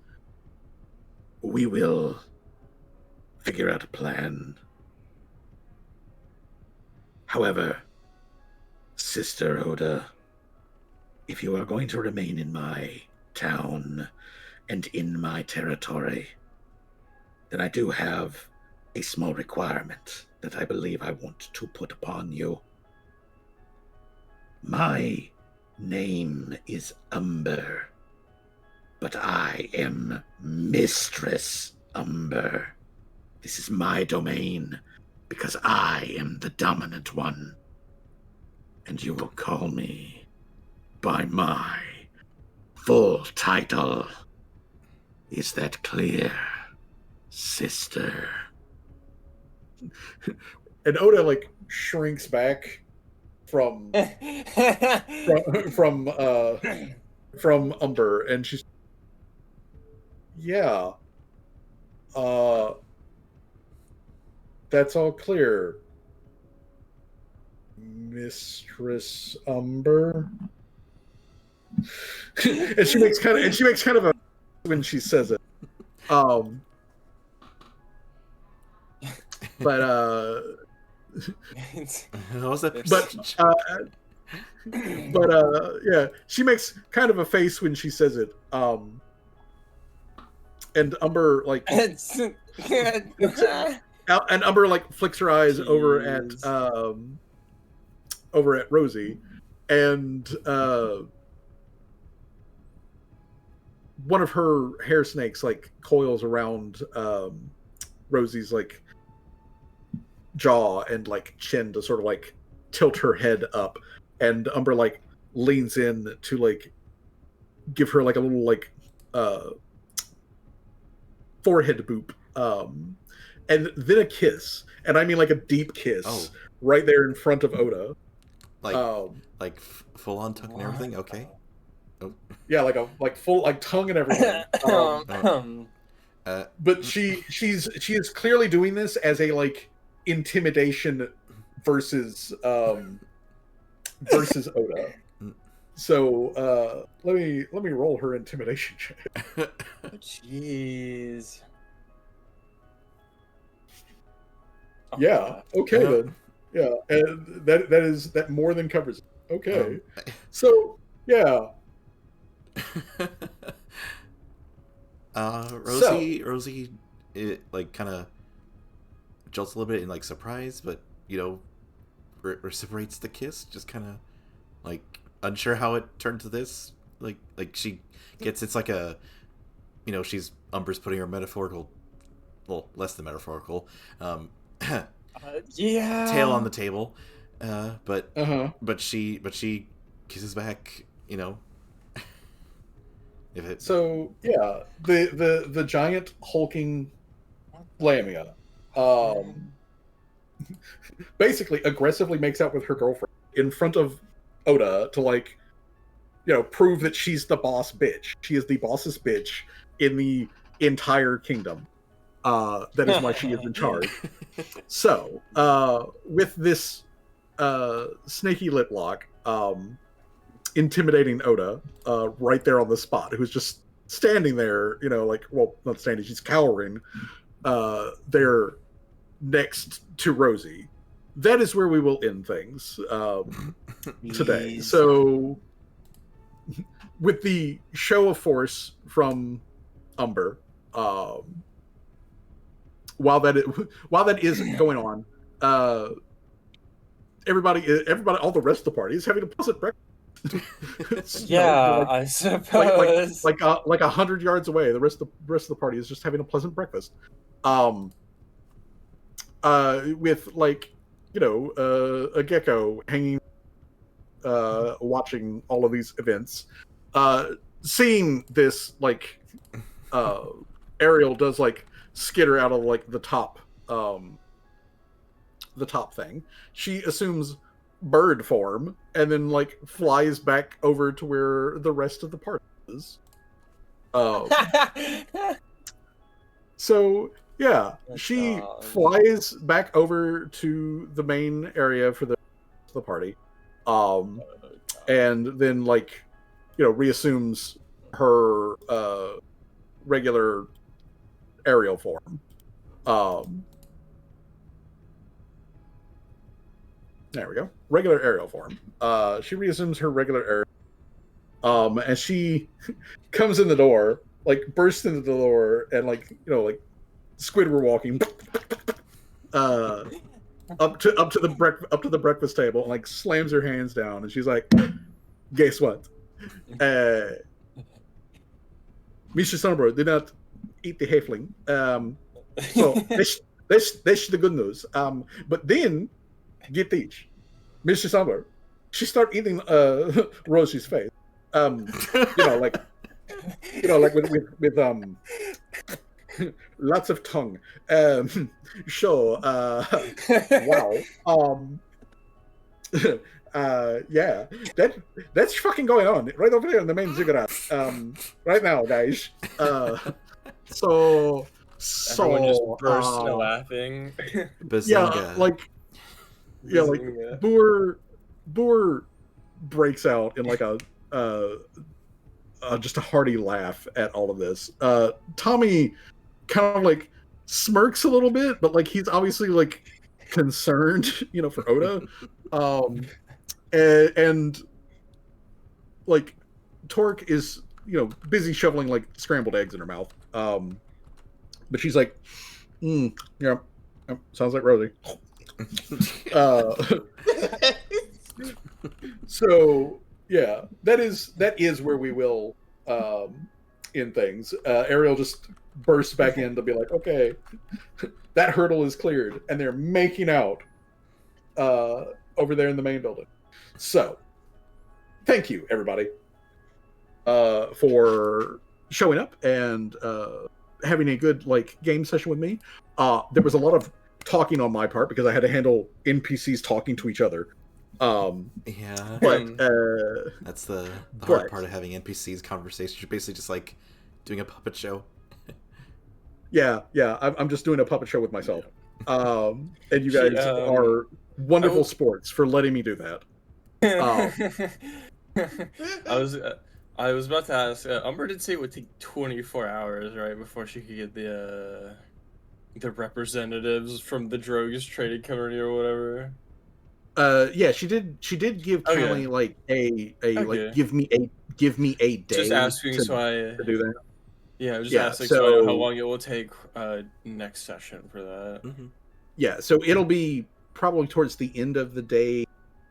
[SPEAKER 1] we will figure out a plan. However, Sister Oda, if you are going to remain in my town and in my territory, then I do have a small requirement that I believe I want to put upon you. My name is Umber, but I am Mistress Umber. This is my domain because I am the dominant one. And you will call me by my full title. Is that clear, sister? And Oda shrinks back from Umber, and she's that's all clear, Mistress Umber. and she makes kind of a when she says it. But
[SPEAKER 3] What was that?
[SPEAKER 1] But yeah, she makes kind of a face when she says it. And Umber like and Umber like flicks her eyes over at Rosie, and one of her hair snakes like coils around Rosie's like jaw and like chin to sort of like tilt her head up, and Umber like leans in to like give her like a little like forehead boop, and then a kiss, and I mean like a deep kiss right there in front of Oda,
[SPEAKER 3] like full on tongue and everything. Okay. Oh.
[SPEAKER 1] Yeah, like full like tongue and everything. But she is clearly doing this as a like intimidation versus Oda. So let me roll her intimidation check.
[SPEAKER 5] Jeez.
[SPEAKER 1] Yeah. Okay then. Yeah, and that more than covers it. Okay. So yeah.
[SPEAKER 3] Rosie, it like kind of jolts a little bit in like surprise, but reciprocates the kiss, just kind of like unsure how it turned to this. Like she gets, it's like a, she's Umber's putting her metaphorical, well, less than metaphorical, tail on the table, but she kisses back, if it...
[SPEAKER 1] So yeah, the giant hulking Lamia basically aggressively makes out with her girlfriend in front of Oda to like prove that she's the boss bitch. She is the bossest bitch in the entire kingdom. That is why she is in charge. So with this snaky lip lock, intimidating Oda right there on the spot, who's just standing there, like, well, not standing, she's cowering there next to Rosie. That is where we will end things today. So with the show of force from Umber, while that is going on, everybody, all the rest of the party is having a pleasant breakfast.
[SPEAKER 5] Yeah, I suppose.
[SPEAKER 1] Like 100 yards away, the rest of the party is just having a pleasant breakfast. With like a gecko hanging, watching all of these events, seeing this like Ariel does like skitter out of like the top thing. She assumes bird form and then like flies back over to where the rest of the party is. So yeah, she flies back over to the main area for the party, and then like reassumes her regular aerial form. There we go. Regular aerial form. She reassumes her regular aerial. And she comes in the door, like bursts into the door, and like like Squidward walking up to the breakfast table, and like slams her hands down, and she's like, "Guess what? Mr. Sunbird did not eat the halfling. So that's the good news. But then get these, Mr. Sunbird, she started eating Rosie's face. Like with lots of tongue. Sure. Wow. Yeah, that's fucking going on right over there in the main ziggurat. Right now, guys. So
[SPEAKER 5] everyone just burst into laughing.
[SPEAKER 3] Bazinga.
[SPEAKER 1] Like Boer breaks out in like a just a hearty laugh at all of this. Tommy kind of like smirks a little bit, but like he's obviously like concerned, for Oda. And like Torque is, busy shoveling like scrambled eggs in her mouth. But she's like, yeah, sounds like Rosie. So yeah, that is where we will in things. Ariel just bursts back in to be like, okay, that hurdle is cleared, and they're making out over there in the main building. So thank you, everybody, for showing up and having a good game session with me. There was a lot of talking on my part because I had to handle NPCs talking to each other.
[SPEAKER 3] Yeah,
[SPEAKER 1] but
[SPEAKER 3] that's the hard part of having NPCs conversations. You're basically just like doing a puppet show.
[SPEAKER 1] Yeah, I'm just doing a puppet show with myself. And you guys are wonderful sports for letting me do that.
[SPEAKER 5] I was about to ask. Umber did say it would take 24 hours, right, before she could get the representatives from the Drogues trading company or whatever.
[SPEAKER 1] Yeah, she did give Callie give me a day.
[SPEAKER 5] Just asking
[SPEAKER 1] to do that.
[SPEAKER 5] Yeah, I was just asking so I know how long it will take next session for that.
[SPEAKER 3] Mm-hmm.
[SPEAKER 1] Yeah, so it'll be probably towards the end of the day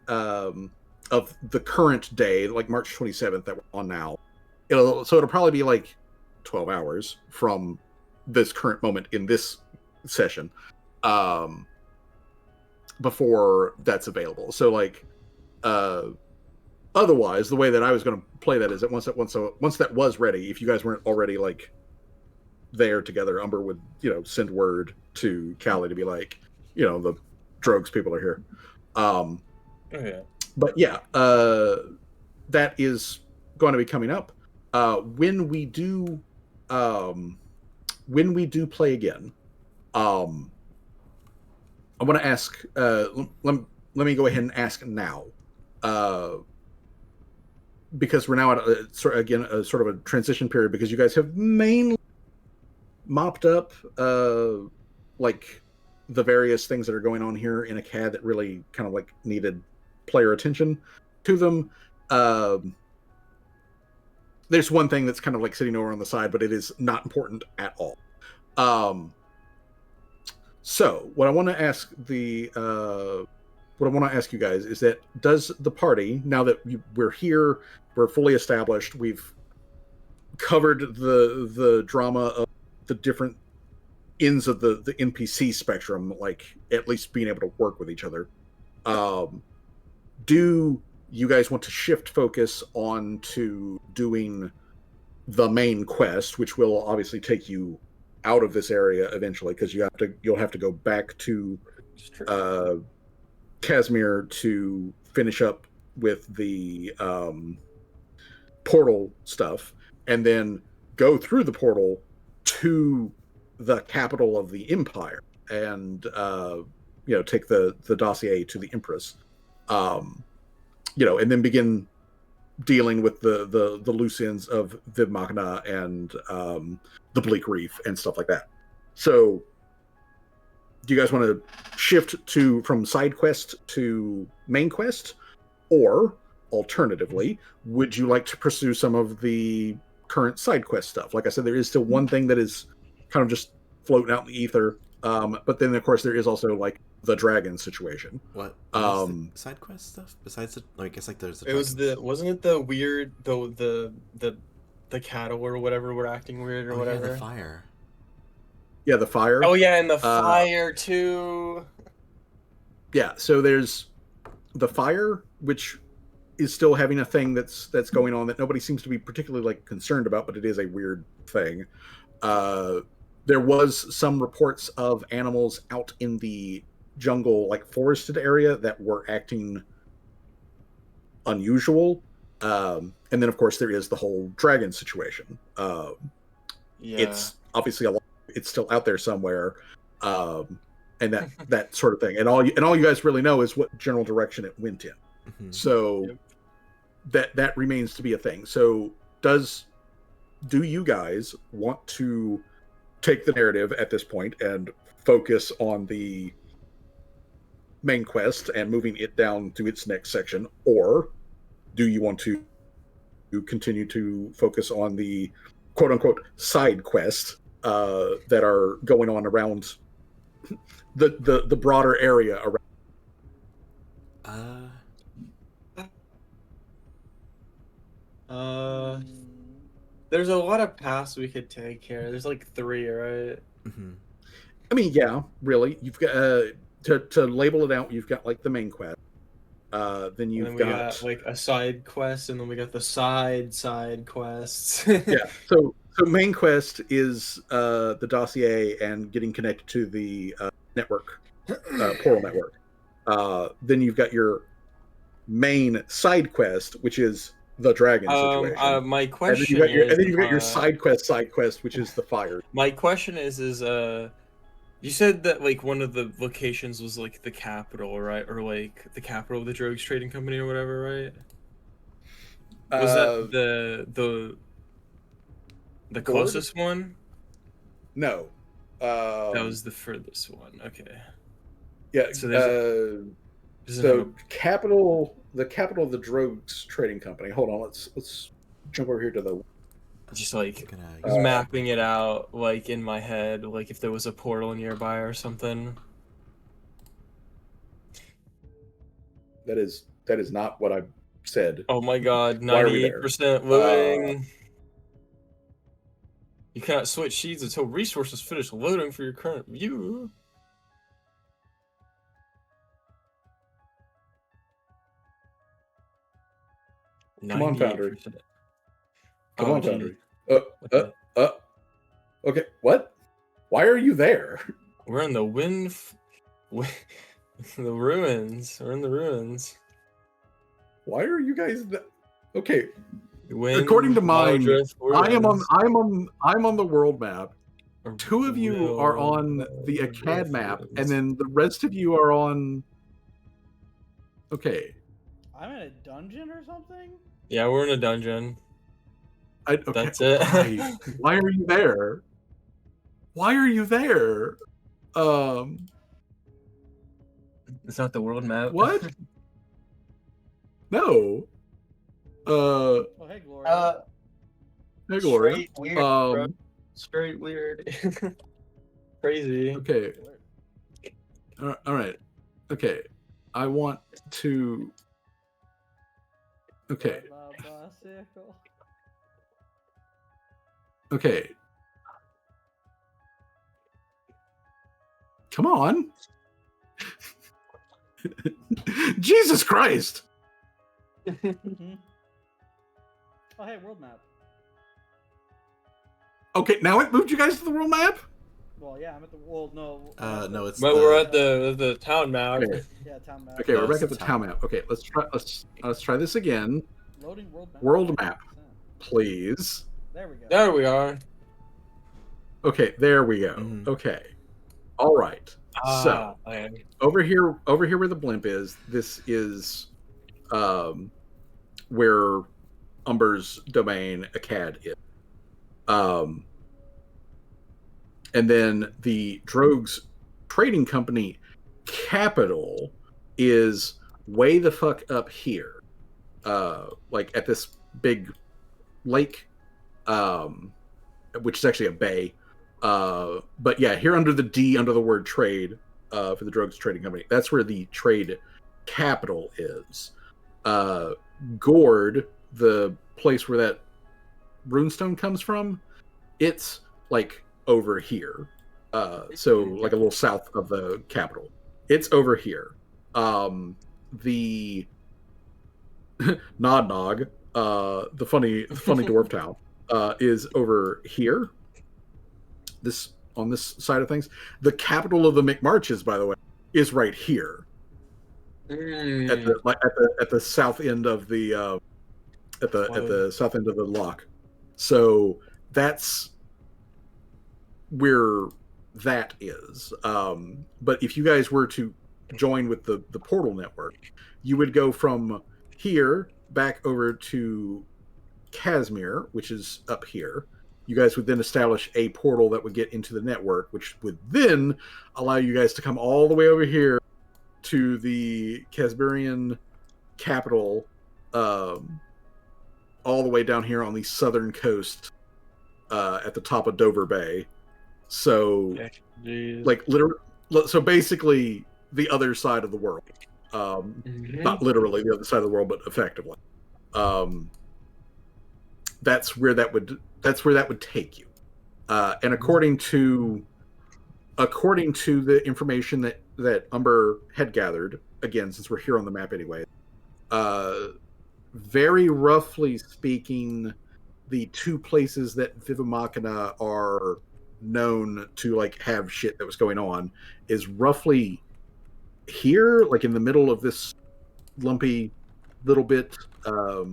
[SPEAKER 1] of the current day, like March 27th that we're on now. It'll probably be like 12 hours from this current moment in this session before that's available. So otherwise, the way that I was going to play that is that once that was ready, if you guys weren't already there together, Umber would send word to Callie to be like, the Drogues people are here. But yeah, that is going to be coming up. When we do play again, I want to ask. Let me go ahead and ask now, because we're now at a sort of a transition period, because you guys have mainly mopped up the various things that are going on here in a CAD that really kind of needed player attention to them. There's one thing that's kind of sitting over on the side, but it is not important at all. So what I want to ask you guys is that, does the party, now that we're here, we're fully established, we've covered the drama of the different ends of the NPC spectrum, at least being able to work with each other, do you guys want to shift focus on to doing the main quest, which will obviously take you out of this area eventually, because you'll have to go back to Casimir to finish up with the portal stuff, and then go through the portal to the capital of the Empire and take the dossier to the Empress, and then begin dealing with the loose ends of Viv Machina and the Bleak Reef and stuff like that. So do you guys want to shift from side quest to main quest, or alternatively, would you like to pursue some of the current side quest stuff? Like I said, there is still one thing that is kind of just floating out in the ether, but then of course there is also the dragon situation.
[SPEAKER 3] What the side quest stuff besides the, I guess there's the,
[SPEAKER 5] it was wasn't it the weird the cattle or whatever were acting weird or whatever?
[SPEAKER 3] Yeah, the fire.
[SPEAKER 1] Yeah, the fire.
[SPEAKER 5] Oh yeah, and the fire too.
[SPEAKER 1] Yeah, so there's the fire, which is still having a thing that's going on that nobody seems to be particularly concerned about, but it is a weird thing. There was some reports of animals out in the jungle, forested area, that were acting unusual. And then of course there is the whole dragon situation. It's obviously it's still out there somewhere, and that sort of thing. And all you guys really know is what general direction it went in.
[SPEAKER 3] Mm-hmm.
[SPEAKER 1] So that remains to be a thing. So do you guys want to take the narrative at this point and focus on the main quest and moving it down to its next section, or do you want to continue to focus on the quote unquote side quests that are going on around the broader area around?
[SPEAKER 6] There's a lot of paths we could take here. There's like 3, right?
[SPEAKER 3] Mm-hmm.
[SPEAKER 1] I mean, yeah, really. You've got to label it out. You've got like the main quest. Then you've got
[SPEAKER 6] like a side quest, and then we got the side quests.
[SPEAKER 1] Yeah. So main quest is the dossier and getting connected to the network, portal network. Then you've got your main side quest, which is the dragon situation.
[SPEAKER 6] My question
[SPEAKER 1] and then you've got your side quest, which is the fire.
[SPEAKER 6] My question is you said that like one of the locations was like the capital, right? Or like the capital of the drugs trading company or whatever, right? Was that the closest one?
[SPEAKER 1] No.
[SPEAKER 6] That was the furthest one. Okay.
[SPEAKER 1] Yeah.
[SPEAKER 6] So
[SPEAKER 1] the capital of the drugs trading company. Hold on, let's jump over here to the
[SPEAKER 6] just like mapping it out like in my head, like if there was a portal nearby or something.
[SPEAKER 1] That is not what I said.
[SPEAKER 6] Oh my god, 98% loading. You cannot switch sheets until resources finish loading for your current view.
[SPEAKER 1] Come on, Foundry. Come on, Foundry. Okay, what? Why are you there?
[SPEAKER 6] We're in the the ruins. We're in the ruins.
[SPEAKER 1] Why are you guys? Okay.
[SPEAKER 6] Wind,
[SPEAKER 1] according to mine, I'm on the world map. 2 of you are on the ACAD map, and then the rest of you are on. Okay.
[SPEAKER 2] I'm in a dungeon or something.
[SPEAKER 6] Yeah, we're in a dungeon.
[SPEAKER 1] Okay.
[SPEAKER 6] That's it.
[SPEAKER 1] Why are you there? Why are you there?
[SPEAKER 6] It's not the world map.
[SPEAKER 1] What? No.
[SPEAKER 2] Oh, hey, Gloria.
[SPEAKER 1] Hey, Gloria.
[SPEAKER 6] Straight weird. Crazy.
[SPEAKER 1] Okay. All right. Okay. I want to. Okay. Okay. Come on. Jesus Christ.
[SPEAKER 2] Oh, hey, world map.
[SPEAKER 1] Okay, now it moved you guys to the world map?
[SPEAKER 2] Well, yeah, I'm at the world. No.
[SPEAKER 3] No, it's.
[SPEAKER 6] But we're at the town map.
[SPEAKER 1] Okay.
[SPEAKER 2] Yeah, town map.
[SPEAKER 1] Okay, we're back at the town map. Okay, let's try this again.
[SPEAKER 2] Loading world map.
[SPEAKER 1] World map, please.
[SPEAKER 2] There we go.
[SPEAKER 6] There we are.
[SPEAKER 1] Okay, there we go. Okay. All right. So over here where the blimp is, this is where Umber's domain ACAD is. And then the Drogues trading company capital is way the fuck up here. Like at this big lake, which is actually a bay. But yeah, here under the D, under the word trade, for the Drogues trading company, that's where the trade capital is. Gord, the place where that runestone comes from, it's like over here. So like a little south of the capital. It's over here. The Nod Nog, the funny dwarf town, is over here. This on this side of things. The capital of the McMarches, by the way, is right here. At the south end of the at the south end of the lock. So that's where that is. But if you guys were to join with the portal network, you would go from here back over to Casimir, which is up here. You guys would then establish a portal that would get into the network, which would then allow you guys to come all the way over here to the Casbarian capital, all the way down here on the southern coast, at the top of Dover Bay. So, like, literally, so basically the other side of the world. Not literally the other side of the world, but effectively. That's where that would take you. And according to the information that Umber had gathered, again, since we're here on the map anyway, very roughly speaking, the two places that Viva Machina are known to like have shit that was going on is roughly here, like in the middle of this lumpy little bit, a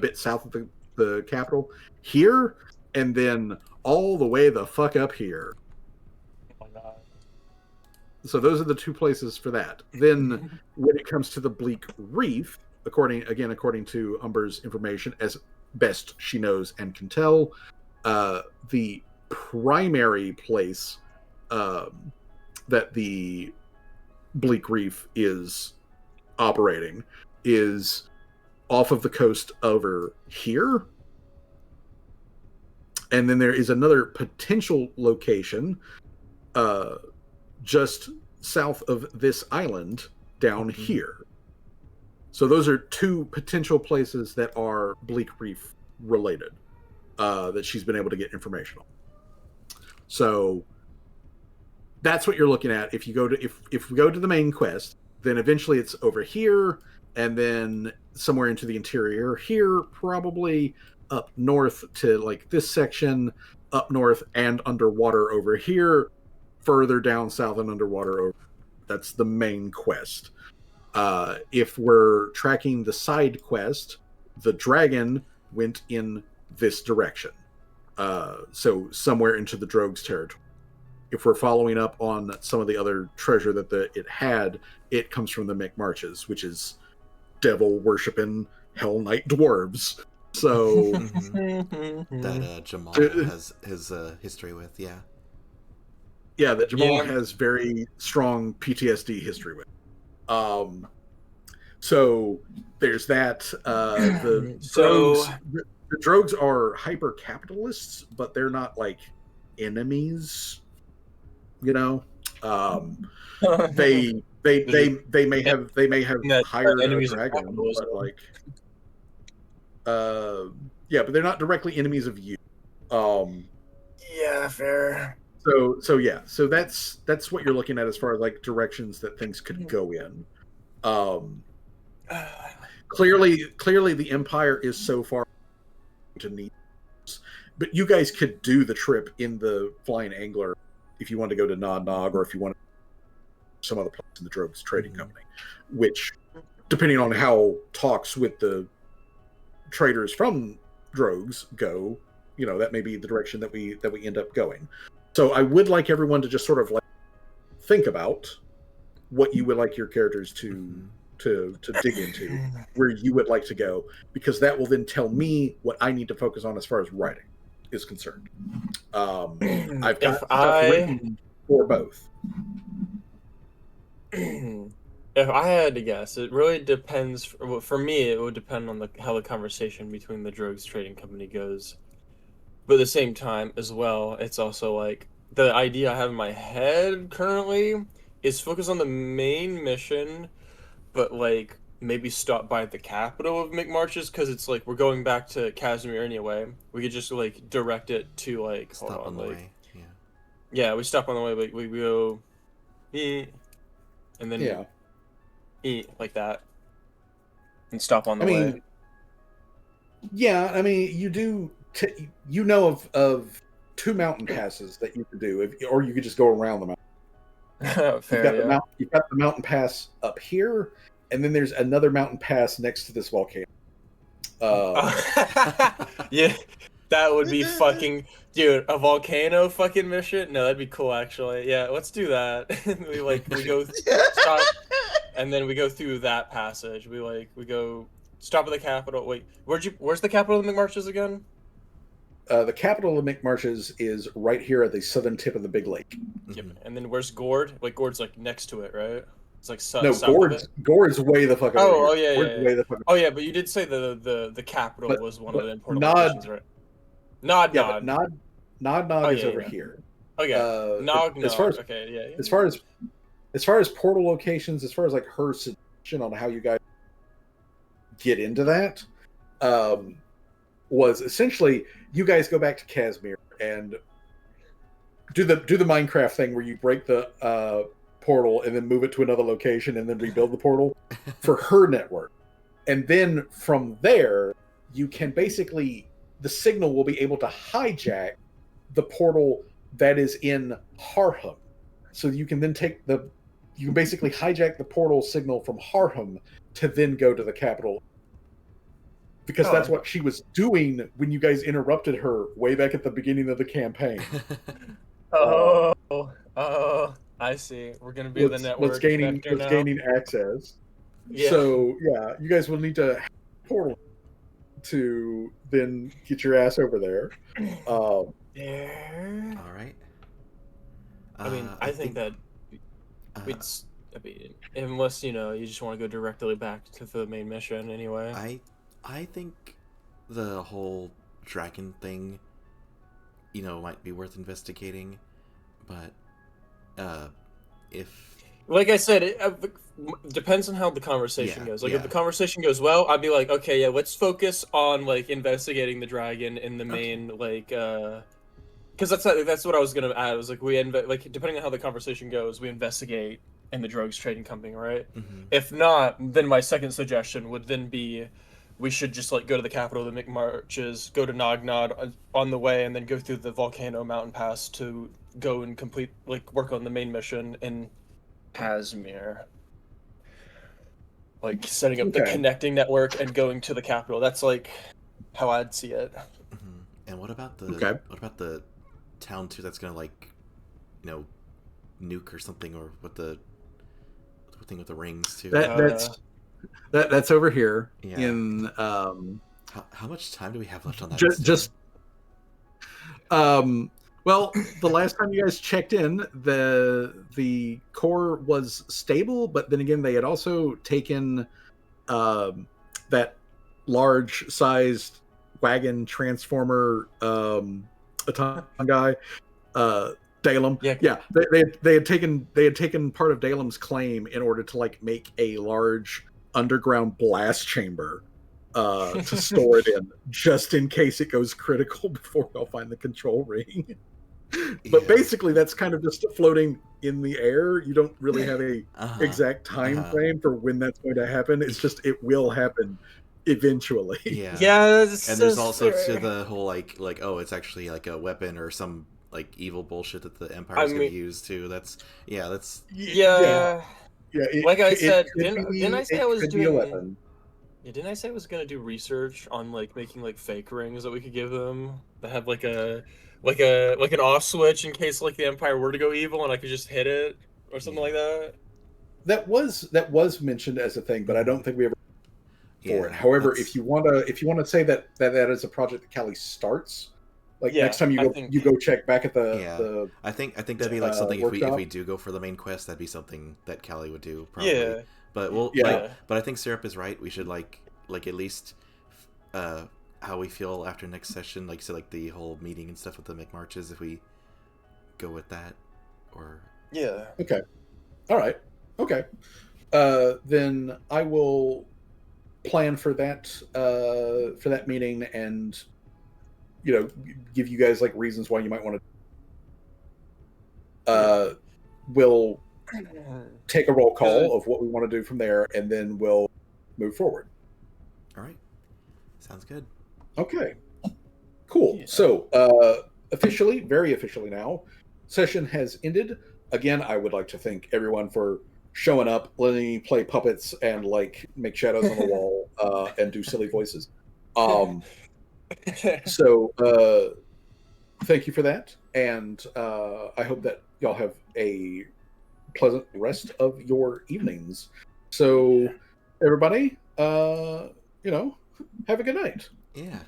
[SPEAKER 1] bit south of the capital here, and then all the way the fuck up here.
[SPEAKER 6] Oh my God.
[SPEAKER 1] So those are the two places for that. Then when it comes to the Bleak Reef, according to Umber's information, as best she knows and can tell, the primary place that the Bleak Reef is operating is off of the coast over here. And then there is another potential location just south of this island down here. So those are two potential places that are Bleak Reef related that she's been able to get information on. So that's what you're looking at. If you go to if we go to the main quest, then eventually it's over here, and then somewhere into the interior here, probably up north to like this section, up north and underwater over here, further down south and underwater over. That's the main quest. If we're tracking the side quest, the dragon went in this direction. So somewhere into the Drogue's territory. If we're following up on some of the other treasure that it had, it comes from the McMarches, which is devil worshipping Hell Knight dwarves. So
[SPEAKER 3] that Jamal has his history with, yeah.
[SPEAKER 1] Yeah, that Jamal has very strong PTSD history with. So there's that. The Drogues are hyper capitalists, but they're not like enemies. You know, they may have hired a dragon, but like, yeah, but they're not directly enemies of you.
[SPEAKER 6] Yeah, fair.
[SPEAKER 1] So yeah, so that's what you're looking at as far as like directions that things could go in. Clearly, the Empire is so far to need, but you guys could do the trip in the Flying Angler if you want to go to Nog Nog, or if you want to some other place in the Drogues Trading Company, which, depending on how talks with the traders from Drogues go, you know, that may be the direction that we end up going. So I would like everyone to just sort of like think about what you would like your characters to dig into, where you would like to go, because that will then tell me what I need to focus on as far as writing is concerned. I've got stuff written for both.
[SPEAKER 6] If I had to guess, it really depends. For me, it would depend on how the conversation between the Drogues Trading Company goes. But at the same time, as well, it's also like the idea I have in my head currently is focus on the main mission, but like maybe stop by the capital of McMarches, because it's like we're going back to Casimir anyway. We could just like direct it to like
[SPEAKER 3] stop on the way.
[SPEAKER 6] Yeah, we stop on the way. Like we go, and then eat like that, and stop on the way.
[SPEAKER 1] Yeah, I mean, you do. You know of two mountain passes that you could do, or you could just go around the mountain.
[SPEAKER 6] Fair,
[SPEAKER 1] you've got the mountain pass up here, and then there's another mountain pass next to this volcano.
[SPEAKER 6] Yeah, that would be fucking, dude, a volcano fucking mission? No, that'd be cool, actually. Yeah, let's do that. we go stop, and then we go through that passage. We go stop at the capital. Wait, where's the capital of the McMarches again?
[SPEAKER 1] The capital of the McMarches is right here at the southern tip of the Big Lake.
[SPEAKER 6] Yep. And then where's Gord? Like Gord's like next to it, right?
[SPEAKER 5] It's like
[SPEAKER 1] No,
[SPEAKER 5] south of it.
[SPEAKER 1] Gord's way the fuck over
[SPEAKER 5] Oh,
[SPEAKER 1] here.
[SPEAKER 5] yeah,
[SPEAKER 1] Gord's
[SPEAKER 5] yeah.
[SPEAKER 1] way the fuck.
[SPEAKER 5] Oh yeah, but you did say the capital
[SPEAKER 1] But-
[SPEAKER 5] was one
[SPEAKER 1] but
[SPEAKER 5] of the important
[SPEAKER 1] Nod-
[SPEAKER 5] locations, right? Nod.
[SPEAKER 1] Yeah, but Nod
[SPEAKER 5] Oh,
[SPEAKER 1] is
[SPEAKER 5] yeah,
[SPEAKER 1] over
[SPEAKER 5] yeah.
[SPEAKER 1] here.
[SPEAKER 5] Okay. Nog.
[SPEAKER 1] As far as
[SPEAKER 5] Okay, yeah.
[SPEAKER 1] as far as portal locations, as far as like her suggestion on how you guys get into that, was essentially you guys go back to Casimir and do the Minecraft thing where you break the portal and then move it to another location and then rebuild the portal for her network. And then from there, you can basically, the signal will be able to hijack the portal that is in Harham. So you can then you can basically hijack the portal signal from Harham to then go to the capital. Because that's what she was doing when you guys interrupted her way back at the beginning of the campaign.
[SPEAKER 5] I see. We're gonna be the network
[SPEAKER 1] gaining
[SPEAKER 5] connector now.
[SPEAKER 1] gaining access.
[SPEAKER 5] Yeah.
[SPEAKER 1] So yeah, you guys will need to portal to then get your ass over there.
[SPEAKER 5] There.
[SPEAKER 3] All right.
[SPEAKER 5] I mean, I think that it's. I mean, unless you just want to go directly back to the main mission anyway.
[SPEAKER 3] I think the whole dragon thing, might be worth investigating, but if,
[SPEAKER 5] like I said, it depends on how the conversation goes. Like, if the conversation goes well, I'd be like, okay, yeah, let's focus on like investigating the dragon in the main because that's what I was gonna add. I was like, depending on how the conversation goes, we investigate in the drugs trading company, right?
[SPEAKER 3] Mm-hmm.
[SPEAKER 5] If not, then my second suggestion would then be we should just like go to the capital of the McMarches, go to Nognod on the way, and then go through the volcano mountain pass to go and complete work on the main mission in Casimir. Like setting up the connecting network and going to the capital. That's like how I'd see it.
[SPEAKER 3] Mm-hmm. And what about the town too? That's gonna nuke or something, or what the thing with the rings too?
[SPEAKER 1] That's over here in.
[SPEAKER 3] How much time do we have left on that?
[SPEAKER 1] Well, the last time you guys checked in, the core was stable, but then again, they had also taken that large-sized wagon transformer automaton guy, Dalem. Yeah. They had taken part of Dalem's claim in order to make a large underground blast chamber to store it in, just in case it goes critical before y'all find the control ring. But basically, that's kind of just floating in the air. You don't really have a exact time frame for when that's going to happen. It's just it will happen eventually.
[SPEAKER 5] Yeah.
[SPEAKER 3] And there's also to the whole oh, it's actually like a weapon or some evil bullshit that the Empire's going to use too.
[SPEAKER 5] Yeah.
[SPEAKER 1] Like
[SPEAKER 5] I said, didn't I say I was
[SPEAKER 1] doing?
[SPEAKER 5] Yeah, didn't I say I was gonna do research on making fake rings that we could give them that have an off switch in case the Empire were to go evil and I could just hit it or something like that.
[SPEAKER 1] That was mentioned as a thing, but I don't think we ever for it. However, if you want to say that is a project that Callie starts, next time you go check back at the
[SPEAKER 3] I think that'd be something if we do go for the main quest, that'd be something that Callie would do probably.
[SPEAKER 5] Yeah.
[SPEAKER 3] But but I think Syrup is right. We should at least how we feel after next session, the whole meeting and stuff with the McMarches, if we go with that, or
[SPEAKER 1] okay, all right, okay, then I will plan for that meeting and give you guys reasons why you might want to. We'll take a roll call of what we want to do from there, and then we'll move forward.
[SPEAKER 3] All right, sounds good.
[SPEAKER 1] Okay, cool. Yeah. So very officially now, session has ended. Again, I would like to thank everyone for showing up, letting me play puppets and make shadows on the wall and do silly voices. So thank you for that, and I hope that y'all have a pleasant rest of your evenings. So everybody, have a good night.
[SPEAKER 3] Yeah.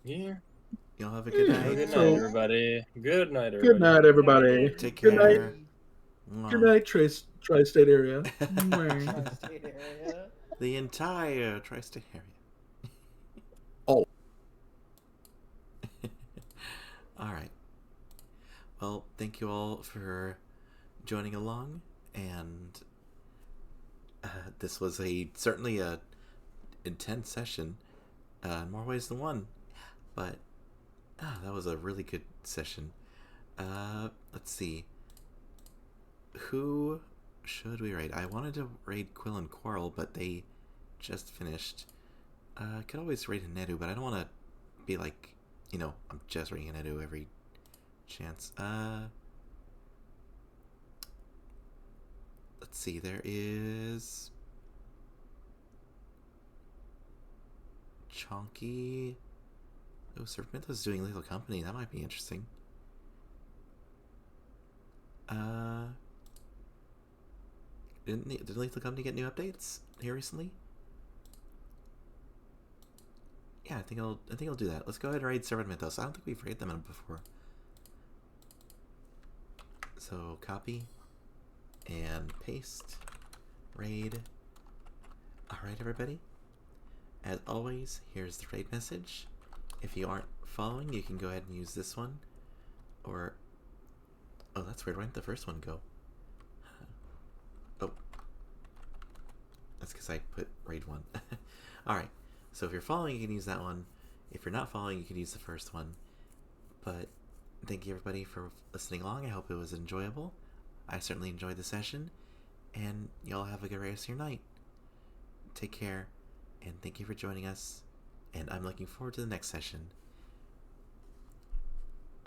[SPEAKER 3] Y'all have a
[SPEAKER 5] good
[SPEAKER 3] night.
[SPEAKER 5] Good night, everybody. Good night, everybody.
[SPEAKER 1] Good night, everybody.
[SPEAKER 3] Take care.
[SPEAKER 1] Good night. Good night, tri-state area. Mwah.
[SPEAKER 2] Tri-state area.
[SPEAKER 3] The entire tri-state area.
[SPEAKER 1] Oh.
[SPEAKER 3] All right. Well, thank you all for joining along, and this was certainly a intense session, in more ways than one, but that was a really good session. Let's see. Who should we raid? I wanted to raid Quill and Quarrel, but they just finished. Could always raid Nedu, but I don't want to be like, I'm just raiding Nedu every chance. Let's see. There is Chonky. Oh, Serpentho's doing Lethal Company. That might be interesting. Did Lethal Company get new updates here recently? Yeah, I think I'll do that. Let's go ahead and raid Servant Mythos. I don't think we've raided them before. So copy and paste. Raid. Alright, everybody. As always, here's the raid message. If you aren't following, you can go ahead and use this one. Or... Oh, that's weird. Why didn't the first one go? Oh. That's because I put raid 1. Alright. So if you're following, you can use that one. If you're not following, you can use the first one. But thank you, everybody, for listening along. I hope it was enjoyable. I certainly enjoyed the session. And y'all have a good rest of your night. Take care. And thank you for joining us. And I'm looking forward to the next session.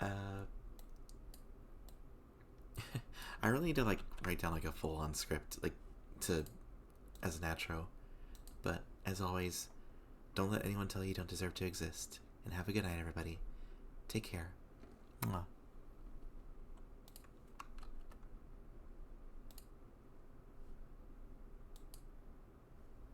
[SPEAKER 3] I really need to write down a full-on script as an outro. But as always, don't let anyone tell you don't deserve to exist. And have a good night, everybody. Take care. Mwah.